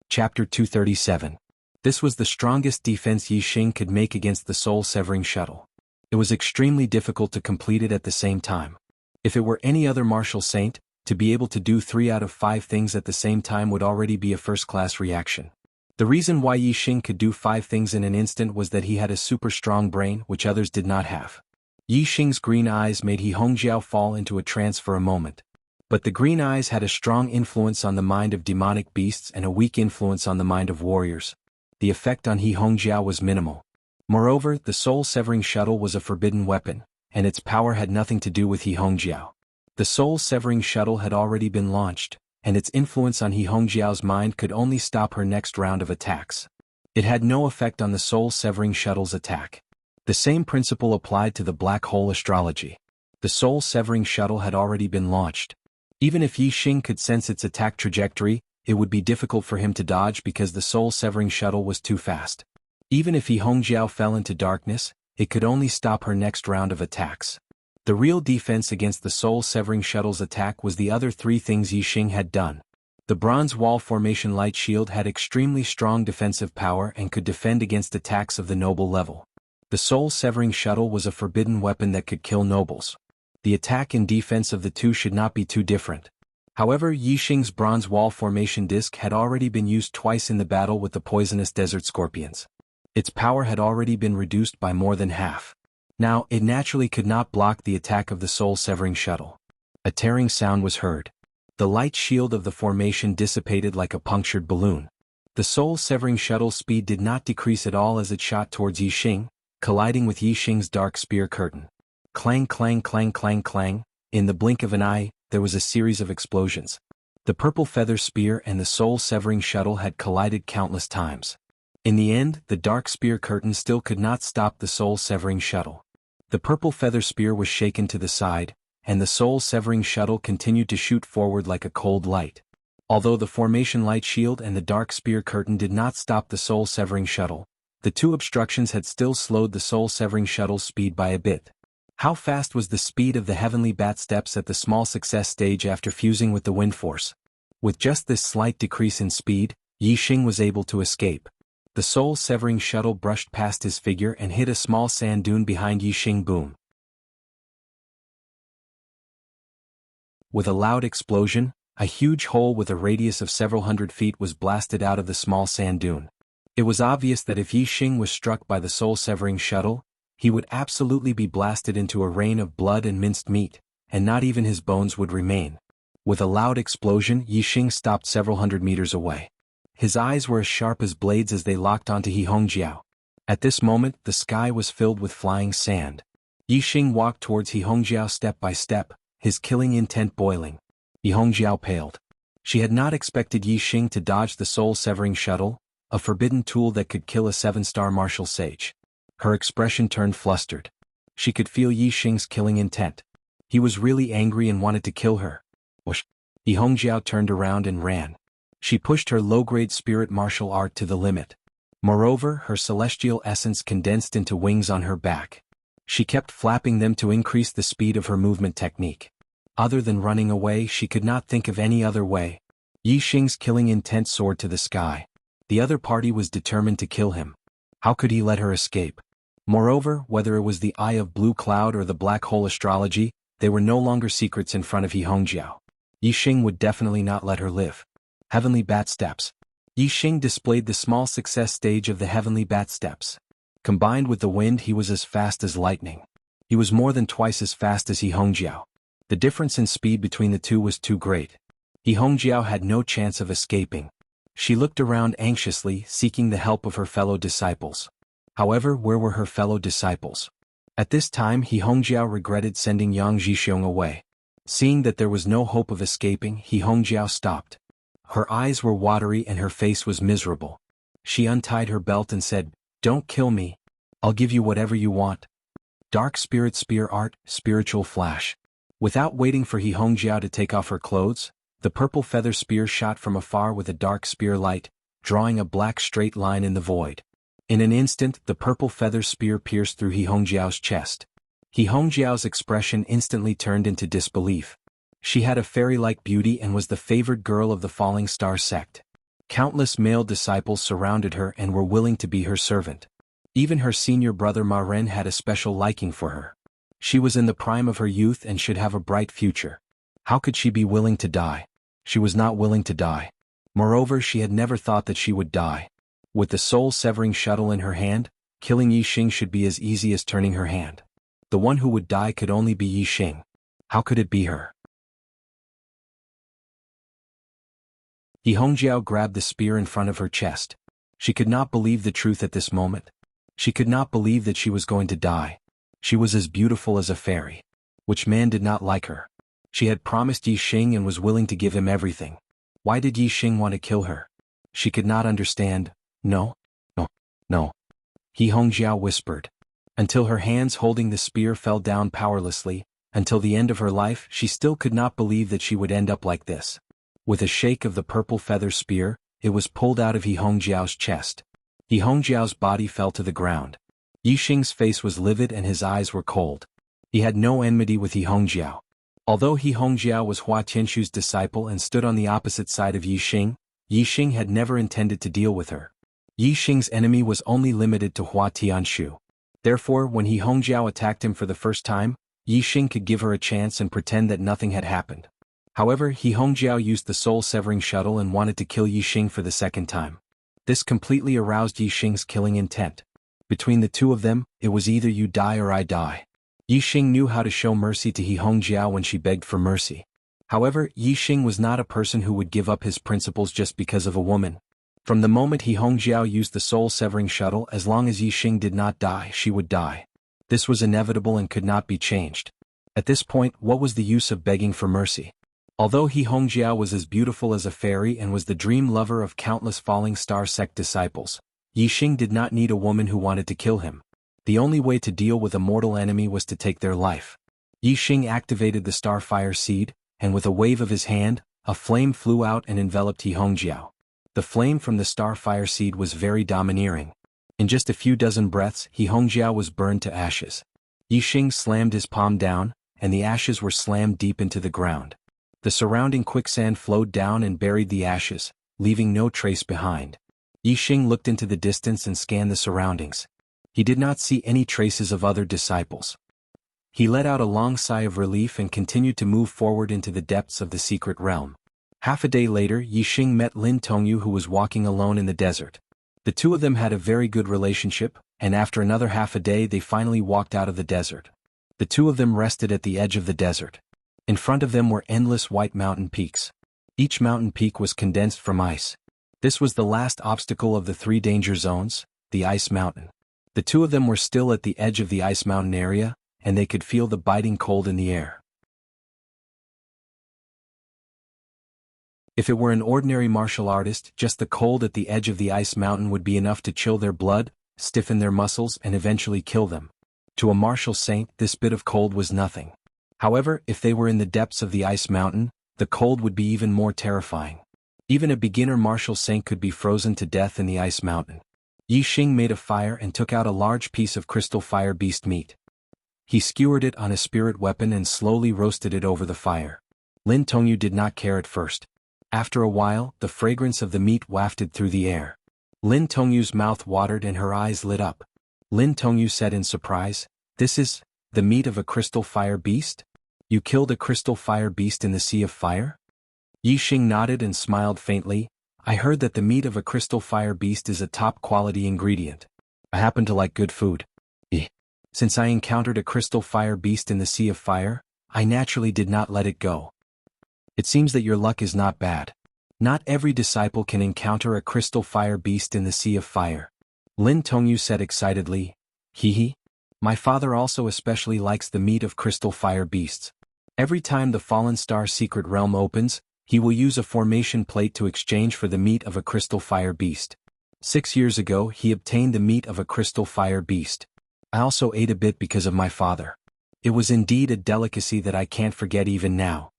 Chapter 237. This was the strongest defense Yi Xing could make against the soul-severing shuttle. It was extremely difficult to complete it at the same time. If it were any other martial saint, to be able to do 3 out of 5 things at the same time would already be a first-class reaction. The reason why Yi Xing could do 5 things in an instant was that he had a super strong brain which others did not have. Yi Xing's green eyes made He Hongjiao fall into a trance for a moment. But the green eyes had a strong influence on the mind of demonic beasts and a weak influence on the mind of warriors. The effect on He Hongjiao was minimal. Moreover, the soul-severing shuttle was a forbidden weapon, and its power had nothing to do with He Hongjiao. The soul-severing shuttle had already been launched, and its influence on He Hongjiao's mind could only stop her next round of attacks. It had no effect on the soul-severing shuttle's attack. The same principle applied to the black hole astrology. The soul-severing shuttle had already been launched. Even if Yi Xing could sense its attack trajectory, it would be difficult for him to dodge because the soul-severing shuttle was too fast. Even if He Hongjiao fell into darkness, it could only stop her next round of attacks. The real defense against the soul-severing shuttle's attack was the other 3 things Yi Xing had done. The bronze wall formation light shield had extremely strong defensive power and could defend against attacks of the noble level. The soul-severing shuttle was a forbidden weapon that could kill nobles. The attack and defense of the 2 should not be too different. However, Yi Xing's bronze wall formation disc had already been used twice in the battle with the poisonous desert scorpions. Its power had already been reduced by more than half. Now, it naturally could not block the attack of the soul-severing shuttle. A tearing sound was heard. The light shield of the formation dissipated like a punctured balloon. The soul-severing shuttle's speed did not decrease at all as it shot towards Yi Xing, colliding with Yi Xing's dark spear curtain. Clang clang clang clang clang. In the blink of an eye, there was a series of explosions. The purple feather spear and the soul-severing shuttle had collided countless times. In the end, the dark spear curtain still could not stop the soul-severing shuttle. The purple feather spear was shaken to the side, and the soul-severing shuttle continued to shoot forward like a cold light. Although the formation light shield and the dark spear curtain did not stop the soul-severing shuttle, the 2 obstructions had still slowed the soul-severing shuttle's speed by a bit. How fast was the speed of the heavenly bat steps at the small success stage after fusing with the wind force? With just this slight decrease in speed, Yi Xing was able to escape. The soul-severing shuttle brushed past his figure and hit a small sand dune behind Yi Xing. Boom. With a loud explosion, a huge hole with a radius of several hundred feet was blasted out of the small sand dune. It was obvious that if Yi Xing was struck by the soul-severing shuttle, He would absolutely be blasted into a rain of blood and minced meat, and not even his bones would remain. With a loud explosion, Yixing stopped several hundred meters away. His eyes were as sharp as blades as they locked onto He Hongjiao. At this moment, the sky was filled with flying sand. Yixing walked towards He Hongjiao step by step, his killing intent boiling. He Hongjiao paled. She had not expected Yixing to dodge the soul-severing shuttle, a forbidden tool that could kill a 7-star martial sage. Her expression turned flustered. She could feel Yixing's killing intent. He was really angry and wanted to kill her. Whoosh! He Hongjiao turned around and ran. She pushed her low-grade spirit martial art to the limit. Moreover, her celestial essence condensed into wings on her back. She kept flapping them to increase the speed of her movement technique. Other than running away, she could not think of any other way. Yixing's killing intent soared to the sky. The other party was determined to kill him. How could he let her escape? Moreover, whether it was the Eye of Blue Cloud or the Black Hole astrology, they were no longer secrets in front of He Hongjiao. Yixing would definitely not let her live. Heavenly Bat Steps. Yixing displayed the small success stage of the Heavenly Bat Steps. Combined with the wind, he was as fast as lightning. He was more than twice as fast as He Hongjiao. The difference in speed between the two was too great. He Hongjiao had no chance of escaping. She looked around anxiously, seeking the help of her fellow disciples. However, where were her fellow disciples? At this time, He Hongjiao regretted sending Yang Zhixiong away. Seeing that there was no hope of escaping, He Hongjiao stopped. Her eyes were watery and her face was miserable. She untied her belt and said, "Don't kill me. I'll give you whatever you want." Dark Spirit Spear Art, Spiritual Flash. Without waiting for He Hongjiao to take off her clothes, the purple feather spear shot from afar with a dark spear light, drawing a black straight line in the void. In an instant, the purple feather spear pierced through He Hongjiao's chest. He Hongjiao's expression instantly turned into disbelief. She had a fairy-like beauty and was the favored girl of the Falling Star sect. Countless male disciples surrounded her and were willing to be her servant. Even her senior brother Ma Ren had a special liking for her. She was in the prime of her youth and should have a bright future. How could she be willing to die? She was not willing to die. Moreover, she had never thought that she would die. With the soul-severing shuttle in her hand, killing Yixing should be as easy as turning her hand. The one who would die could only be Yixing. How could it be her? He Hongjiao grabbed the spear in front of her chest. She could not believe the truth at this moment. She could not believe that she was going to die. She was as beautiful as a fairy. Which man did not like her? She had promised Yixing and was willing to give him everything. Why did Yixing want to kill her? She could not understand. No. He Hongjiao whispered. Until her hands holding the spear fell down powerlessly, until the end of her life, she still could not believe that she would end up like this. With a shake of the purple feather spear, it was pulled out of He Hongjiao's chest. He Hongjiao's body fell to the ground. Yixing's face was livid and his eyes were cold. He had no enmity with He Hongjiao. Although He Hongjiao was Hua Tianshu's disciple and stood on the opposite side of Yixing, Yixing had never intended to deal with her. Yixing's enemy was only limited to Hua Tianshu. Therefore, when He Hongjiao attacked him for the first time, Yixing could give her a chance and pretend that nothing had happened. However, He Hongjiao used the soul-severing shuttle and wanted to kill Yixing for the second time. This completely aroused Yixing's killing intent. Between the two of them, it was either you die or I die. Yixing knew how to show mercy to He Hongjiao when she begged for mercy. However, Yixing was not a person who would give up his principles just because of a woman. From the moment He Hongjiao used the soul-severing shuttle, as long as Yixing did not die, she would die. This was inevitable and could not be changed. At this point, what was the use of begging for mercy? Although He Hongjiao was as beautiful as a fairy and was the dream lover of countless Falling Star sect disciples, Yixing did not need a woman who wanted to kill him. The only way to deal with a mortal enemy was to take their life. Yixing activated the Starfire Seed, and with a wave of his hand, a flame flew out and enveloped He Hongjiao. The flame from the Starfire Seed was very domineering. In just a few dozen breaths, He Hongjiao was burned to ashes. Yixing slammed his palm down, and the ashes were slammed deep into the ground. The surrounding quicksand flowed down and buried the ashes, leaving no trace behind. Yixing looked into the distance and scanned the surroundings. He did not see any traces of other disciples. He let out a long sigh of relief and continued to move forward into the depths of the secret realm. Half a day later, Yixing met Lin Tongyu, who was walking alone in the desert. The two of them had a very good relationship, and after another half a day they finally walked out of the desert. The two of them rested at the edge of the desert. In front of them were endless white mountain peaks. Each mountain peak was condensed from ice. This was the last obstacle of the 3 danger zones, the ice mountain. The two of them were still at the edge of the ice mountain area, and they could feel the biting cold in the air. If it were an ordinary martial artist, just the cold at the edge of the ice mountain would be enough to chill their blood, stiffen their muscles, and eventually kill them. To a martial saint, this bit of cold was nothing. However, if they were in the depths of the ice mountain, the cold would be even more terrifying. Even a beginner martial saint could be frozen to death in the ice mountain. Yi Xing made a fire and took out a large piece of crystal fire beast meat. He skewered it on a spirit weapon and slowly roasted it over the fire. Lin Tongyu did not care at first. After a while, the fragrance of the meat wafted through the air. Lin Tongyu's mouth watered and her eyes lit up. Lin Tongyu said in surprise, "This is the meat of a crystal fire beast? You killed a crystal fire beast in the Sea of Fire?" Yi Xing nodded and smiled faintly. "I heard that the meat of a crystal fire beast is a top-quality ingredient. I happen to like good food. Since I encountered a crystal fire beast in the Sea of Fire, I naturally did not let it go. It seems that your luck is not bad. Not every disciple can encounter a crystal fire beast in the Sea of Fire." Lin Tongyu said excitedly, "Hee. My father also especially likes the meat of crystal fire beasts. Every time the Fallen Star Secret Realm opens, he will use a formation plate to exchange for the meat of a crystal fire beast. 6 years ago he obtained the meat of a crystal fire beast. I also ate a bit because of my father. It was indeed a delicacy that I can't forget even now."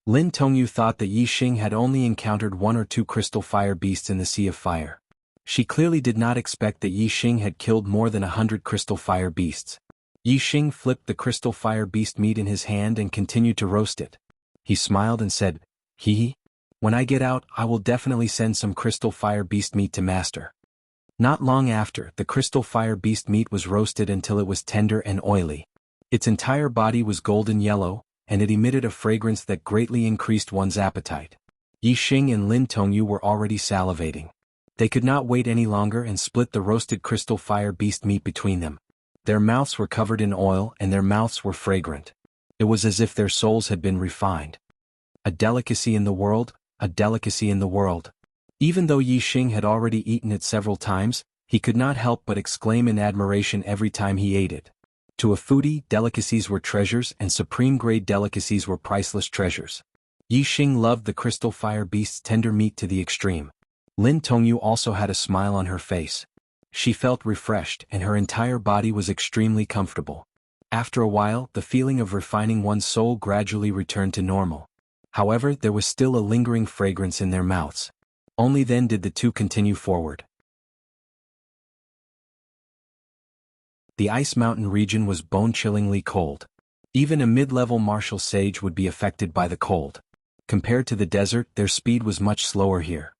Lin Tongyu thought that Yi Xing had only encountered 1 or 2 crystal fire beasts in the Sea of Fire. She clearly did not expect that Yi Xing had killed more than 100 crystal fire beasts. Yi Xing flipped the crystal fire beast meat in his hand and continued to roast it. He smiled and said, "Hee. When I get out, I will definitely send some crystal fire beast meat to master." Not long after, the crystal fire beast meat was roasted until it was tender and oily. Its entire body was golden yellow, and it emitted a fragrance that greatly increased one's appetite. Yi Xing and Lin Tongyu were already salivating. They could not wait any longer and split the roasted crystal fire beast meat between them. Their mouths were covered in oil and their mouths were fragrant. It was as if their souls had been refined. A delicacy in the world, a delicacy in the world. Even though Yi Xing had already eaten it several times, he could not help but exclaim in admiration every time he ate it. To a foodie, delicacies were treasures and supreme-grade delicacies were priceless treasures. Yi Xing loved the crystal fire beast's tender meat to the extreme. Lin Tongyu also had a smile on her face. She felt refreshed and her entire body was extremely comfortable. After a while, the feeling of refining one's soul gradually returned to normal. However, there was still a lingering fragrance in their mouths. Only then did the two continue forward. The ice mountain region was bone-chillingly cold. Even a mid-level martial sage would be affected by the cold. Compared to the desert, their speed was much slower here.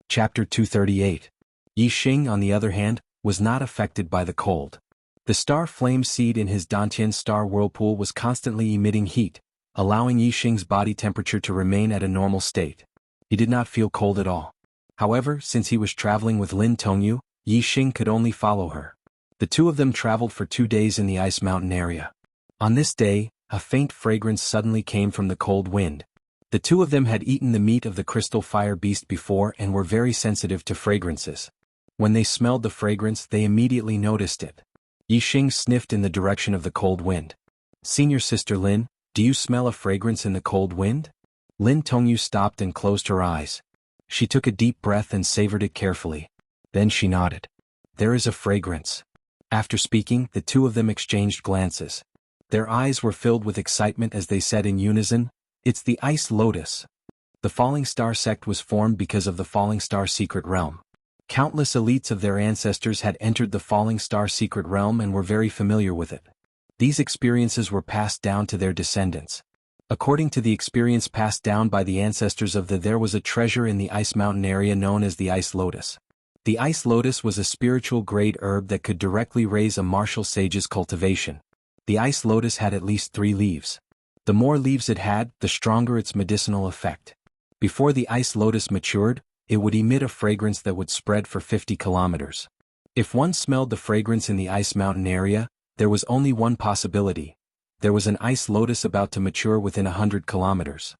Chapter 238. Yi Xing, on the other hand, was not affected by the cold. The star flame seed in his Dantian star whirlpool was constantly emitting heat, allowing Yi Xing's body temperature to remain at a normal state. He did not feel cold at all. However, since he was traveling with Lin Tongyu, Yi Xing could only follow her. The two of them traveled for 2 days in the ice mountain area. On this day, a faint fragrance suddenly came from the cold wind. The two of them had eaten the meat of the crystal fire beast before and were very sensitive to fragrances. When they smelled the fragrance, they immediately noticed it. Yi Xing sniffed in the direction of the cold wind. "Senior sister Lin, do you smell a fragrance in the cold wind?" Lin Tongyu stopped and closed her eyes. She took a deep breath and savored it carefully. Then she nodded. "There is a fragrance." After speaking, the two of them exchanged glances. Their eyes were filled with excitement as they said in unison, "It's the Ice Lotus." The Falling Star sect was formed because of the Falling Star Secret Realm. Countless elites of their ancestors had entered the Falling Star Secret Realm and were very familiar with it. These experiences were passed down to their descendants. According to the experience passed down by the ancestors of there was a treasure in the Ice Mountain area known as the Ice Lotus. The Ice Lotus was a spiritual grade herb that could directly raise a martial sage's cultivation. The Ice Lotus had at least 3 leaves. The more leaves it had, the stronger its medicinal effect. Before the ice lotus matured, it would emit a fragrance that would spread for 50 kilometers. If one smelled the fragrance in the ice mountain area, there was only one possibility. There was an ice lotus about to mature within 100 kilometers.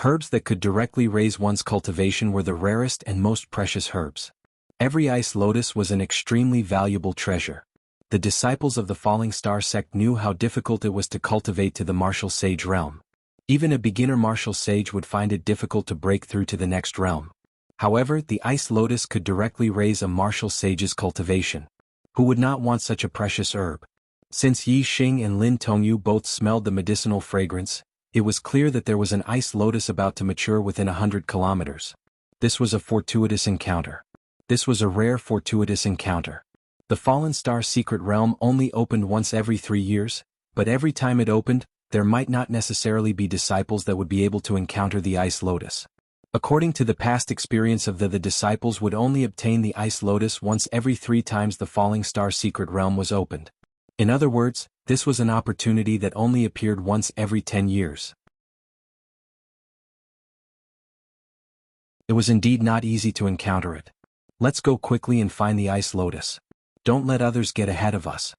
Herbs that could directly raise one's cultivation were the rarest and most precious herbs. Every ice lotus was an extremely valuable treasure. The disciples of the Falling Star sect knew how difficult it was to cultivate to the martial sage realm. Even a beginner martial sage would find it difficult to break through to the next realm. However, the ice lotus could directly raise a martial sage's cultivation. Who would not want such a precious herb? Since Yi Xing and Lin Tongyu both smelled the medicinal fragrance, it was clear that there was an ice lotus about to mature within 100 kilometers. This was a fortuitous encounter. This was a rare fortuitous encounter. The Fallen Star secret realm only opened once every 3 years, but every time it opened, there might not necessarily be disciples that would be able to encounter the ice lotus. According to the past experience of the disciples would only obtain the ice lotus once every 3 times the Falling Star secret realm was opened. In other words, this was an opportunity that only appeared once every 10 years. It was indeed not easy to encounter it. Let's go quickly and find the ice lotus. Don't let others get ahead of us.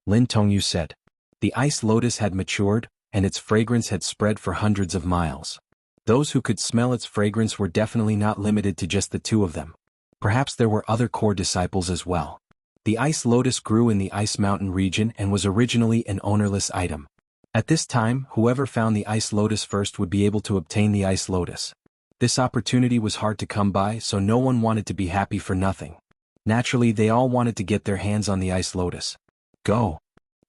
Lin Tongyu said. The ice lotus had matured, and its fragrance had spread for hundreds of miles. Those who could smell its fragrance were definitely not limited to just the 2 of them. Perhaps there were other core disciples as well. The ice lotus grew in the ice mountain region and was originally an ownerless item. At this time, whoever found the ice lotus first would be able to obtain the ice lotus. This opportunity was hard to come by, so no one wanted to be happy for nothing. Naturally, they all wanted to get their hands on the ice lotus. Go!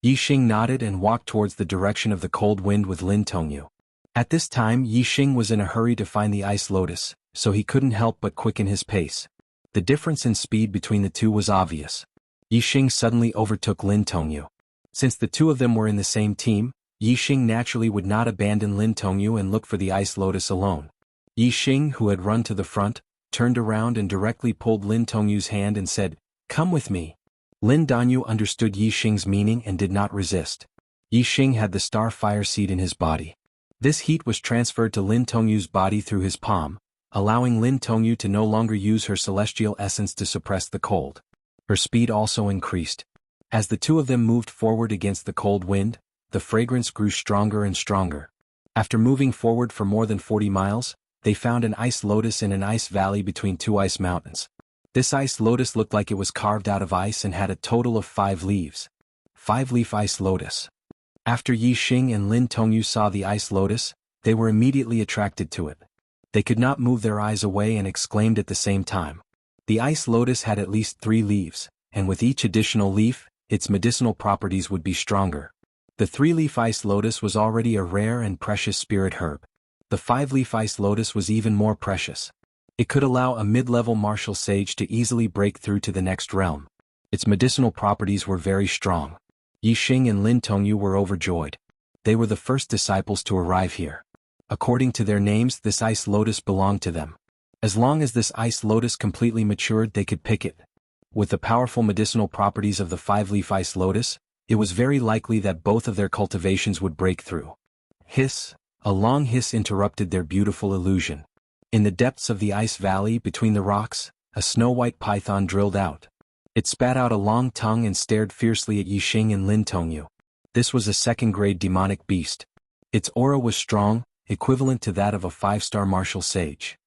Yi Xing nodded and walked towards the direction of the cold wind with Lin Tongyu. At this time, Yi Xing was in a hurry to find the ice lotus, so he couldn't help but quicken his pace. The difference in speed between the 2 was obvious. Yi Xing suddenly overtook Lin Tongyu. Since the 2 of them were in the same team, Yi Xing naturally would not abandon Lin Tongyu and look for the ice lotus alone. Yi Xing, who had run to the front, turned around and directly pulled Lin Tongyu's hand and said, "Come with me." Lin Danyu understood Yi Xing's meaning and did not resist. Yi Xing had the star fire seed in his body. This heat was transferred to Lin Tongyu's body through his palm, allowing Lin Tongyu to no longer use her celestial essence to suppress the cold. Her speed also increased. As the 2 of them moved forward against the cold wind, the fragrance grew stronger and stronger. After moving forward for more than 40 miles, they found an ice lotus in an ice valley between 2 ice mountains. This ice lotus looked like it was carved out of ice and had a total of 5 leaves. 5-leaf ice lotus. After Yi Xing and Lin Tongyu saw the ice lotus, they were immediately attracted to it. They could not move their eyes away and exclaimed at the same time. The ice lotus had at least 3 leaves, and with each additional leaf, its medicinal properties would be stronger. The 3-leaf ice lotus was already a rare and precious spirit herb. The 5-leaf ice lotus was even more precious. It could allow a mid-level martial sage to easily break through to the next realm. Its medicinal properties were very strong. Yi Xing and Lin Tongyu were overjoyed. They were the first disciples to arrive here. According to their names, this ice lotus belonged to them. As long as this ice lotus completely matured, they could pick it. With the powerful medicinal properties of the 5-leaf ice lotus, it was very likely that both of their cultivations would break through. Hiss! A long hiss interrupted their beautiful illusion. In the depths of the ice valley between the rocks, a snow-white python drilled out. It spat out a long tongue and stared fiercely at Yi Xing and Lin Tongyu. This was a 2nd-grade demonic beast. Its aura was strong, equivalent to that of a 5-star martial sage.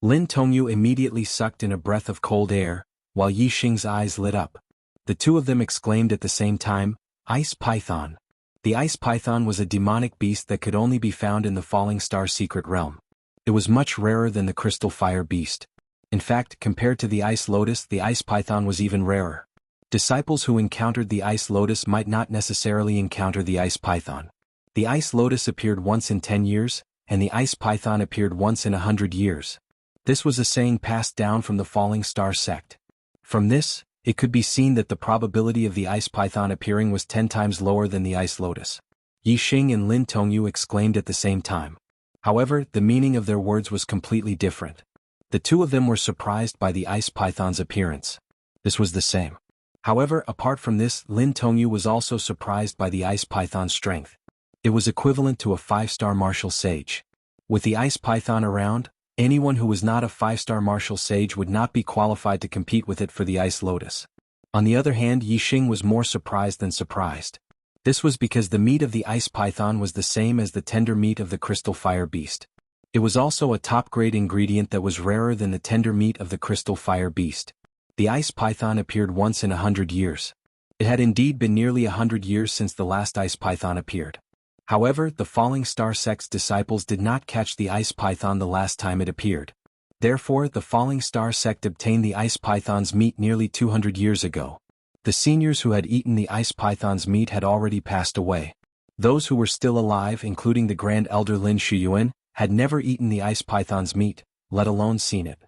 Lin Tongyu immediately sucked in a breath of cold air, while Yi Xing's eyes lit up. The 2 of them exclaimed at the same time, "Ice python!" The ice python was a demonic beast that could only be found in the Falling Star secret realm. It was much rarer than the crystal fire beast. In fact, compared to the ice lotus, the ice python was even rarer. Disciples who encountered the ice lotus might not necessarily encounter the ice python. The ice lotus appeared once in 10 years, and the ice python appeared once in 100 years. This was a saying passed down from the Falling Star sect. From this, it could be seen that the probability of the ice python appearing was 10 times lower than the ice lotus. Yi Xing and Lin Tongyu exclaimed at the same time. However, the meaning of their words was completely different. The 2 of them were surprised by the ice python's appearance. This was the same. However, apart from this, Lin Tongyu was also surprised by the ice python's strength. It was equivalent to a 5-star martial sage. With the ice python around, anyone who was not a 5-star martial sage would not be qualified to compete with it for the ice lotus. On the other hand, Yixing was more surprised than surprised. This was because the meat of the ice python was the same as the tender meat of the crystal fire beast. It was also a top-grade ingredient that was rarer than the tender meat of the crystal fire beast. The ice python appeared once in 100 years. It had indeed been nearly 100 years since the last ice python appeared. However, the Falling Star sect's disciples did not catch the ice python the last time it appeared. Therefore, the Falling Star sect obtained the ice python's meat nearly 200 years ago. The seniors who had eaten the ice python's meat had already passed away. Those who were still alive, including the Grand Elder Lin Shuyuan, had never eaten the ice python's meat, let alone seen it.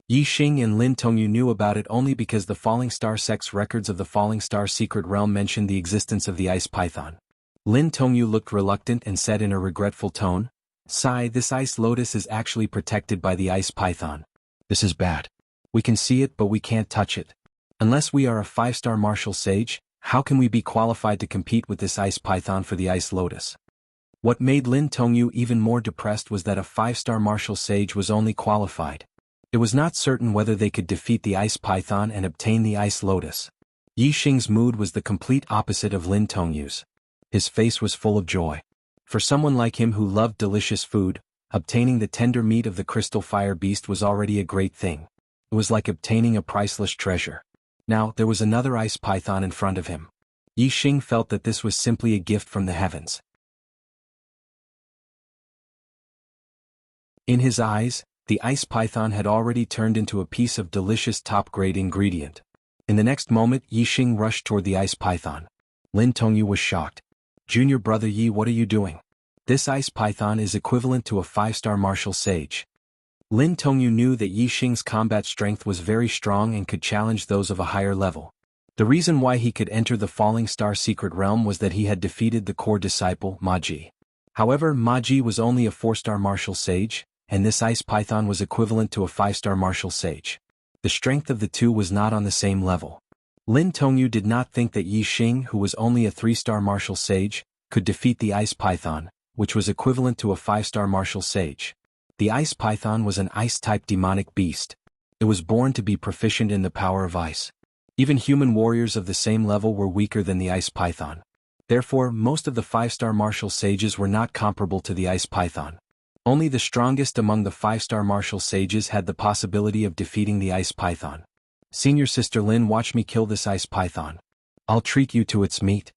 Yixing and Lin Tongyu knew about it only because the Falling Star sect's records of the Falling Star secret realm mentioned the existence of the ice python. Lin Tongyu looked reluctant and said in a regretful tone, "Sai, this ice lotus is actually protected by the ice python. This is bad. We can see it but we can't touch it. Unless we are a 5-star martial sage, how can we be qualified to compete with this ice python for the ice lotus?" What made Lin Tongyu even more depressed was that a 5-star martial sage was only qualified. It was not certain whether they could defeat the ice python and obtain the ice lotus. Yixing's mood was the complete opposite of Lin Tongyu's. His face was full of joy. For someone like him who loved delicious food, obtaining the tender meat of the crystal fire beast was already a great thing. It was like obtaining a priceless treasure. Now, there was another ice python in front of him. Yixing felt that this was simply a gift from the heavens. In his eyes, the ice python had already turned into a piece of delicious top-grade ingredient. In the next moment, Yixing rushed toward the ice python. Lin Tongyu was shocked. "Junior brother Yi, what are you doing? This ice python is equivalent to a 5-star martial sage." Lin Tongyu knew that Yixing's combat strength was very strong and could challenge those of a higher level. The reason why he could enter the Falling Star secret realm was that he had defeated the core disciple, Ma Ji. However, Ma Ji was only a 4-star martial sage, and this ice python was equivalent to a 5-star martial sage. The strength of the two was not on the same level. Lin Tongyu did not think that Yixing, who was only a 3-star martial sage, could defeat the ice python, which was equivalent to a 5-star martial sage. The ice python was an ice-type demonic beast. It was born to be proficient in the power of ice. Even human warriors of the same level were weaker than the ice python. Therefore, most of the 5-star martial sages were not comparable to the ice python. Only the strongest among the 5-star martial sages had the possibility of defeating the ice python. "Senior Sister Lin, watch me kill this ice python. I'll treat you to its meat."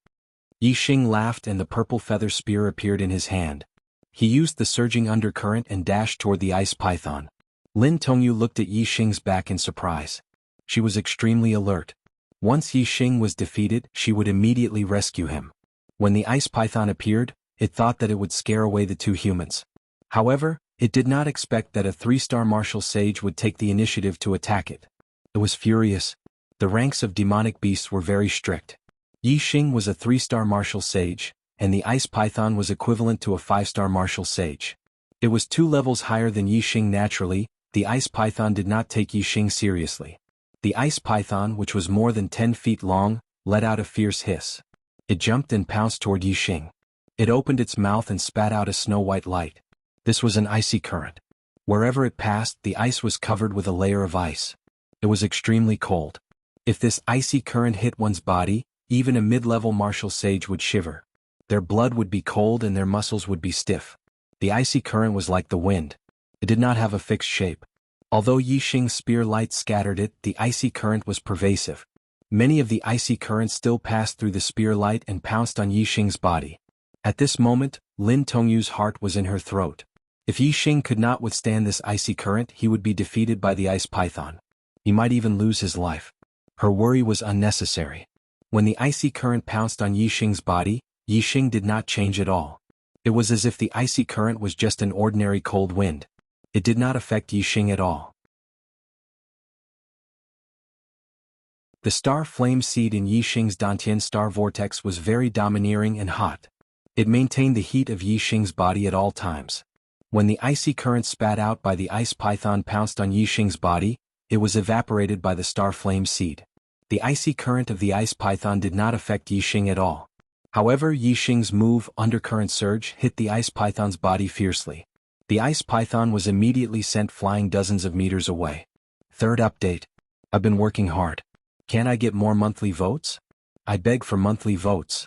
Yixing laughed and the purple feather spear appeared in his hand. He used the surging undercurrent and dashed toward the ice python. Lin Tongyu looked at Yixing's back in surprise. She was extremely alert. Once Yixing was defeated, she would immediately rescue him. When the ice python appeared, it thought that it would scare away the two humans. However, it did not expect that a 3-star martial sage would take the initiative to attack it. It was furious. The ranks of demonic beasts were very strict. Yixing was a 3-star martial sage, and the ice python was equivalent to a 5-star martial sage. It was 2 levels higher than Yixing naturally. The ice python did not take Yixing seriously. The ice python, which was more than 10 feet long, let out a fierce hiss. It jumped and pounced toward Yixing. It opened its mouth and spat out a snow-white light. This was an icy current. Wherever it passed, the ice was covered with a layer of ice. It was extremely cold. If this icy current hit one's body, even a mid-level martial sage would shiver. Their blood would be cold and their muscles would be stiff. The icy current was like the wind. It did not have a fixed shape. Although Yixing's spear light scattered it, the icy current was pervasive. Many of the icy currents still passed through the spear light and pounced on Yixing's body. At this moment, Lin Tongyu's heart was in her throat. If Yixing could not withstand this icy current, he would be defeated by the ice python. He might even lose his life. Her worry was unnecessary. When the icy current pounced on Yixing's body, Yixing did not change at all. It was as if the icy current was just an ordinary cold wind. It did not affect Yixing at all. The star flame seed in Yixing's Dantian star vortex was very domineering and hot. It maintained the heat of Yixing's body at all times. When the icy current spat out by the ice python pounced on Yixing's body, it was evaporated by the star flame seed. The icy current of the ice python did not affect Yixing at all. However, Yixing's move, Undercurrent Surge, hit the ice python's body fiercely. The ice python was immediately sent flying dozens of meters away. Third update. I've been working hard. Can I get more monthly votes? I beg for monthly votes.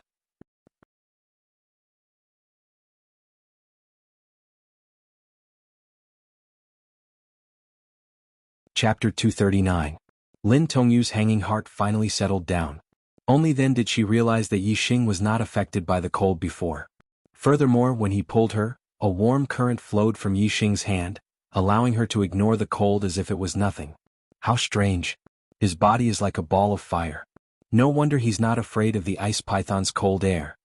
Chapter 239. Lin Tongyu's hanging heart finally settled down. Only then did she realize that Yixing was not affected by the cold before. Furthermore, when he pulled her, a warm current flowed from Yixing's hand, allowing her to ignore the cold as if it was nothing. How strange. His body is like a ball of fire. No wonder he's not afraid of the ice python's cold air.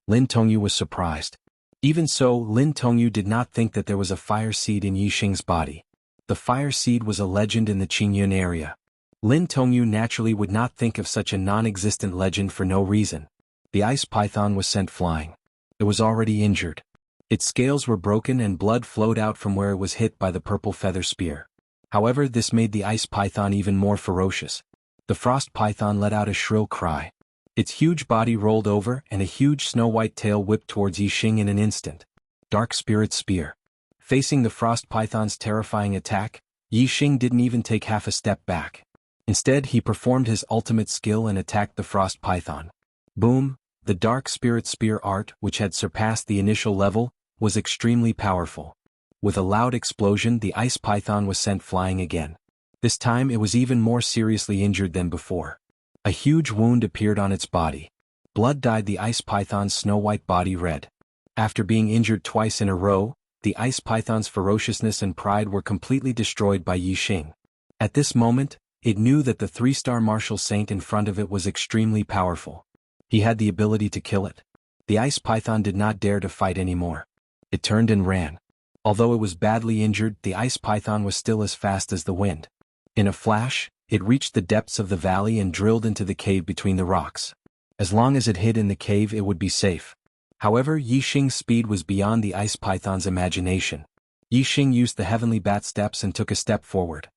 Lin Tongyu was surprised. Even so, Lin Tongyu did not think that there was a fire seed in Yixing's body. The fire seed was a legend in the Qingyun area. Lin Tongyu naturally would not think of such a non-existent legend for no reason. The ice python was sent flying. It was already injured. Its scales were broken and blood flowed out from where it was hit by the purple feather spear. However, this made the ice python even more ferocious. The frost python let out a shrill cry. Its huge body rolled over and a huge snow-white tail whipped towards Yixing in an instant. Dark Spirit Spear. Facing the frost python's terrifying attack, Yixing didn't even take half a step back. Instead, he performed his ultimate skill and attacked the frost python. Boom! The Dark Spirit Spear art, which had surpassed the initial level, was extremely powerful. With a loud explosion, the ice python was sent flying again. This time it was even more seriously injured than before. A huge wound appeared on its body. Blood dyed the ice python's snow-white body red. After being injured twice in a row, the ice python's ferociousness and pride were completely destroyed by Yixing. At this moment, it knew that the 3-star martial saint in front of it was extremely powerful. He had the ability to kill it. The ice python did not dare to fight anymore. It turned and ran. Although it was badly injured, the ice python was still as fast as the wind. In a flash, it reached the depths of the valley and drilled into the cave between the rocks. As long as it hid in the cave, it would be safe. However, Yixing's speed was beyond the ice python's imagination. Yixing used the heavenly bat steps and took a step forward.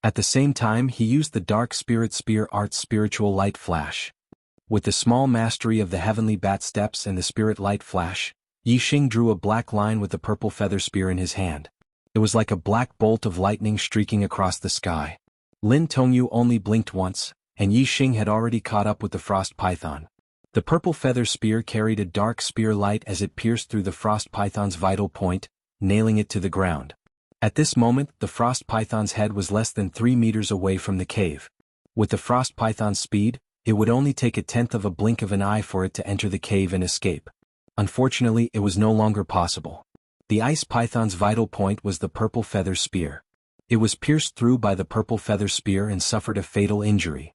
At the same time, he used the Dark Spirit Spear art's spiritual light flash. With the small mastery of the heavenly bat steps and the spirit light flash, Yixing drew a black line with the purple feather spear in his hand. It was like a black bolt of lightning streaking across the sky. Lin Tongyu only blinked once, and Yixing had already caught up with the frost python. The purple feather spear carried a dark spear light as it pierced through the frost python's vital point, nailing it to the ground. At this moment, the frost python's head was less than 3 meters away from the cave. With the frost python's speed, it would only take a tenth of a blink of an eye for it to enter the cave and escape. Unfortunately, it was no longer possible. The ice python's vital point was the purple feather spear. It was pierced through by the purple feather spear and suffered a fatal injury.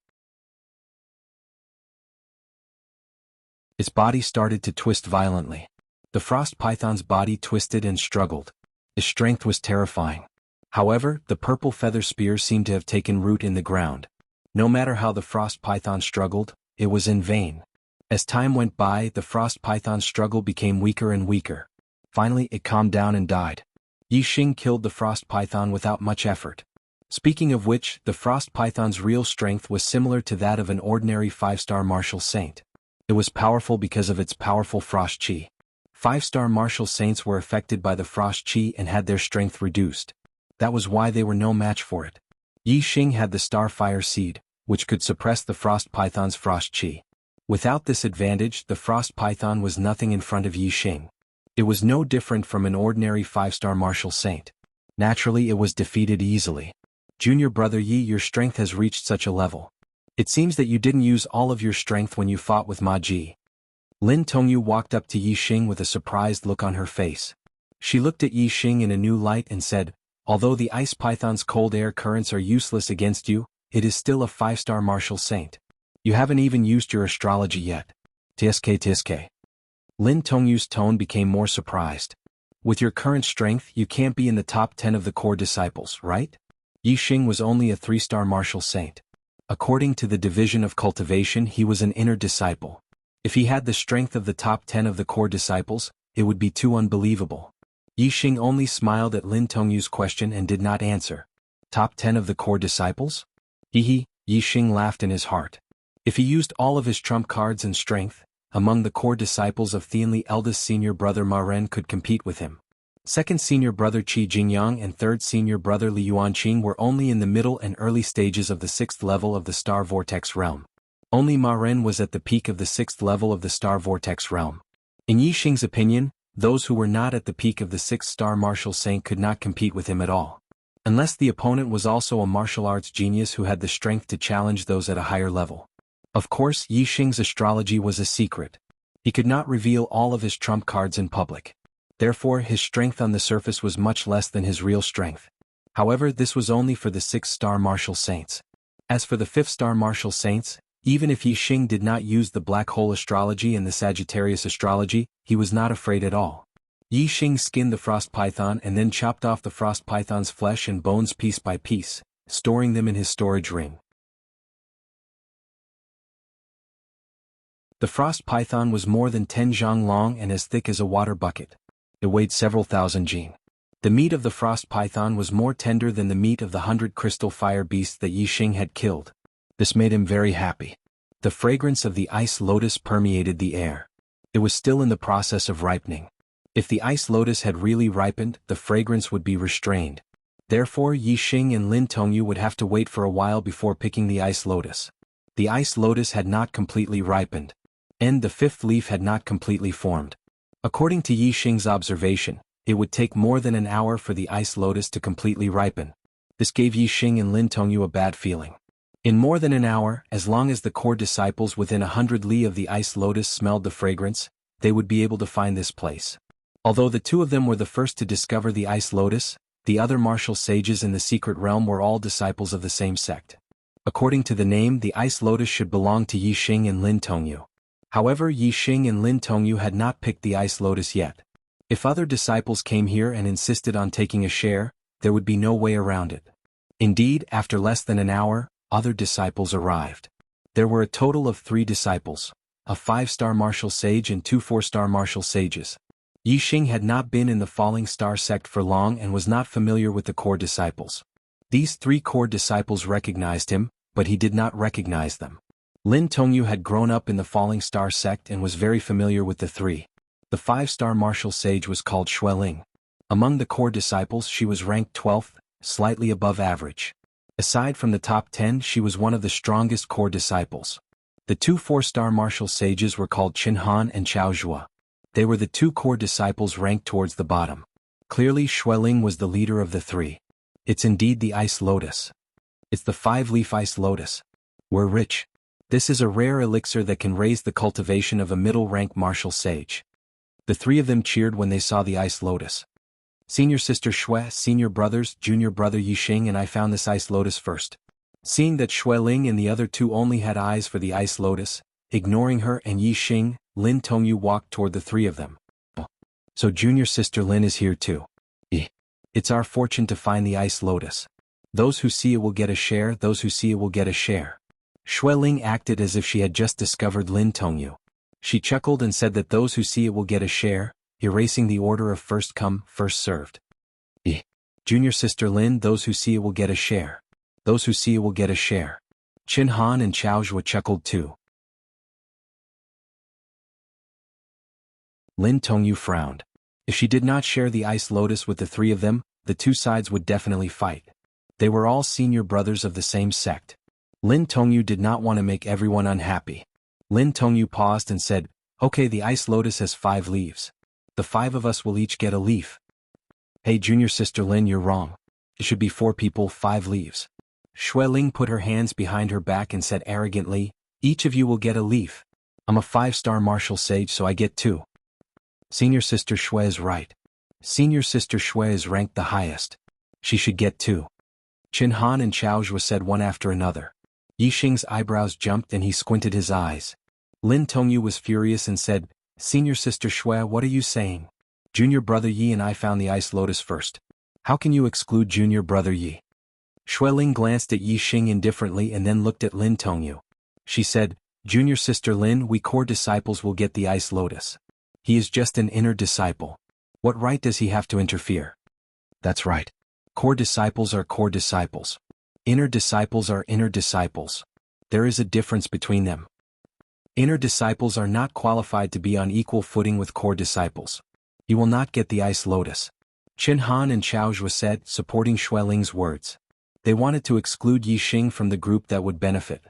Its body started to twist violently. The frost python's body twisted and struggled. Its strength was terrifying. However, the purple feather spear seemed to have taken root in the ground. No matter how the frost python struggled, it was in vain. As time went by, the frost python's struggle became weaker and weaker. Finally, it calmed down and died. Yixing killed the frost python without much effort. Speaking of which, the frost python's real strength was similar to that of an ordinary 5-star martial saint. It was powerful because of its powerful frost chi. 5-star martial saints were affected by the frost chi and had their strength reduced. That was why they were no match for it. Yixing had the Starfire Seed, which could suppress the frost python's frost chi. Without this advantage, the frost python was nothing in front of Yixing. It was no different from an ordinary 5-star martial saint. Naturally, it was defeated easily. Junior brother Yi, your strength has reached such a level. It seems that you didn't use all of your strength when you fought with Ma Ji. Lin Tongyu walked up to Yixing with a surprised look on her face. She looked at Yixing in a new light and said, although the ice python's cold air currents are useless against you, it is still a 5-star martial saint. You haven't even used your astrology yet. Tsk. Lin Tongyu's tone became more surprised. With your current strength, you can't be in the top 10 of the core disciples, right? Yixing was only a 3-star martial saint. According to the division of cultivation, he was an inner disciple. If he had the strength of the top 10 of the core disciples, it would be too unbelievable. Yixing only smiled at Lin Tongyu's question and did not answer. Top 10 of the core disciples? Yixing laughed in his heart. If he used all of his trump cards and strength, among the core disciples of Tianli, eldest senior brother Ma Ren could compete with him. Second senior brother Qi Jingyang and third senior brother Li Yuanqing were only in the middle and early stages of the 6th level of the Star Vortex realm. Only Ma Ren was at the peak of the 6th level of the Star Vortex realm. In Yi Xing's opinion, those who were not at the peak of the 6th star martial saint could not compete with him at all. Unless the opponent was also a martial arts genius who had the strength to challenge those at a higher level. Of course, Yi Xing's astrology was a secret. He could not reveal all of his trump cards in public. Therefore, his strength on the surface was much less than his real strength. However, this was only for the 6th star martial saints. As for the 5th star martial saints, even if Yi Xing did not use the black hole astrology and the Sagittarius astrology, he was not afraid at all. Yi Xing skinned the frost python and then chopped off the frost python's flesh and bones piece by piece, storing them in his storage ring. The frost python was more than 10 zhang long and as thick as a water bucket. It weighed several thousand jin. The meat of the frost python was more tender than the meat of the 100 crystal fire beasts that Yi Xing had killed. This made him very happy. The fragrance of the ice lotus permeated the air. It was still in the process of ripening. If the ice lotus had really ripened, the fragrance would be restrained. Therefore, Yi Xing and Lin Tongyu would have to wait for a while before picking the ice lotus. The ice lotus had not completely ripened. And the 5th leaf had not completely formed. According to Yi Xing's observation, it would take more than an hour for the ice lotus to completely ripen. This gave Yi Xing and Lin Tongyu a bad feeling. In more than an hour, as long as the core disciples within 100 li of the ice lotus smelled the fragrance, they would be able to find this place. Although the two of them were the first to discover the ice lotus, the other martial sages in the secret realm were all disciples of the same sect. According to the name, the ice lotus should belong to Yi Xing and Lin Tongyu. However, Yi Xing and Lin Tongyu had not picked the ice lotus yet. If other disciples came here and insisted on taking a share, there would be no way around it. Indeed, after less than an hour, other disciples arrived. There were a total of 3 disciples, a 5-star martial sage and 2 4-star martial sages. Yi Xing had not been in the falling star sect for long and was not familiar with the core disciples. These 3 core disciples recognized him, but he did not recognize them. Lin Tongyu had grown up in the falling star sect and was very familiar with the 3. The 5-star martial sage was called Xueling. Among the core disciples she was ranked 12th, slightly above average. Aside from the top 10, she was one of the strongest core disciples. The 2 4-star martial sages were called Qin Han and Chao Zhua. They were the 2 core disciples ranked towards the bottom. Clearly Xueling was the leader of the 3. It's indeed the ice lotus. It's the 5-leaf ice lotus. We're rich. This is a rare elixir that can raise the cultivation of a middle-rank martial sage. The 3 of them cheered when they saw the ice lotus. Senior sister Xue, senior brothers, junior brother Yi Xing and I found this ice lotus first. Seeing that Xueling and the other 2 only had eyes for the ice lotus, ignoring her and Yi Xing, Lin Tongyu walked toward the 3 of them. So junior sister Lin is here too. It's our fortune to find the ice lotus. Those who see it will get a share, those who see it will get a share. Xueling acted as if she had just discovered Lin Tongyu. She chuckled and said that those who see it will get a share, erasing the order of first come, first served. Junior sister Lin, those who see it will get a share. Those who see it will get a share. Qin Han and Chao Zhua chuckled too. Lin Tongyu frowned. If she did not share the ice lotus with the 3 of them, the 2 sides would definitely fight. They were all senior brothers of the same sect. Lin Tongyu did not want to make everyone unhappy. Lin Tongyu paused and said, "Okay, the ice lotus has 5 leaves. The 5 of us will each get a leaf." "Hey junior sister Lin, you're wrong. It should be 4 people, 5 leaves." Xueling put her hands behind her back and said arrogantly, "Each of you will get a leaf. I'm a 5-star martial sage so I get 2. Senior sister Xue is right. Senior sister Xue is ranked the highest. She should get 2. Qin Han and Chao Zhua said one after another. Yi Xing's eyebrows jumped and he squinted his eyes. Lin Tongyu was furious and said, "Senior sister Xue, what are you saying? Junior brother Yi and I found the ice lotus first. How can you exclude junior brother Yi?" Xueling glanced at Yi Xing indifferently and then looked at Lin Tongyu. She said, "Junior sister Lin, we core disciples will get the ice lotus. He is just an inner disciple. What right does he have to interfere?" "That's right. Core disciples are core disciples. Inner disciples are inner disciples. There is a difference between them." Inner disciples are not qualified to be on equal footing with core disciples. You will not get the ice lotus. Qin Han and Chao Zhuo said, supporting Xueling's words. They wanted to exclude Yi Xing from the group that would benefit.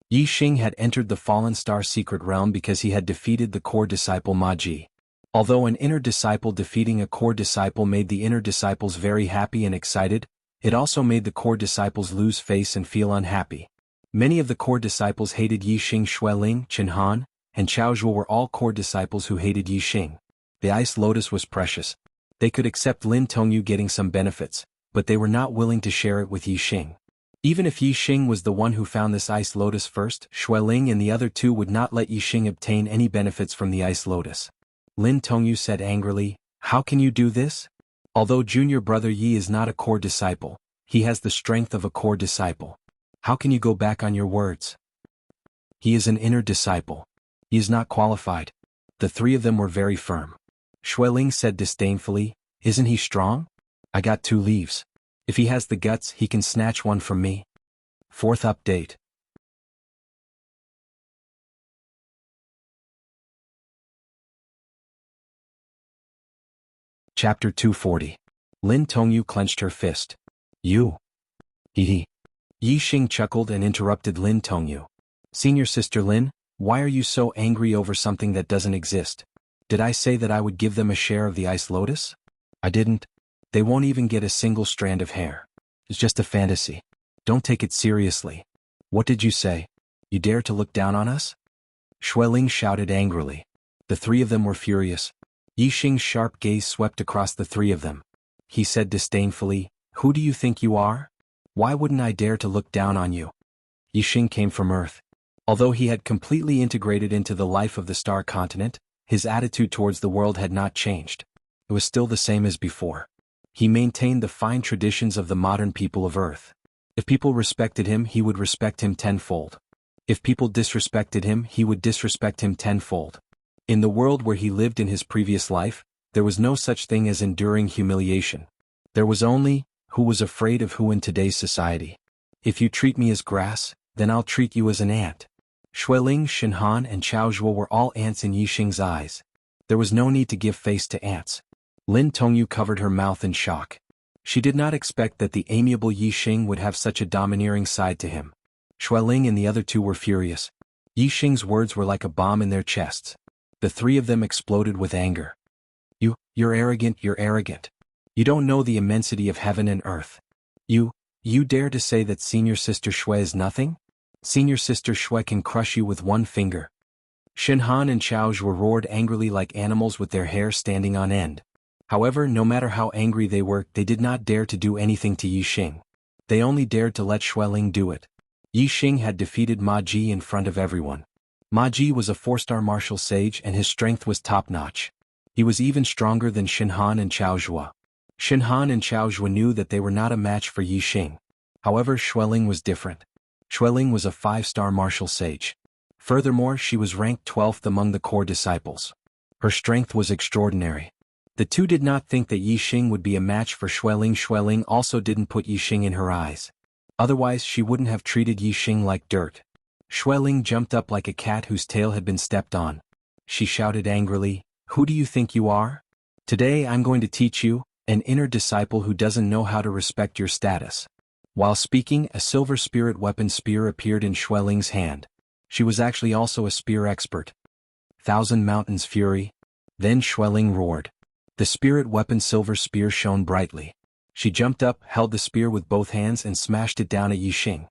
Yi Xing had entered the Fallen Star secret realm because he had defeated the core disciple Ma Ji. Although an inner disciple defeating a core disciple made the inner disciples very happy and excited, it also made the core disciples lose face and feel unhappy. Many of the core disciples hated Yi Xing. Xueling, Qin Han, and Chao Zhuo were all core disciples who hated Yi Xing. The ice lotus was precious. They could accept Lin Tongyu getting some benefits, but they were not willing to share it with Yi Xing. Even if Yi Xing was the one who found this ice lotus first, Xueling and the other two would not let Yi Xing obtain any benefits from the ice lotus. Lin Tongyu said angrily, "How can you do this? Although junior brother Yi is not a core disciple, he has the strength of a core disciple. How can you go back on your words? He is an inner disciple. He is not qualified." The three of them were very firm. Xueling said disdainfully, "Isn't he strong? I got 2 leaves. If he has the guts, he can snatch one from me." Fourth update. Chapter 240. Lin Tongyu clenched her fist. "You." Hee. Yi Xing chuckled and interrupted Lin Tongyu. "Senior sister Lin, why are you so angry over something that doesn't exist? Did I say that I would give them a share of the ice lotus? I didn't. They won't even get a single strand of hair. It's just a fantasy. Don't take it seriously." "What did you say? You dare to look down on us?" Xueling shouted angrily. The three of them were furious. Yi Xing's sharp gaze swept across the three of them. He said disdainfully, "Who do you think you are? Why wouldn't I dare to look down on you?" Yi Xing came from Earth. Although he had completely integrated into the life of the Star Continent, his attitude towards the world had not changed. It was still the same as before. He maintained the fine traditions of the modern people of Earth. If people respected him, he would respect him tenfold. If people disrespected him, he would disrespect him tenfold. In the world where he lived in his previous life, there was no such thing as enduring humiliation. There was only, who was afraid of who in today's society. If you treat me as grass, then I'll treat you as an ant. Xueling, Qin Han, and Chao Zhuo were all ants in Yi Xing's eyes. There was no need to give face to ants. Lin Tongyu covered her mouth in shock. She did not expect that the amiable Yi Xing would have such a domineering side to him. Xueling and the other two were furious. Yi Xing's words were like a bomb in their chests. The three of them exploded with anger. You're arrogant, you're arrogant. You don't know the immensity of heaven and earth. You dare to say that Senior Sister Xue is nothing? Senior Sister Xue can crush you with one finger." Qin Han and Chao Zhuo roared angrily like animals with their hair standing on end. However, no matter how angry they were, they did not dare to do anything to Yi Xing. They only dared to let Xueling do it. Yi Xing had defeated Ma Ji in front of everyone. Ma Ji was a 4-star martial sage and his strength was top-notch. He was even stronger than Qin Han and Chao Zhuo. Qin Han and Chao Zhuo knew that they were not a match for Yi Xing. However, Xueling was different. Xueling was a 5-star martial sage. Furthermore, she was ranked 12th among the core disciples. Her strength was extraordinary. The two did not think that Yi Xing would be a match for Xueling. Xueling also didn't put Yi Xing in her eyes. Otherwise, she wouldn't have treated Yi Xing like dirt. Xueling jumped up like a cat whose tail had been stepped on. She shouted angrily, "Who do you think you are? Today I'm going to teach you, an inner disciple who doesn't know how to respect your status." While speaking, a silver spirit weapon spear appeared in Xueling's hand. She was actually also a spear expert. "Thousand Mountains Fury." Then Xueling roared. The spirit weapon silver spear shone brightly. She jumped up, held the spear with both hands and smashed it down at Yi Xing.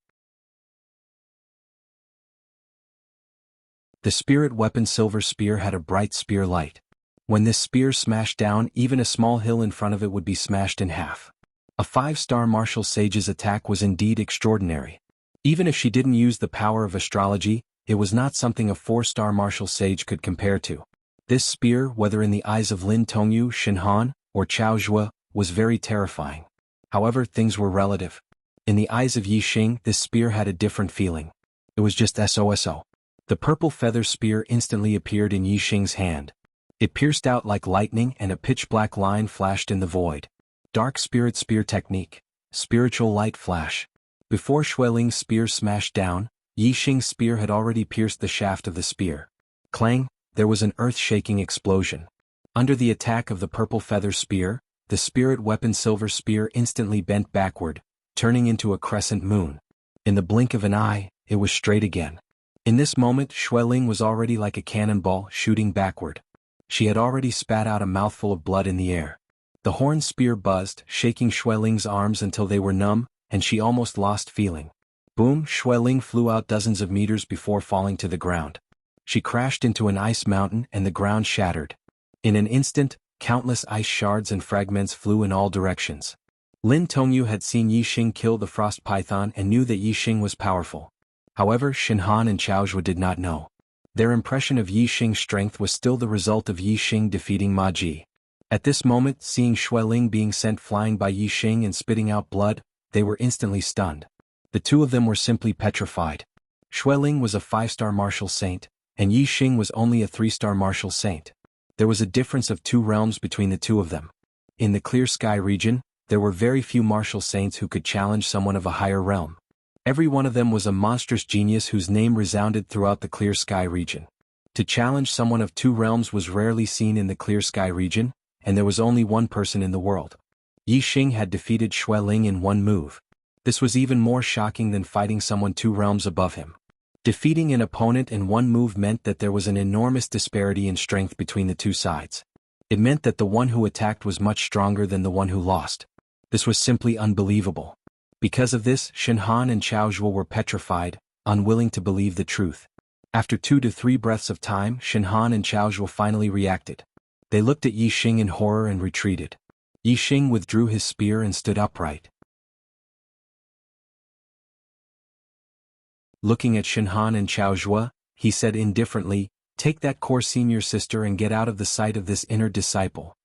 The spirit weapon silver spear had a bright spear light. When this spear smashed down, even a small hill in front of it would be smashed in half. A 5-star martial sage's attack was indeed extraordinary. Even if she didn't use the power of astrology, it was not something a 4-star martial sage could compare to. This spear, whether in the eyes of Lin Tongyu, Qin Han, or Chao Zhuo, was very terrifying. However, things were relative. In the eyes of Yi Xing, this spear had a different feeling. It was just SOSO. The purple feather spear instantly appeared in Yi Xing's hand. It pierced out like lightning and a pitch-black line flashed in the void. Dark Spirit Spear Technique. Spiritual Light Flash. Before Xueling's spear smashed down, Yi Xing's spear had already pierced the shaft of the spear. Clang, there was an earth-shaking explosion. Under the attack of the purple feather spear, the spirit weapon silver spear instantly bent backward, turning into a crescent moon. In the blink of an eye, it was straight again. In this moment Xueling was already like a cannonball shooting backward. She had already spat out a mouthful of blood in the air. The horn spear buzzed, shaking Xueling's arms until they were numb, and she almost lost feeling. Boom! Xueling flew out dozens of meters before falling to the ground. She crashed into an ice mountain and the ground shattered. In an instant, countless ice shards and fragments flew in all directions. Lin Tongyu had seen Yi Xing kill the frost python and knew that Yi Xing was powerful. However, Shinhan and Chaozhua did not know. Their impression of Yi Xing's strength was still the result of Yi Xing defeating Ma Ji. At this moment, seeing Xueling being sent flying by Yi Xing and spitting out blood, they were instantly stunned. The two of them were simply petrified. Xueling was a 5-star martial saint, and Yi Xing was only a 3-star martial saint. There was a difference of 2 realms between the two of them. In the Clear Sky region, there were very few martial saints who could challenge someone of a higher realm. Every one of them was a monstrous genius whose name resounded throughout the Clear Sky region. To challenge someone of 2 realms was rarely seen in the Clear Sky region, and there was only one person in the world. Yi Xing had defeated Xueling in one move. This was even more shocking than fighting someone 2 realms above him. Defeating an opponent in one move meant that there was an enormous disparity in strength between the two sides. It meant that the one who attacked was much stronger than the one who lost. This was simply unbelievable. Because of this, Shinhan and Chaozhua were petrified, unwilling to believe the truth. After 2 to 3 breaths of time, Shinhan and Chaozhua finally reacted. They looked at Yi Xing in horror and retreated. Yi Xing withdrew his spear and stood upright. Looking at Shinhan and Chaozhua, he said indifferently, "Take that core senior sister and get out of the sight of this inner disciple."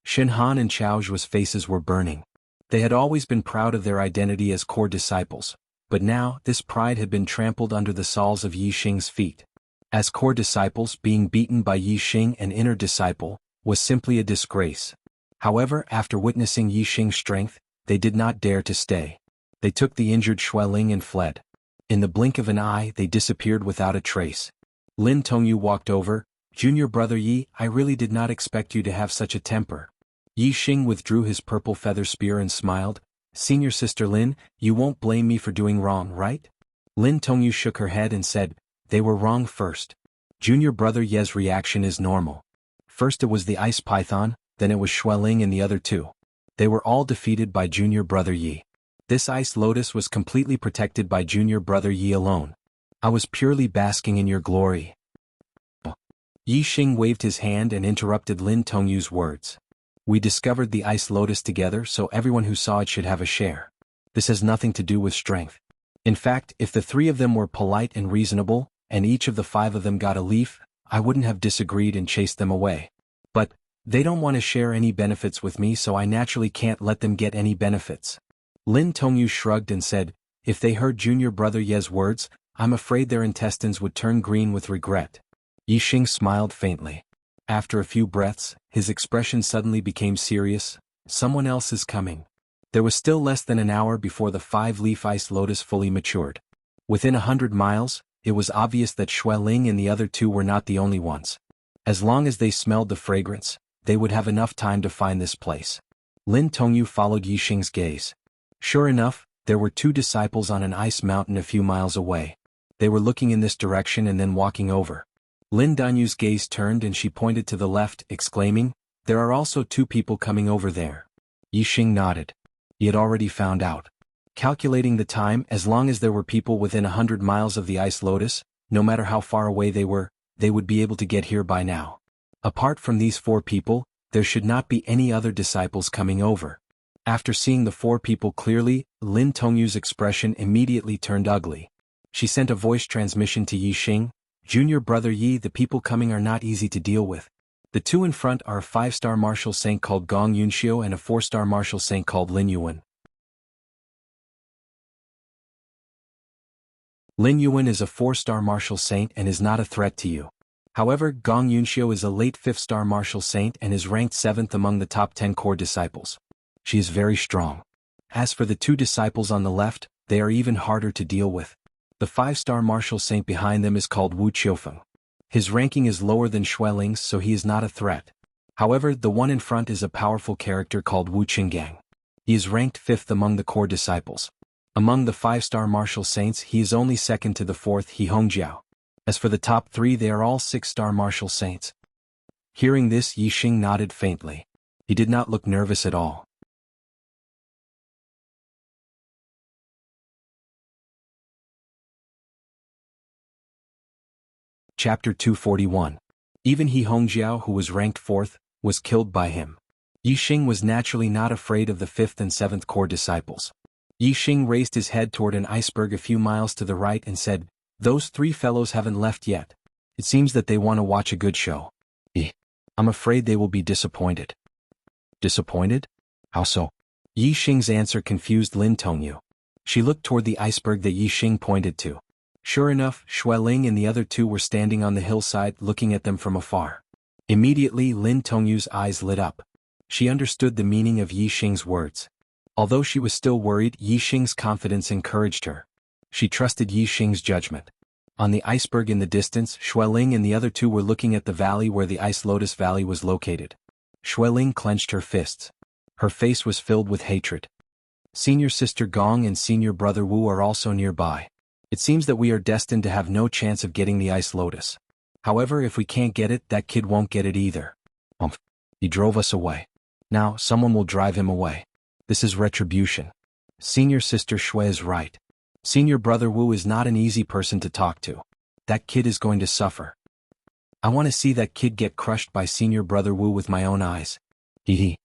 Shinhan and Chaozhua's faces were burning. They had always been proud of their identity as core disciples, but now this pride had been trampled under the soles of Yi Xing's feet. As core disciples, being beaten by Yi Xing, an inner disciple, was simply a disgrace. However, after witnessing Yi Xing's strength, they did not dare to stay. They took the injured Xueling and fled. In the blink of an eye, they disappeared without a trace. Lin Tongyu walked over. "Junior brother Yi, I really did not expect you to have such a temper." Yi Xing withdrew his purple feather spear and smiled. "Senior sister Lin, you won't blame me for doing wrong, right?" Lin Tongyu shook her head and said, "They were wrong first. Junior brother Ye's reaction is normal. First it was the ice python, then it was Xueling and the other 2. They were all defeated by junior brother Yi. This ice lotus was completely protected by junior brother Yi alone. I was purely basking in your glory." Yi Xing waved his hand and interrupted Lin Tongyu's words. "We discovered the ice lotus together, so everyone who saw it should have a share. This has nothing to do with strength. In fact, if the 3 of them were polite and reasonable, and each of the 5 of them got a leaf, I wouldn't have disagreed and chased them away. But they don't want to share any benefits with me, so I naturally can't let them get any benefits." Lin Tongyu shrugged and said, "If they heard junior brother Ye's words, I'm afraid their intestines would turn green with regret." Yi Xing smiled faintly. After a few breaths, his expression suddenly became serious. "Someone else is coming." There was still less than an hour before the 5-leaf ice lotus fully matured. Within 100 miles, it was obvious that Xueling and the other 2 were not the only ones. As long as they smelled the fragrance, they would have enough time to find this place. Lin Tongyu followed Yi Xing's gaze. Sure enough, there were 2 disciples on an ice mountain a few miles away. They were looking in this direction and then walking over. Lin Danyu's gaze turned and she pointed to the left, exclaiming, "There are also 2 people coming over there." Yi Xing nodded. He had already found out. Calculating the time, as long as there were people within 100 miles of the ice lotus, no matter how far away they were, they would be able to get here by now. Apart from these 4 people, there should not be any other disciples coming over. After seeing the 4 people clearly, Lin Tongyu's expression immediately turned ugly. She sent a voice transmission to Yi Xing, "Junior brother Yi, the people coming are not easy to deal with. The 2 in front are a 5-star martial saint called Gong Yunxiu and a 4-star martial saint called Lin Yuan. Lin Yuan is a 4-star martial saint and is not a threat to you. However, Gong Yunxiu is a late 5th-star martial saint and is ranked 7th among the top 10 core disciples. She is very strong. As for the 2 disciples on the left, they are even harder to deal with. The 5-star martial saint behind them is called Wu Qiufeng. His ranking is lower than Xueling's, so he is not a threat. However, the one in front is a powerful character called Wu Qinggang. He is ranked 5th among the core disciples. Among the 5-star martial saints, he is only second to the 4th He Hongjiao. As for the top 3, they are all 6-star martial saints. Hearing this, Yi Xing nodded faintly. He did not look nervous at all. Chapter 241. Even He Hongjiao, who was ranked 4th, was killed by him. Yi Xing was naturally not afraid of the 5th and 7th core disciples. Yi Xing raised his head toward an iceberg a few miles to the right and said, "Those 3 fellows haven't left yet. It seems that they want to watch a good show. I'm afraid they will be disappointed." Disappointed? How so? Yi Xing's answer confused Lin Tongyu. She looked toward the iceberg that Yi Xing pointed to. Sure enough, Xueling and the other 2 were standing on the hillside looking at them from afar. Immediately, Lin Tongyu's eyes lit up. She understood the meaning of Yi Xing's words. Although she was still worried, Yi Xing's confidence encouraged her. She trusted Yi Xing's judgment. On the iceberg in the distance, Xueling and the other 2 were looking at the valley where the Ice Lotus Valley was located. Xueling clenched her fists. Her face was filled with hatred. Senior sister Gong and senior brother Wu are also nearby. It seems that we are destined to have no chance of getting the Ice Lotus. However, if we can't get it, that kid won't get it either. He drove us away. Now, someone will drive him away. This is retribution. Senior sister Shui is right. Senior brother Wu is not an easy person to talk to. That kid is going to suffer. I want to see that kid get crushed by senior brother Wu with my own eyes. Hee.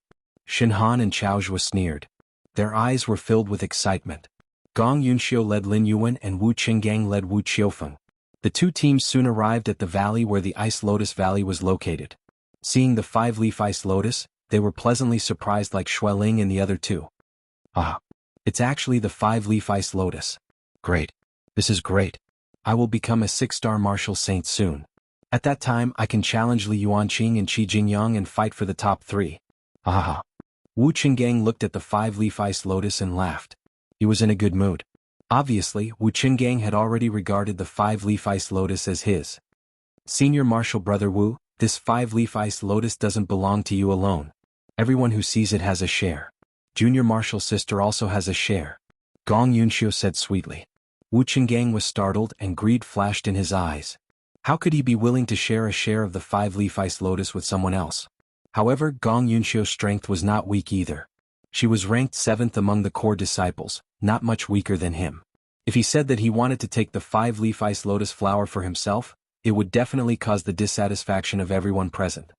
Shinhan and Chao Zhuo sneered. Their eyes were filled with excitement. Gong Yunxiu led Lin Yuan and Wu Qinggang led Wu Qiufeng. The 2 teams soon arrived at the valley where the Ice Lotus Valley was located. Seeing the 5-leaf Ice Lotus, they were pleasantly surprised like Xueling and the other 2. It's actually the 5-leaf Ice Lotus. Great. This is great. I will become a 6-star martial saint soon. At that time, I can challenge Li Yuanqing and Qi Jingyang and fight for the top 3. Wu Qinggang looked at the 5-leaf Ice Lotus and laughed. He was in a good mood. Obviously, Wu Qinggang had already regarded the 5-leaf Ice Lotus as his. Senior martial brother Wu, this 5-leaf Ice Lotus doesn't belong to you alone. Everyone who sees it has a share. Junior martial sister also has a share. Gong Yunxiu said sweetly. Wu Qinggang was startled and greed flashed in his eyes. How could he be willing to share a share of the 5-leaf Ice Lotus with someone else? However, Gong Yunxiu's strength was not weak either. She was ranked 7th among the core disciples, not much weaker than him. If he said that he wanted to take the 5-leaf Ice Lotus flower for himself, it would definitely cause the dissatisfaction of everyone present.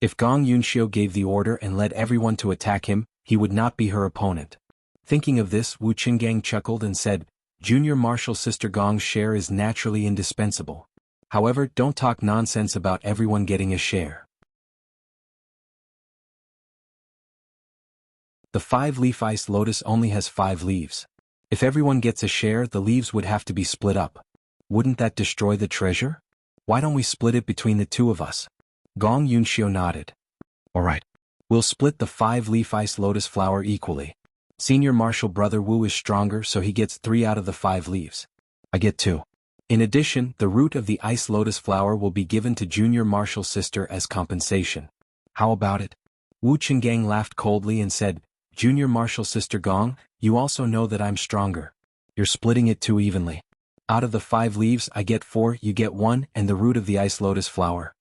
If Gong Yunxiu gave the order and led everyone to attack him, he would not be her opponent. Thinking of this, Wu Qinggang chuckled and said, "Junior martial sister Gong's share is naturally indispensable. However, don't talk nonsense about everyone getting a share." The 5-leaf Ice Lotus only has 5 leaves. If everyone gets a share, the leaves would have to be split up. Wouldn't that destroy the treasure? Why don't we split it between the 2 of us? Gong Yunxiu nodded. Alright. We'll split the 5-leaf Ice Lotus flower equally. Senior martial brother Wu is stronger, so he gets 3 out of the 5 leaves. I get 2. In addition, the root of the Ice Lotus flower will be given to junior martial sister as compensation. How about it? Wu Qinggang laughed coldly and said, "Junior martial sister Gong, you also know that I'm stronger. You're splitting it too evenly. Out of the 5 leaves I get 4, you get 1, and the root of the Ice Lotus flower."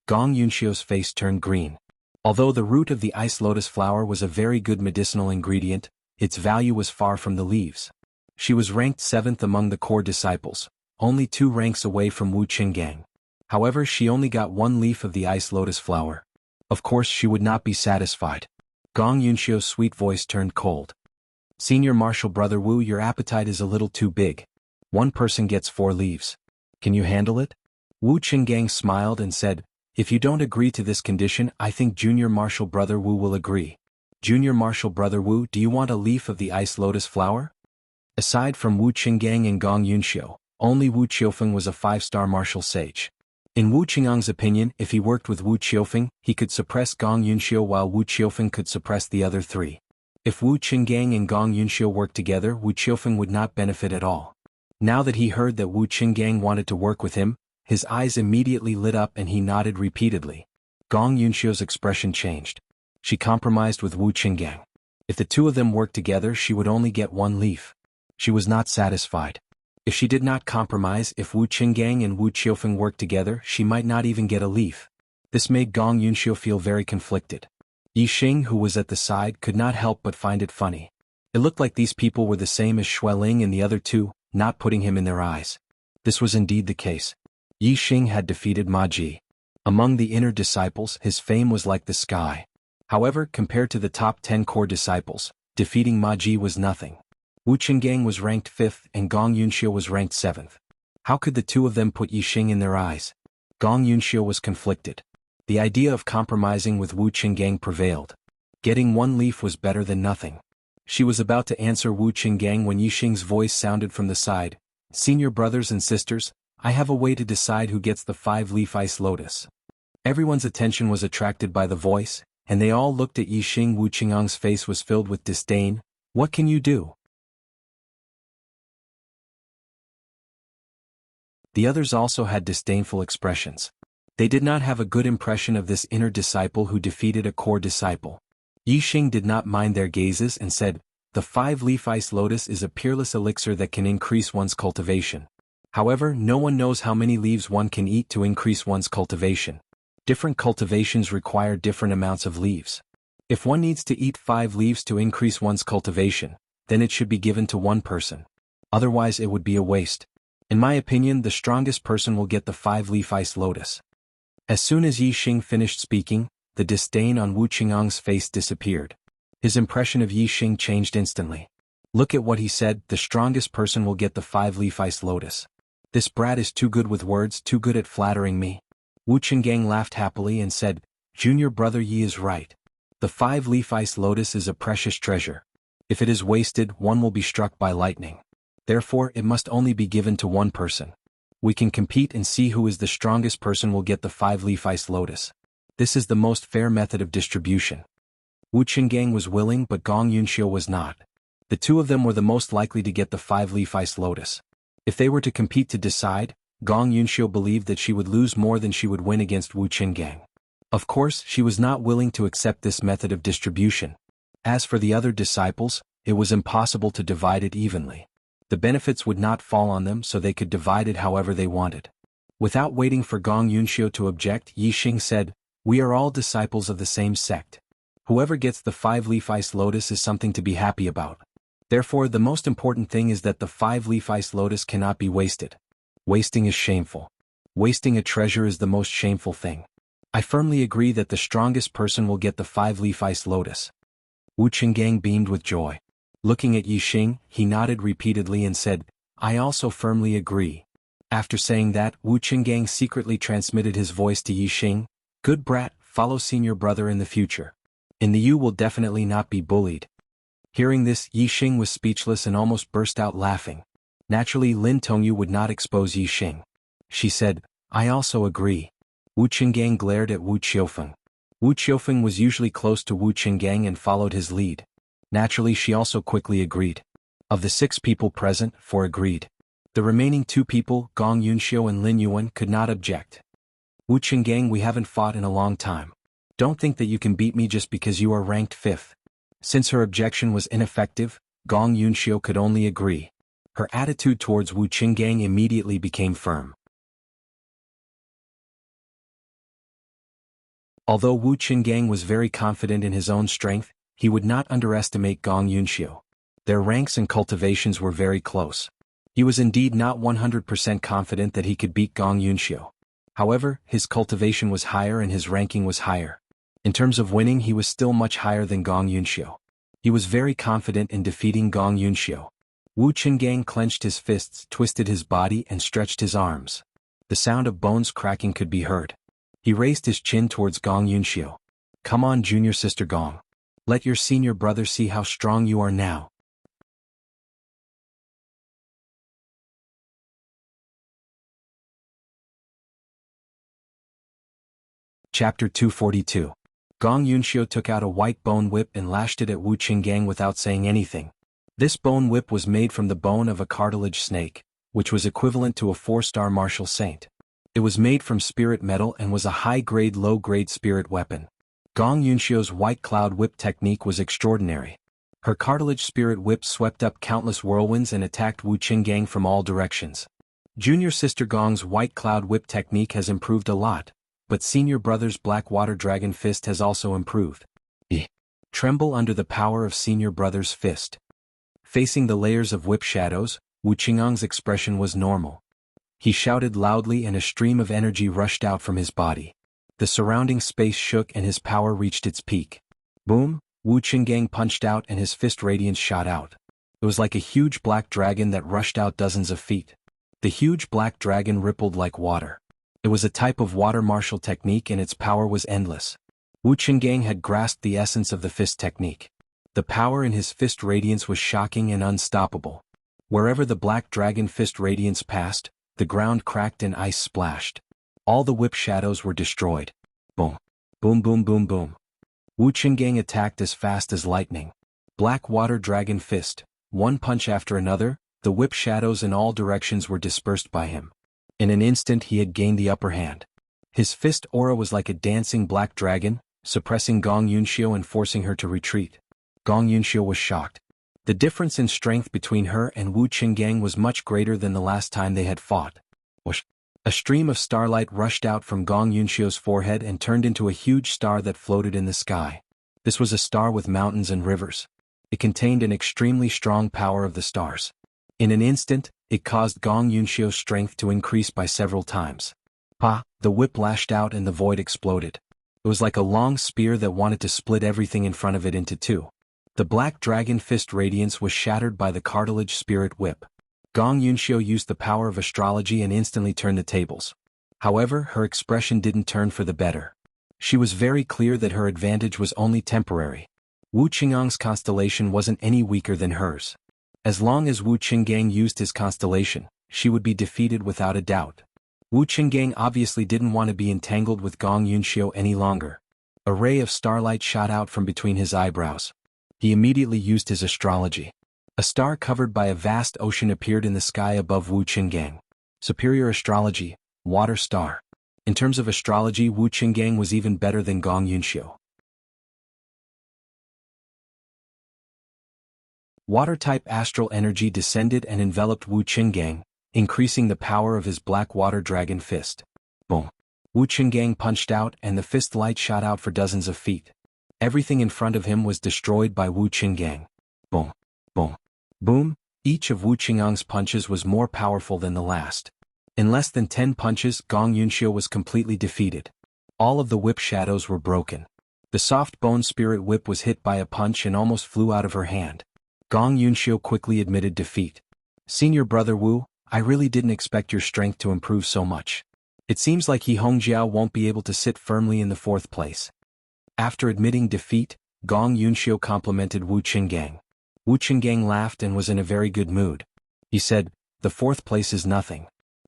Gong Yunxiu's face turned green. Although the root of the Ice Lotus flower was a very good medicinal ingredient, its value was far from the leaves. She was ranked 7th among the core disciples, only 2 ranks away from Wu Qinggang. However, she only got 1 leaf of the Ice Lotus flower. Of course, she would not be satisfied. Gong Yunxiu's sweet voice turned cold. "Senior martial brother Wu, your appetite is a little too big. 1 person gets 4 leaves. Can you handle it?" Wu Qinggang smiled and said, "If you don't agree to this condition, I think junior martial brother Wu will agree. Junior martial brother Wu, do you want a leaf of the Ice Lotus flower?" Aside from Wu Qinggang and Gong Yunxiu, only Wu Qiufeng was a 5-star martial sage. In Wu Qinggang's opinion, if he worked with Wu Qiufeng, he could suppress Gong Yunxiu while Wu Qiufeng could suppress the other 3. If Wu Qinggang and Gong Yunxiu worked together, Wu Qiufeng would not benefit at all. Now that he heard that Wu Qinggang wanted to work with him, his eyes immediately lit up and he nodded repeatedly. Gong Yunxiu's expression changed. She compromised with Wu Qinggang. If the two of them worked together, she would only get one leaf. She was not satisfied. If she did not compromise, if Wu Qinggang and Wu Qiufeng worked together, she might not even get a leaf. This made Gong Yunxiu feel very conflicted. Yixing, who was at the side, could not help but find it funny. It looked like these people were the same as Xueling and the other two, not putting him in their eyes. This was indeed the case. Yixing had defeated Ma Ji. Among the inner disciples, his fame was like the sky. However, compared to the top 10 core disciples, defeating Ma Ji was nothing. Wu Qinggang was ranked 5th and Gong Yunxiu was ranked 7th. How could the two of them put Yixing in their eyes? Gong Yunxiu was conflicted. The idea of compromising with Wu Qinggang prevailed. Getting one leaf was better than nothing. She was about to answer Wu Qinggang when Yixing's voice sounded from the side. "Senior brothers and sisters, I have a way to decide who gets the 5-leaf ice lotus." Everyone's attention was attracted by the voice, and they all looked at Yixing. Wu Qingang's face was filled with disdain. "What can you do?" The others also had disdainful expressions. They did not have a good impression of this inner disciple who defeated a core disciple. Yixing did not mind their gazes and said, "The 5-leaf ice lotus is a peerless elixir that can increase one's cultivation. However, no one knows how many leaves one can eat to increase one's cultivation. Different cultivations require different amounts of leaves. If one needs to eat 5 leaves to increase one's cultivation, then it should be given to one person. Otherwise it would be a waste. In my opinion, the strongest person will get the 5-leaf ice lotus." As soon as Yixing finished speaking, the disdain on Wu Qingang's face disappeared. His impression of Yixing changed instantly. "Look at what he said, the strongest person will get the 5-leaf ice lotus. This brat is too good with words, too good at flattering me." Wu Qinggang laughed happily and said, "Junior brother Yi is right. The 5-leaf ice lotus is a precious treasure. If it is wasted, one will be struck by lightning. Therefore, it must only be given to one person. We can compete and see who is the strongest person will get the 5-leaf ice lotus. This is the most fair method of distribution." Wu Qinggang was willing, but Gong Yunxiu was not. The two of them were the most likely to get the 5-leaf ice lotus. If they were to compete to decide, Gong Yunxiu believed that she would lose more than she would win against Wu Qinggang. Of course, she was not willing to accept this method of distribution. As for the other disciples, it was impossible to divide it evenly. The benefits would not fall on them, so they could divide it however they wanted. Without waiting for Gong Yunxiu to object, Yixing said, "We are all disciples of the same sect. Whoever gets the 5-leaf ice lotus is something to be happy about. Therefore, the most important thing is that the 5-leaf ice lotus cannot be wasted. Wasting is shameful. Wasting a treasure is the most shameful thing. I firmly agree that the strongest person will get the 5-leaf ice lotus." Wu Qinggang beamed with joy. Looking at Yixing, he nodded repeatedly and said, "I also firmly agree." After saying that, Wu Qinggang secretly transmitted his voice to Yixing, "Good brat, follow senior brother in the future. In the you will definitely not be bullied." Hearing this, Yixing was speechless and almost burst out laughing. Naturally, Lin Tongyu would not expose Yixing. She said, "I also agree." Wu Qinggang glared at Wu Qiufeng. Wu Qiufeng was usually close to Wu Qinggang and followed his lead. Naturally, she also quickly agreed. Of the 6 people present, 4 agreed. The remaining 2 people, Gong Yunxiu and Lin Yuan, could not object. "Wu Qinggang, we haven't fought in a long time. Don't think that you can beat me just because you are ranked 5th. Since her objection was ineffective, Gong Yunxiu could only agree. Her attitude towards Wu Qinggang immediately became firm. Although Wu Qinggang was very confident in his own strength, he would not underestimate Gong Yunxiu. Their ranks and cultivations were very close. He was indeed not 100% confident that he could beat Gong Yunxiu. However, his cultivation was higher and his ranking was higher. In terms of winning, he was still much higher than Gong Yunxiu. He was very confident in defeating Gong Yunxiu. Wu Qinggang clenched his fists, twisted his body and stretched his arms. The sound of bones cracking could be heard. He raised his chin towards Gong Yunxiu. "Come on, junior sister Gong. Let your senior brother see how strong you are now." Chapter 242. Gong Yunxiu took out a white bone whip and lashed it at Wu Qinggang without saying anything. This bone whip was made from the bone of a cartilage snake. which was equivalent to a 4-star martial saint. It was made from spirit metal and was a high-grade low-grade spirit weapon. Gong Yunxiu's white cloud whip technique was extraordinary. Her cartilage spirit whip swept up countless whirlwinds and attacked Wu Qinggang from all directions. Junior sister Gong's white cloud whip technique has improved a lot, but senior brother's black water dragon fist has also improved. Tremble under the power of senior brother's fist. Facing the layers of whip shadows, Wu Qinggang's expression was normal. He shouted loudly and a stream of energy rushed out from his body. The surrounding space shook and his power reached its peak. Boom! Wu Qinggang punched out and his fist radiance shot out. It was like a huge black dragon that rushed out dozens of feet. The huge black dragon rippled like water. It was a type of water martial technique and its power was endless. Wu Qinggang had grasped the essence of the fist technique. The power in his fist radiance was shocking and unstoppable. Wherever the black dragon fist radiance passed, the ground cracked and ice splashed. All the whip shadows were destroyed. Boom. Boom boom boom boom. Wu Qinggang attacked as fast as lightning. Black water dragon fist, one punch after another, the whip shadows in all directions were dispersed by him. In an instant he had gained the upper hand. His fist aura was like a dancing black dragon, suppressing Gong Yunxiu and forcing her to retreat. Gong Yunxiu was shocked. The difference in strength between her and Wu Qinggang was much greater than the last time they had fought. Whoosh! A stream of starlight rushed out from Gong Yunxiu's forehead and turned into a huge star that floated in the sky. This was a star with mountains and rivers. It contained an extremely strong power of the stars. In an instant, it caused Gong Yunxiu's strength to increase by several times. Pa! The whip lashed out and the void exploded. It was like a long spear that wanted to split everything in front of it into two. The black dragon fist radiance was shattered by the cartilage spirit whip. Gong Yunxiu used the power of astrology and instantly turned the tables. However, her expression didn't turn for the better. She was very clear that her advantage was only temporary. Wu Qinggang's constellation wasn't any weaker than hers. As long as Wu Qinggang used his constellation, she would be defeated without a doubt. Wu Qinggang obviously didn't want to be entangled with Gong Yunxiu any longer. A ray of starlight shot out from between his eyebrows. He immediately used his astrology. A star covered by a vast ocean appeared in the sky above Wu Qinggang. Superior astrology, water star. In terms of astrology, Wu Qinggang was even better than Gong Yunxiu. Water-type astral energy descended and enveloped Wu Qinggang, increasing the power of his black water dragon fist. Boom! Wu Qinggang punched out and the fist light shot out for dozens of feet. Everything in front of him was destroyed by Wu Qinggang. Boom! Boom! Boom! Each of Wu Qinggang's punches was more powerful than the last. In less than 10 punches, Gong Yunxiu was completely defeated. All of the whip shadows were broken. The soft bone spirit whip was hit by a punch and almost flew out of her hand. Gong Yunxiu quickly admitted defeat. Senior brother Wu, I really didn't expect your strength to improve so much. It seems like He Hongjiao won't be able to sit firmly in the 4th place. After admitting defeat, Gong Yunxiu complimented Wu Qinggang. Wu Qinggang laughed and was in a very good mood. He said, the 4th place is nothing.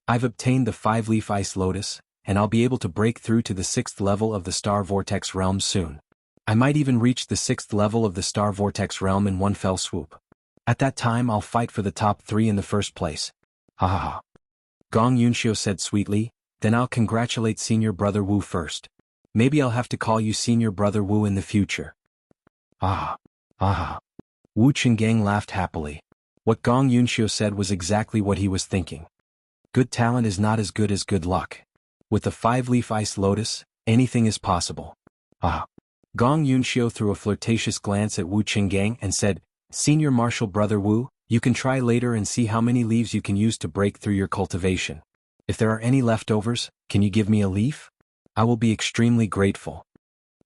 I've obtained the 5-leaf ice lotus, and I'll be able to break through to the 6th level of the star vortex realm soon. I might even reach the 6th level of the star vortex realm in one fell swoop. At that time I'll fight for the top 3 in the 1st place. Ha ha ha. Gong Yunxiu said sweetly, then I'll congratulate senior brother Wu first. Maybe I'll have to call you senior brother Wu in the future. Ah. Ah. Wu Qinggang laughed happily. What Gong Yunxiu said was exactly what he was thinking. Good talent is not as good as good luck. With the 5-leaf ice lotus, anything is possible. Ah. Gong Yunxiu threw a flirtatious glance at Wu Qinggang and said, Senior martial brother Wu, you can try later and see how many leaves you can use to break through your cultivation. If there are any leftovers, can you give me a leaf? I will be extremely grateful.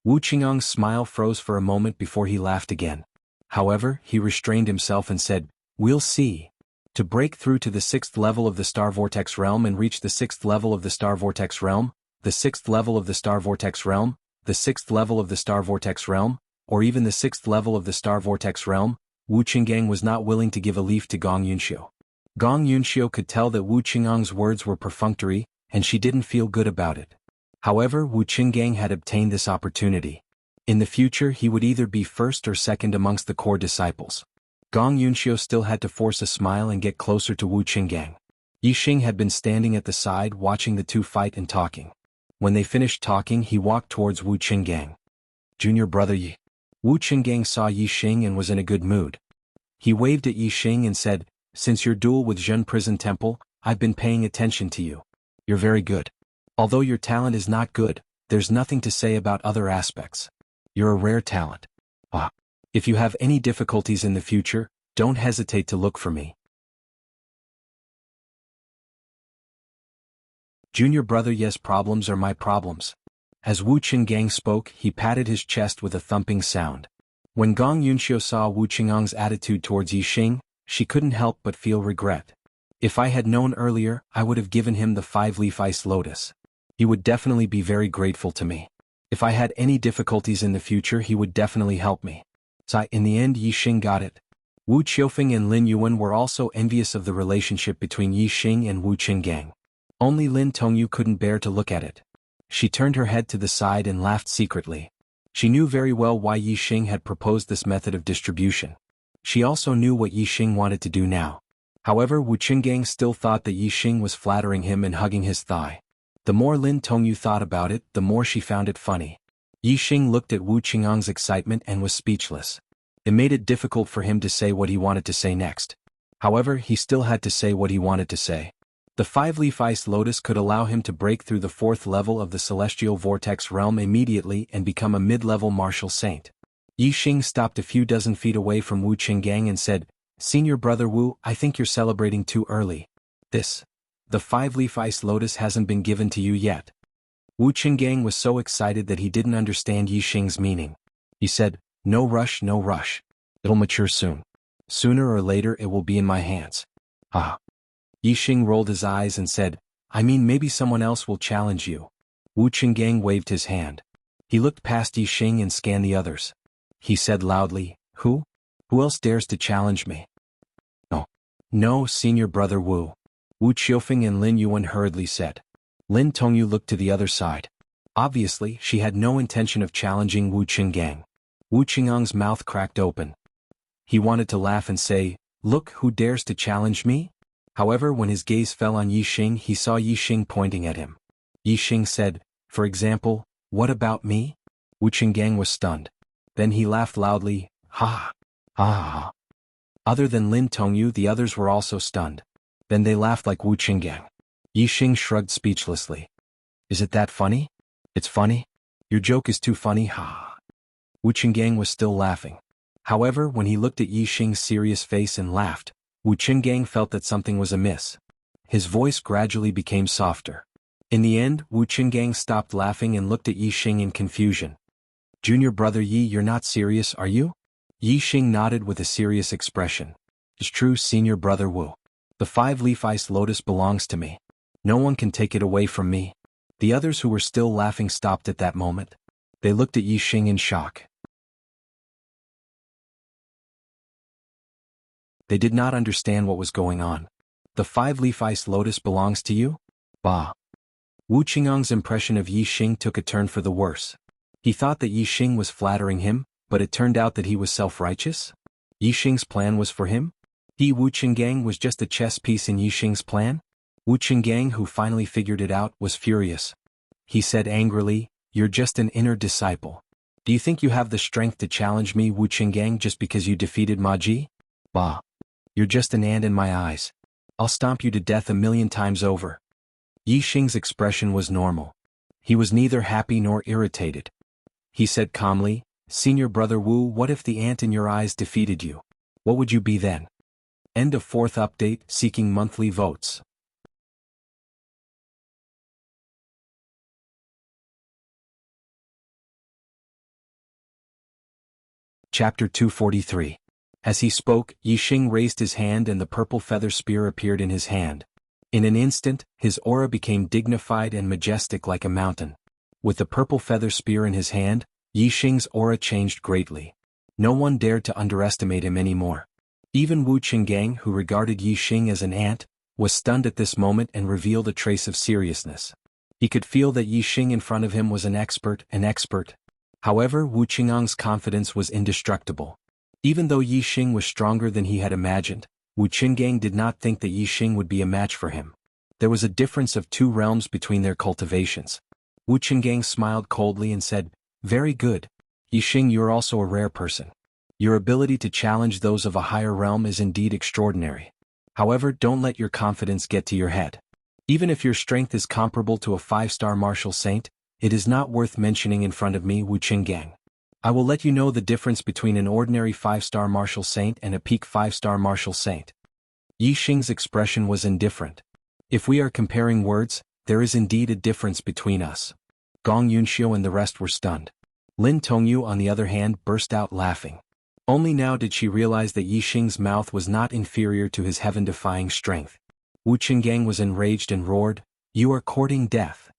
Wu Qinggang's smile froze for a moment before he laughed again. However, he restrained himself and said, We'll see. To break through to the 6th level of the star vortex realm and reach the 6th level of the star vortex realm, the 6th level of the star vortex realm, the 6th level of the star vortex realm, or even the 6th level of the star vortex realm, Wu Qinggang was not willing to give a leaf to Gong Yunxiu. Gong Yunxiu could tell that Wu Qinggang's words were perfunctory, and she didn't feel good about it. However, Wu Qinggang had obtained this opportunity. In the future he would either be first or second amongst the core disciples. Gong Yunxiu still had to force a smile and get closer to Wu Qinggang. Yixing had been standing at the side watching the two fight and talking. When they finished talking, he walked towards Wu Qinggang. Junior brother Yi. Wu Qinggang saw Yixing and was in a good mood. He waved at Yixing and said, "Since your duel with Zhen Prison Temple, I've been paying attention to you. You're very good. Although your talent is not good, there's nothing to say about other aspects. You're a rare talent. If you have any difficulties in the future, don't hesitate to look for me." Junior brother, yes, problems are my problems. As Wu Qinggang spoke, he patted his chest with a thumping sound. When Gong Yunxiu saw Wu Qingang's attitude towards Yixing, she couldn't help but feel regret. If I had known earlier, I would have given him the 5-leaf ice lotus. He would definitely be very grateful to me. If I had any difficulties in the future, he would definitely help me. So in the end, Yixing got it. Wu Qiufeng and Lin Yuan were also envious of the relationship between Yixing and Wu Qinggang. Only Lin Tongyu couldn't bear to look at it. She turned her head to the side and laughed secretly. She knew very well why Yixing had proposed this method of distribution. She also knew what Yixing wanted to do now. However, Wu Qinggang still thought that Yixing was flattering him and hugging his thigh. The more Lin Tongyu thought about it, the more she found it funny. Yixing looked at Wu Qingang's excitement and was speechless. It made it difficult for him to say what he wanted to say next. However, he still had to say what he wanted to say. The 5-leaf ice lotus could allow him to break through the 4th level of the celestial vortex realm immediately and become a mid-level martial saint. Yixing stopped a few dozen feet away from Wu Qinggang and said, "Senior brother Wu, I think you're celebrating too early. The 5-leaf ice lotus hasn't been given to you yet." Wu Qinggang was so excited that he didn't understand Yixing's meaning. He said, "No rush, no rush. It'll mature soon. Sooner or later it will be in my hands." Yixing rolled his eyes and said, "I mean, maybe someone else will challenge you." Wu Qinggang waved his hand. He looked past Yixing and scanned the others. He said loudly, Who? Who else dares to challenge me?" No, senior brother Wu." Wu Qiufeng and Lin Yuan hurriedly said. Lin Tongyu looked to the other side. Obviously, she had no intention of challenging Wu Qinggang. Wu Qingang's mouth cracked open. He wanted to laugh and say, "Look, who dares to challenge me?" However, when his gaze fell on Yixing, he saw Yixing pointing at him. Yixing said, "For example, what about me?" Wu Qinggang was stunned. Then he laughed loudly, "Ha! Ha!" Other than Lin Tongyu, the others were also stunned. Then they laughed like Wu Qinggang. Yixing shrugged speechlessly. "Is it that funny?" "It's funny? Your joke is too funny, ha!" Wu Qinggang was still laughing. However, when he looked at Yixing's serious face and laughed, Wu Qinggang felt that something was amiss. His voice gradually became softer. In the end, Wu Qinggang stopped laughing and looked at Yixing in confusion. "Junior brother Yi, you're not serious, are you?" Yixing nodded with a serious expression. "It's true, senior brother Wu. The 5-leaf ice lotus belongs to me. No one can take it away from me." The others who were still laughing stopped at that moment. They looked at Yixing in shock. They did not understand what was going on. "The 5-leaf ice lotus belongs to you? Bah." Wu Qingang's impression of Yixing took a turn for the worse. He thought that Yixing was flattering him, but it turned out that he was self-righteous? Yixing's plan was for him? He, Wu Qinggang, was just a chess piece in Yixing's plan? Wu Qinggang, who finally figured it out, was furious. He said angrily, "You're just an inner disciple. Do you think you have the strength to challenge me, Wu Qinggang, just because you defeated Ma Ji? Bah. You're just an ant in my eyes. I'll stomp you to death 1,000,000 times over." Yixing's expression was normal. He was neither happy nor irritated. He said calmly, "Senior brother Wu, what if the ant in your eyes defeated you? What would you be then?" End of 4th update, seeking monthly votes. Chapter 243. As he spoke, Yixing raised his hand and the purple feather spear appeared in his hand. In an instant, his aura became dignified and majestic like a mountain. With the purple feather spear in his hand, Yixing's aura changed greatly. No one dared to underestimate him anymore. Even Wu Qinggang, who regarded Yixing as an ant, was stunned at this moment and revealed a trace of seriousness. He could feel that Yixing in front of him was an expert. However, Wu Qingang's confidence was indestructible. Even though Yixing was stronger than he had imagined, Wu Qinggang did not think that Yi Xing would be a match for him. There was a difference of 2 realms between their cultivations. Wu Qinggang smiled coldly and said, "Very good. Yi Xing, you are also a rare person. Your ability to challenge those of a higher realm is indeed extraordinary. However, don't let your confidence get to your head. Even if your strength is comparable to a 5-star martial saint, it is not worth mentioning in front of me, Wu Qinggang. I will let you know the difference between an ordinary 5-star martial saint and a peak 5-star martial saint." Yi Xing's expression was indifferent. "If we are comparing words, there is indeed a difference between us." Gong Yunxiu and the rest were stunned. Lin Tongyu, on the other hand, burst out laughing. Only now did she realize that Yi Xing's mouth was not inferior to his heaven-defying strength. Wu Qinggang was enraged and roared, "You are courting death."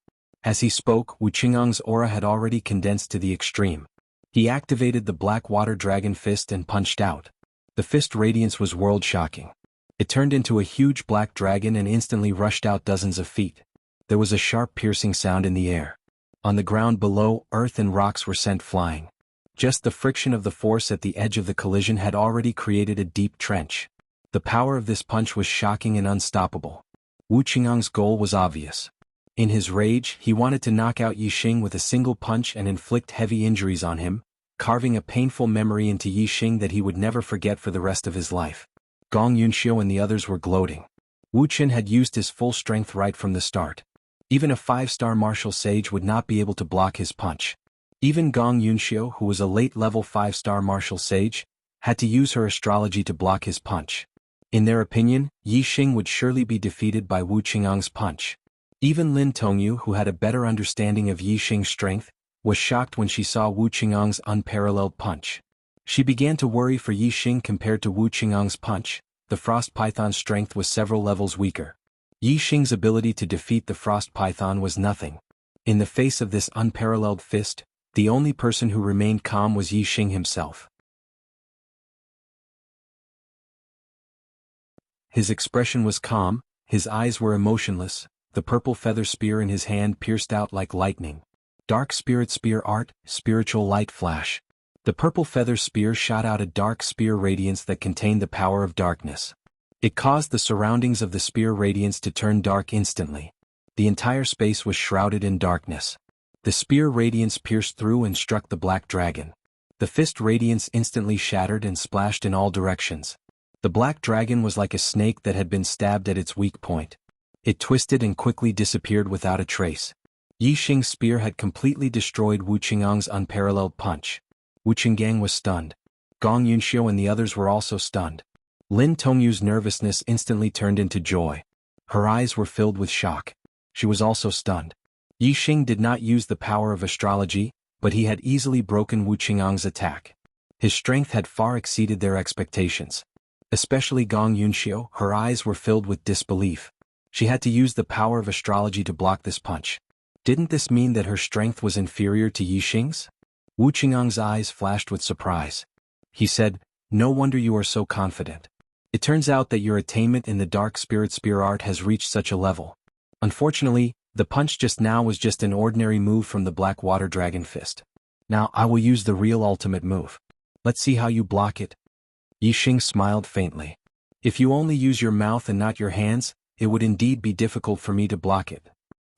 As he spoke, Wu Qingang's aura had already condensed to the extreme. He activated the black water dragon fist and punched out. The fist radiance was world-shocking. It turned into a huge black dragon and instantly rushed out dozens of feet. There was a sharp piercing sound in the air. On the ground below, earth and rocks were sent flying. Just the friction of the force at the edge of the collision had already created a deep trench. The power of this punch was shocking and unstoppable. Wu Qingang's goal was obvious. In his rage, he wanted to knock out Yi Xing with a single punch and inflict heavy injuries on him, carving a painful memory into Yi Xing that he would never forget for the rest of his life. Gong Yunxiu and the others were gloating. Wu Qin had used his full strength right from the start. Even a 5-star martial sage would not be able to block his punch. Even Gong Yunxiu, who was a late-level 5-star martial sage, had to use her astrology to block his punch. In their opinion, Yi Xing would surely be defeated by Wu Qingang's punch. Even Lin Tongyu, who had a better understanding of Yi Xing's strength, was shocked when she saw Wu Qingang's unparalleled punch. She began to worry for Yi Xing. Compared to Wu Qingang's punch, the frost python's strength was several levels weaker. Yi Xing's ability to defeat the frost python was nothing. In the face of this unparalleled fist, the only person who remained calm was Yi Xing himself. His expression was calm, his eyes were emotionless, the purple feather spear in his hand pierced out like lightning. Dark Spirit Spear Art, Spiritual Light Flash. The purple feather spear shot out a dark spear radiance that contained the power of darkness. It caused the surroundings of the spear radiance to turn dark instantly. The entire space was shrouded in darkness. The spear radiance pierced through and struck the black dragon. The fist radiance instantly shattered and splashed in all directions. The black dragon was like a snake that had been stabbed at its weak point. It twisted and quickly disappeared without a trace. Yi Xing's spear had completely destroyed Wu Qingang's unparalleled punch. Wu Qinggang was stunned. Gong Yunxiu and the others were also stunned. Lin Tongyu's nervousness instantly turned into joy. Her eyes were filled with shock. She was also stunned. Yi Xing did not use the power of astrology, but he had easily broken Wu Qingang's attack. His strength had far exceeded their expectations. Especially Gong Yunxiu, her eyes were filled with disbelief. She had to use the power of astrology to block this punch. Didn't this mean that her strength was inferior to Yi Xing's? Wu Qingang's eyes flashed with surprise. He said, "No wonder you are so confident. It turns out that your attainment in the Dark Spirit Spear art has reached such a level. Unfortunately, the punch just now was just an ordinary move from the Black Water Dragon Fist. Now I will use the real ultimate move. Let's see how you block it." Yi Xing smiled faintly. "If you only use your mouth and not your hands, it would indeed be difficult for me to block it."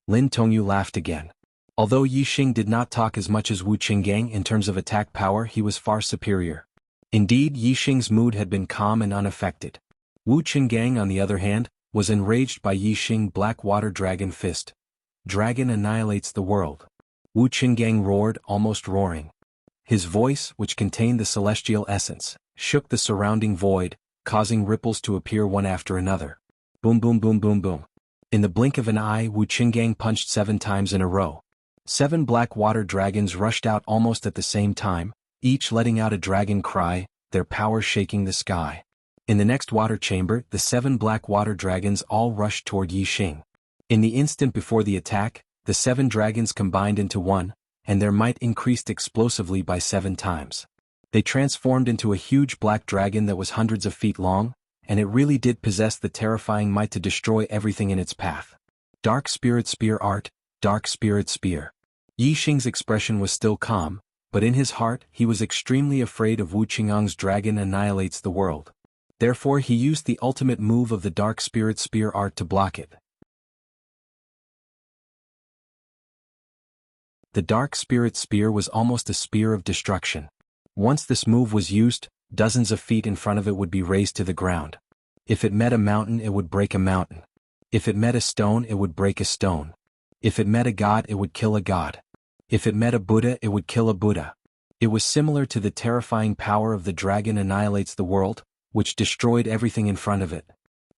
Lin Tongyu laughed again. Although Yi Xing did not talk as much as Wu Qinggang in terms of attack power, he was far superior. Indeed, Yi Xing's mood had been calm and unaffected. Wu Qinggang, on the other hand, was enraged by Yi Xing's Black Water Dragon Fist. "Dragon annihilates the world." Wu Qinggang roared, almost roaring. His voice, which contained the celestial essence, shook the surrounding void, causing ripples to appear one after another. Boom boom boom boom boom. In the blink of an eye, Wu Qinggang punched 7 times in a row. 7 black water dragons rushed out almost at the same time, each letting out a dragon cry, their power shaking the sky. In the next water chamber, the 7 black water dragons all rushed toward Yi Xing. In the instant before the attack, the 7 dragons combined into one, and their might increased explosively by 7 times. They transformed into a huge black dragon that was hundreds of feet long, and it really did possess the terrifying might to destroy everything in its path. Dark Spirit Spear Art, Dark Spirit Spear. Yi Xing's expression was still calm, but in his heart he was extremely afraid of Wu Qingang's Dragon Annihilates the World. Therefore he used the ultimate move of the Dark Spirit Spear art to block it. The Dark Spirit Spear was almost a spear of destruction. Once this move was used, dozens of feet in front of it would be razed to the ground. If it met a mountain, it would break a mountain. If it met a stone, it would break a stone. If it met a god, it would kill a god. If it met a Buddha, it would kill a Buddha. It was similar to the terrifying power of the dragon annihilates the world, which destroyed everything in front of it.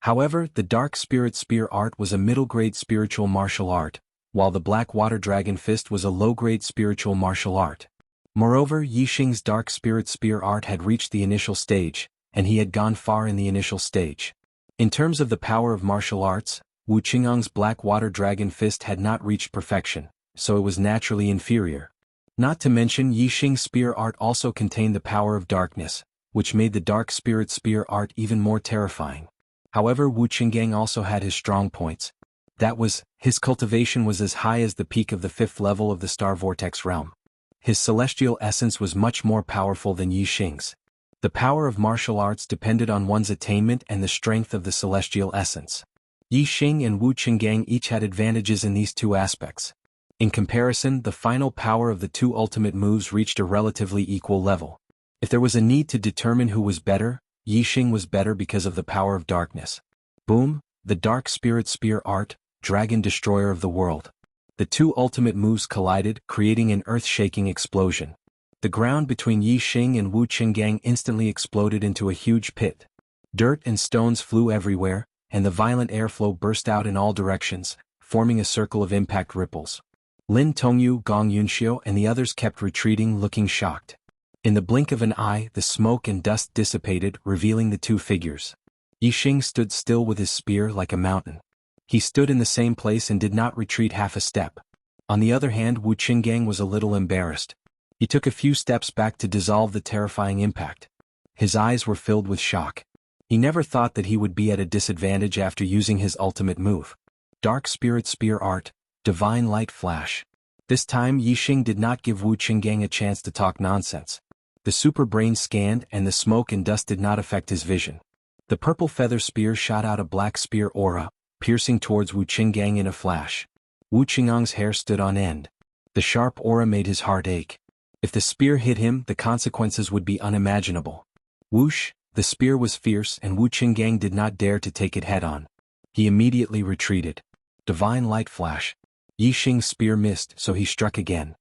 However, the Dark Spirit Spear art was a middle-grade spiritual martial art, while the Black Water Dragon Fist was a low-grade spiritual martial art. Moreover, Yixing's Dark Spirit Spear art had reached the initial stage, and he had gone far in the initial stage. In terms of the power of martial arts, Wu Qingong's Black Water Dragon Fist had not reached perfection, so it was naturally inferior. Not to mention Yixing's spear art also contained the power of darkness, which made the Dark Spirit Spear art even more terrifying. However, Wu Qingong also had his strong points. That was, his cultivation was as high as the peak of the 5th level of the Star Vortex realm. His celestial essence was much more powerful than Yixing's. The power of martial arts depended on one's attainment and the strength of the celestial essence. Yixing and Wu Qingong each had advantages in these two aspects. In comparison, the final power of the two ultimate moves reached a relatively equal level. If there was a need to determine who was better, Yixing was better because of the power of darkness. Boom, the Dark Spirit Spear art, Dragon Destroyer of the World. The two ultimate moves collided, creating an earth-shaking explosion. The ground between Yixing and Wu Qingong instantly exploded into a huge pit. Dirt and stones flew everywhere, and the violent airflow burst out in all directions, forming a circle of impact ripples. Lin Tongyu, Gong Yunxiu and the others kept retreating, looking shocked. In the blink of an eye, the smoke and dust dissipated, revealing the two figures. Yixing stood still with his spear like a mountain. He stood in the same place and did not retreat half a step. On the other hand, Wu Qingong was a little embarrassed. He took a few steps back to dissolve the terrifying impact. His eyes were filled with shock. He never thought that he would be at a disadvantage after using his ultimate move. Dark Spirit Spear art, Divine Light Flash. This time Yixing did not give Wu Qingong a chance to talk nonsense. The super brain scanned and the smoke and dust did not affect his vision. The purple feather spear shot out a black spear aura, piercing towards Wu Qingong in a flash. Wu Qingong's hair stood on end. The sharp aura made his heart ache. If the spear hit him, the consequences would be unimaginable. Whoosh, the spear was fierce and Wu Qingong did not dare to take it head-on. He immediately retreated. Divine Light Flash. Yixing's spear missed, so he struck again.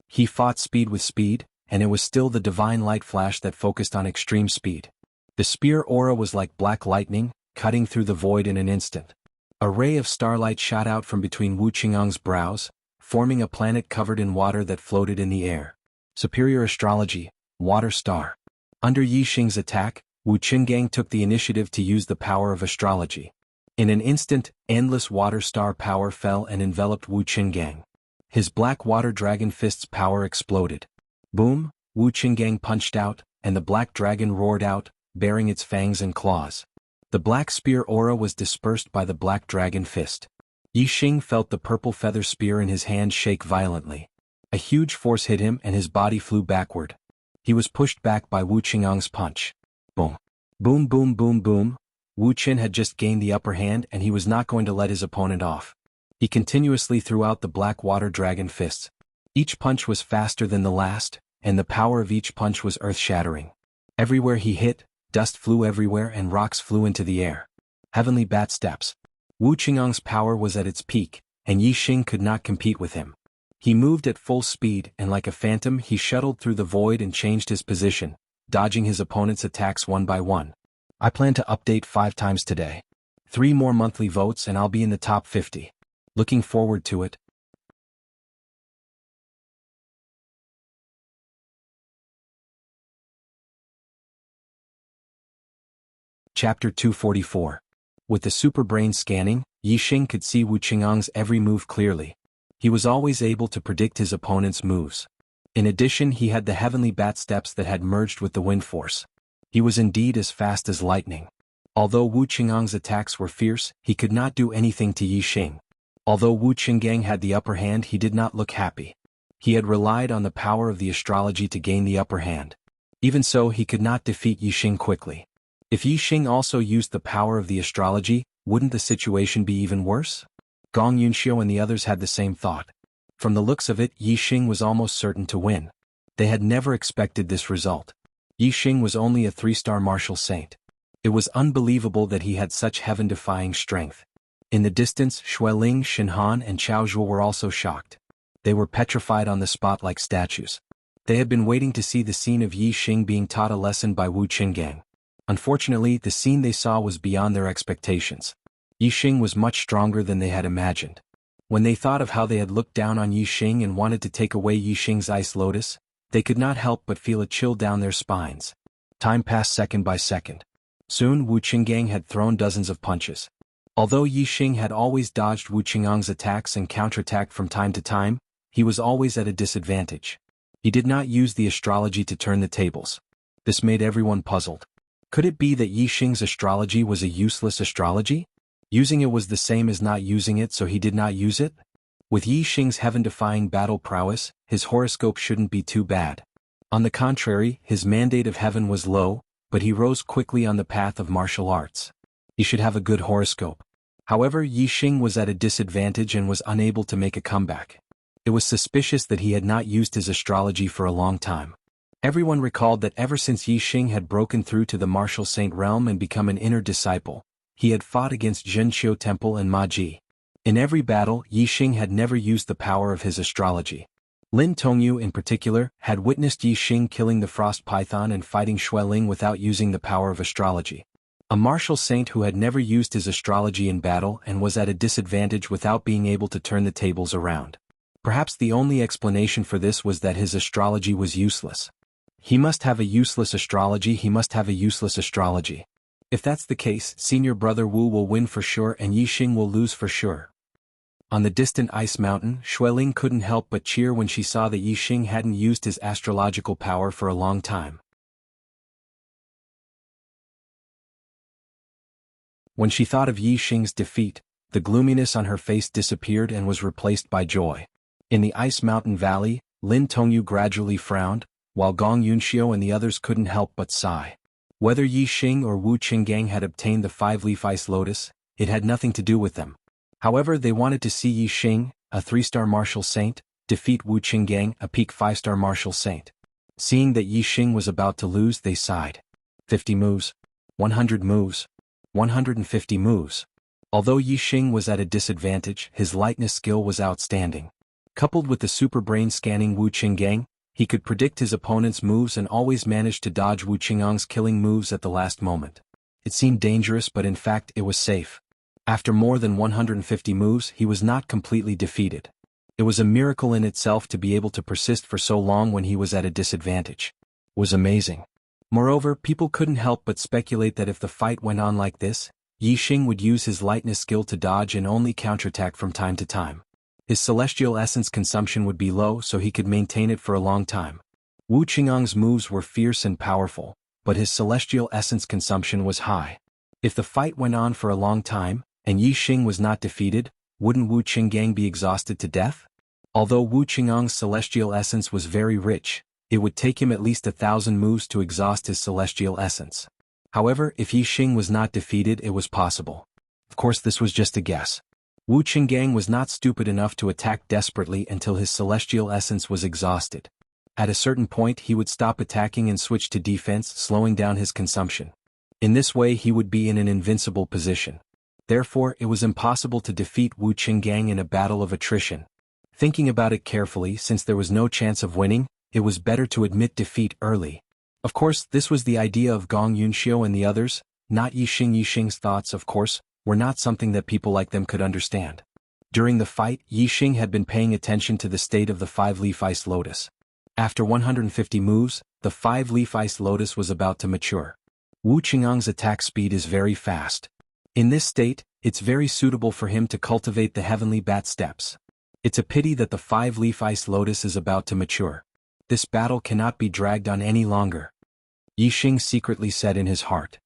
He fought speed with speed, and it was still the Divine Light Flash that focused on extreme speed. The spear aura was like black lightning, cutting through the void in an instant. A ray of starlight shot out from between Wu Qingong's brows, forming a planet covered in water that floated in the air. Superior astrology, Water Star. Under Yixing's attack, Wu Qingong took the initiative to use the power of astrology. In an instant, endless water star power fell and enveloped Wu Qingong. His Black Water Dragon Fist's power exploded. Boom, Wu Qingong punched out, and the black dragon roared out, baring its fangs and claws. The black spear aura was dispersed by the Black Dragon Fist. Yixing felt the purple feather spear in his hand shake violently. A huge force hit him and his body flew backward. He was pushed back by Wu Qingong's punch. Boom. Boom boom boom boom. Wu Qin had just gained the upper hand and he was not going to let his opponent off. He continuously threw out the Black Water Dragon Fists. Each punch was faster than the last, and the power of each punch was earth-shattering. Everywhere he hit, dust flew everywhere and rocks flew into the air. Heavenly Bat Steps. Wu Qingong's power was at its peak, and Yixing could not compete with him. He moved at full speed and like a phantom he shuttled through the void and changed his position, dodging his opponent's attacks one by one. I plan to update 5 times today. 3 more monthly votes and I'll be in the top 50. Looking forward to it. Chapter 244. With the super brain scanning, Yixing could see Wu Qingong's every move clearly. He was always able to predict his opponent's moves. In addition, he had the heavenly bat steps that had merged with the wind force. He was indeed as fast as lightning. Although Wu Qingong's attacks were fierce, he could not do anything to Yixing. Although Wu Qingong had the upper hand, he did not look happy. He had relied on the power of the astrology to gain the upper hand. Even so, he could not defeat Yixing quickly. If Yixing also used the power of the astrology, wouldn't the situation be even worse? Gong Yunxiu and the others had the same thought. From the looks of it, Yixing was almost certain to win. They had never expected this result. Yixing was only a 3-star martial saint. It was unbelievable that he had such heaven-defying strength. In the distance, Xueling, Shinhan and Chaozhuo were also shocked. They were petrified on the spot like statues. They had been waiting to see the scene of Yixing being taught a lesson by Wu Qinggang. Unfortunately, the scene they saw was beyond their expectations. Yixing was much stronger than they had imagined. When they thought of how they had looked down on Yixing and wanted to take away Yixing's ice lotus, they could not help but feel a chill down their spines. Time passed second by second. Soon Wu Qinggang had thrown dozens of punches. Although Yixing had always dodged Wu Qingang's attacks and counterattacked from time to time, he was always at a disadvantage. He did not use the astrology to turn the tables. This made everyone puzzled. Could it be that Yixing's astrology was a useless astrology? Using it was the same as not using it, so he did not use it? With Yixing's heaven-defying battle prowess, his horoscope shouldn't be too bad. On the contrary, his mandate of heaven was low, but he rose quickly on the path of martial arts. He should have a good horoscope. However, Yixing was at a disadvantage and was unable to make a comeback. It was suspicious that he had not used his astrology for a long time. Everyone recalled that ever since Yixing had broken through to the martial saint realm and become an inner disciple, he had fought against Zhenqiu Temple and Ma Ji. In every battle, Yixing had never used the power of his astrology. Lin Tongyu in particular had witnessed Yixing killing the frost python and fighting Xueling without using the power of astrology. A martial saint who had never used his astrology in battle and was at a disadvantage without being able to turn the tables around. Perhaps the only explanation for this was that his astrology was useless. He must have a useless astrology, If that's the case, senior brother Wu will win for sure and Yixing will lose for sure. On the distant ice mountain, Xueling couldn't help but cheer when she saw that Yixing hadn't used his astrological power for a long time. When she thought of Yixing's defeat, the gloominess on her face disappeared and was replaced by joy. In the ice mountain valley, Lin Tongyu gradually frowned, while Gong Yunxiu and the others couldn't help but sigh. Whether Yixing or Wu Qinggang had obtained the 5-leaf ice lotus, it had nothing to do with them. However, they wanted to see Yixing, a 3-star martial saint, defeat Wu Qinggang, a peak 5-star martial saint. Seeing that Yixing was about to lose, they sighed. 50 moves. 100 moves. 150 moves. Although Yixing was at a disadvantage, his lightness skill was outstanding. Coupled with the super brain scanning Wu Qinggang, he could predict his opponent's moves and always managed to dodge Wu Qingang's killing moves at the last moment. It seemed dangerous, but in fact it was safe. After more than 150 moves, he was not completely defeated. It was a miracle in itself to be able to persist for so long when he was at a disadvantage. It was amazing. Moreover, people couldn't help but speculate that if the fight went on like this, Yixing would use his lightness skill to dodge and only counterattack from time to time. His celestial essence consumption would be low, so he could maintain it for a long time. Wu Qingang's moves were fierce and powerful, but his celestial essence consumption was high. If the fight went on for a long time, and Yixing was not defeated, wouldn't Wu Qinggang be exhausted to death? Although Wu Qingang's celestial essence was very rich, it would take him at least 1,000 moves to exhaust his celestial essence. However, if Yixing was not defeated, it was possible. Of course, this was just a guess. Wu Qinggang was not stupid enough to attack desperately until his celestial essence was exhausted. At a certain point, he would stop attacking and switch to defense, slowing down his consumption. In this way, he would be in an invincible position. Therefore, it was impossible to defeat Wu Qinggang in a battle of attrition. Thinking about it carefully, since there was no chance of winning, it was better to admit defeat early. Of course, this was the idea of Gong Yunxiu and the others, not Yixing. Yixing's thoughts, of course, were not something that people like them could understand. During the fight, Yixing had been paying attention to the state of the 5-leaf ice lotus. After 150 moves, the 5-leaf ice lotus was about to mature. Wu Qingang's attack speed is very fast. In this state, it's very suitable for him to cultivate the heavenly bat steps. It's a pity that the 5-leaf ice lotus is about to mature. This battle cannot be dragged on any longer. Yixing secretly said in his heart.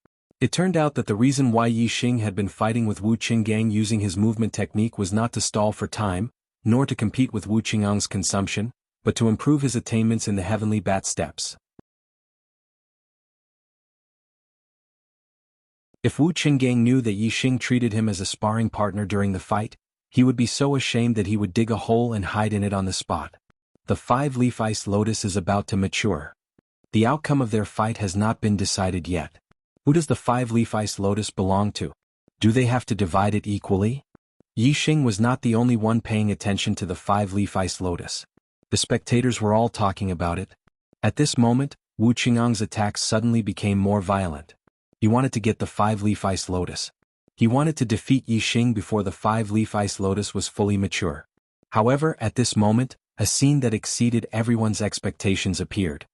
It turned out that the reason why Yixing had been fighting with Wu Qinggang using his movement technique was not to stall for time, nor to compete with Wu Qingang's consumption, but to improve his attainments in the heavenly bat steps. If Wu Qinggang knew that Yi Xing treated him as a sparring partner during the fight, he would be so ashamed that he would dig a hole and hide in it on the spot. The five-leaf ice lotus is about to mature. The outcome of their fight has not been decided yet. Who does the five-leaf ice lotus belong to? Do they have to divide it equally? Yi Xing was not the only one paying attention to the five-leaf ice lotus. The spectators were all talking about it. At this moment, Wu Qingang's attacks suddenly became more violent. He wanted to get the five-leaf ice lotus. He wanted to defeat Yi Xing before the five-leaf ice lotus was fully mature. However, at this moment, a scene that exceeded everyone's expectations appeared.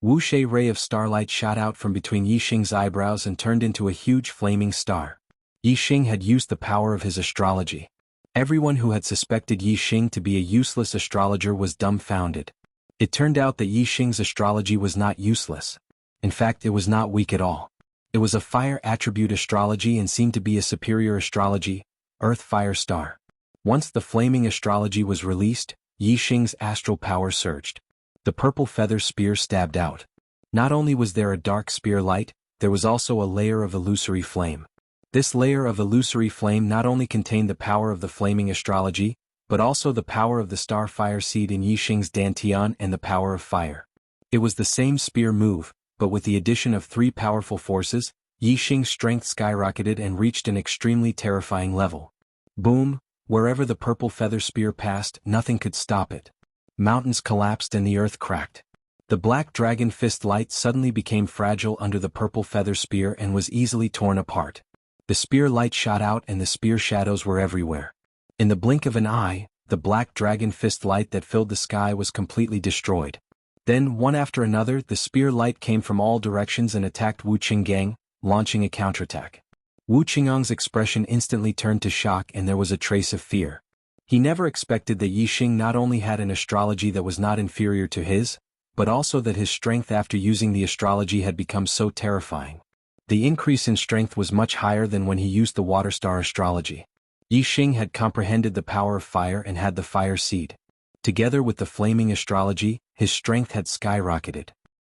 Wuxia ray of starlight shot out from between Yi Xing's eyebrows and turned into a huge flaming star. Yi Xing had used the power of his astrology. Everyone who had suspected Yi Xing to be a useless astrologer was dumbfounded. It turned out that Yi Xing's astrology was not useless. In fact, it was not weak at all. It was a fire attribute astrology and seemed to be a superior astrology, Earth Fire Star. Once the flaming astrology was released, Yi Xing's astral power surged. The purple feather spear stabbed out. Not only was there a dark spear light, there was also a layer of illusory flame. This layer of illusory flame not only contained the power of the flaming astrology, but also the power of the star fire seed in Yi Xing's dantian and the power of fire. It was the same spear move, but with the addition of three powerful forces, Yi Xing's strength skyrocketed and reached an extremely terrifying level. Boom! Wherever the purple feather spear passed, nothing could stop it. Mountains collapsed and the earth cracked. The black dragon fist light suddenly became fragile under the purple feather spear and was easily torn apart. The spear light shot out and the spear shadows were everywhere. In the blink of an eye, the black dragon fist light that filled the sky was completely destroyed. Then, one after another, the spear light came from all directions and attacked Wu Qinggang, launching a counterattack. Wu Qingang's expression instantly turned to shock and there was a trace of fear. He never expected that Yi Xing not only had an astrology that was not inferior to his, but also that his strength after using the astrology had become so terrifying. The increase in strength was much higher than when he used the water star astrology. Yi Xing had comprehended the power of fire and had the fire seed. Together with the flaming astrology, his strength had skyrocketed.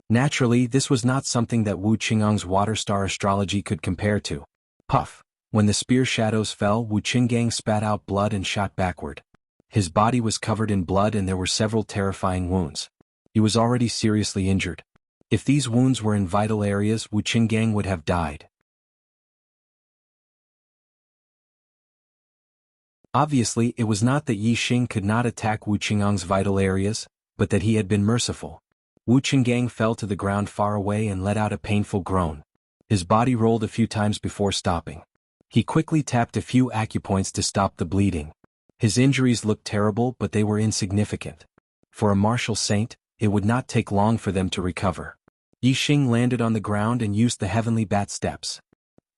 Naturally, this was not something that Wu Qingang's water star astrology could compare to. Puff! When the spear shadows fell, Wu Qinggang spat out blood and shot backward. His body was covered in blood and there were several terrifying wounds. He was already seriously injured. If these wounds were in vital areas, Wu Qinggang would have died. Obviously, it was not that Yi Xing could not attack Wu Qingang's vital areas, but that he had been merciful. Wu Qinggang fell to the ground far away and let out a painful groan. His body rolled a few times before stopping. He quickly tapped a few acupoints to stop the bleeding. His injuries looked terrible, but they were insignificant. For a martial saint, it would not take long for them to recover. Yi Xing landed on the ground and used the heavenly bat steps.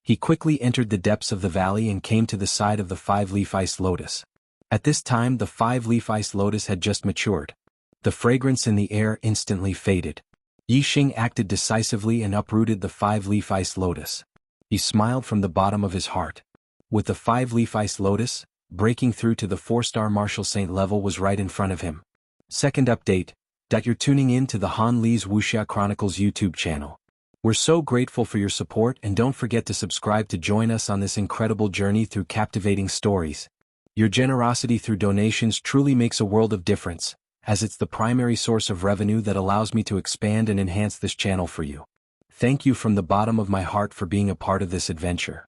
He quickly entered the depths of the valley and came to the side of the five-leaf ice lotus. At this time the five-leaf ice lotus had just matured. The fragrance in the air instantly faded. Yi Xing acted decisively and uprooted the five-leaf ice lotus. He smiled from the bottom of his heart. With the five-leaf ice lotus, breaking through to the four-star martial saint level was right in front of him. Second update, you're tuning in to the Han Li's Wuxia Chronicles YouTube channel. We're so grateful for your support and don't forget to subscribe to join us on this incredible journey through captivating stories. Your generosity through donations truly makes a world of difference, as it's the primary source of revenue that allows me to expand and enhance this channel for you. Thank you from the bottom of my heart for being a part of this adventure.